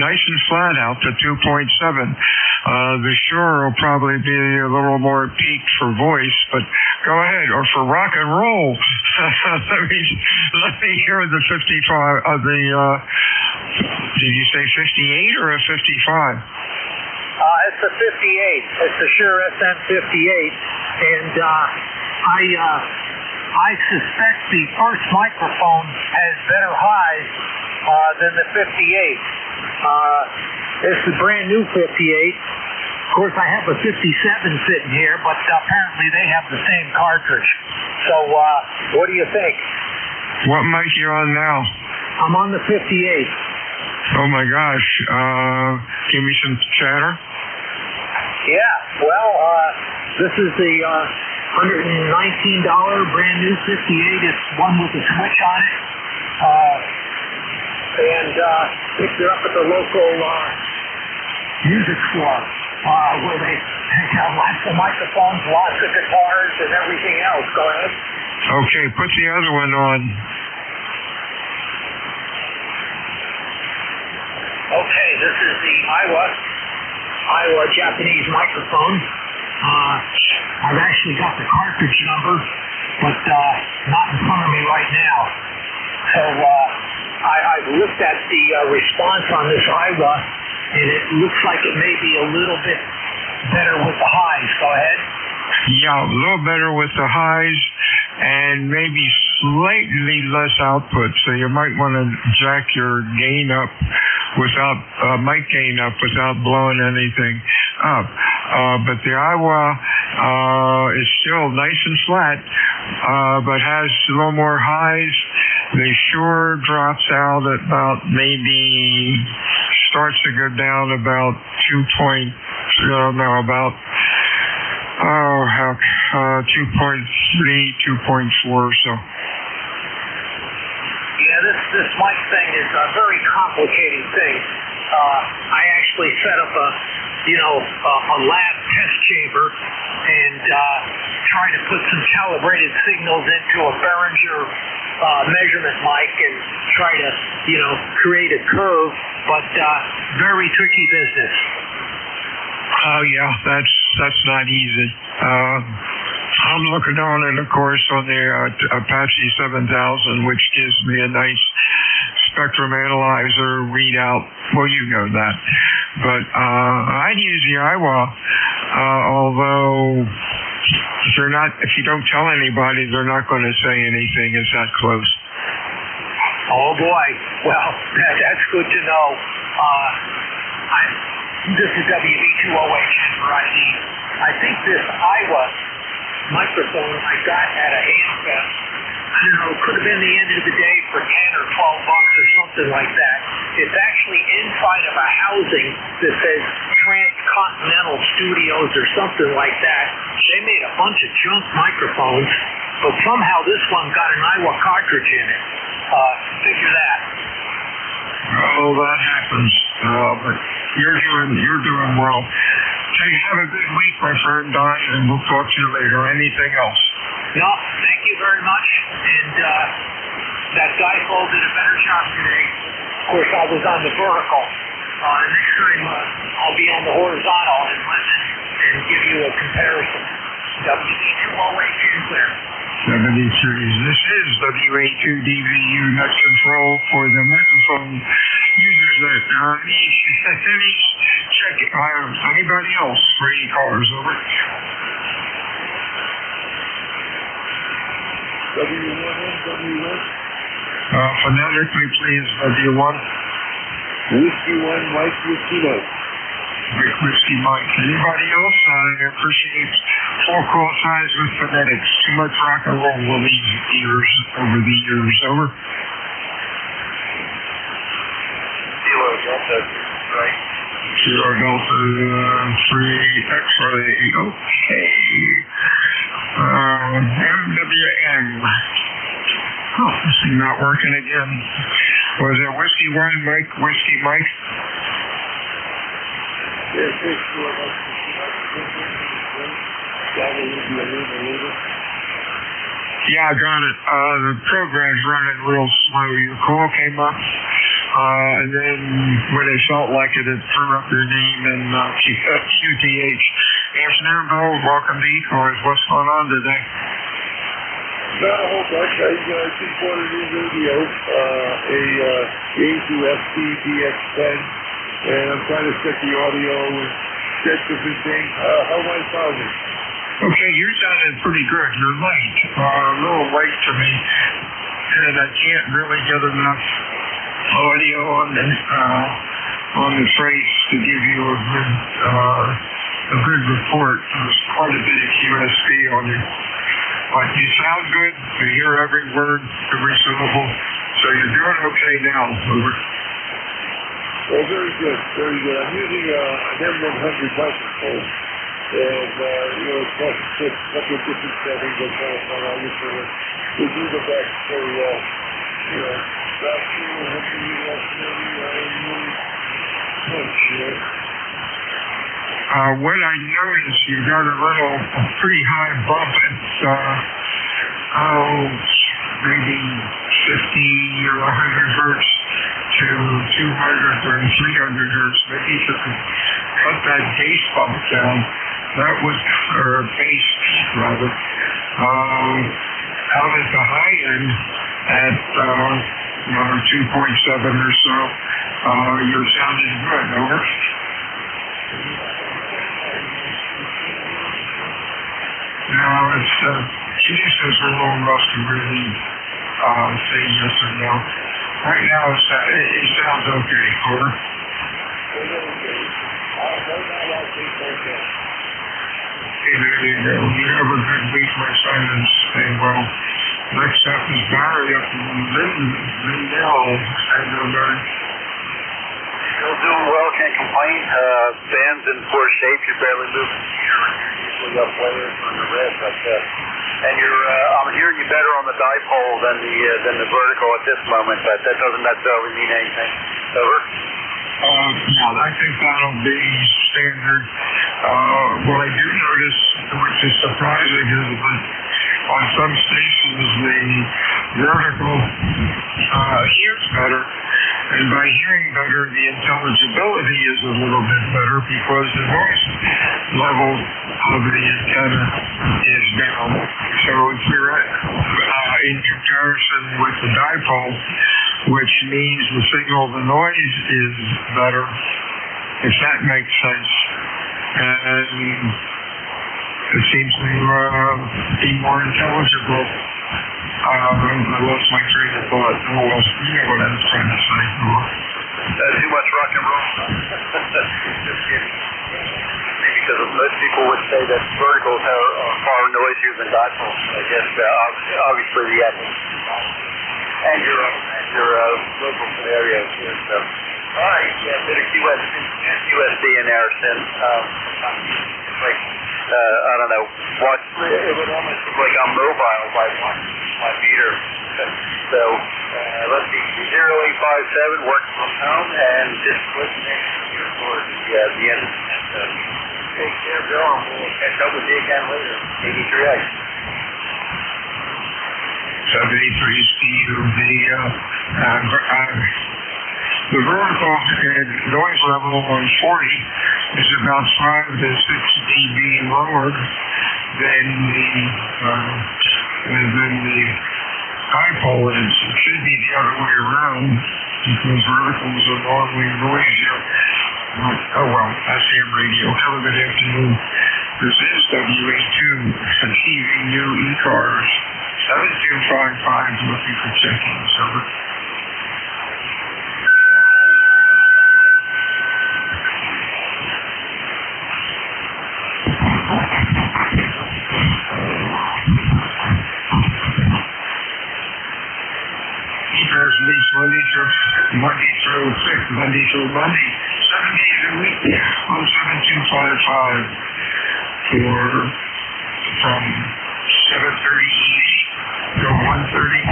Speaker 17: Nice and flat out to 2.7. The Shure will probably be a little more peaked for voice, but go ahead. Or for rock and roll. let me hear the 55 of the, did you say 58 or a 55?
Speaker 18: It's a 58. It's a Shure SM58, and I suspect the first microphone has better highs than the 58. This is a brand new 58. Of course, I have a 57 sitting here, but apparently they have the same cartridge. So, what do you think?
Speaker 8: What mic you on now?
Speaker 18: I'm on the 58.
Speaker 8: Oh my gosh. Give me some chatter.
Speaker 18: Yeah, well, this is the $119 brand new 58. It's one with a switch on it. And picked it up at the local music store where they have lots of microphones, lots of guitars, and everything else. Go ahead.
Speaker 8: Okay, put the other one on.
Speaker 18: Okay, this is the Iowa Japanese microphone. I've actually got the cartridge number, but not in front of me right now. So I've looked at the response on this Iowa, and it looks like it may be a little bit better with the highs. Go ahead.
Speaker 8: Yeah, a little better with the highs and maybe slightly less output. So you might want to jack your gain up without mic gain up without blowing anything up. But the Iowa is still nice and flat, but has a little more highs. The Shure drops out at about maybe starts to go down about 2.3 2.4 so.
Speaker 18: Yeah, this mic thing is a very complicated thing. I actually set up a lab test chamber and try to put some calibrated signals into a Behringer measurement mic and try to, create a curve, but very tricky business.
Speaker 8: Oh yeah, that's not easy. I'm looking on it, of course, on the Apache 7000, which gives me a nice spectrum analyzer readout. Well, you know that. But I'd use the Iowa, although if you don't tell anybody, they're not going to say anything. It's that close.
Speaker 18: Oh boy, well, that's good to know. This is WV2OH for ID. I think this Iowa microphone I got at a ham fest, I don't know, could have been the end of the day for $10 or $12 or something like that. It's actually inside of a housing that says Transcontinental Studios or something like that. They made a bunch of junk microphones, but somehow this one got an Iowa cartridge in it. Figure that.
Speaker 8: Oh, that happens. But you're doing well. Hey, have a good week, my friend Don, and we'll talk to you later. Anything else?
Speaker 18: No, thank you very much. And that dipole did a better job today. Of course, I was on the vertical. Next time, I'll be on the horizontal and listen and give you a comparison. WV2OH in clear.
Speaker 8: 70 series. This is WA2DVU Net Control for the microphone users that check anybody else for ECARS, over.
Speaker 22: W1 NJ2US.
Speaker 8: Phonetically, please, W1.
Speaker 22: Whiskey 1, Mike, Whiskey Mike.
Speaker 8: Whiskey Mike. Anybody else? I appreciate full call signs with phonetics. Too much rock and roll will leave ears over the years. Over.
Speaker 22: Kilo Delta 3, right?
Speaker 8: Kilo Delta 3 X-ray. Okay. MWM. Oh, this thing not working again. Was it Whiskey 1, Mike, Whiskey Mike?
Speaker 22: Yes,
Speaker 8: yeah, I got it. The program's running real slow. Your call came up, and then when it felt like it threw up your name in QTH. Afternoon, Bill. Welcome to ECARS. What's going on today?
Speaker 22: Not a whole bunch. I just bought a new radio, a NJ2US DX10, and I'm trying to set the audio and set different things. How am I sounding?
Speaker 8: Okay, you're sounding pretty good. You're light, a little light to me, and I can't really get enough audio on the trace
Speaker 17: to give you a good report. There's quite a bit of QSB on you. But you sound good. You hear every word, every syllable. So you're doing okay now. Over.
Speaker 22: Well, very good, very good. I'm using an M100 microphone, and it's got a couple of different settings. I'm trying to find out which one would do the best for back to 100
Speaker 17: what I noticed, you got a pretty high bump at maybe 50 or 100 hertz to 200 or 300 hertz. Maybe you could cut that bass bump down. That was, or bass peak rather. Out at the high end at 2.7 or so, you're sounding good. Over. Now it's Jesus are a little rough to really say yes or no. Right now it sounds okay. Over. Okay, there you go. You have a good week, my son, and stay well. Next up is Barry up in Lindell. How you doing, Barry?
Speaker 12: Still doing well, can't complain. Band's in poor shape. You're barely moving here. You're usually up later on the rest, and I'm hearing you better on the dipole than the vertical at this moment, but that doesn't necessarily mean anything. Over.
Speaker 17: I think that'll be standard. What I do notice, which is surprising, is that on some stations the vertical hears better, and by hearing better, the intelligibility is a little bit better because the noise level of the antenna is down. So if you're in comparison with the dipole, which means the signal, the noise is better, if that makes sense. And it seems to be more intelligible. I lost my train of thought. Oh, well, you know what I was trying to say.
Speaker 12: Too much rock and roll. Just kidding. Maybe because most people would say that verticals are far noisier than dipoles. I guess obviously the and your local scenario here. So, all right, yeah, a bit of QSD in there since like I don't know what it would almost look like I'm mobile by my meter. So let's see, 0857 working from home and just listening here for the end of the take care, Bill, and we'll catch up with you again later. 83X.
Speaker 17: 73 Steve, the vertical noise level on 40 is about 5 to 6 dB lower than the dipole is. It should be the other way around because verticals are normally noisier. Oh well, that's AM radio. Have a good afternoon. This is WA2 TV new ECARS 7255 looking for check-ins. Over. ECARS meets Monday through Monday, 7 days a week on 7255 from 7:30 to 1:30.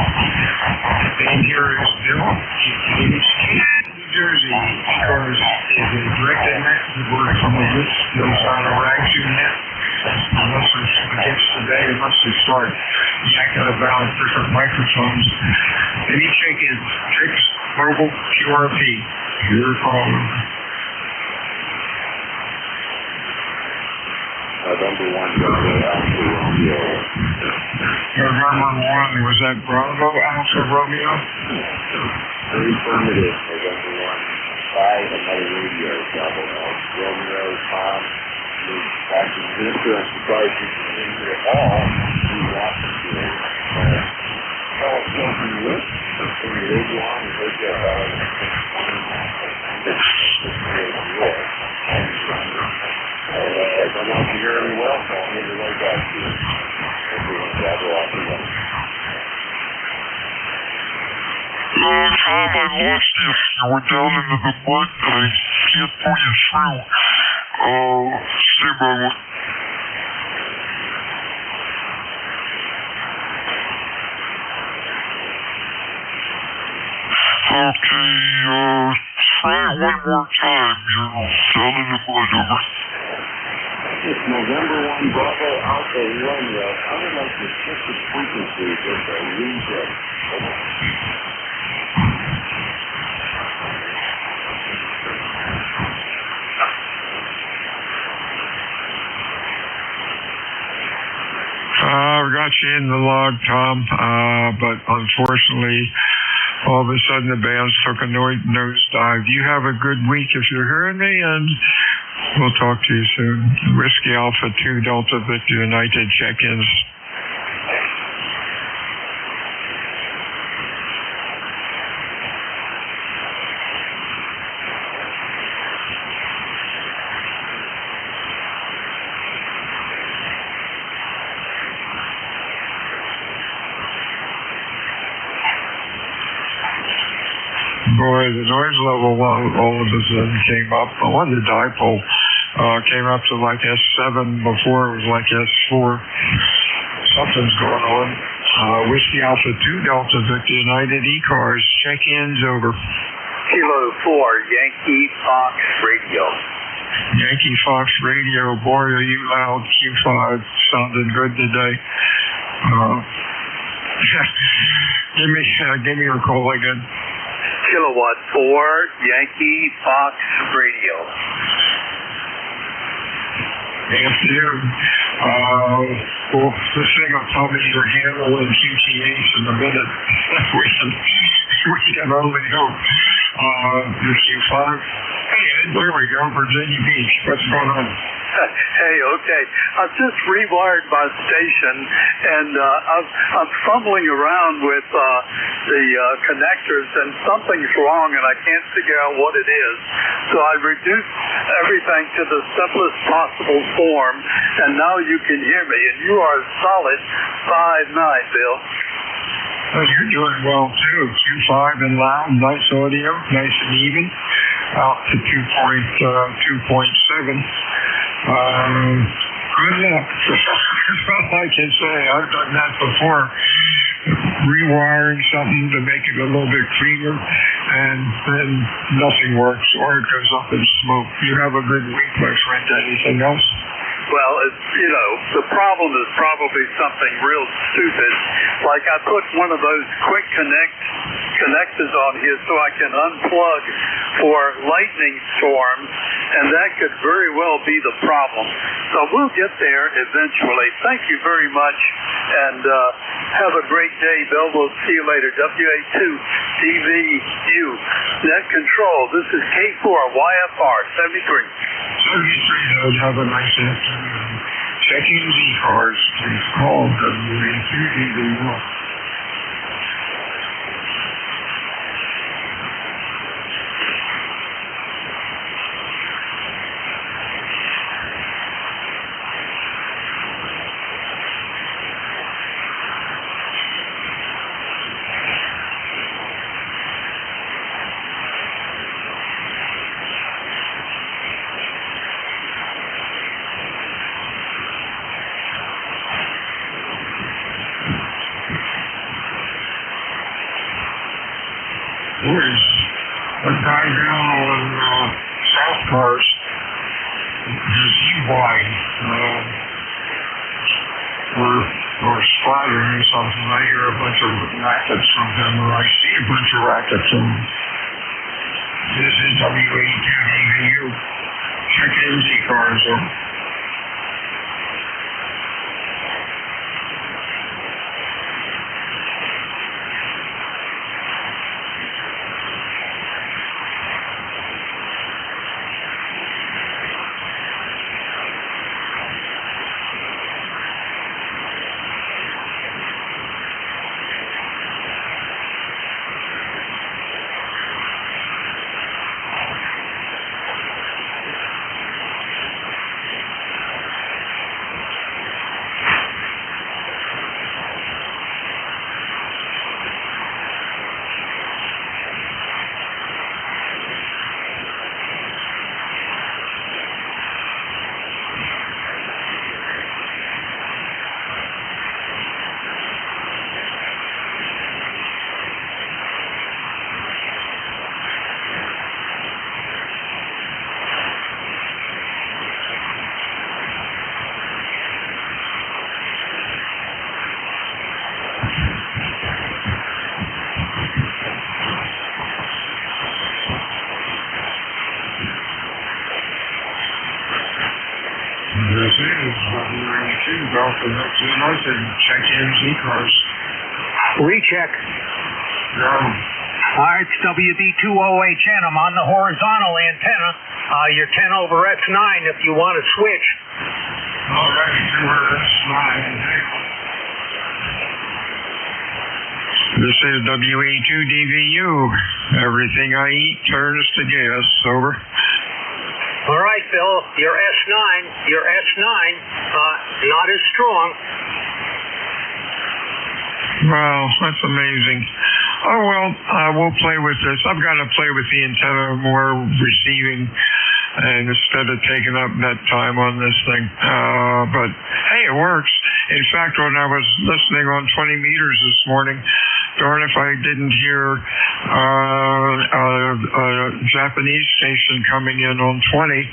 Speaker 17: And here is Bill. New Jersey. ECARS is a directed net word from the list. It's on a RAG2 net. Unless it's against today, unless they start yanking about different microphones. Any check-in, Tricks Mobile QRP. Your call.
Speaker 22: November 1, Bravo, Alpha Romeo.
Speaker 17: November 1, was that Bravo, Alpha Romeo?
Speaker 22: Very affirmative, November 1. 5, another radio, Bravo, Alpha Romeo, Tom. Acting Minister, I'm surprised you can in here at all. You want to do it. Tell us something with. From the radio on, and look at
Speaker 12: back to you. Everyone's gather out the way.
Speaker 17: Tom, I lost you. You were down into the mud and I can't pull you through. Stay by me. Okay, try it one more time. You're down in the mud, over.
Speaker 22: It's November 1 Bravo Alpha Romeo. I would like to check the frequency of the reset.
Speaker 17: I've got you in the log, Tom, but unfortunately, all of a sudden the bands took a nosedive. You have a good week if you're hearing me, and we'll talk to you soon. Whiskey Alpha 2 Delta Victor United check-ins. Boy, the noise level all of a sudden came up. On the dipole came up to like S7 before it was like S4. Something's going on. Whiskey Alpha 2 Delta Victor United ECARS check-ins over.
Speaker 12: Kilo 4 Yankee Fox Radio.
Speaker 17: Yankee Fox Radio, boy, are you loud. Q5 sounded good today. Give me your call again.
Speaker 12: Kilowatt 4 Yankee Fox Radio.
Speaker 17: Afternoon. Well, this thing will tell me you're handling QTH in a minute. we can only hope. Your Q5. Hey, there we go, Virginia Beach. What's going on?
Speaker 22: Hey, okay. I've just rewired my station, and I'm fumbling around with the connectors, and something's wrong, and I can't figure out what it is. So I reduced everything to the simplest possible form, and now you can hear me, and you are solid 5'9", Bill.
Speaker 17: Oh, you're doing well, too. Q5 and loud, nice audio, nice and even, out to 2.7. Good luck. That's all I can say. I've done that before. Rewiring something to make it a little bit cleaner, and then nothing works, or it goes up in smoke. You have a good week, my friend. Anything else?
Speaker 22: Well, the problem is probably something real stupid. Like I put one of those quick connectors on here so I can unplug for lightning storms, and that could very well be the problem. So we'll get there eventually. Thank you very much, and have a great day, Bill. We'll see you later. WA2DVU Net Control. This is K4 YFR 73.
Speaker 17: 73, have a nice afternoon. Checking ECARS, please call WA2DVU. There's a guy down on South Cars, his EY, or splattering or something. I hear a bunch of rackets from him, or I see a bunch of rackets from him. This is WA2DVU. Check ECARS. W82 Delta WNUS and check in ECARS.
Speaker 14: Recheck.
Speaker 17: No.
Speaker 14: All right, it's WB2OHN. I'm on the horizontal antenna. You're 10 over S9 if you want to switch.
Speaker 17: All right, you were S9. This is WE2DVU. Everything I eat turns to gas. Over.
Speaker 14: All right, Phil. You're S9. You're S9. Not as strong.
Speaker 17: Wow, that's amazing. Oh, well, we'll play with this. I've got to play with the antenna more receiving and instead of taking up net time on this thing. But, hey, it works. In fact, when I was listening on 20 meters this morning, darn if I didn't hear a Japanese station coming in on 20.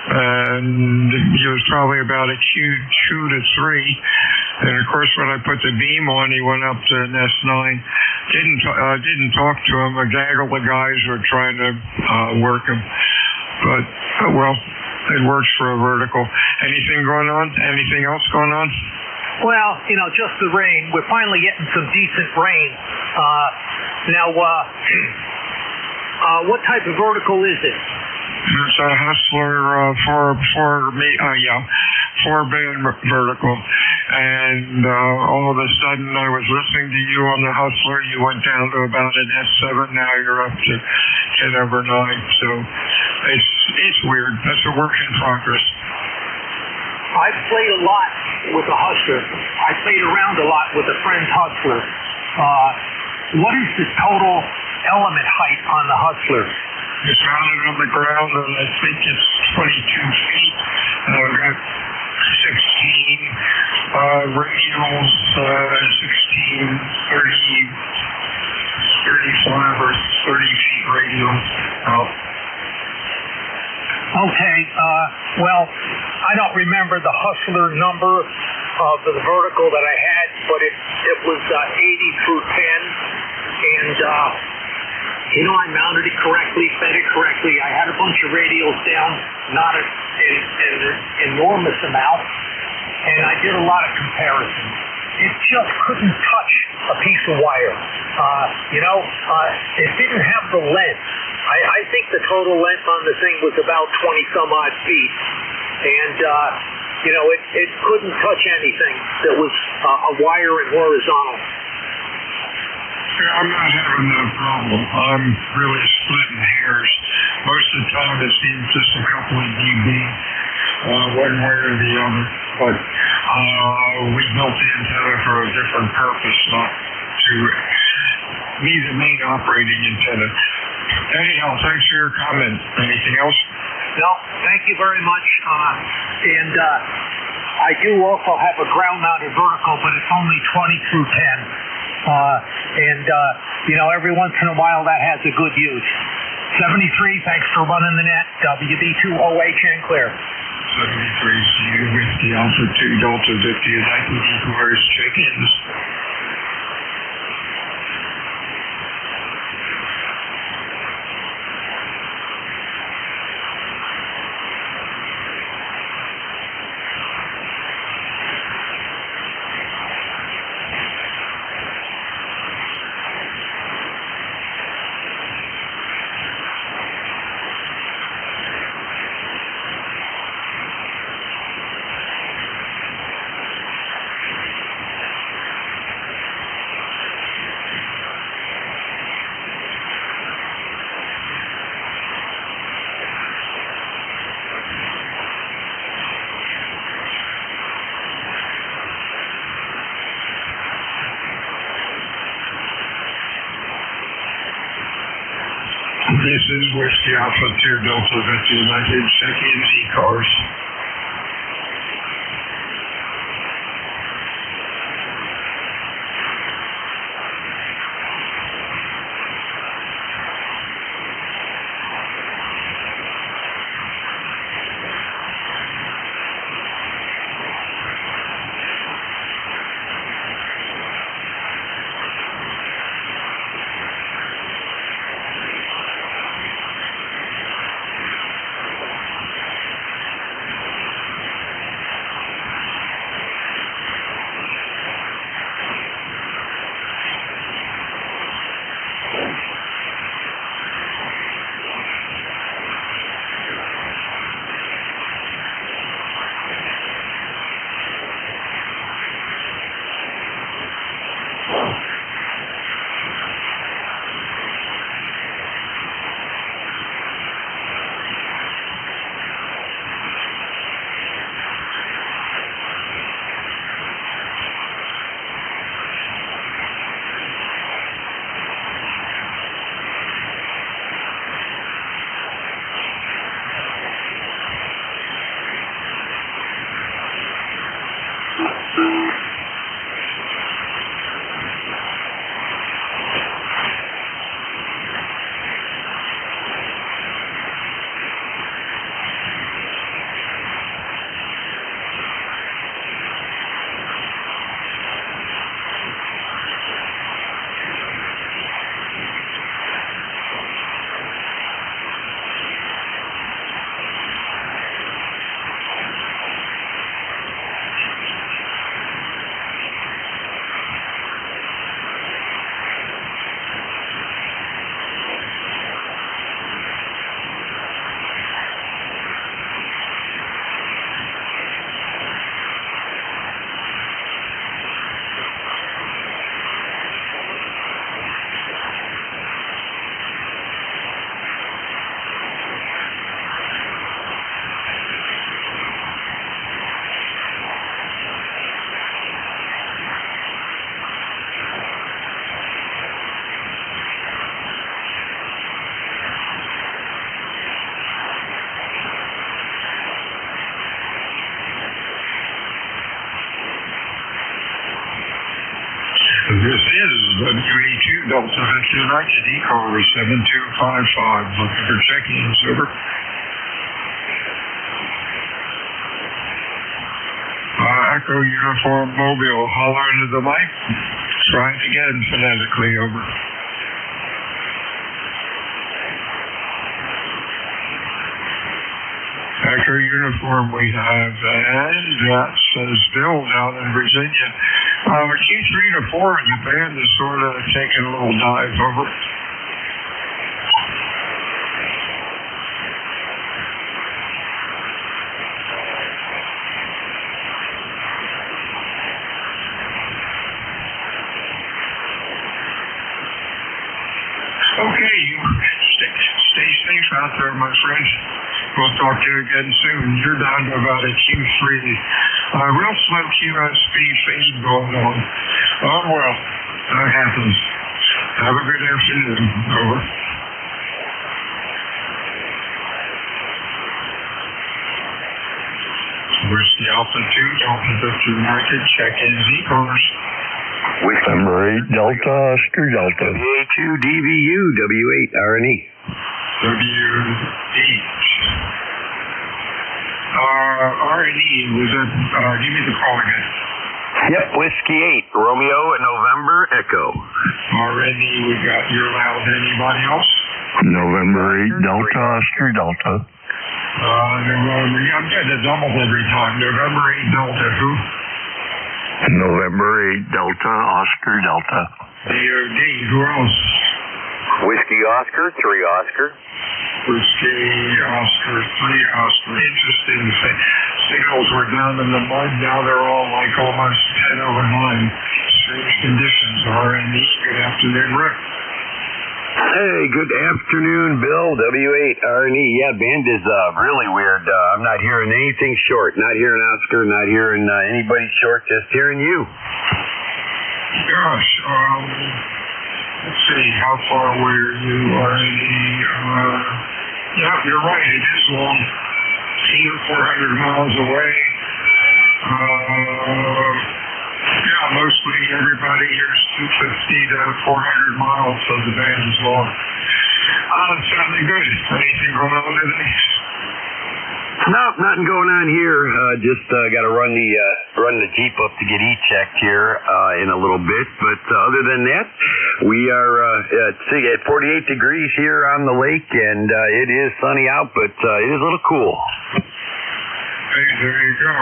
Speaker 17: And it was probably about a Q2 to 3. And of course, when I put the beam on, he went up to an S9. Didn't talk to him. A gaggle of guys were trying to work him. But, well, it works for a vertical. Anything going on? Anything else going on?
Speaker 14: Well, just the rain. We're finally getting some decent rain. Now, what type of vertical is it?
Speaker 17: It's a Hustler 4-band vertical. And all of a sudden I was listening to you on the Hustler. You went down to about an S7. Now you're up to 10 over 9. So it's weird. That's a work in progress.
Speaker 14: I've played a lot with the Hustler. I played around a lot with a friend's Hustler. What is the total element height on the Hustler?
Speaker 17: It's mounted on the ground, and I think it's 22 feet. I've got 16 radials, 16, 35 or 30 feet radials out.
Speaker 14: Okay, well, I don't remember the Hustler number of the vertical that I had, but it was 80 through 10, and I mounted it correctly, fed it correctly. I had a bunch of radials down, not an enormous amount, and I did a lot of comparisons. It just couldn't touch a piece of wire. It didn't have the length. I think the total length on the thing was about 20-some odd feet, and it couldn't touch anything that was a wire and horizontal.
Speaker 17: I'm not having that problem. I'm really splitting hairs. Most of the time it seems just a couple of dB, one way or the other. But we built the antenna for a different purpose, not to be the main operating antenna. Anyhow, thanks for your comment. Anything else?
Speaker 14: No, thank you very much. And I do also have a ground-mounted vertical, but it's only 20 through 10. Every once in a while that has a good use. 73, thanks for running the net. WB2OHN clear.
Speaker 17: 73, see you with the Alpha 2 Delta 50 United ECARS check-ins. This is Whiskey Alpha 2 Delta Victor United, check-in ECARS. This is NJ2 Delta United ECARS 7255. Looking for check-ins, over. Echo Uniform Mobile, holler into the mic. Try it again phonetically, over. Echo Uniform we have, and that says Bill down in Virginia. Q3 to 4, the band is sort of taking a little dive, over. Okay, stay safe out there, my friend. We'll talk to you again soon. You're down to about a Q3. Real slow QSB fade going on. Oh, well, that happens. Have a good afternoon. Over. Whiskey Alpha 2, Delta Victor United, check-in ECARS.
Speaker 3: Number 8, Delta Oscar Delta.
Speaker 9: WA2 DVU, W8 RNE.
Speaker 17: W8. RNE, was it, give me the call again.
Speaker 9: Yep, Whiskey 8, Romeo and November Echo.
Speaker 17: RNE, we got your loud. Anybody else?
Speaker 3: November 8, Delta Oscar Delta.
Speaker 17: November, I'm getting a double every time. November 8, Delta, who?
Speaker 3: November 8, Delta Oscar Delta.
Speaker 17: DOD, who else?
Speaker 9: Whiskey Oscar, 3 Oscar.
Speaker 17: Whiskey Oscar, 3 Oscar. Interesting. Signals were down in the mud. Now they're all like almost 10 over 9. Strange conditions. RNE. Good afternoon, Rick.
Speaker 9: Hey, good afternoon, Bill. W8 RNE. Yeah, band is really weird. I'm not hearing anything short. Not hearing Oscar. Not hearing anybody short. Just hearing you.
Speaker 17: Gosh. Let's see. How far away are you, RNE? Yeah, you're right. It is long. 800 or 400 miles away. Yeah, mostly everybody here is 250 to 400 miles, so the band is long. It's sounding good. Anything going on today?
Speaker 9: Nope, nothing going on here. Just got to run the Jeep up to get E-checked here in a little bit. But other than that, we are at 48 degrees here on the lake, and it is sunny out, but it is a little cool.
Speaker 17: Hey, there you go.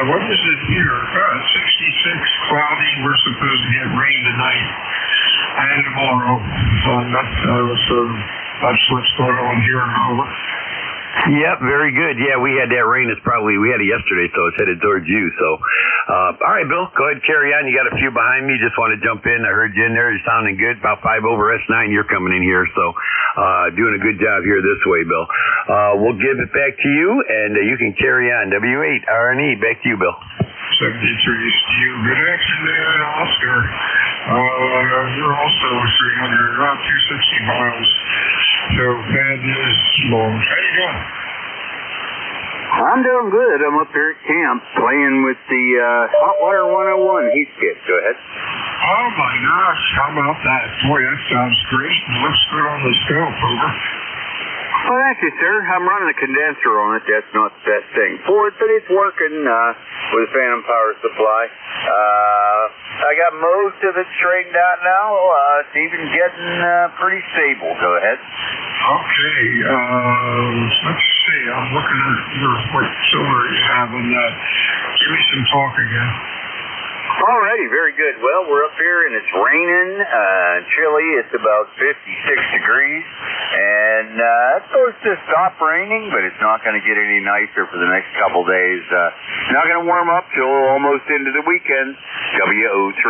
Speaker 17: What is it here? 66, cloudy. We're supposed to get rain tonight and tomorrow. That's what's going on here in Over.
Speaker 9: Yep, very good. Yeah, we had that rain. We had it yesterday, so it's headed towards you. So, all right, Bill, go ahead and carry on. You got a few behind me. Just want to jump in. I heard you in there. You're sounding good. About 5 over S9. You're coming in here, so doing a good job here this way, Bill. We'll give it back to you, and you can carry on. W8 RNE, back to you, Bill.
Speaker 17: 73 Steve. Good afternoon, Oscar. You're also 300, around 260 miles. So bad news long. How you doing?
Speaker 6: I'm doing good. I'm up here at camp playing with the Hot Water 101 heat kit. Go ahead.
Speaker 17: Oh my gosh, how about that? Boy, that sounds great. It looks good on the scope, over.
Speaker 6: Well, thank you, sir. I'm running a condenser on it. That's not the best thing for it, but it's working with a phantom power supply. I got most of it straightened out now. It's even getting pretty stable. Go ahead.
Speaker 17: Okay, let's see. I'm looking at what solar you have on that. Give me some talk again.
Speaker 6: Alrighty, very good. Well, we're up here and it's raining, chilly. It's about 56 degrees, and it's supposed to stop raining, but it's not going to get any nicer for the next couple days. It's not going to warm up till almost into the weekend. WO30.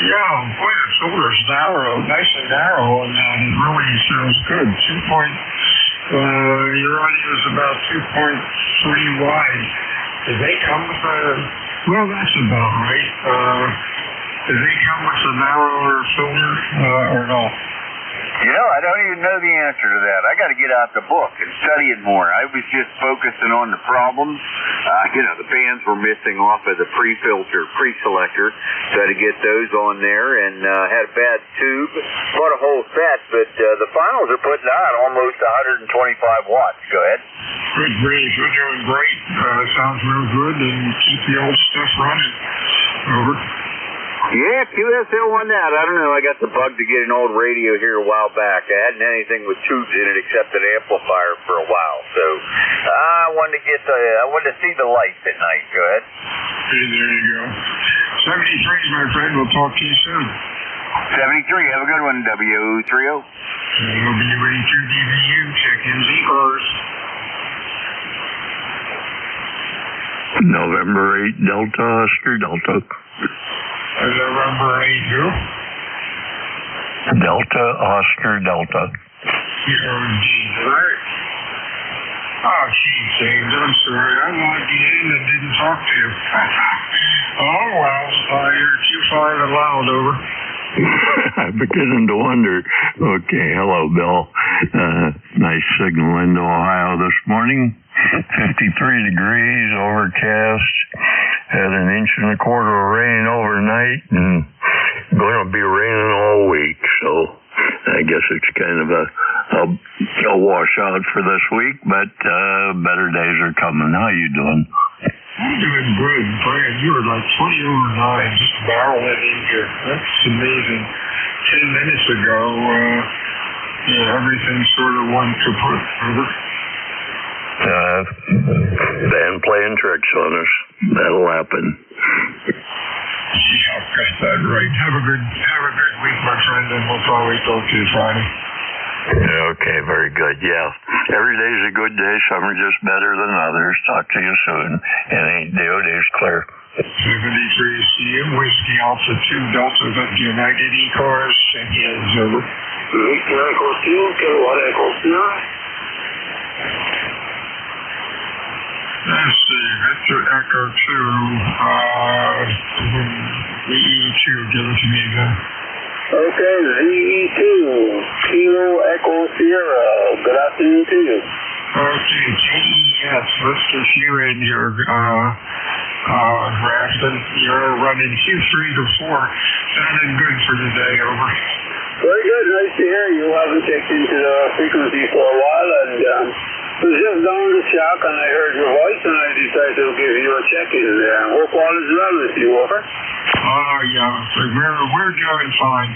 Speaker 17: Yeah, boy, the solar's narrow, nice and narrow, and it really sounds good. Your audio is about 2.3 wide. Did they come with a... Well, that's about right. Did they come with a narrower filter or no?
Speaker 6: You know, I don't even know the answer to that. I got to get out the book and study it more. I was just focusing on the problems. The bands were missing off of the pre-filter, pre-selector, so I had to get those on there, and had a bad tube. Bought a whole set, but the finals are putting out almost 125 watts. Go ahead.
Speaker 17: Good grief, you're doing great. Sounds real good, and keep the old stuff running. Over.
Speaker 6: Yeah, QSL won that. I don't know. I got the bug to get an old radio here a while back. I hadn't had anything with tubes in it except an amplifier for a while. So I wanted to see the lights at night. Go ahead.
Speaker 17: Hey, there you go. 73, my friend. We'll talk to you soon.
Speaker 6: 73. Have a good one, WO30.
Speaker 17: WA2DVU. Check in ECARS.
Speaker 19: November 8 Delta Oscar Delta.
Speaker 17: November 8 who?
Speaker 19: Delta Oscar Delta.
Speaker 17: Right. Oh, geez, James, I'm sorry. I logged you in and didn't talk to you. Oh, well, you're Q5 and loud, over.
Speaker 19: I'm beginning to wonder. Okay, hello, Bill. Nice signal into Ohio this morning. 53 degrees, overcast. Had an inch and a quarter of rain overnight, and going to be raining all week. So I guess it's kind of a washout for this week, but better days are coming. How you doing?
Speaker 17: I'm doing good, Brian. You were like 20 over 9, just barreling in here. That's amazing. 10 minutes ago, everything sort of went kaput.
Speaker 19: Van playing tricks on us. That'll happen.
Speaker 17: Yeah, got that right. Have a good week, my friend, and we'll probably talk to you Friday.
Speaker 19: Okay, very good. Yeah. Every day's a good day. Some are just better than others. Talk to you soon. And ain't DOD's clear.
Speaker 17: 73 CM, Whiskey Alpha 2, Delta Vector United ECARS, St. Anne's over.
Speaker 21: Victor Echo 2, Kilowatt Echo 9.
Speaker 17: Let's see, Victor Echo 2, VE2, give it to me again.
Speaker 21: Okay, VE2, Kilo Echo Sierra, good afternoon to you.
Speaker 17: Okay, JES, let's get you in your Grafton. You're running Q3 to 4. Sounding good for the day, over.
Speaker 21: Very good, nice to hear you. Haven't checked into the frequency for a while, and was just down the shack and I heard your voice and I decided to give you a check-in there. Hope all is well with you, over.
Speaker 17: Yeah, we're doing fine.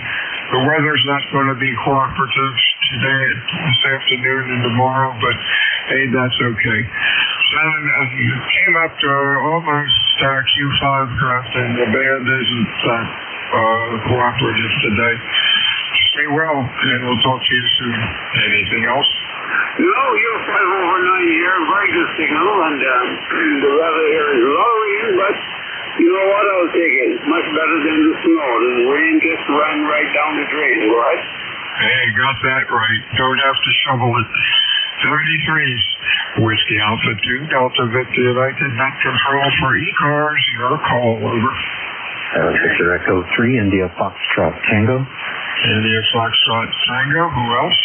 Speaker 17: The weather's not going to be cooperative today, this afternoon and tomorrow, but hey, that's okay. Shannon, you came up to almost Q5 draft and the band isn't that cooperative today. Stay well, and we'll talk to you soon. Anything else?
Speaker 21: No, you're 5 over 9 here, very good signal, and the weather here is lowering, but you know what, I'll take it. It's much better than the snow. The rain just ran right down the drain, right?
Speaker 17: Hey, got that right. Don't have to shovel it. 73's Whiskey Alpha 2, Delta Victor United, net control for ECARS. Your call, over.
Speaker 20: Victor Echo 3, India Foxtrot Tango.
Speaker 17: India Foxtrot Tango, who else?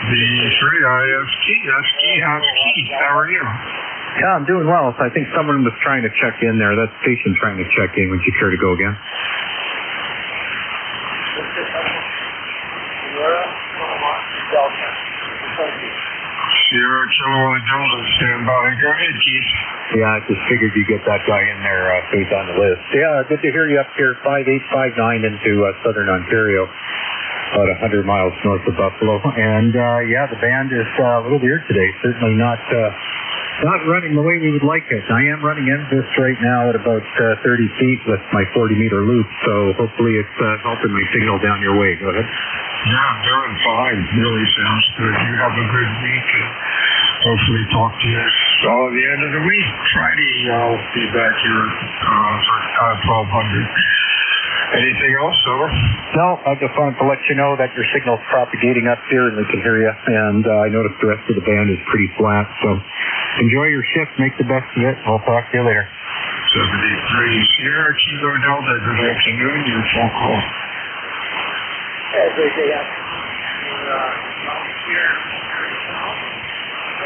Speaker 17: That's Keith. How are you?
Speaker 20: Yeah, I'm doing well. So I think someone was trying to check in there. That station's trying to check in. Would you care to go again?
Speaker 17: Sierra Kilo Delta, stand by. Go ahead, Keith.
Speaker 20: Yeah, I just figured you'd get that guy in there so he's on the list. Yeah, good to hear you up here, 5859 into southern Ontario, about 100 miles north of Buffalo. And yeah, the band is a little weird today. Certainly not running the way we would like it. I am running NVIS right now at about 30 feet with my 40-meter loop, so hopefully it's helping my signal down your way. Go ahead.
Speaker 17: Yeah, I'm doing fine. Really sounds good. You have a good week, and hopefully talk to you all at the end of the week. Friday, I'll be back here for 1200. Anything else, over?
Speaker 20: No, I just wanted to let you know that your signal's propagating up here and we can hear you. And I noticed the rest of the band is pretty flat. So enjoy your shift. Make the best of it. We'll talk to you later.
Speaker 17: 73 Sierra Kilo Delta. Good afternoon. Your phone call.
Speaker 21: Every day up here.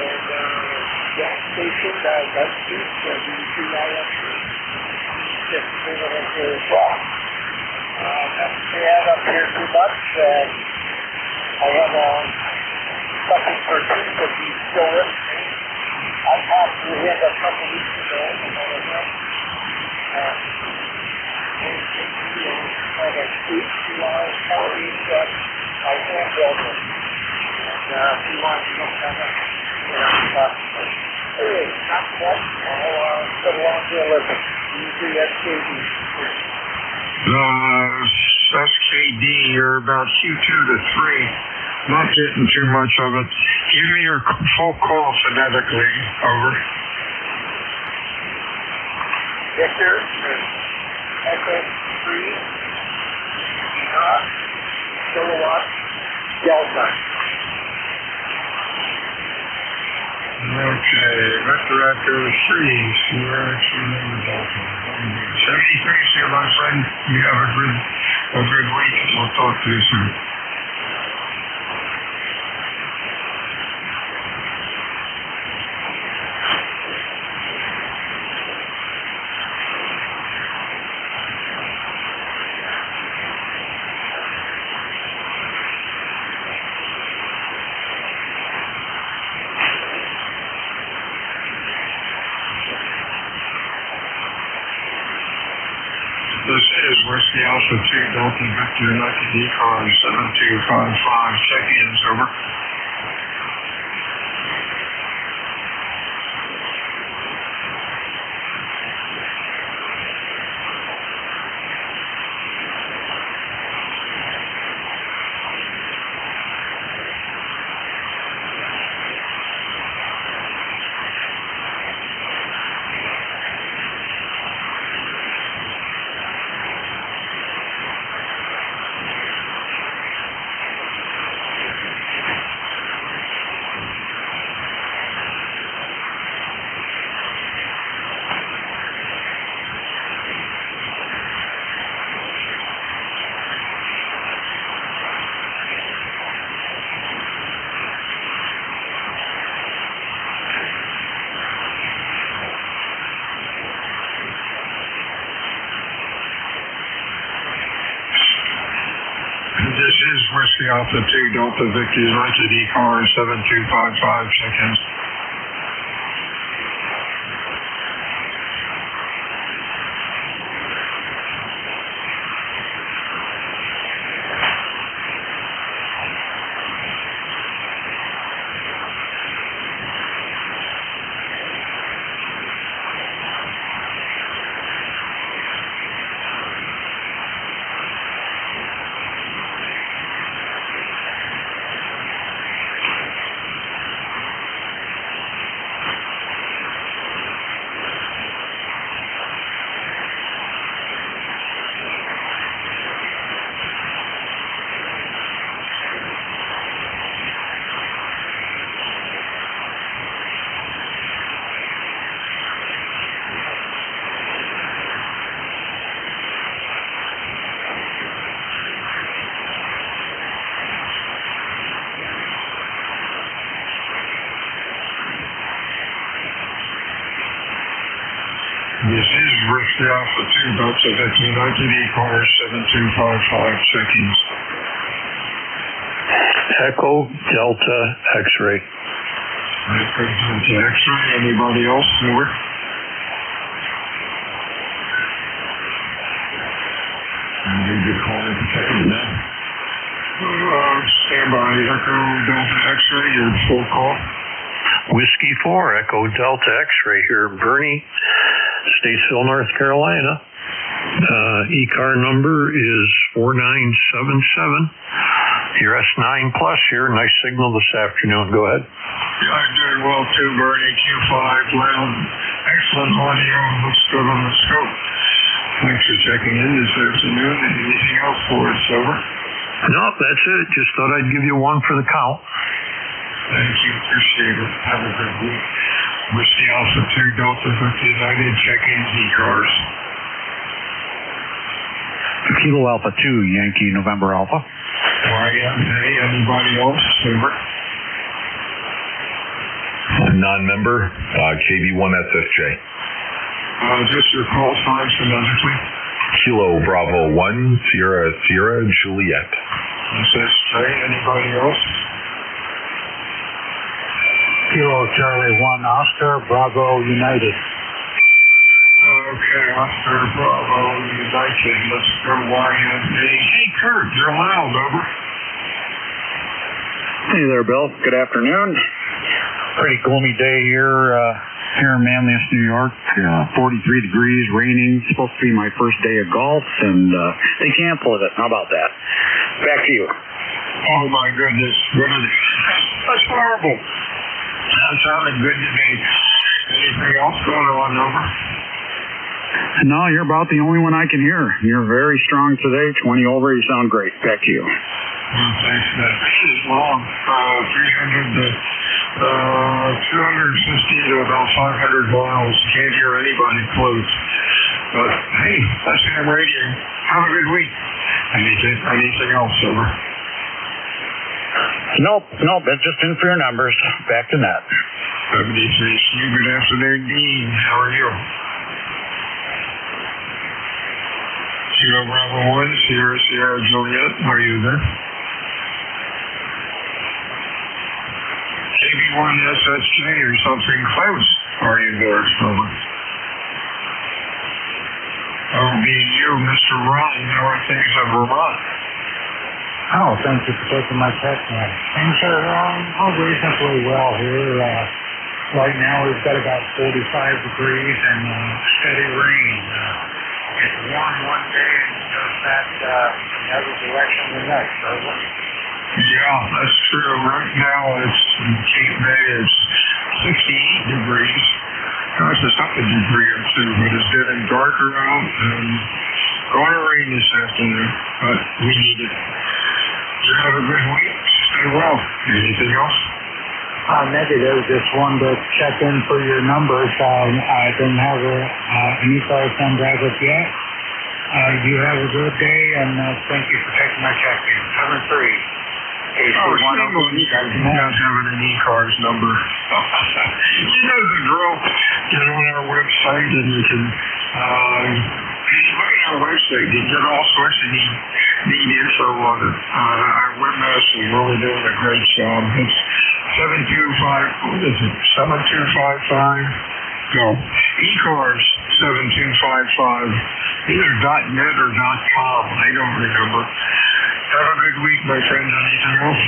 Speaker 21: And gas station, Gun Street, NJ2US. Just moving in here as well. We have up here too much. I have something for him, but he's still with me. I talked to him a couple weeks ago. On a street, 2 hours, 4 weeks, I can't build it. And he wants to look at it. Hey, not much. I'll put along to 11. Usually SKD.
Speaker 17: SKD, you're about Q2 to 3. Not getting too much of it. Give me your full call phonetically. Over.
Speaker 21: Victor, Echo 3, kilowatt, Delta.
Speaker 17: Okay, Victor Echo 3, Sierra Kilo Delta. 73, see my friend. You have a good week. We'll talk to you soon. This is Whiskey Alpha 2 Delta Victor United ECARS 7255. Check-ins, over. This is Whiskey Alpha 2 Delta Victor United ECARS 7255. Check-ins. Whiskey Alpha 2, Delta Victor United, ECARS 7255, check-ins.
Speaker 5: Echo Delta X-ray.
Speaker 17: Echo Delta X-ray, anybody else? Over. And you get called in protected now. Stand by, Echo Delta X-ray, you're full call.
Speaker 5: Whiskey 4, Echo Delta X-ray here, Bernie, Statesville, North Carolina. ECAR number is 4977. You're S9 plus here. Nice signal this afternoon. Go ahead.
Speaker 17: Yeah, I'm doing well too, Bernie. Q5 loud. Excellent audio. Looks good on the scope. Thanks for checking in this afternoon. Anything else for us, over?
Speaker 5: No, that's it. Just thought I'd give you one for the count.
Speaker 17: Thank you. Appreciate it. Have a good week. Whiskey Alpha 2, Delta Victor United, check-in ECARS.
Speaker 20: Kilo Alpha 2, Yankee November Alpha.
Speaker 17: YMA, anybody else? Over.
Speaker 11: Non-member, KB1SSJ.
Speaker 17: Just your call signs phonetically.
Speaker 11: Kilo Bravo 1, Sierra Juliet.
Speaker 17: SSJ, anybody else?
Speaker 14: Kilo Charlie 1 Oscar Bravo United.
Speaker 17: Okay, Oscar Bravo United. Let's go YMA. Hey, Kurt, you're loud, over.
Speaker 20: Hey there, Bill. Good afternoon. Pretty gloomy day here in Manlius, New York. 43 degrees, raining. Supposed to be my first day of golf, and they canceled it. How about that? Back to you.
Speaker 17: Oh, my goodness. That's horrible. That sounded good to me. Anything else going on, over?
Speaker 20: No, you're about the only one I can hear. You're very strong today. 20 over. You sound great. Back to you.
Speaker 17: Well, thanks, Matt. This is long. 250 to about 500 miles. Can't hear anybody close. But, hey, that's ham radio. Have a good week. Anything else, over?
Speaker 20: Nope. That's just in for your numbers. Back to net.
Speaker 17: 73. Good afternoon, Dean. How are you? Kilo Bravo 1, Sierra Juliet. Are you there? KB1 SSJ or something close. Are you there, over? OBU, Mr. Ron. How are things in Vermont?
Speaker 14: Oh, thank you for taking my text, man. Things are reasonably well here. Right now we've got about 45 degrees and steady rain. It's warm one day and it goes back in the other direction the next.
Speaker 17: Yeah, that's true. Right now it's in Cape May, it's 68 degrees. Gosh, it's up a degree or two, but it's getting darker out and going to rain this afternoon, but we need it. You have a good week. Stay well. Anything else?
Speaker 14: Negative. Just wanted to check in for your numbers. I don't have an ECARS number as of yet. You have a good day, and thank you for taking my check-in. 7-3.
Speaker 17: You guys having an ECARS number. You know the drill. Get on our website, and you can look at our website. You get all sorts of neat info on it. Our webmaster is really doing a great job. It's 725, what is it? 7255? No, ECARS 7255. Either .net or .com. I don't remember. Have a good week, my friends. Anything else?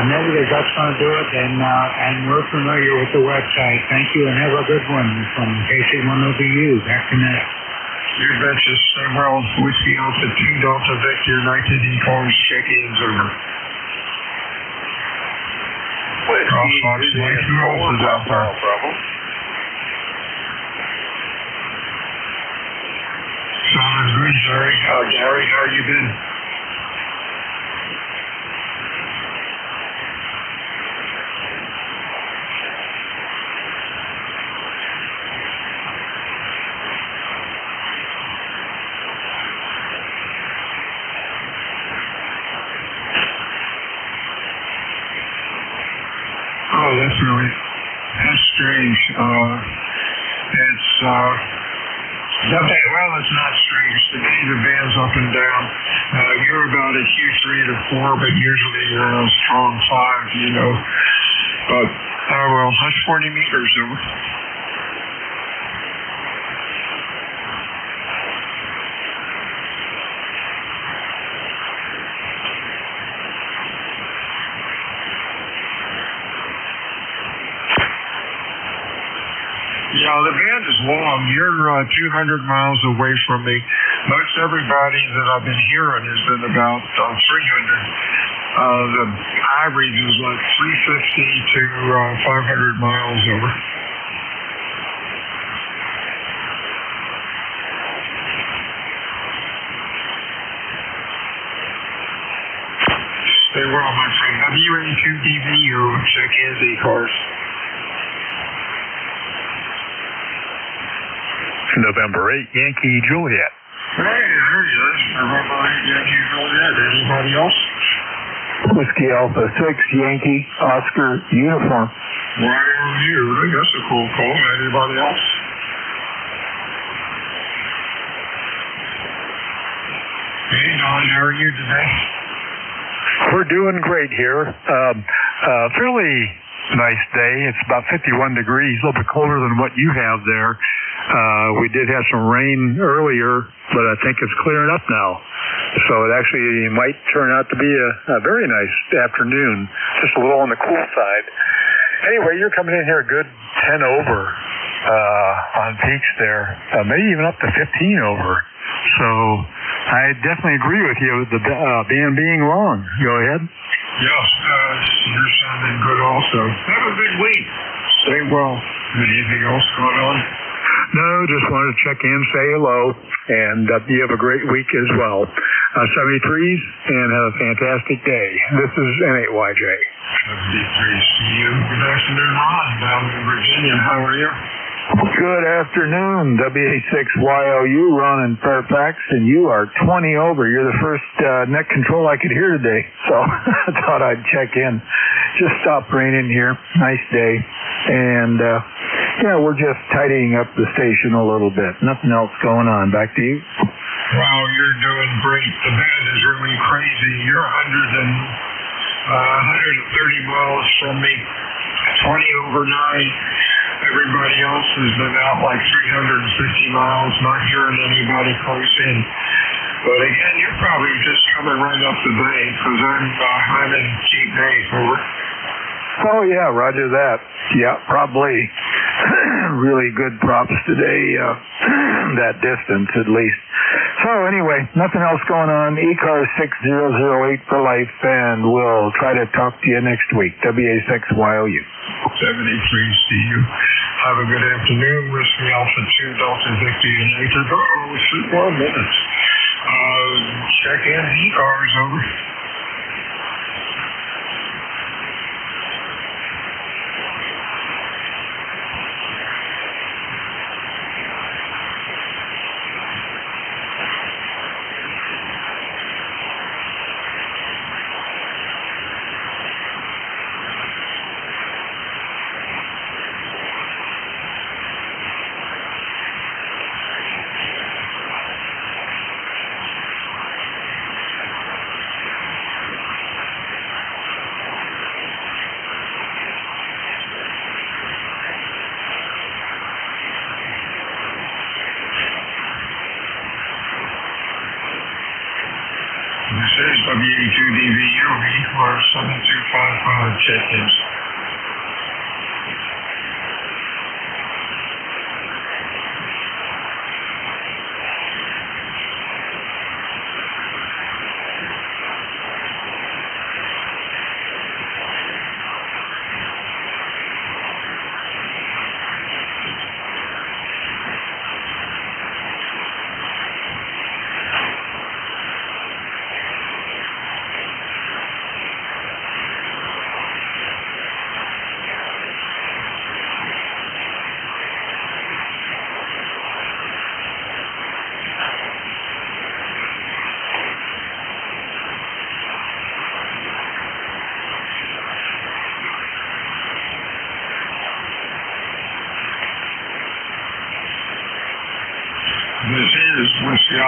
Speaker 14: Negative. That's going to do it. And we're familiar with the website. Thank you, and have a good one from KC1OBU. Back to net.
Speaker 17: You betcha. Stay well. Whiskey Alpha 2 Delta Victor United ECARS check-ins over. Crosswalk Station. Who else is out there? Sounds good, Gary. Gary, how you been? Oh, that's strange. It's Okay, well, it's not strange. The day the band's up and down. You're about a huge rate of 4, but usually you're a strong 5, you know. But, well, that's 40 meters over. Yeah, the band is long. You're 200 miles away from me. Most everybody that I've been hearing has been about 300. The average is like 350 to 500 miles over. Stay well, my friend. WA2DV, you check in ECARS.
Speaker 5: November 8, Yankee Juliet.
Speaker 17: Hey, there he is. November 8, Yankee Juliet. Anybody else?
Speaker 4: Whiskey Alpha 6, Yankee, Oscar, uniform.
Speaker 17: Why are you? That's a cool call. Anybody else? Hey, Don, how are you today?
Speaker 5: We're doing great here. Fairly nice day. It's about 51 degrees, a little bit colder than what you have there. We did have some rain earlier, but I think it's clearing up now. So it actually might turn out to be a very nice afternoon, just a little on the cool side. Anyway, you're coming in here a good 10 over on peaks there, maybe even up to 15 over. So I definitely agree with you with the band being long. Go ahead.
Speaker 17: Yes, you're sounding good also. Have a good week. Stay well. Anything else going on?
Speaker 5: No, just wanted to check in, say hello, and you have a great week as well. 73s, and have a fantastic day. This is N8YJ.
Speaker 17: 73s to you. Good afternoon, Ron, down in Virginia. How are you?
Speaker 4: Good afternoon, WA6YLU, Ron in Fairfax, and you are 20 over. You're the first net control I could hear today, so I thought I'd check in. Just stopped raining here. Nice day. And, yeah, we're just tidying up the station a little bit. Nothing else going on. Back to you.
Speaker 17: Wow, you're doing great. The band is really crazy. You're 130 miles from me, 20 over 9. Everybody else has been out like 350 miles, not hearing anybody close in. But again, you're probably just coming right up the bay, because I'm in Cape Bay, over.
Speaker 4: Oh, yeah, roger that. Yeah, probably really good props today, that distance at least. So anyway, nothing else going on. ECARS 6008 for life, and we'll try to talk to you next week. WA6YLU.
Speaker 17: 73, see you. Have a good afternoon. Whiskey Alpha 2, Delta Victor United. Uh-oh, 1 minute. Check in. ECARS, over. This is WA2DVU, or 7255 check-ins.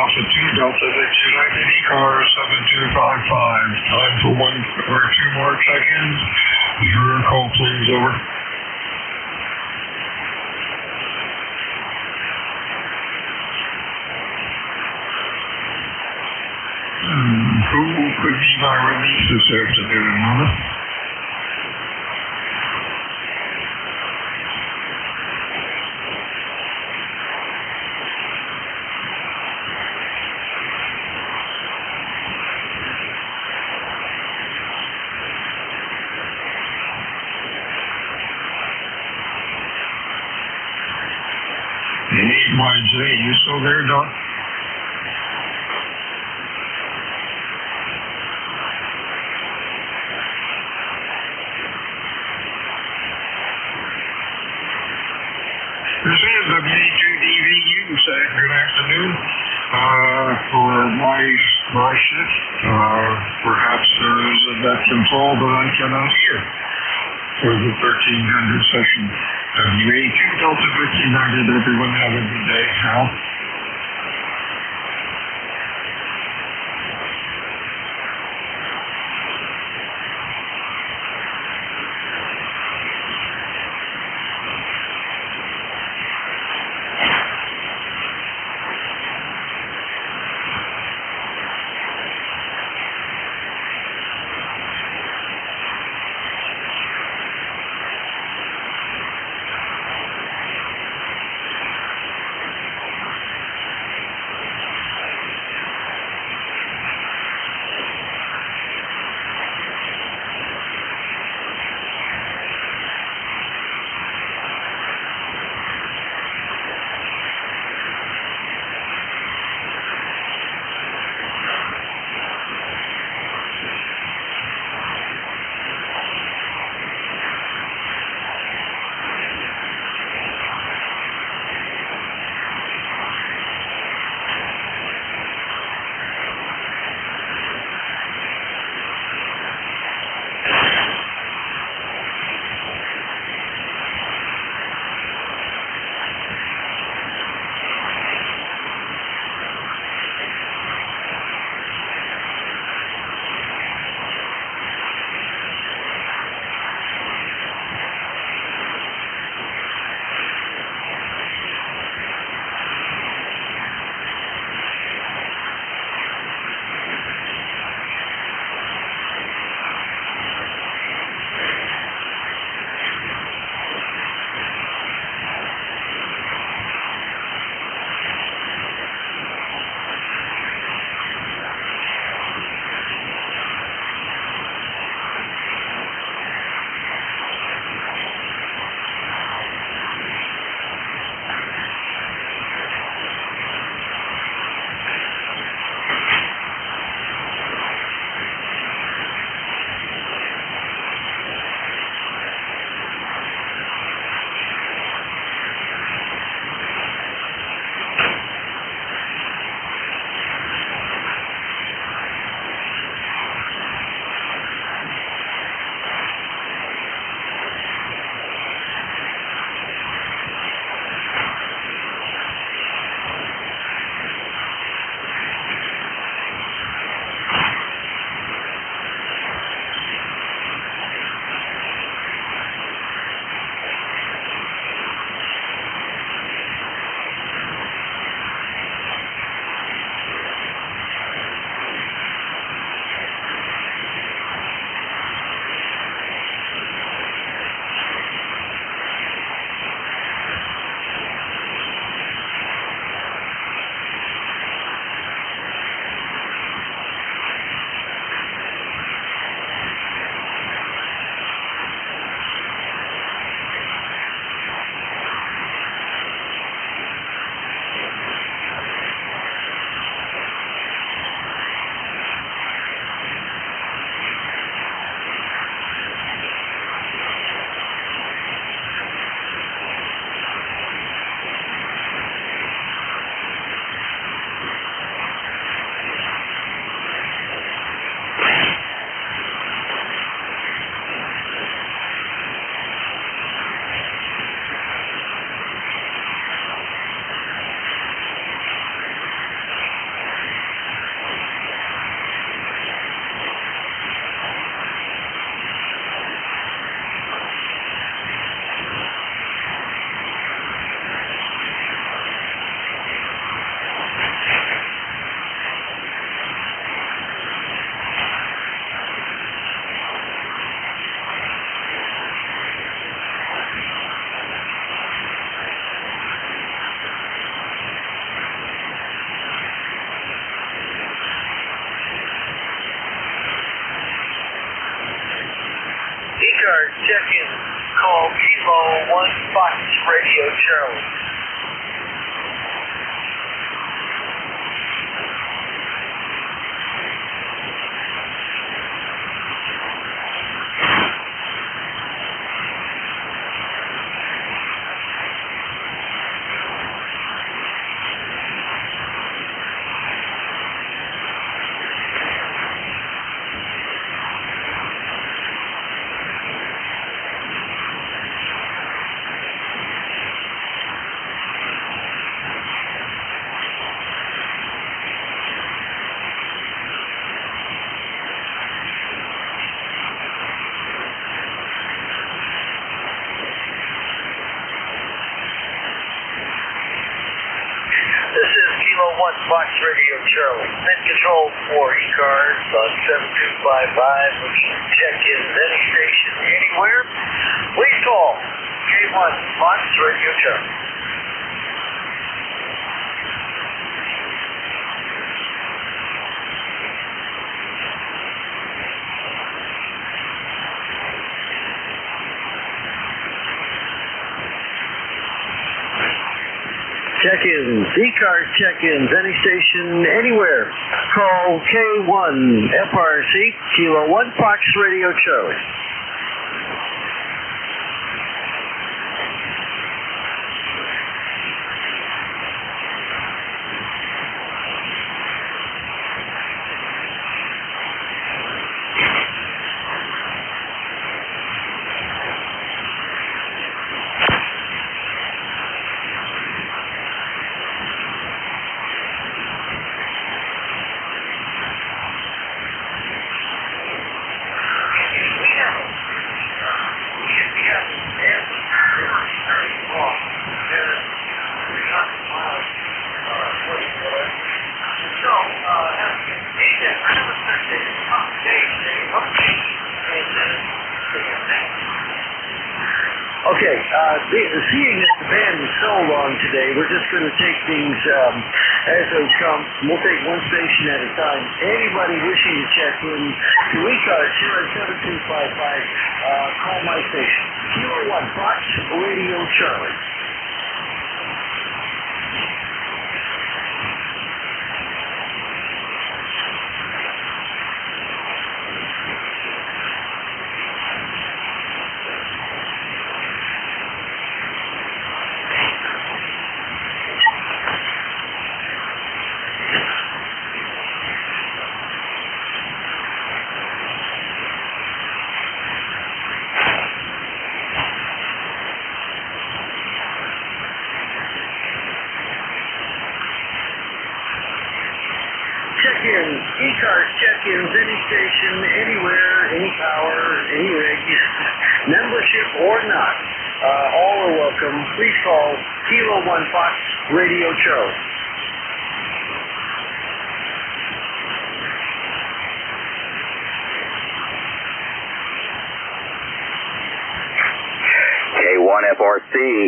Speaker 17: Alpha 2 Delta Victor United ECARS 7255. Time for 1 or 2 more check-ins. Your call, please. Over. Who could be my release this afternoon, Mother? NJ, you still there, Doc? This is NJ2DVU saying good afternoon. For my shift, perhaps there is a veteran call that I cannot hear for the 1300 session. WA2 Delta Victor United, everyone have a good day. Al?
Speaker 7: check-in. Call Kilo 1 Fox Radio Charlie. Fox Radio Charlie. Net control for ECARS on 7255. We can check in any station anywhere. Please call K1 Fox Radio Charlie. Check-ins, ECARS check-ins, any station, anywhere. Call K1 FRC, Kilo 1 Fox Radio Charlie. Okay, seeing that the band is so long today, we're just going to take things as they come. We'll take one station at a time. Anybody wishing to check in to ECARS here at 7255, call my station. Kilo 1 Fox Radio Charlie. Check-ins, ECARS check-ins, any station, anywhere, any power, any rig, membership or not, all are welcome. Please call Kilo 1 Fox Radio Charlie.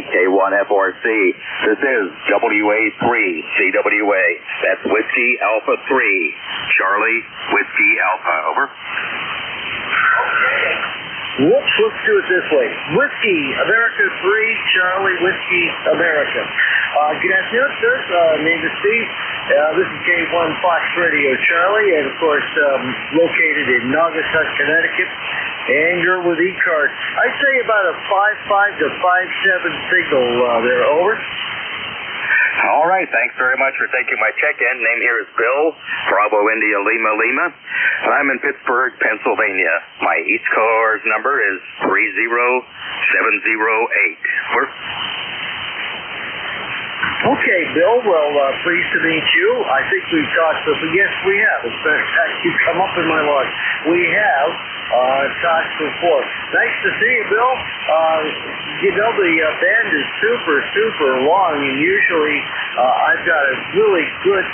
Speaker 10: K1FRC. This is WA3 CWA. That's Whiskey Alpha 3. Charlie Whiskey Alpha. Over.
Speaker 7: Whoops, let's do it this way. Whiskey America 3, Charlie Whiskey America. Good afternoon, sir. Name is Steve. This is K1 Fox Radio Charlie, and of course, located in Naugatuck, Connecticut. And you're with ECARS. I'd say about a 5.5 to 5.7 signal there. Over.
Speaker 10: All right, thanks very much for taking my check-in. Name here is Bill, Bravo India Lima Lima, and I'm in Pittsburgh, Pennsylvania. My ECARS number is 30708. Over.
Speaker 7: Okay, Bill. Well, pleased to meet you. I think we've talked before. Yes, we have. In fact, you come up in my log. We have talked before. Nice to see you, Bill. You know, the band is super, super long, and usually I've got a really good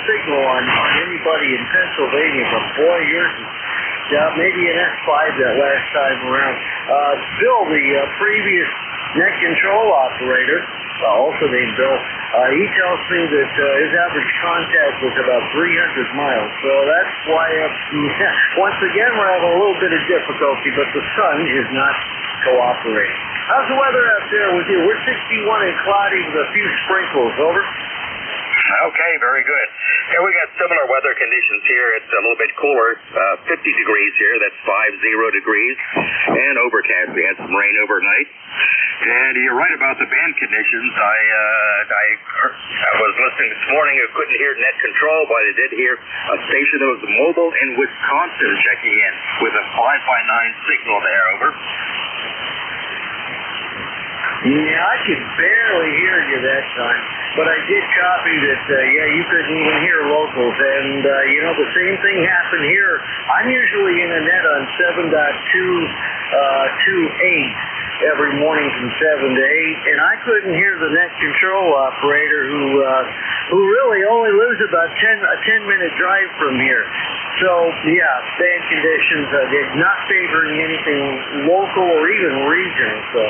Speaker 7: signal on anybody in Pennsylvania, but boy, yours is maybe an S5 that last time around. Bill, the previous net control operator, also named Bill, he tells me that his average contact was about 300 miles. So that's why, once again, we're having a little bit of difficulty, but the sun is not cooperating. How's the weather out there with you? We're 61 and cloudy with a few sprinkles. Over.
Speaker 10: Okay, very good. Yeah, we got similar weather conditions here. It's a little bit cooler, 50 degrees here. That's 50 degrees, and overcast. We had some rain overnight. And you're right about the band conditions. I was listening this morning. I couldn't hear net control, but I did hear a station that was mobile in Wisconsin checking in with a 5x9 signal there. Over.
Speaker 7: Yeah, I could barely hear you that time, but I did copy that, you couldn't even hear locals, and, the same thing happened here. I'm usually in a net on 7.228 every morning from 7 to 8, and I couldn't hear the net control operator who really only lives about a 10-minute drive from here. So, yeah, bad conditions, they're not favoring anything local or even regional, so.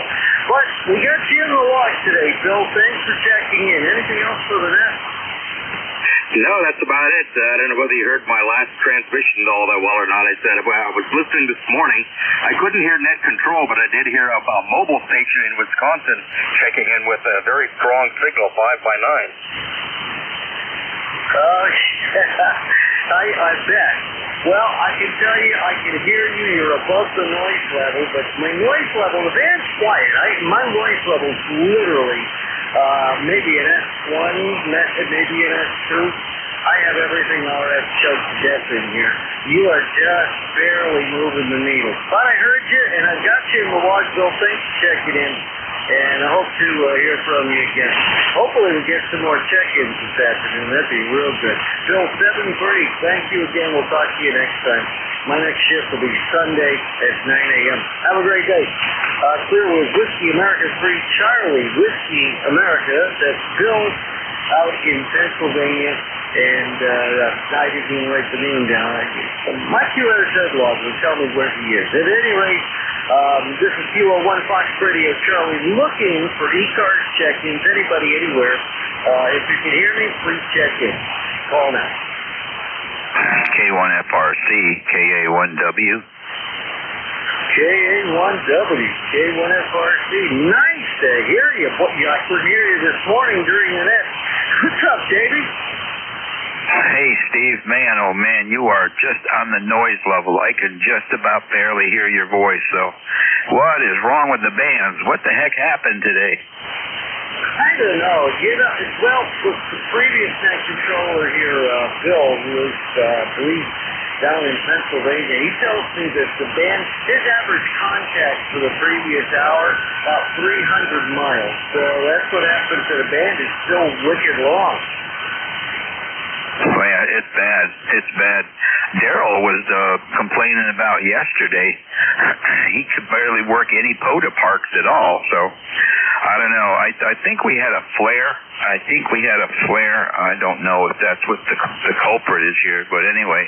Speaker 7: But we got you in the log today, Bill. Thanks for checking in. Anything else for the net?
Speaker 10: No, that's about it. I don't know whether you heard my last transmission all that well or not. I said, well, I was listening this morning. I couldn't hear net control, but I did hear a mobile station in Wisconsin checking in with a very strong signal, 5x9.
Speaker 7: Oh, I bet. Well, I can tell you, I can hear you. You're above the noise level, but my noise level, the band's quiet. My noise level's literally maybe an S1, maybe an S2. I have everything RF choked to death in here. You are just barely moving the needle. But I heard you, and I got you in the log, Bill. Thanks for checking in. And I hope to hear from you again. Hopefully we'll get some more check-ins this afternoon. That'd be real good. Bill 73, thank you again. We'll talk to you next time. My next shift will be Sunday at 9 a.m. Have a great day. Clearwood Whiskey America 3 Charlie Whiskey America. That's Bill out in Pennsylvania. And I didn't even write the name down. My QRZ log will tell me where he is. At any rate, this is Kilo 1 Fox Radio Charlie looking for ECARS check-ins. Anybody, anywhere. If you can hear me, please check in. Call now.
Speaker 1: K1FRC, KA1W.
Speaker 7: KA1W, K1FRC. Nice to hear you. I couldn't hear you this morning during the net. What's up, Davey?
Speaker 1: Hey, Steve, man, oh man, you are just on the noise level. I can just about barely hear your voice, so what is wrong with the bands? What the heck happened today?
Speaker 7: I don't know. Well, the previous net controller here, Bill, who is, I believe, down in Pennsylvania, he tells me that the band, his average contact for the previous hour, about 300 miles. So that's what happened to the band. It's still wicked long.
Speaker 1: Well, yeah, it's bad. It's bad. Daryl was complaining about yesterday. He could barely work any POTA parks at all. So, I don't know. I think we had a flare. I don't know if that's what the culprit is here. But anyway,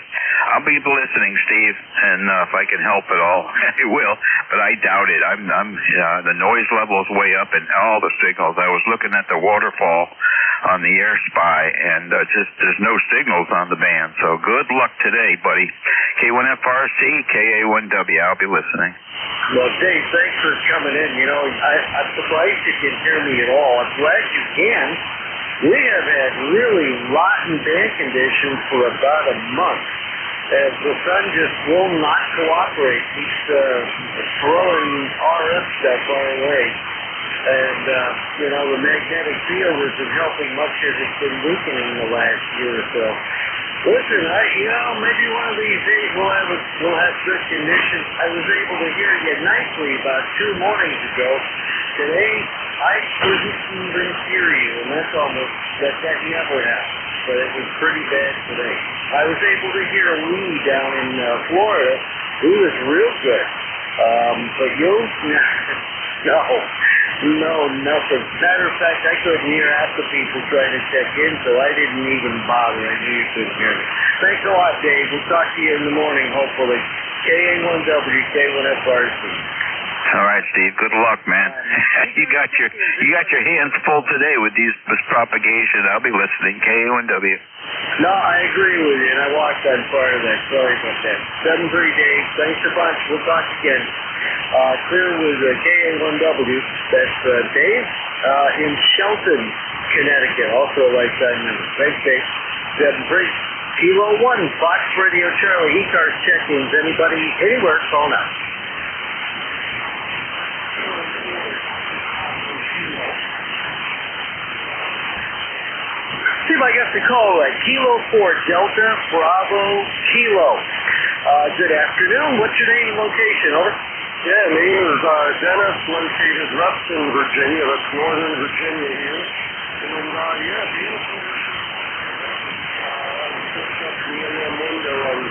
Speaker 1: I'll be listening, Steve. And if I can help at all, I will. But I doubt it. The noise level is way up in all the signals. I was looking at the waterfall on the Air Spy, and there's no signals on the band. So good luck today, buddy. K1FRC, KA1W. I'll be listening.
Speaker 7: Well, Dave, thanks for coming in. I'm surprised you can hear me at all. I'm glad you can. We have had really rotten band conditions for about a month. As the sun just will not cooperate. He's throwing RF stuff our way. And, the magnetic field isn't helping much as it's been weakening the last year or so. Listen, maybe one of these days we'll have good conditions. I was able to hear you nicely about 2 mornings ago. Today, I couldn't even hear you, and that never happens. But it was pretty bad today. I was able to hear Lee down in Florida. He was real good. But you? No, nothing. Matter of fact, I couldn't hear half the people trying to check in, so I didn't even bother. I knew you couldn't hear me. Thanks a lot, Dave. We'll talk to you in the morning, hopefully. KA1W, K1FRC.
Speaker 1: All right, Steve. Good luck, man. You got your hands full today with this propagation. I'll be listening. KA1W.
Speaker 7: No, I agree with you, and I walked on part of that. Sorry about that. 7-3, Dave. Thanks a bunch. We'll talk again.
Speaker 13: Clear with KA1W. That's Dave in Shelton, Connecticut. Also a lifetime member. Thanks, Dave. 7-3. Kilo 1, Fox Radio Charlie, ECARS check-ins. Anybody, anywhere, call now. See if I got the call right. Kilo 4, Delta, Bravo, Kilo. Good afternoon. What's your name and location? Over.
Speaker 22: Yeah, name is Dennis, located Ruston, Virginia. That's northern Virginia here. And, yeah, beautiful. Just up the AM window on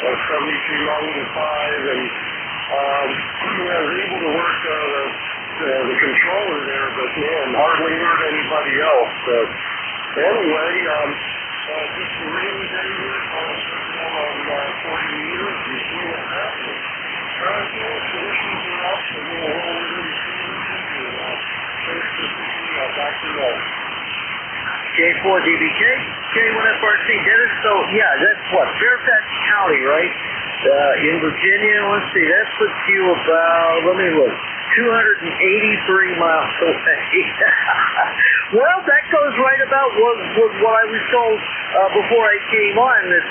Speaker 22: 7395, and I was able to work the controller there, but man, hardly heard anybody else. Anyway, just a rainy day here, on 40 meters, you've seen it happening. Conditions are up, and we'll roll it in thanks for picking back to north.
Speaker 13: K4 DBK, K1FRC, Dennis. So, yeah, that's what? Fairfax County, right? In Virginia. Let's see, that puts you about, let me look, 283 miles away. Well, that goes right about what I was told before I came on, that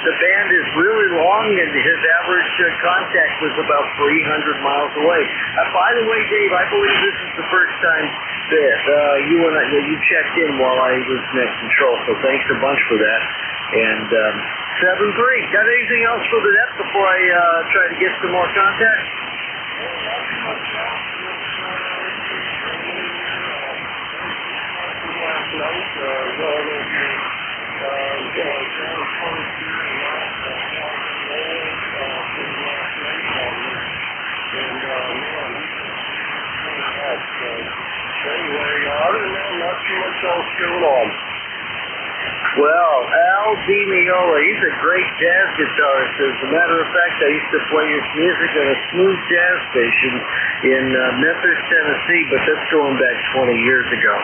Speaker 13: the band is really long and his average contact was about 300 miles away. By the way, Dave, I believe this is the first time that you checked in while I was net control, so thanks a bunch for that. And 7-3, got anything else for the net before I try to get some more contact?
Speaker 22: Anyway, other than that, not too much else going on.
Speaker 13: Well, Al Di Meola, he's a great jazz guitarist. As a matter of fact, I used to play his music on a smooth jazz station in Memphis, Tennessee, but that's going back 20 years ago.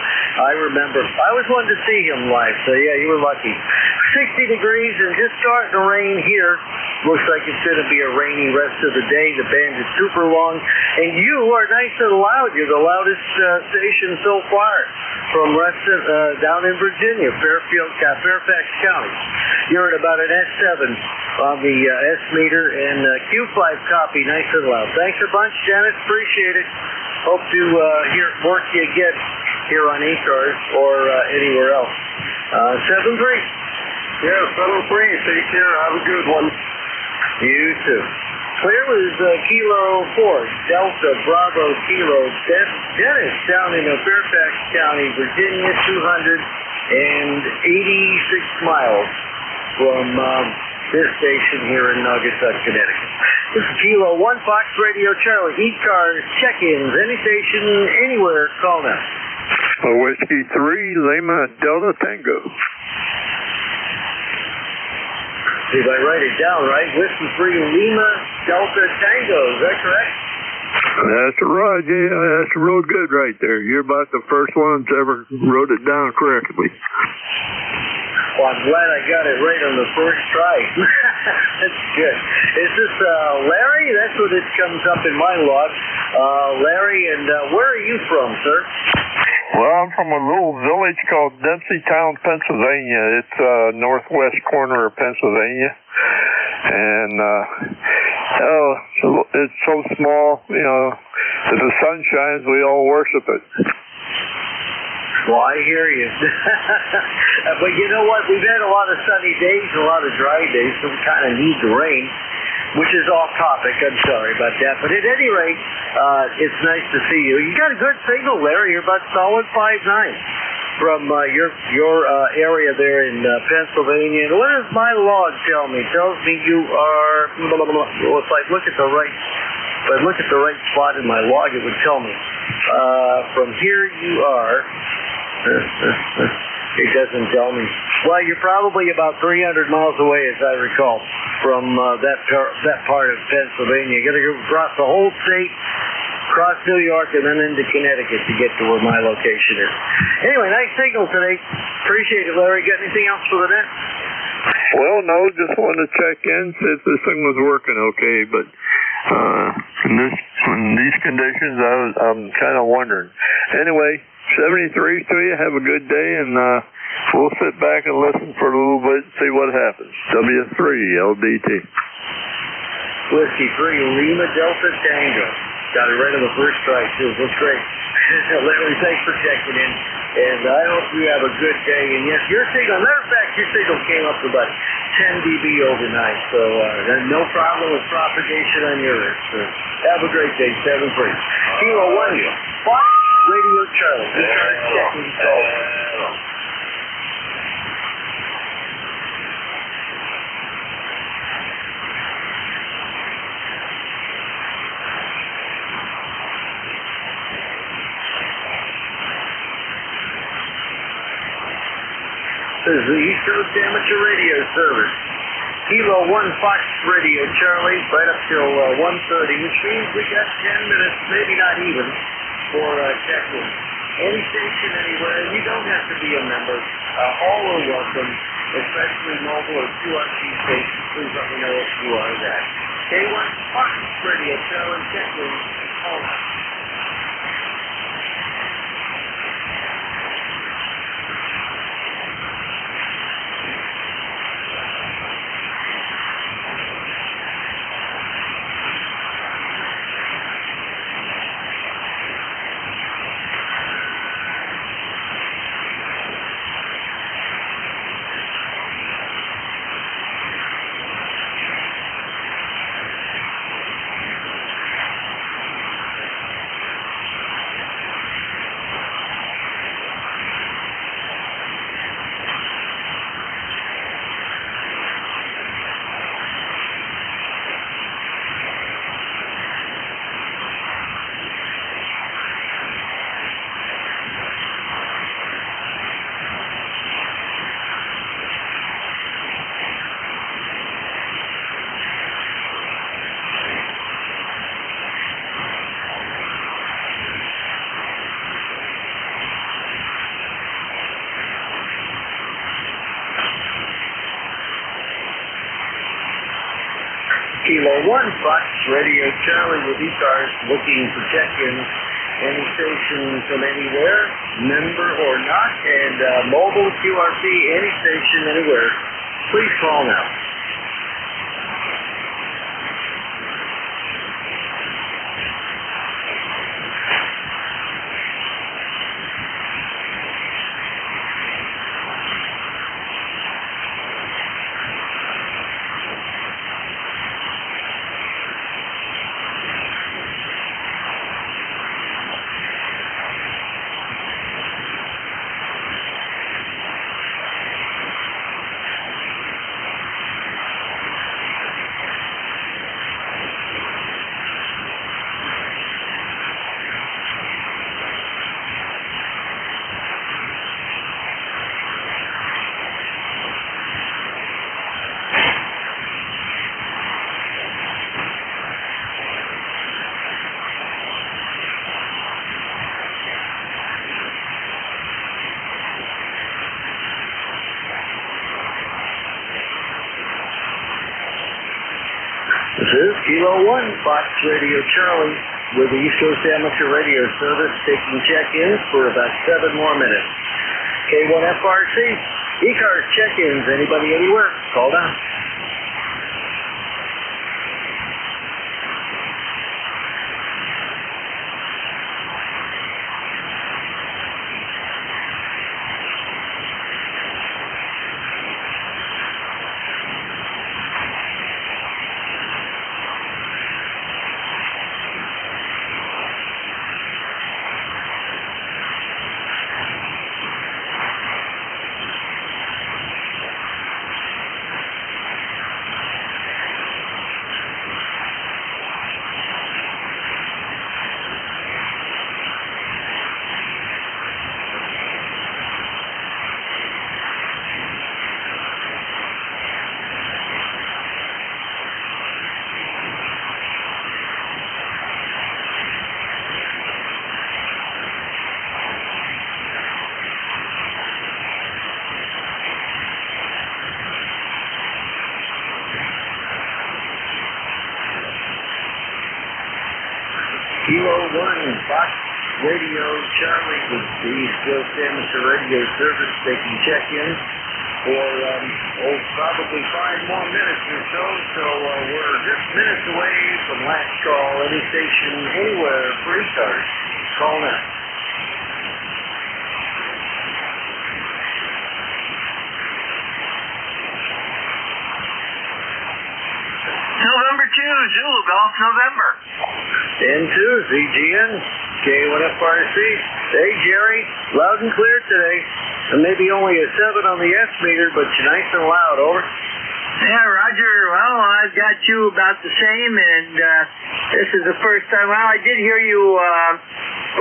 Speaker 13: I remember, I always wanted to see him live, so yeah, you were lucky. 60 degrees and just starting to rain here. Looks like it's going to be a rainy rest of the day. The band is super long, and you are nice and loud. You're the loudest station so far from down in Virginia, Fairfax County. You're at about an S7 on the S meter, and Q5 copy, nice and loud. Thanks a bunch, Janet. Appreciate it. Hope to work you again here on ECARS or anywhere else. 7-3.
Speaker 22: Yeah, 7-3. Take care. Have a good one.
Speaker 13: You too. Clear was Kilo 4, Delta, Bravo, Kilo. Dennis down in Fairfax County, Virginia, 286 miles from this station here in Naugatuck, Connecticut. This is Kilo 1, Fox Radio Charlie, ECARS check-ins, any station, anywhere, call now.
Speaker 22: Whiskey 3, Lima, Delta Tango.
Speaker 13: See if I write it down right. Whiskey 3, Lima, Delta Tango. Is that correct?
Speaker 22: That's right. Yeah, that's real good right there. You're about the first one that's ever wrote it down correctly.
Speaker 13: Well, I'm glad I got it right on the first try. That's good. Is this Larry? That's what it comes up in my log. Larry, and where are you from, sir?
Speaker 22: Well, I'm from a little village called Dempseytown, Pennsylvania. It's northwest corner of Pennsylvania. And, it's so small, you know, if the sun shines, we all worship it.
Speaker 13: Well, I hear you. But you know what? We've had a lot of sunny days, a lot of dry days, so we kind of need the rain, which is off topic. I'm sorry about that. But at any rate, it's nice to see you. You got a good signal, Larry. You're about solid 5.9 from your area there in Pennsylvania. And what does my log tell me? It tells me you are, well, if I look at the right spot in my log, it would tell me. From here you are. It doesn't tell me. Well, you're probably about 300 miles away, as I recall, from that part of Pennsylvania. You got to go across the whole state, across New York, and then into Connecticut to get to where my location is. Anyway, nice signal today. Appreciate it, Larry. Got anything else for the net?
Speaker 22: Well, no, just wanted to check in, see if this thing was working okay, but
Speaker 15: In these conditions, I'm kind of wondering. Anyway, 73 to you. Have a good day, and we'll sit back and listen for a little bit and see what happens. W3 LDT.
Speaker 13: Whiskey 3 Lima Delta Tango. Got it right on the first strike, too. That's great. Larry, thanks for checking in. And I hope you have a good day. And yes, your signal, matter of fact, your signal came up to about 10 dB overnight. So no problem with propagation on yours. So have a great day. 7-3. Kilo 1, Fox Radio Charlie. Checking call. This is the East Coast Amateur Radio Service. Kilo 1 Fox Radio Charlie, right up till 1:30, which means we got 10 minutes, maybe not even, for check-in. Any station anywhere, you don't have to be a member. All are welcome, especially mobile or QRC stations. Please let me know if you are that. K1 Fox Radio Charlie, check-in. Call out. Kilo 1 Fox Radio Charlie with ECARS looking for check-ins. Any station from anywhere, member or not, and mobile QRC, any station anywhere. Please call now. This is Kilo 1 Fox Radio Charlie with the East Coast Amateur Radio Service taking check-ins for about 7 more minutes. K1FRC, ECARS check-ins, anybody anywhere, call down. Kilo 1, Fox Radio Charlie with the East Coast Amateur Radio Service taking check-in for probably 5 more minutes or so. So we're just minutes away from last call. Any station anywhere for ECARS. Call now.
Speaker 21: November 2, Zulu Golf, November.
Speaker 13: N2, ZGN, K1FRC. Hey, Jerry, loud and clear today. Maybe only a 7 on the S meter, but you're nice and loud, over.
Speaker 21: Yeah, Roger. Well, I've got you about the same, and this is the first time. Well, I did hear you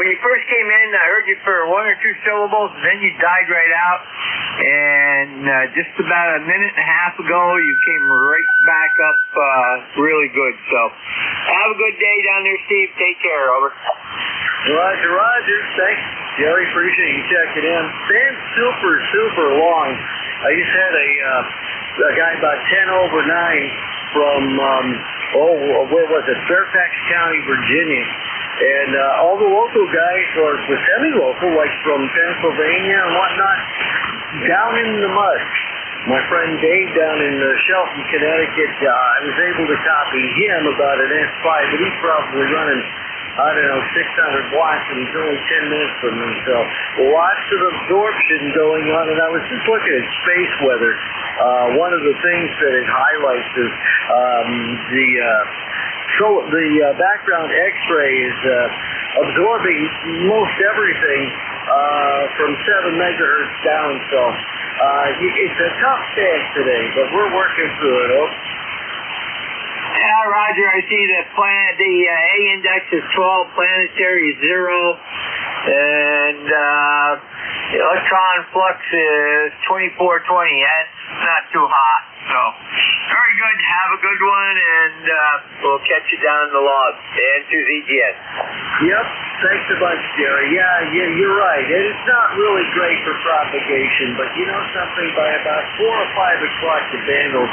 Speaker 21: when you first came in. I heard you for 1 or 2 syllables, and then you died right out. And just about a minute and a half ago, you came right back up really good. So have a good day down there, Steve. Take care, over.
Speaker 13: Roger, Roger. Thanks, Jerry. Appreciate you checking in. Been super long. I just had a guy about 10 over 9 from, where was it? Fairfax County, Virginia. And all the local guys, or the semi-local, like from Pennsylvania and whatnot, down in the mud. My friend Dave down in Shelton, Connecticut, I was able to copy him about an S5, but he's probably running, I don't know, 600 watts, and he's only 10 minutes from me. So lots of absorption going on, and I was just looking at space weather. One of the things that it highlights is the background X-ray is absorbing most everything from 7 megahertz down. So it's a tough task today, but we're working through it.
Speaker 21: Yeah, Roger. I see the A index is 12, planetary is 0, and the electron flux is 2420. That's not too hot. So, very good. Have a good one, and we'll catch you down in the log. And to ZGS.
Speaker 13: Yep. Thanks a bunch, Jerry. Yeah, you're right. And it's not really great for propagation, but you know something? By about 4 or 5 o'clock, the band will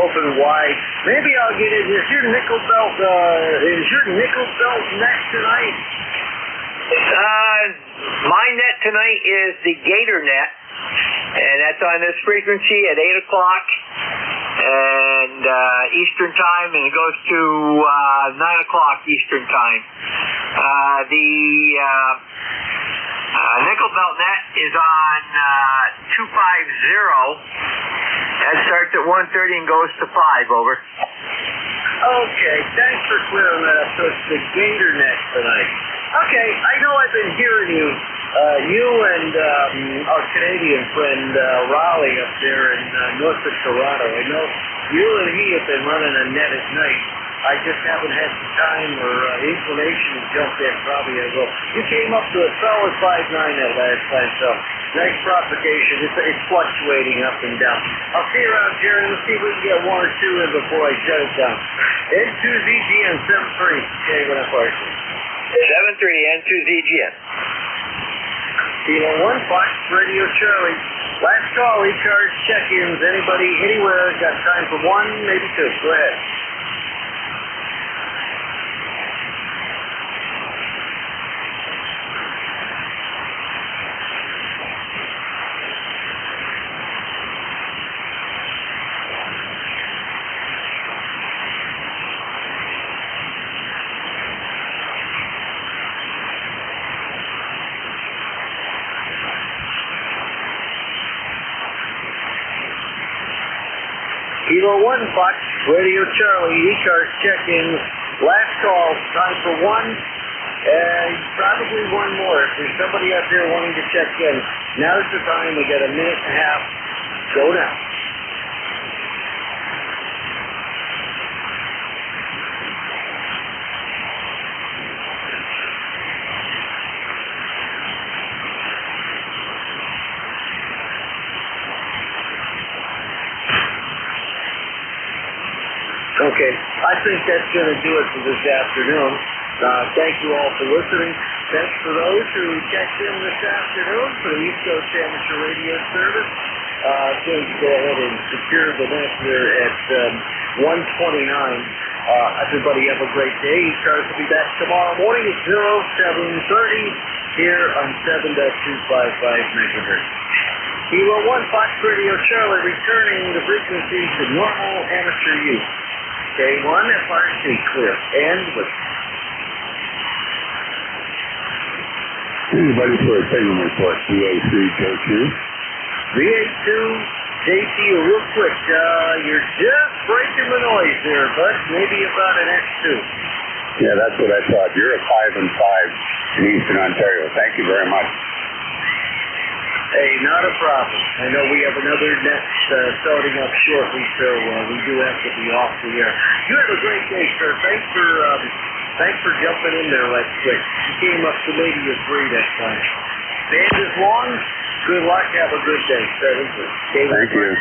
Speaker 13: open wide. Maybe I'll get in. Is your nickel belt net tonight?
Speaker 21: My net tonight is the Gator net, and that's on this frequency at 8 o'clock and Eastern time, and it goes to 9 o'clock Eastern time. The nickel belt net is on 250. That starts at 1:30 and goes to 5, over.
Speaker 13: Okay, thanks for clearing that up. So it's the Gator net tonight. Okay, I know I've been hearing you and our Canadian friend Raleigh up there in north of Toronto. I know you and he have been running a net at night. I just haven't had the time or inclination to jump in. Probably I will. You came up to a solid 5.9 that last time, so nice propagation. It's fluctuating up and down. I'll see you around, Jerry. Let's see if we can get 1 or 2 in before I shut it down. N2ZGN 73. Okay, what up, Archie?
Speaker 21: 73 N2ZGN.
Speaker 13: Kilo 1, Fox Radio Charlie. Last call, ECARS check-ins. Anybody, anywhere, got time for 1, maybe 2. Go ahead. Kilo 1, Fox Radio Charlie, ECARS check-in. Last call, time for 1, and probably 1 more. If there's somebody out there wanting to check in, now's the time. We got a minute and a half. Go now. Okay, I think that's going to do it for this afternoon. Thank you all for listening. Thanks for those who checked in this afternoon for the East Coast Amateur Radio Service. Going to go ahead and secure the net here at 129. Everybody have a great day. ECARS will be back tomorrow morning at 0730 here on 7.255 megahertz. Kilo 1 Fox Radio Charlie returning the frequency to normal amateur use. K1 FRC clear. And with
Speaker 22: Anybody for a signal report? VA3 J2.
Speaker 13: VA2 JT, real quick. You're just breaking the noise there, bud. Maybe about an X2.
Speaker 22: Yeah, that's what I thought. You're at 5 and 5 in Eastern Ontario. Thank you very much.
Speaker 13: Hey, not a problem. I know we have another net starting up shortly, so we do have to be off the air. You have a great day, sir. Thanks for jumping in there right quick. You came up to maybe a 3 that time. Band is long. Good luck. Have a good day, sir.
Speaker 22: Thank you.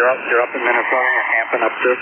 Speaker 12: you're up in Minnesota, you're camping up there.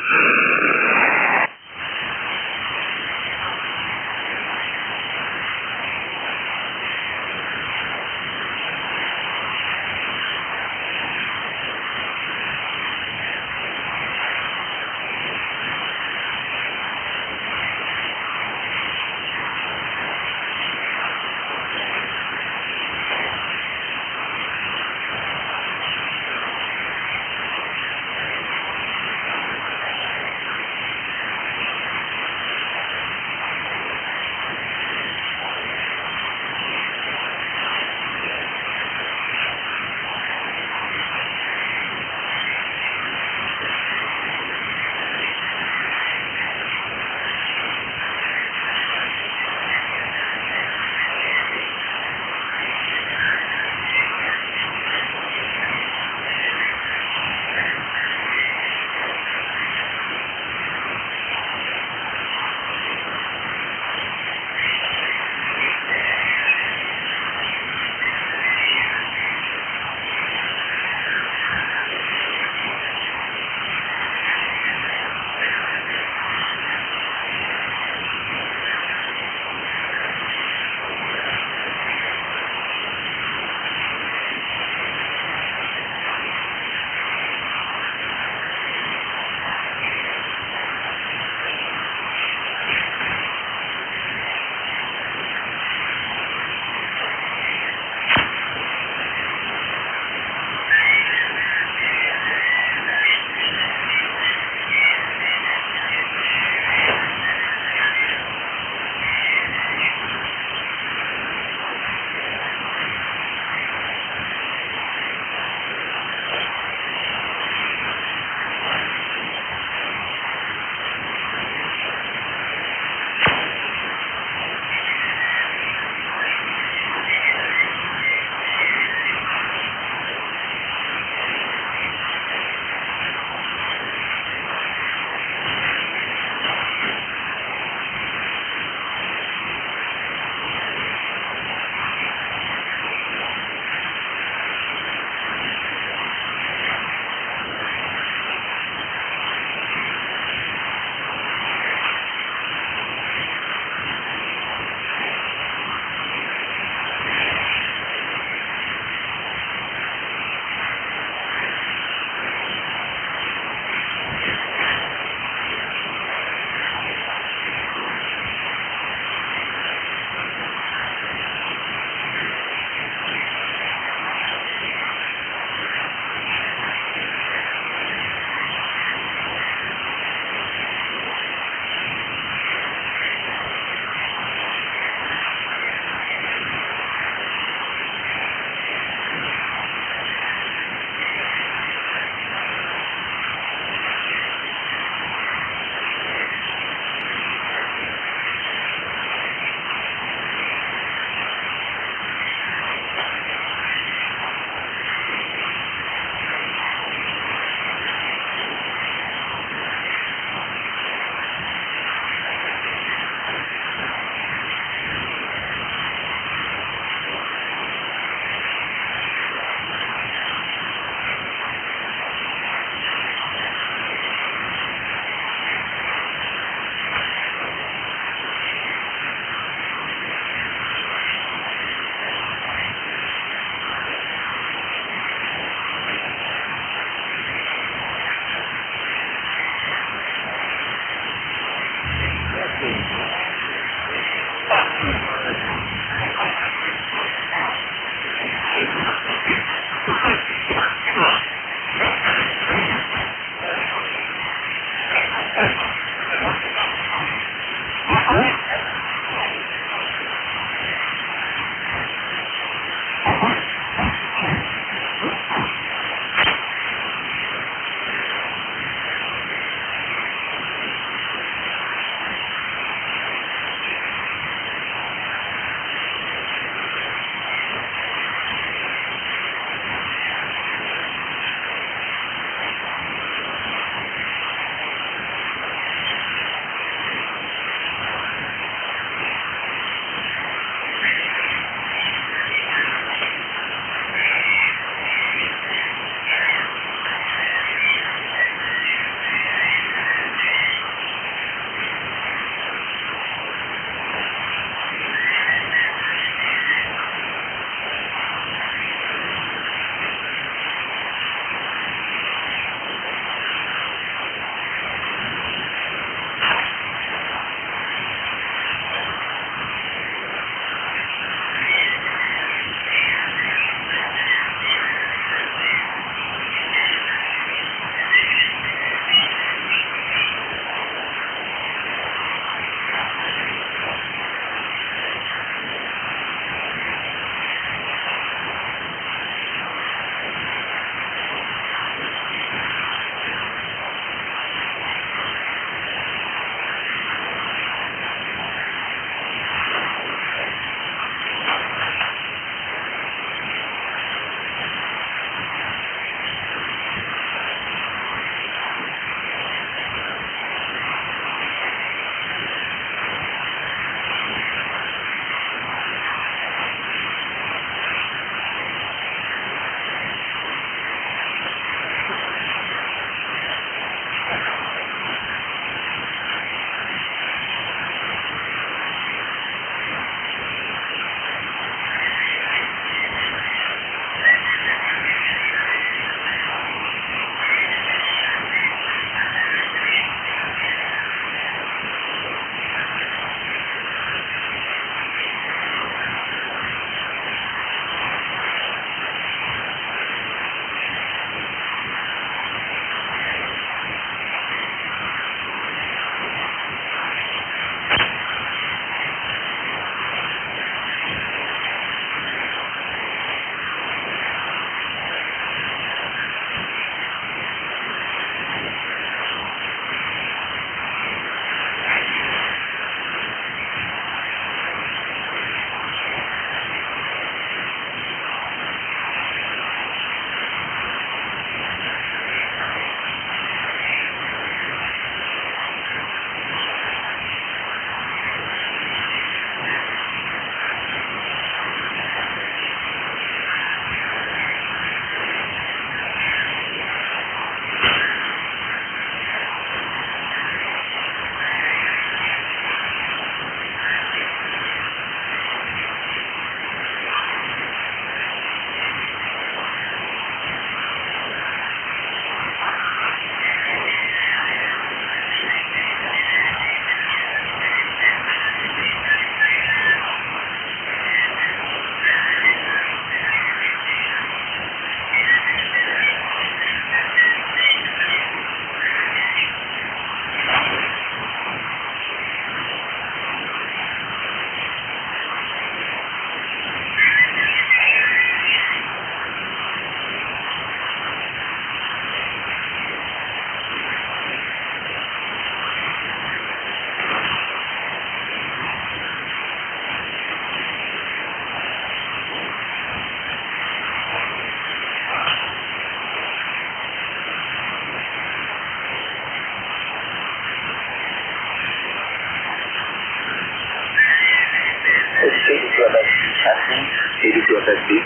Speaker 21: Testing. NJ2US.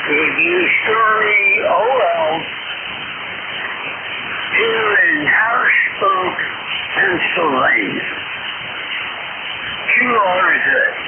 Speaker 21: If you story OLs here in Harrisburg, Pennsylvania. 2 hours a day.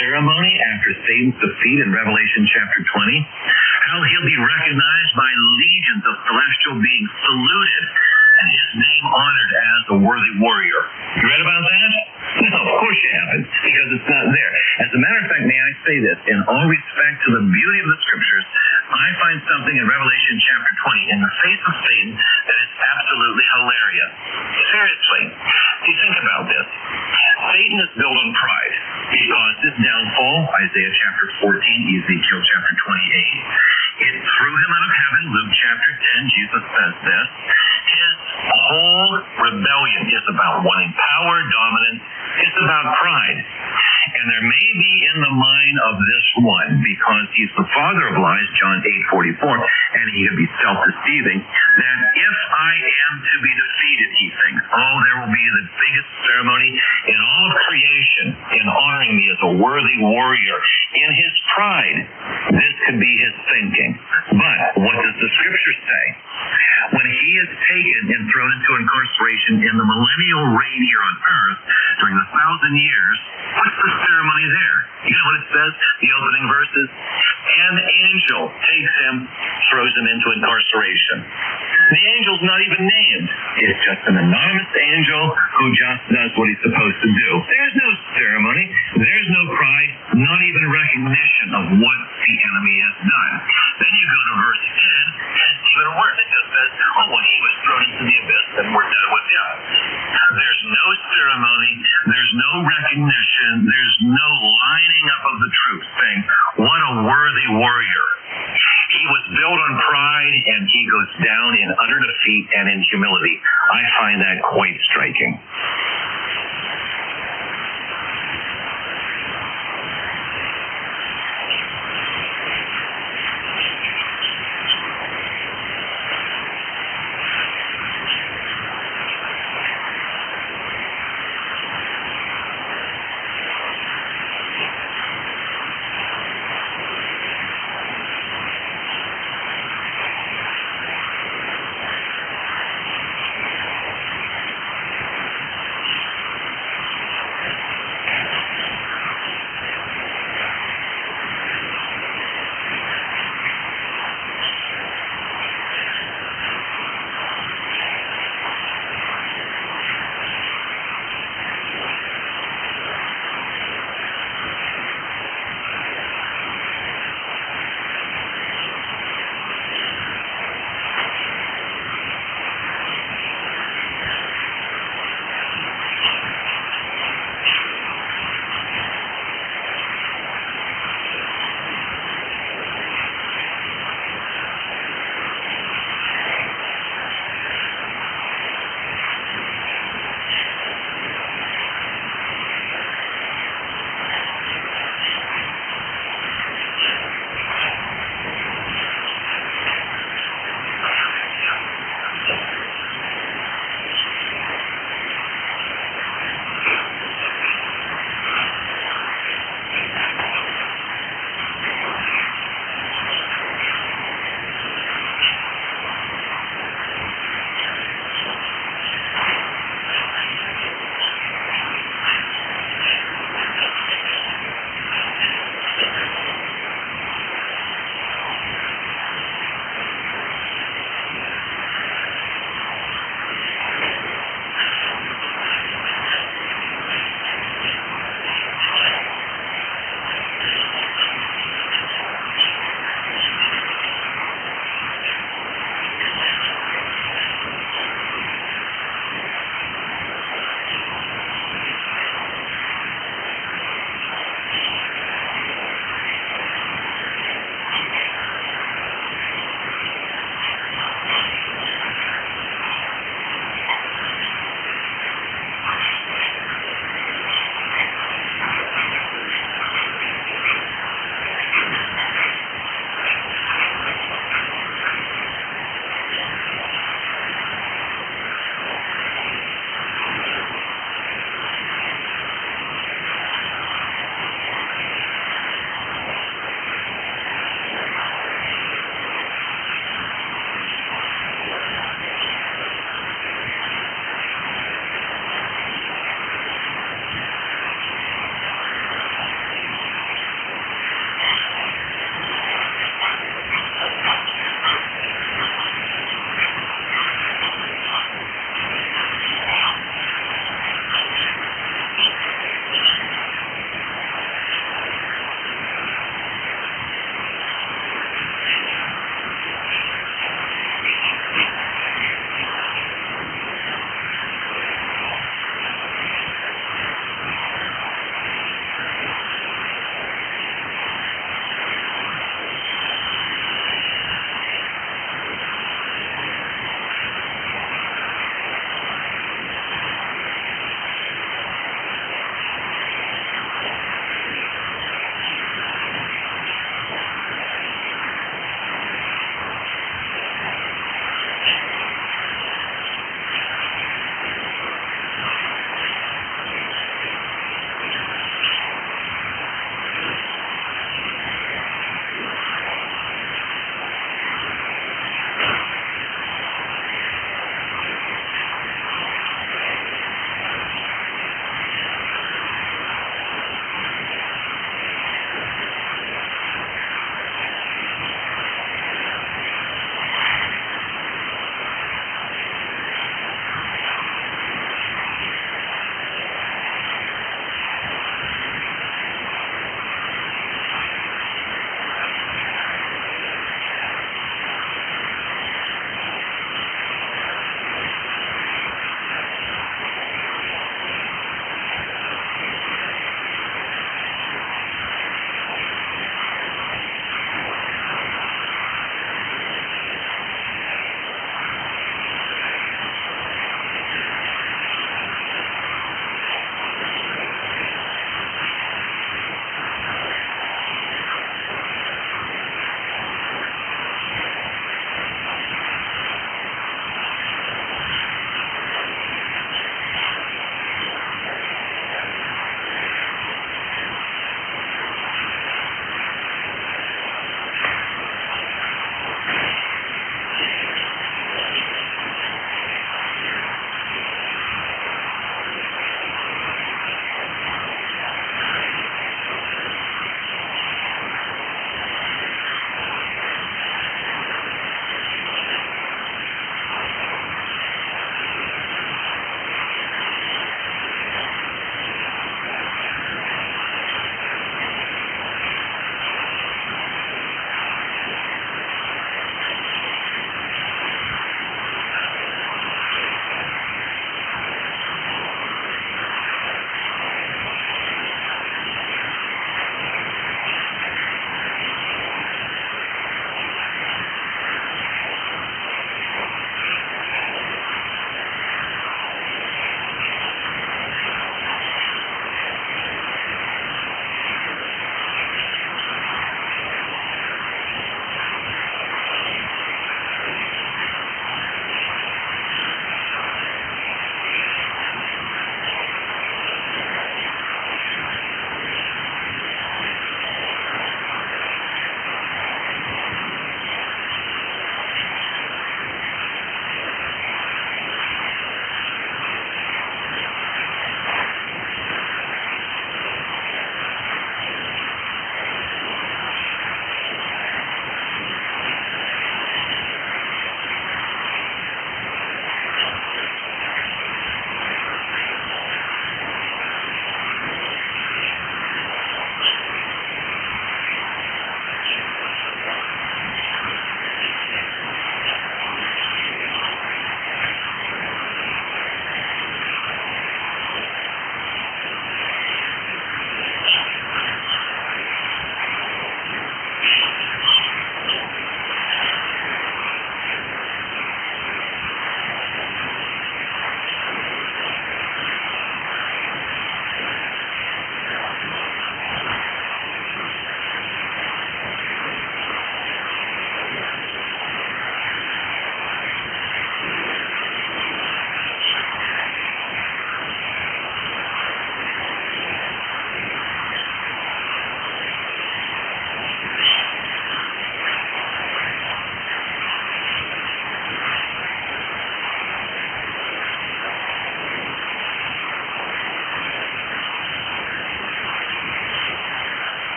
Speaker 2: Ceremony after Satan's defeat in Revelation chapter 20, how he'll be recognized by legions of celestial beings, saluted, and his name honored as a worthy warrior. You read about that? No, of course you haven't, because it's not there. As a matter of fact, may I say this, in all respect to the beauty of the scriptures, I find something in Revelation chapter 20 in the face of Satan that is absolutely hilarious. Seriously, you think about this. Satan is built on pride. He caused his downfall, Isaiah chapter 14, Ezekiel chapter 28. It threw him out of heaven, Luke chapter 10, Jesus says this. His whole rebellion is about wanting power, dominance. It's about pride. And there may be in the mind of this one, because he's the father of lies, John 8:44, and he could be self-deceiving, that if I am to be defeated, he thinks, there will be the biggest ceremony in all of creation in honoring me as a worthy warrior. In his pride, this could be his thinking. But what does the scripture say? When he is taken and thrown into incarceration in the millennial reign here on earth during the 1,000 years, what's the ceremony there? You know what it says? The opening verses. An angel takes him, throws him into incarceration. The angel's not even named. It's just an anonymous angel who just does what he's supposed to do. There's no ceremony. There's no pride, not even recognition of what the enemy has done. Then you go to verse 10, and even worse, it just says, when he was thrown into the abyss, then we're done with him. There's no ceremony. There's no recognition. There's no lining up of the truth, saying, what a worthy warrior. He was built on pride, and he goes down in utter defeat and in humility. I find that quite striking.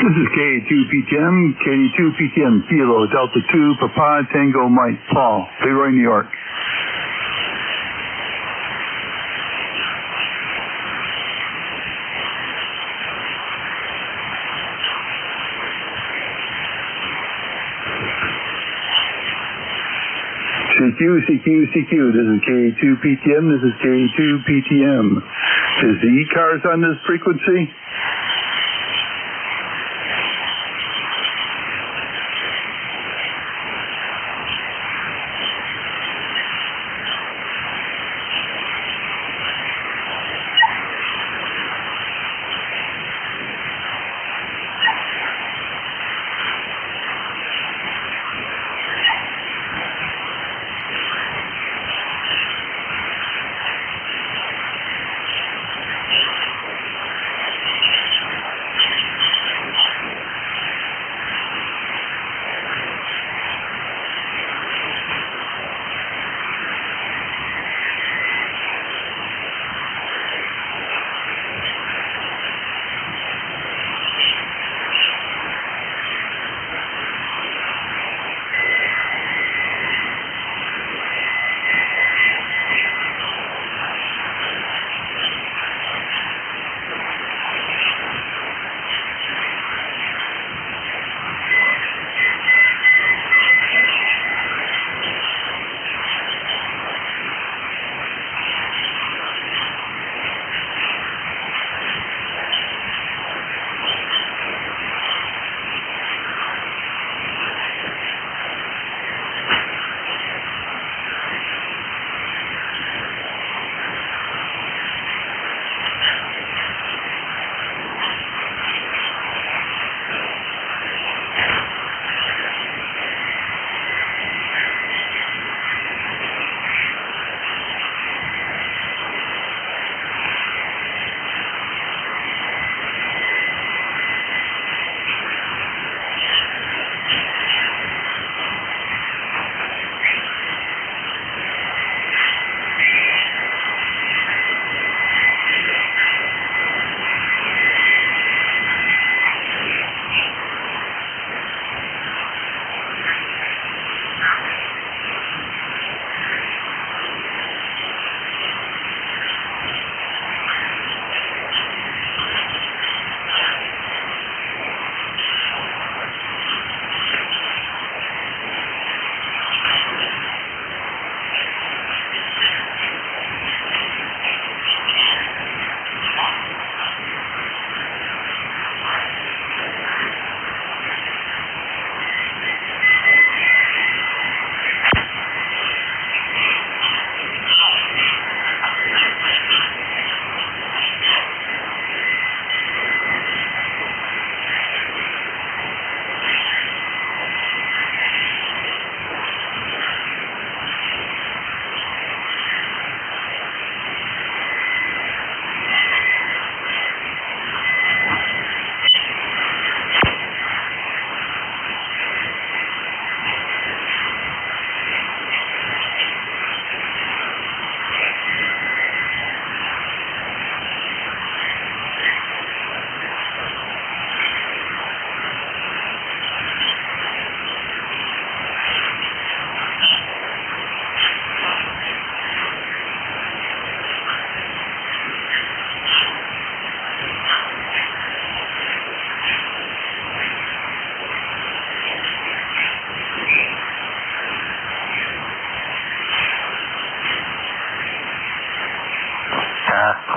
Speaker 16: This is KA2 PTM, KD2 PTM, Kilo, Delta 2, Papa, Tango, Mike, Paul, Leroy, New York. CQ, this is KA2 PTM, this is KA2 PTM. Is the ECARS on this frequency?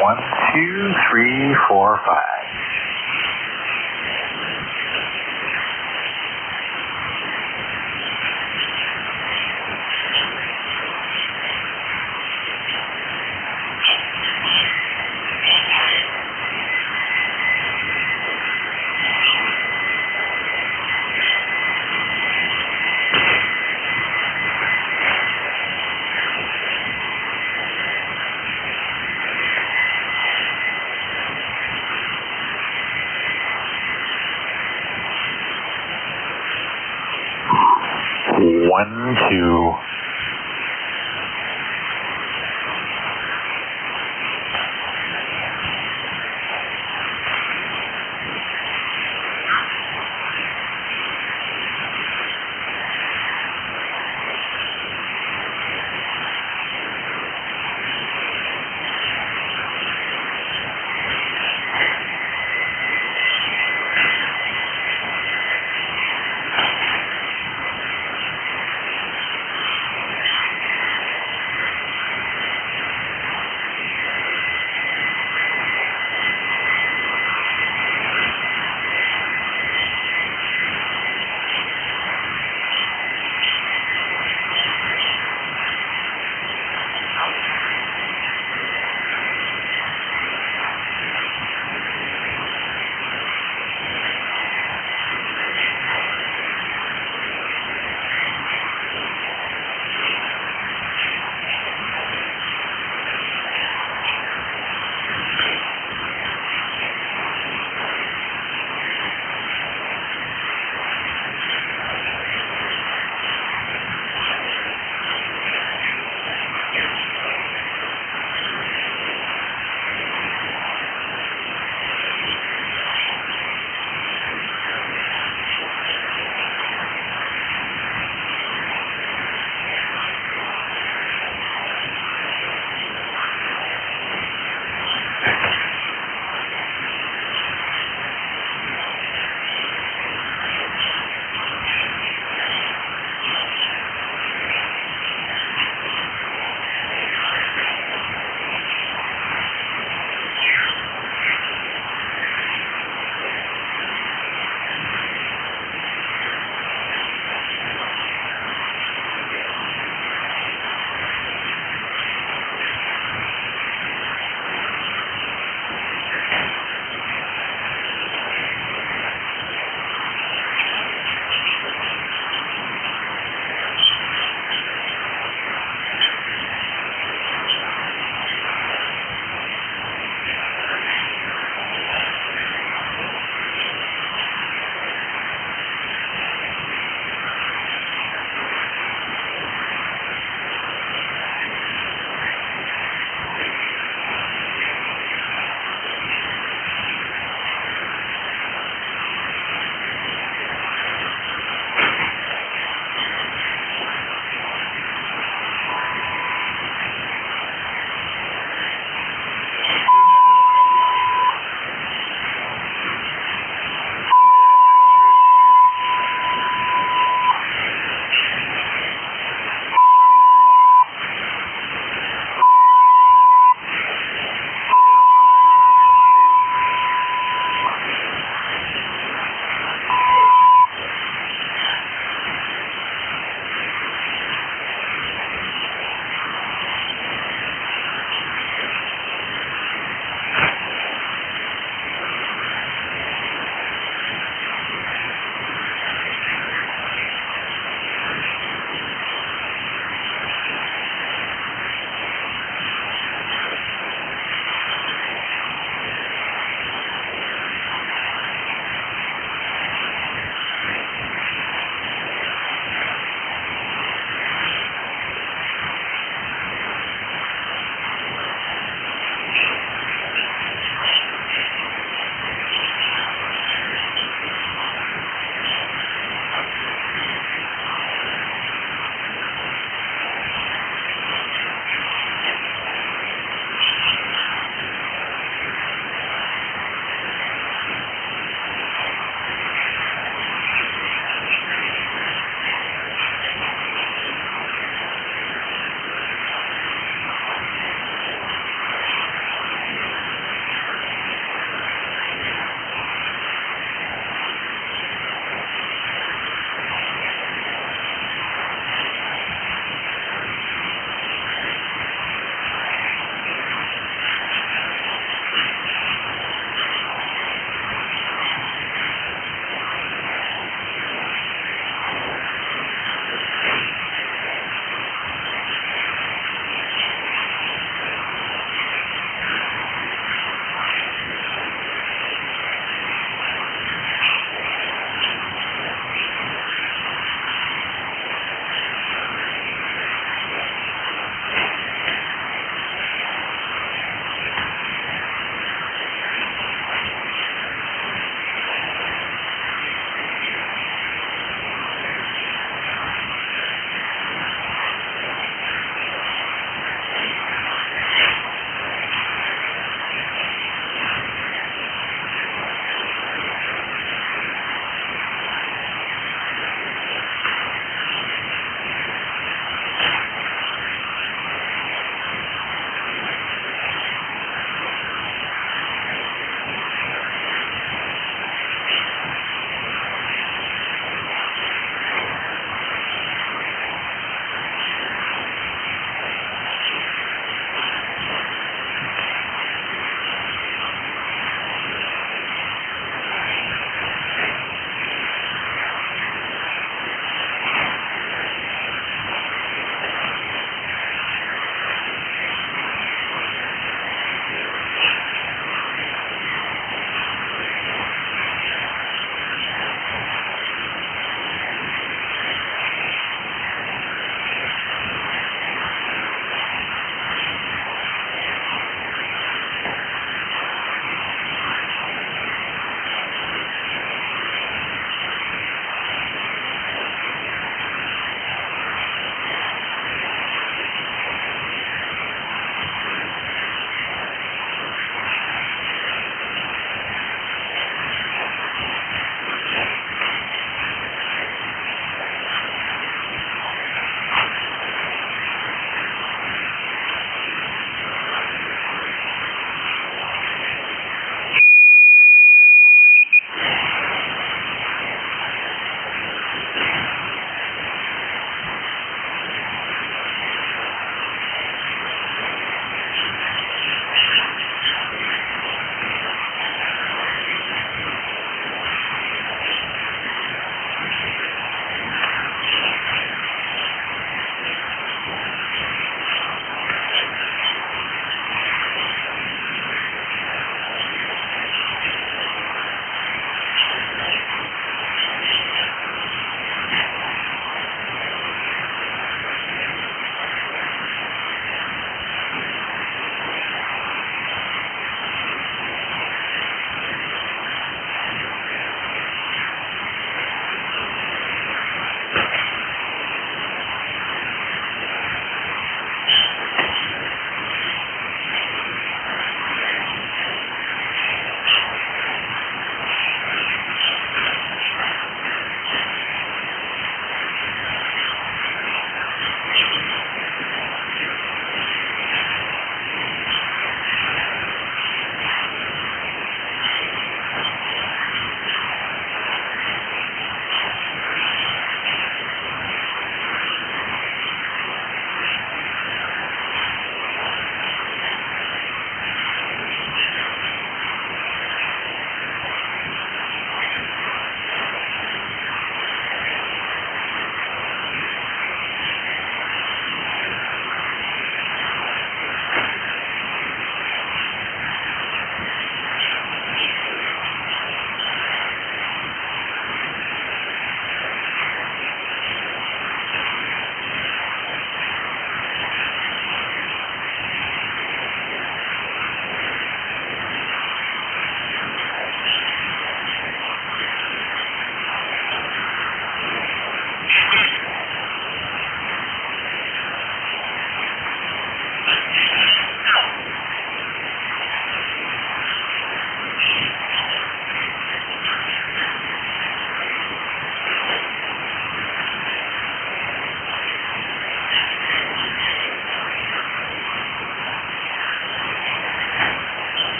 Speaker 18: One, two, three, four, five. One, two.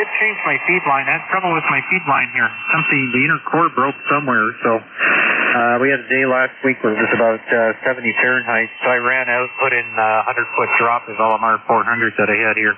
Speaker 20: did change my feed line. I had trouble with my feed line here. Something, the inner core broke somewhere, so we had a day last week where it was about 70 Fahrenheit, so I ran out, put in 100-foot drop of LMR 400 that I had here.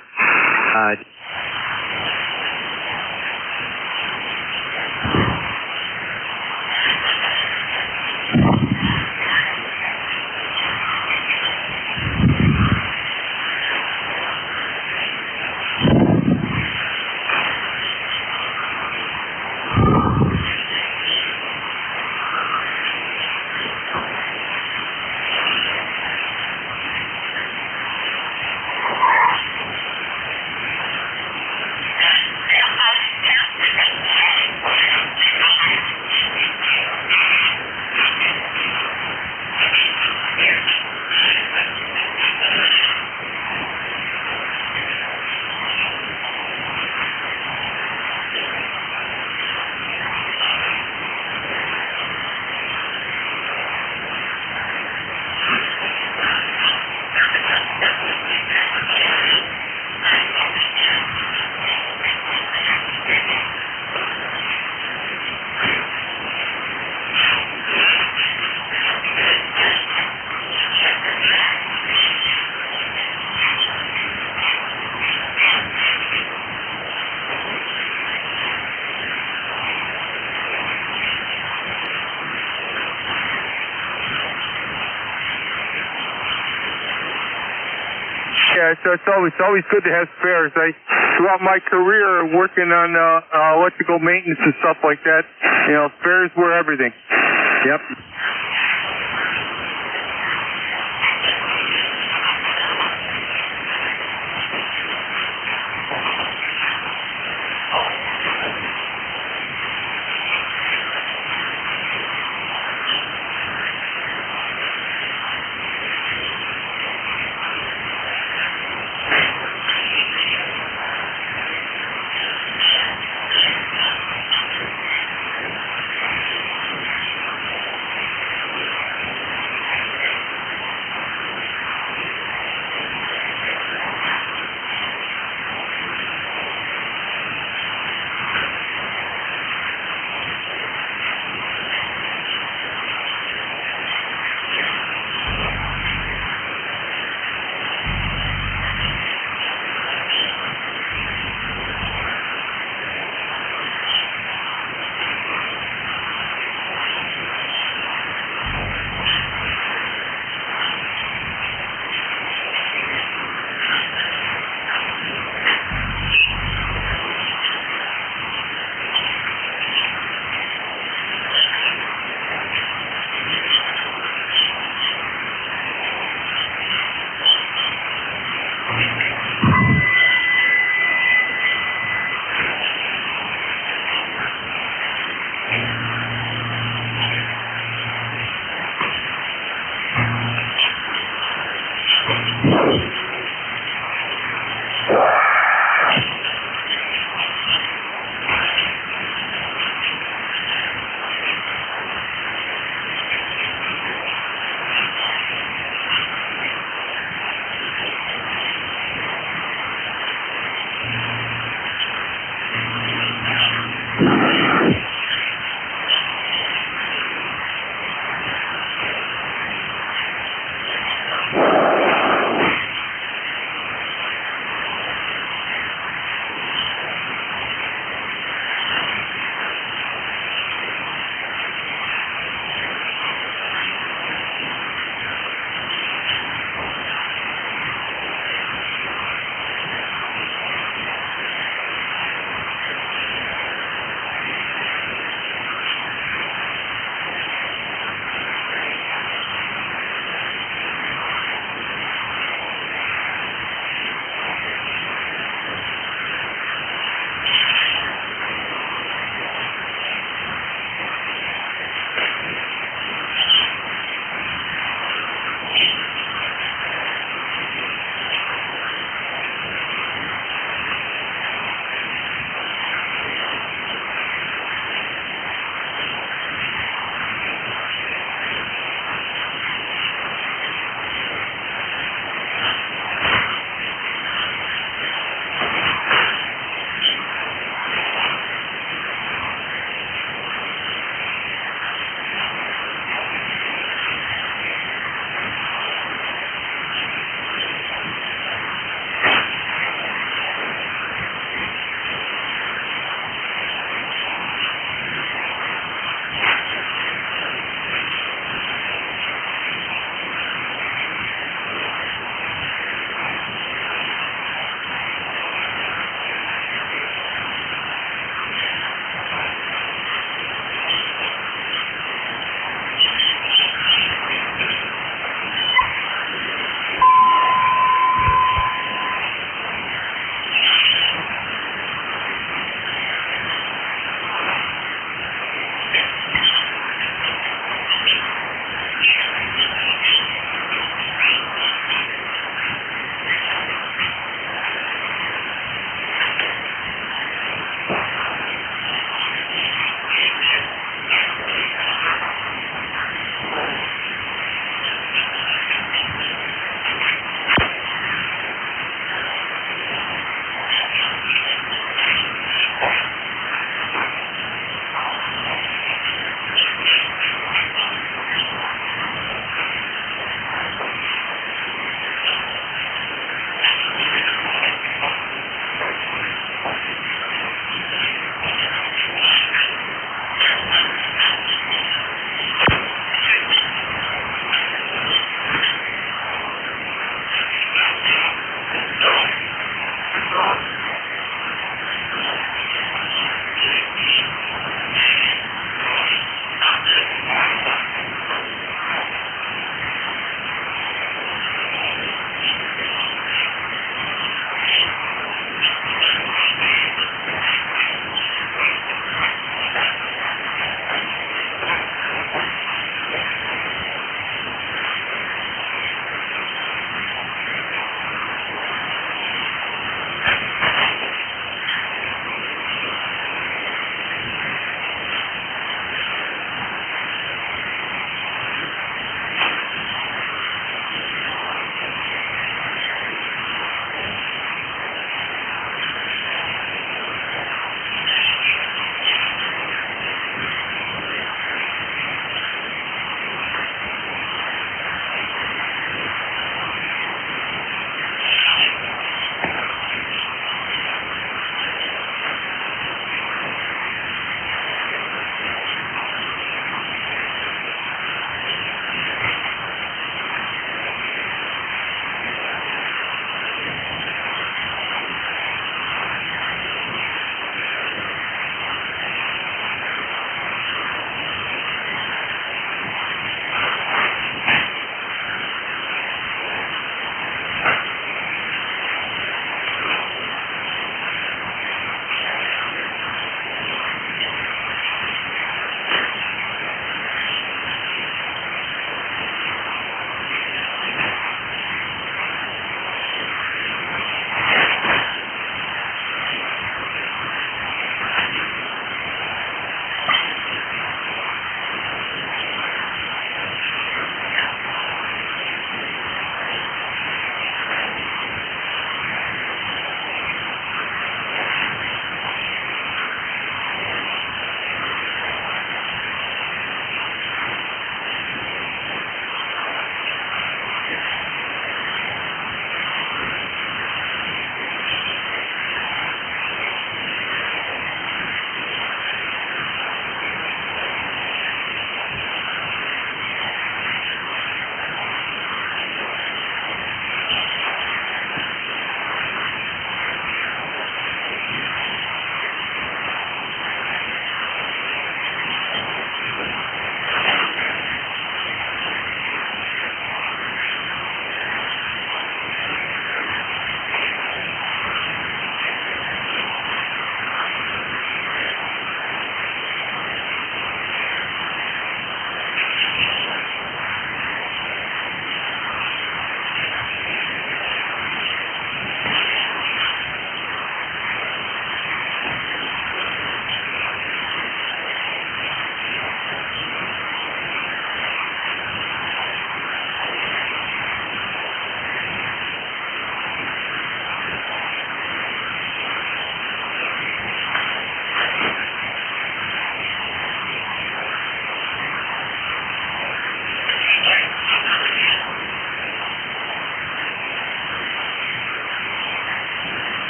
Speaker 3: Yeah, so it's always good to have spares. Throughout my career working on electrical maintenance and stuff like that, spares were everything.
Speaker 20: Yep.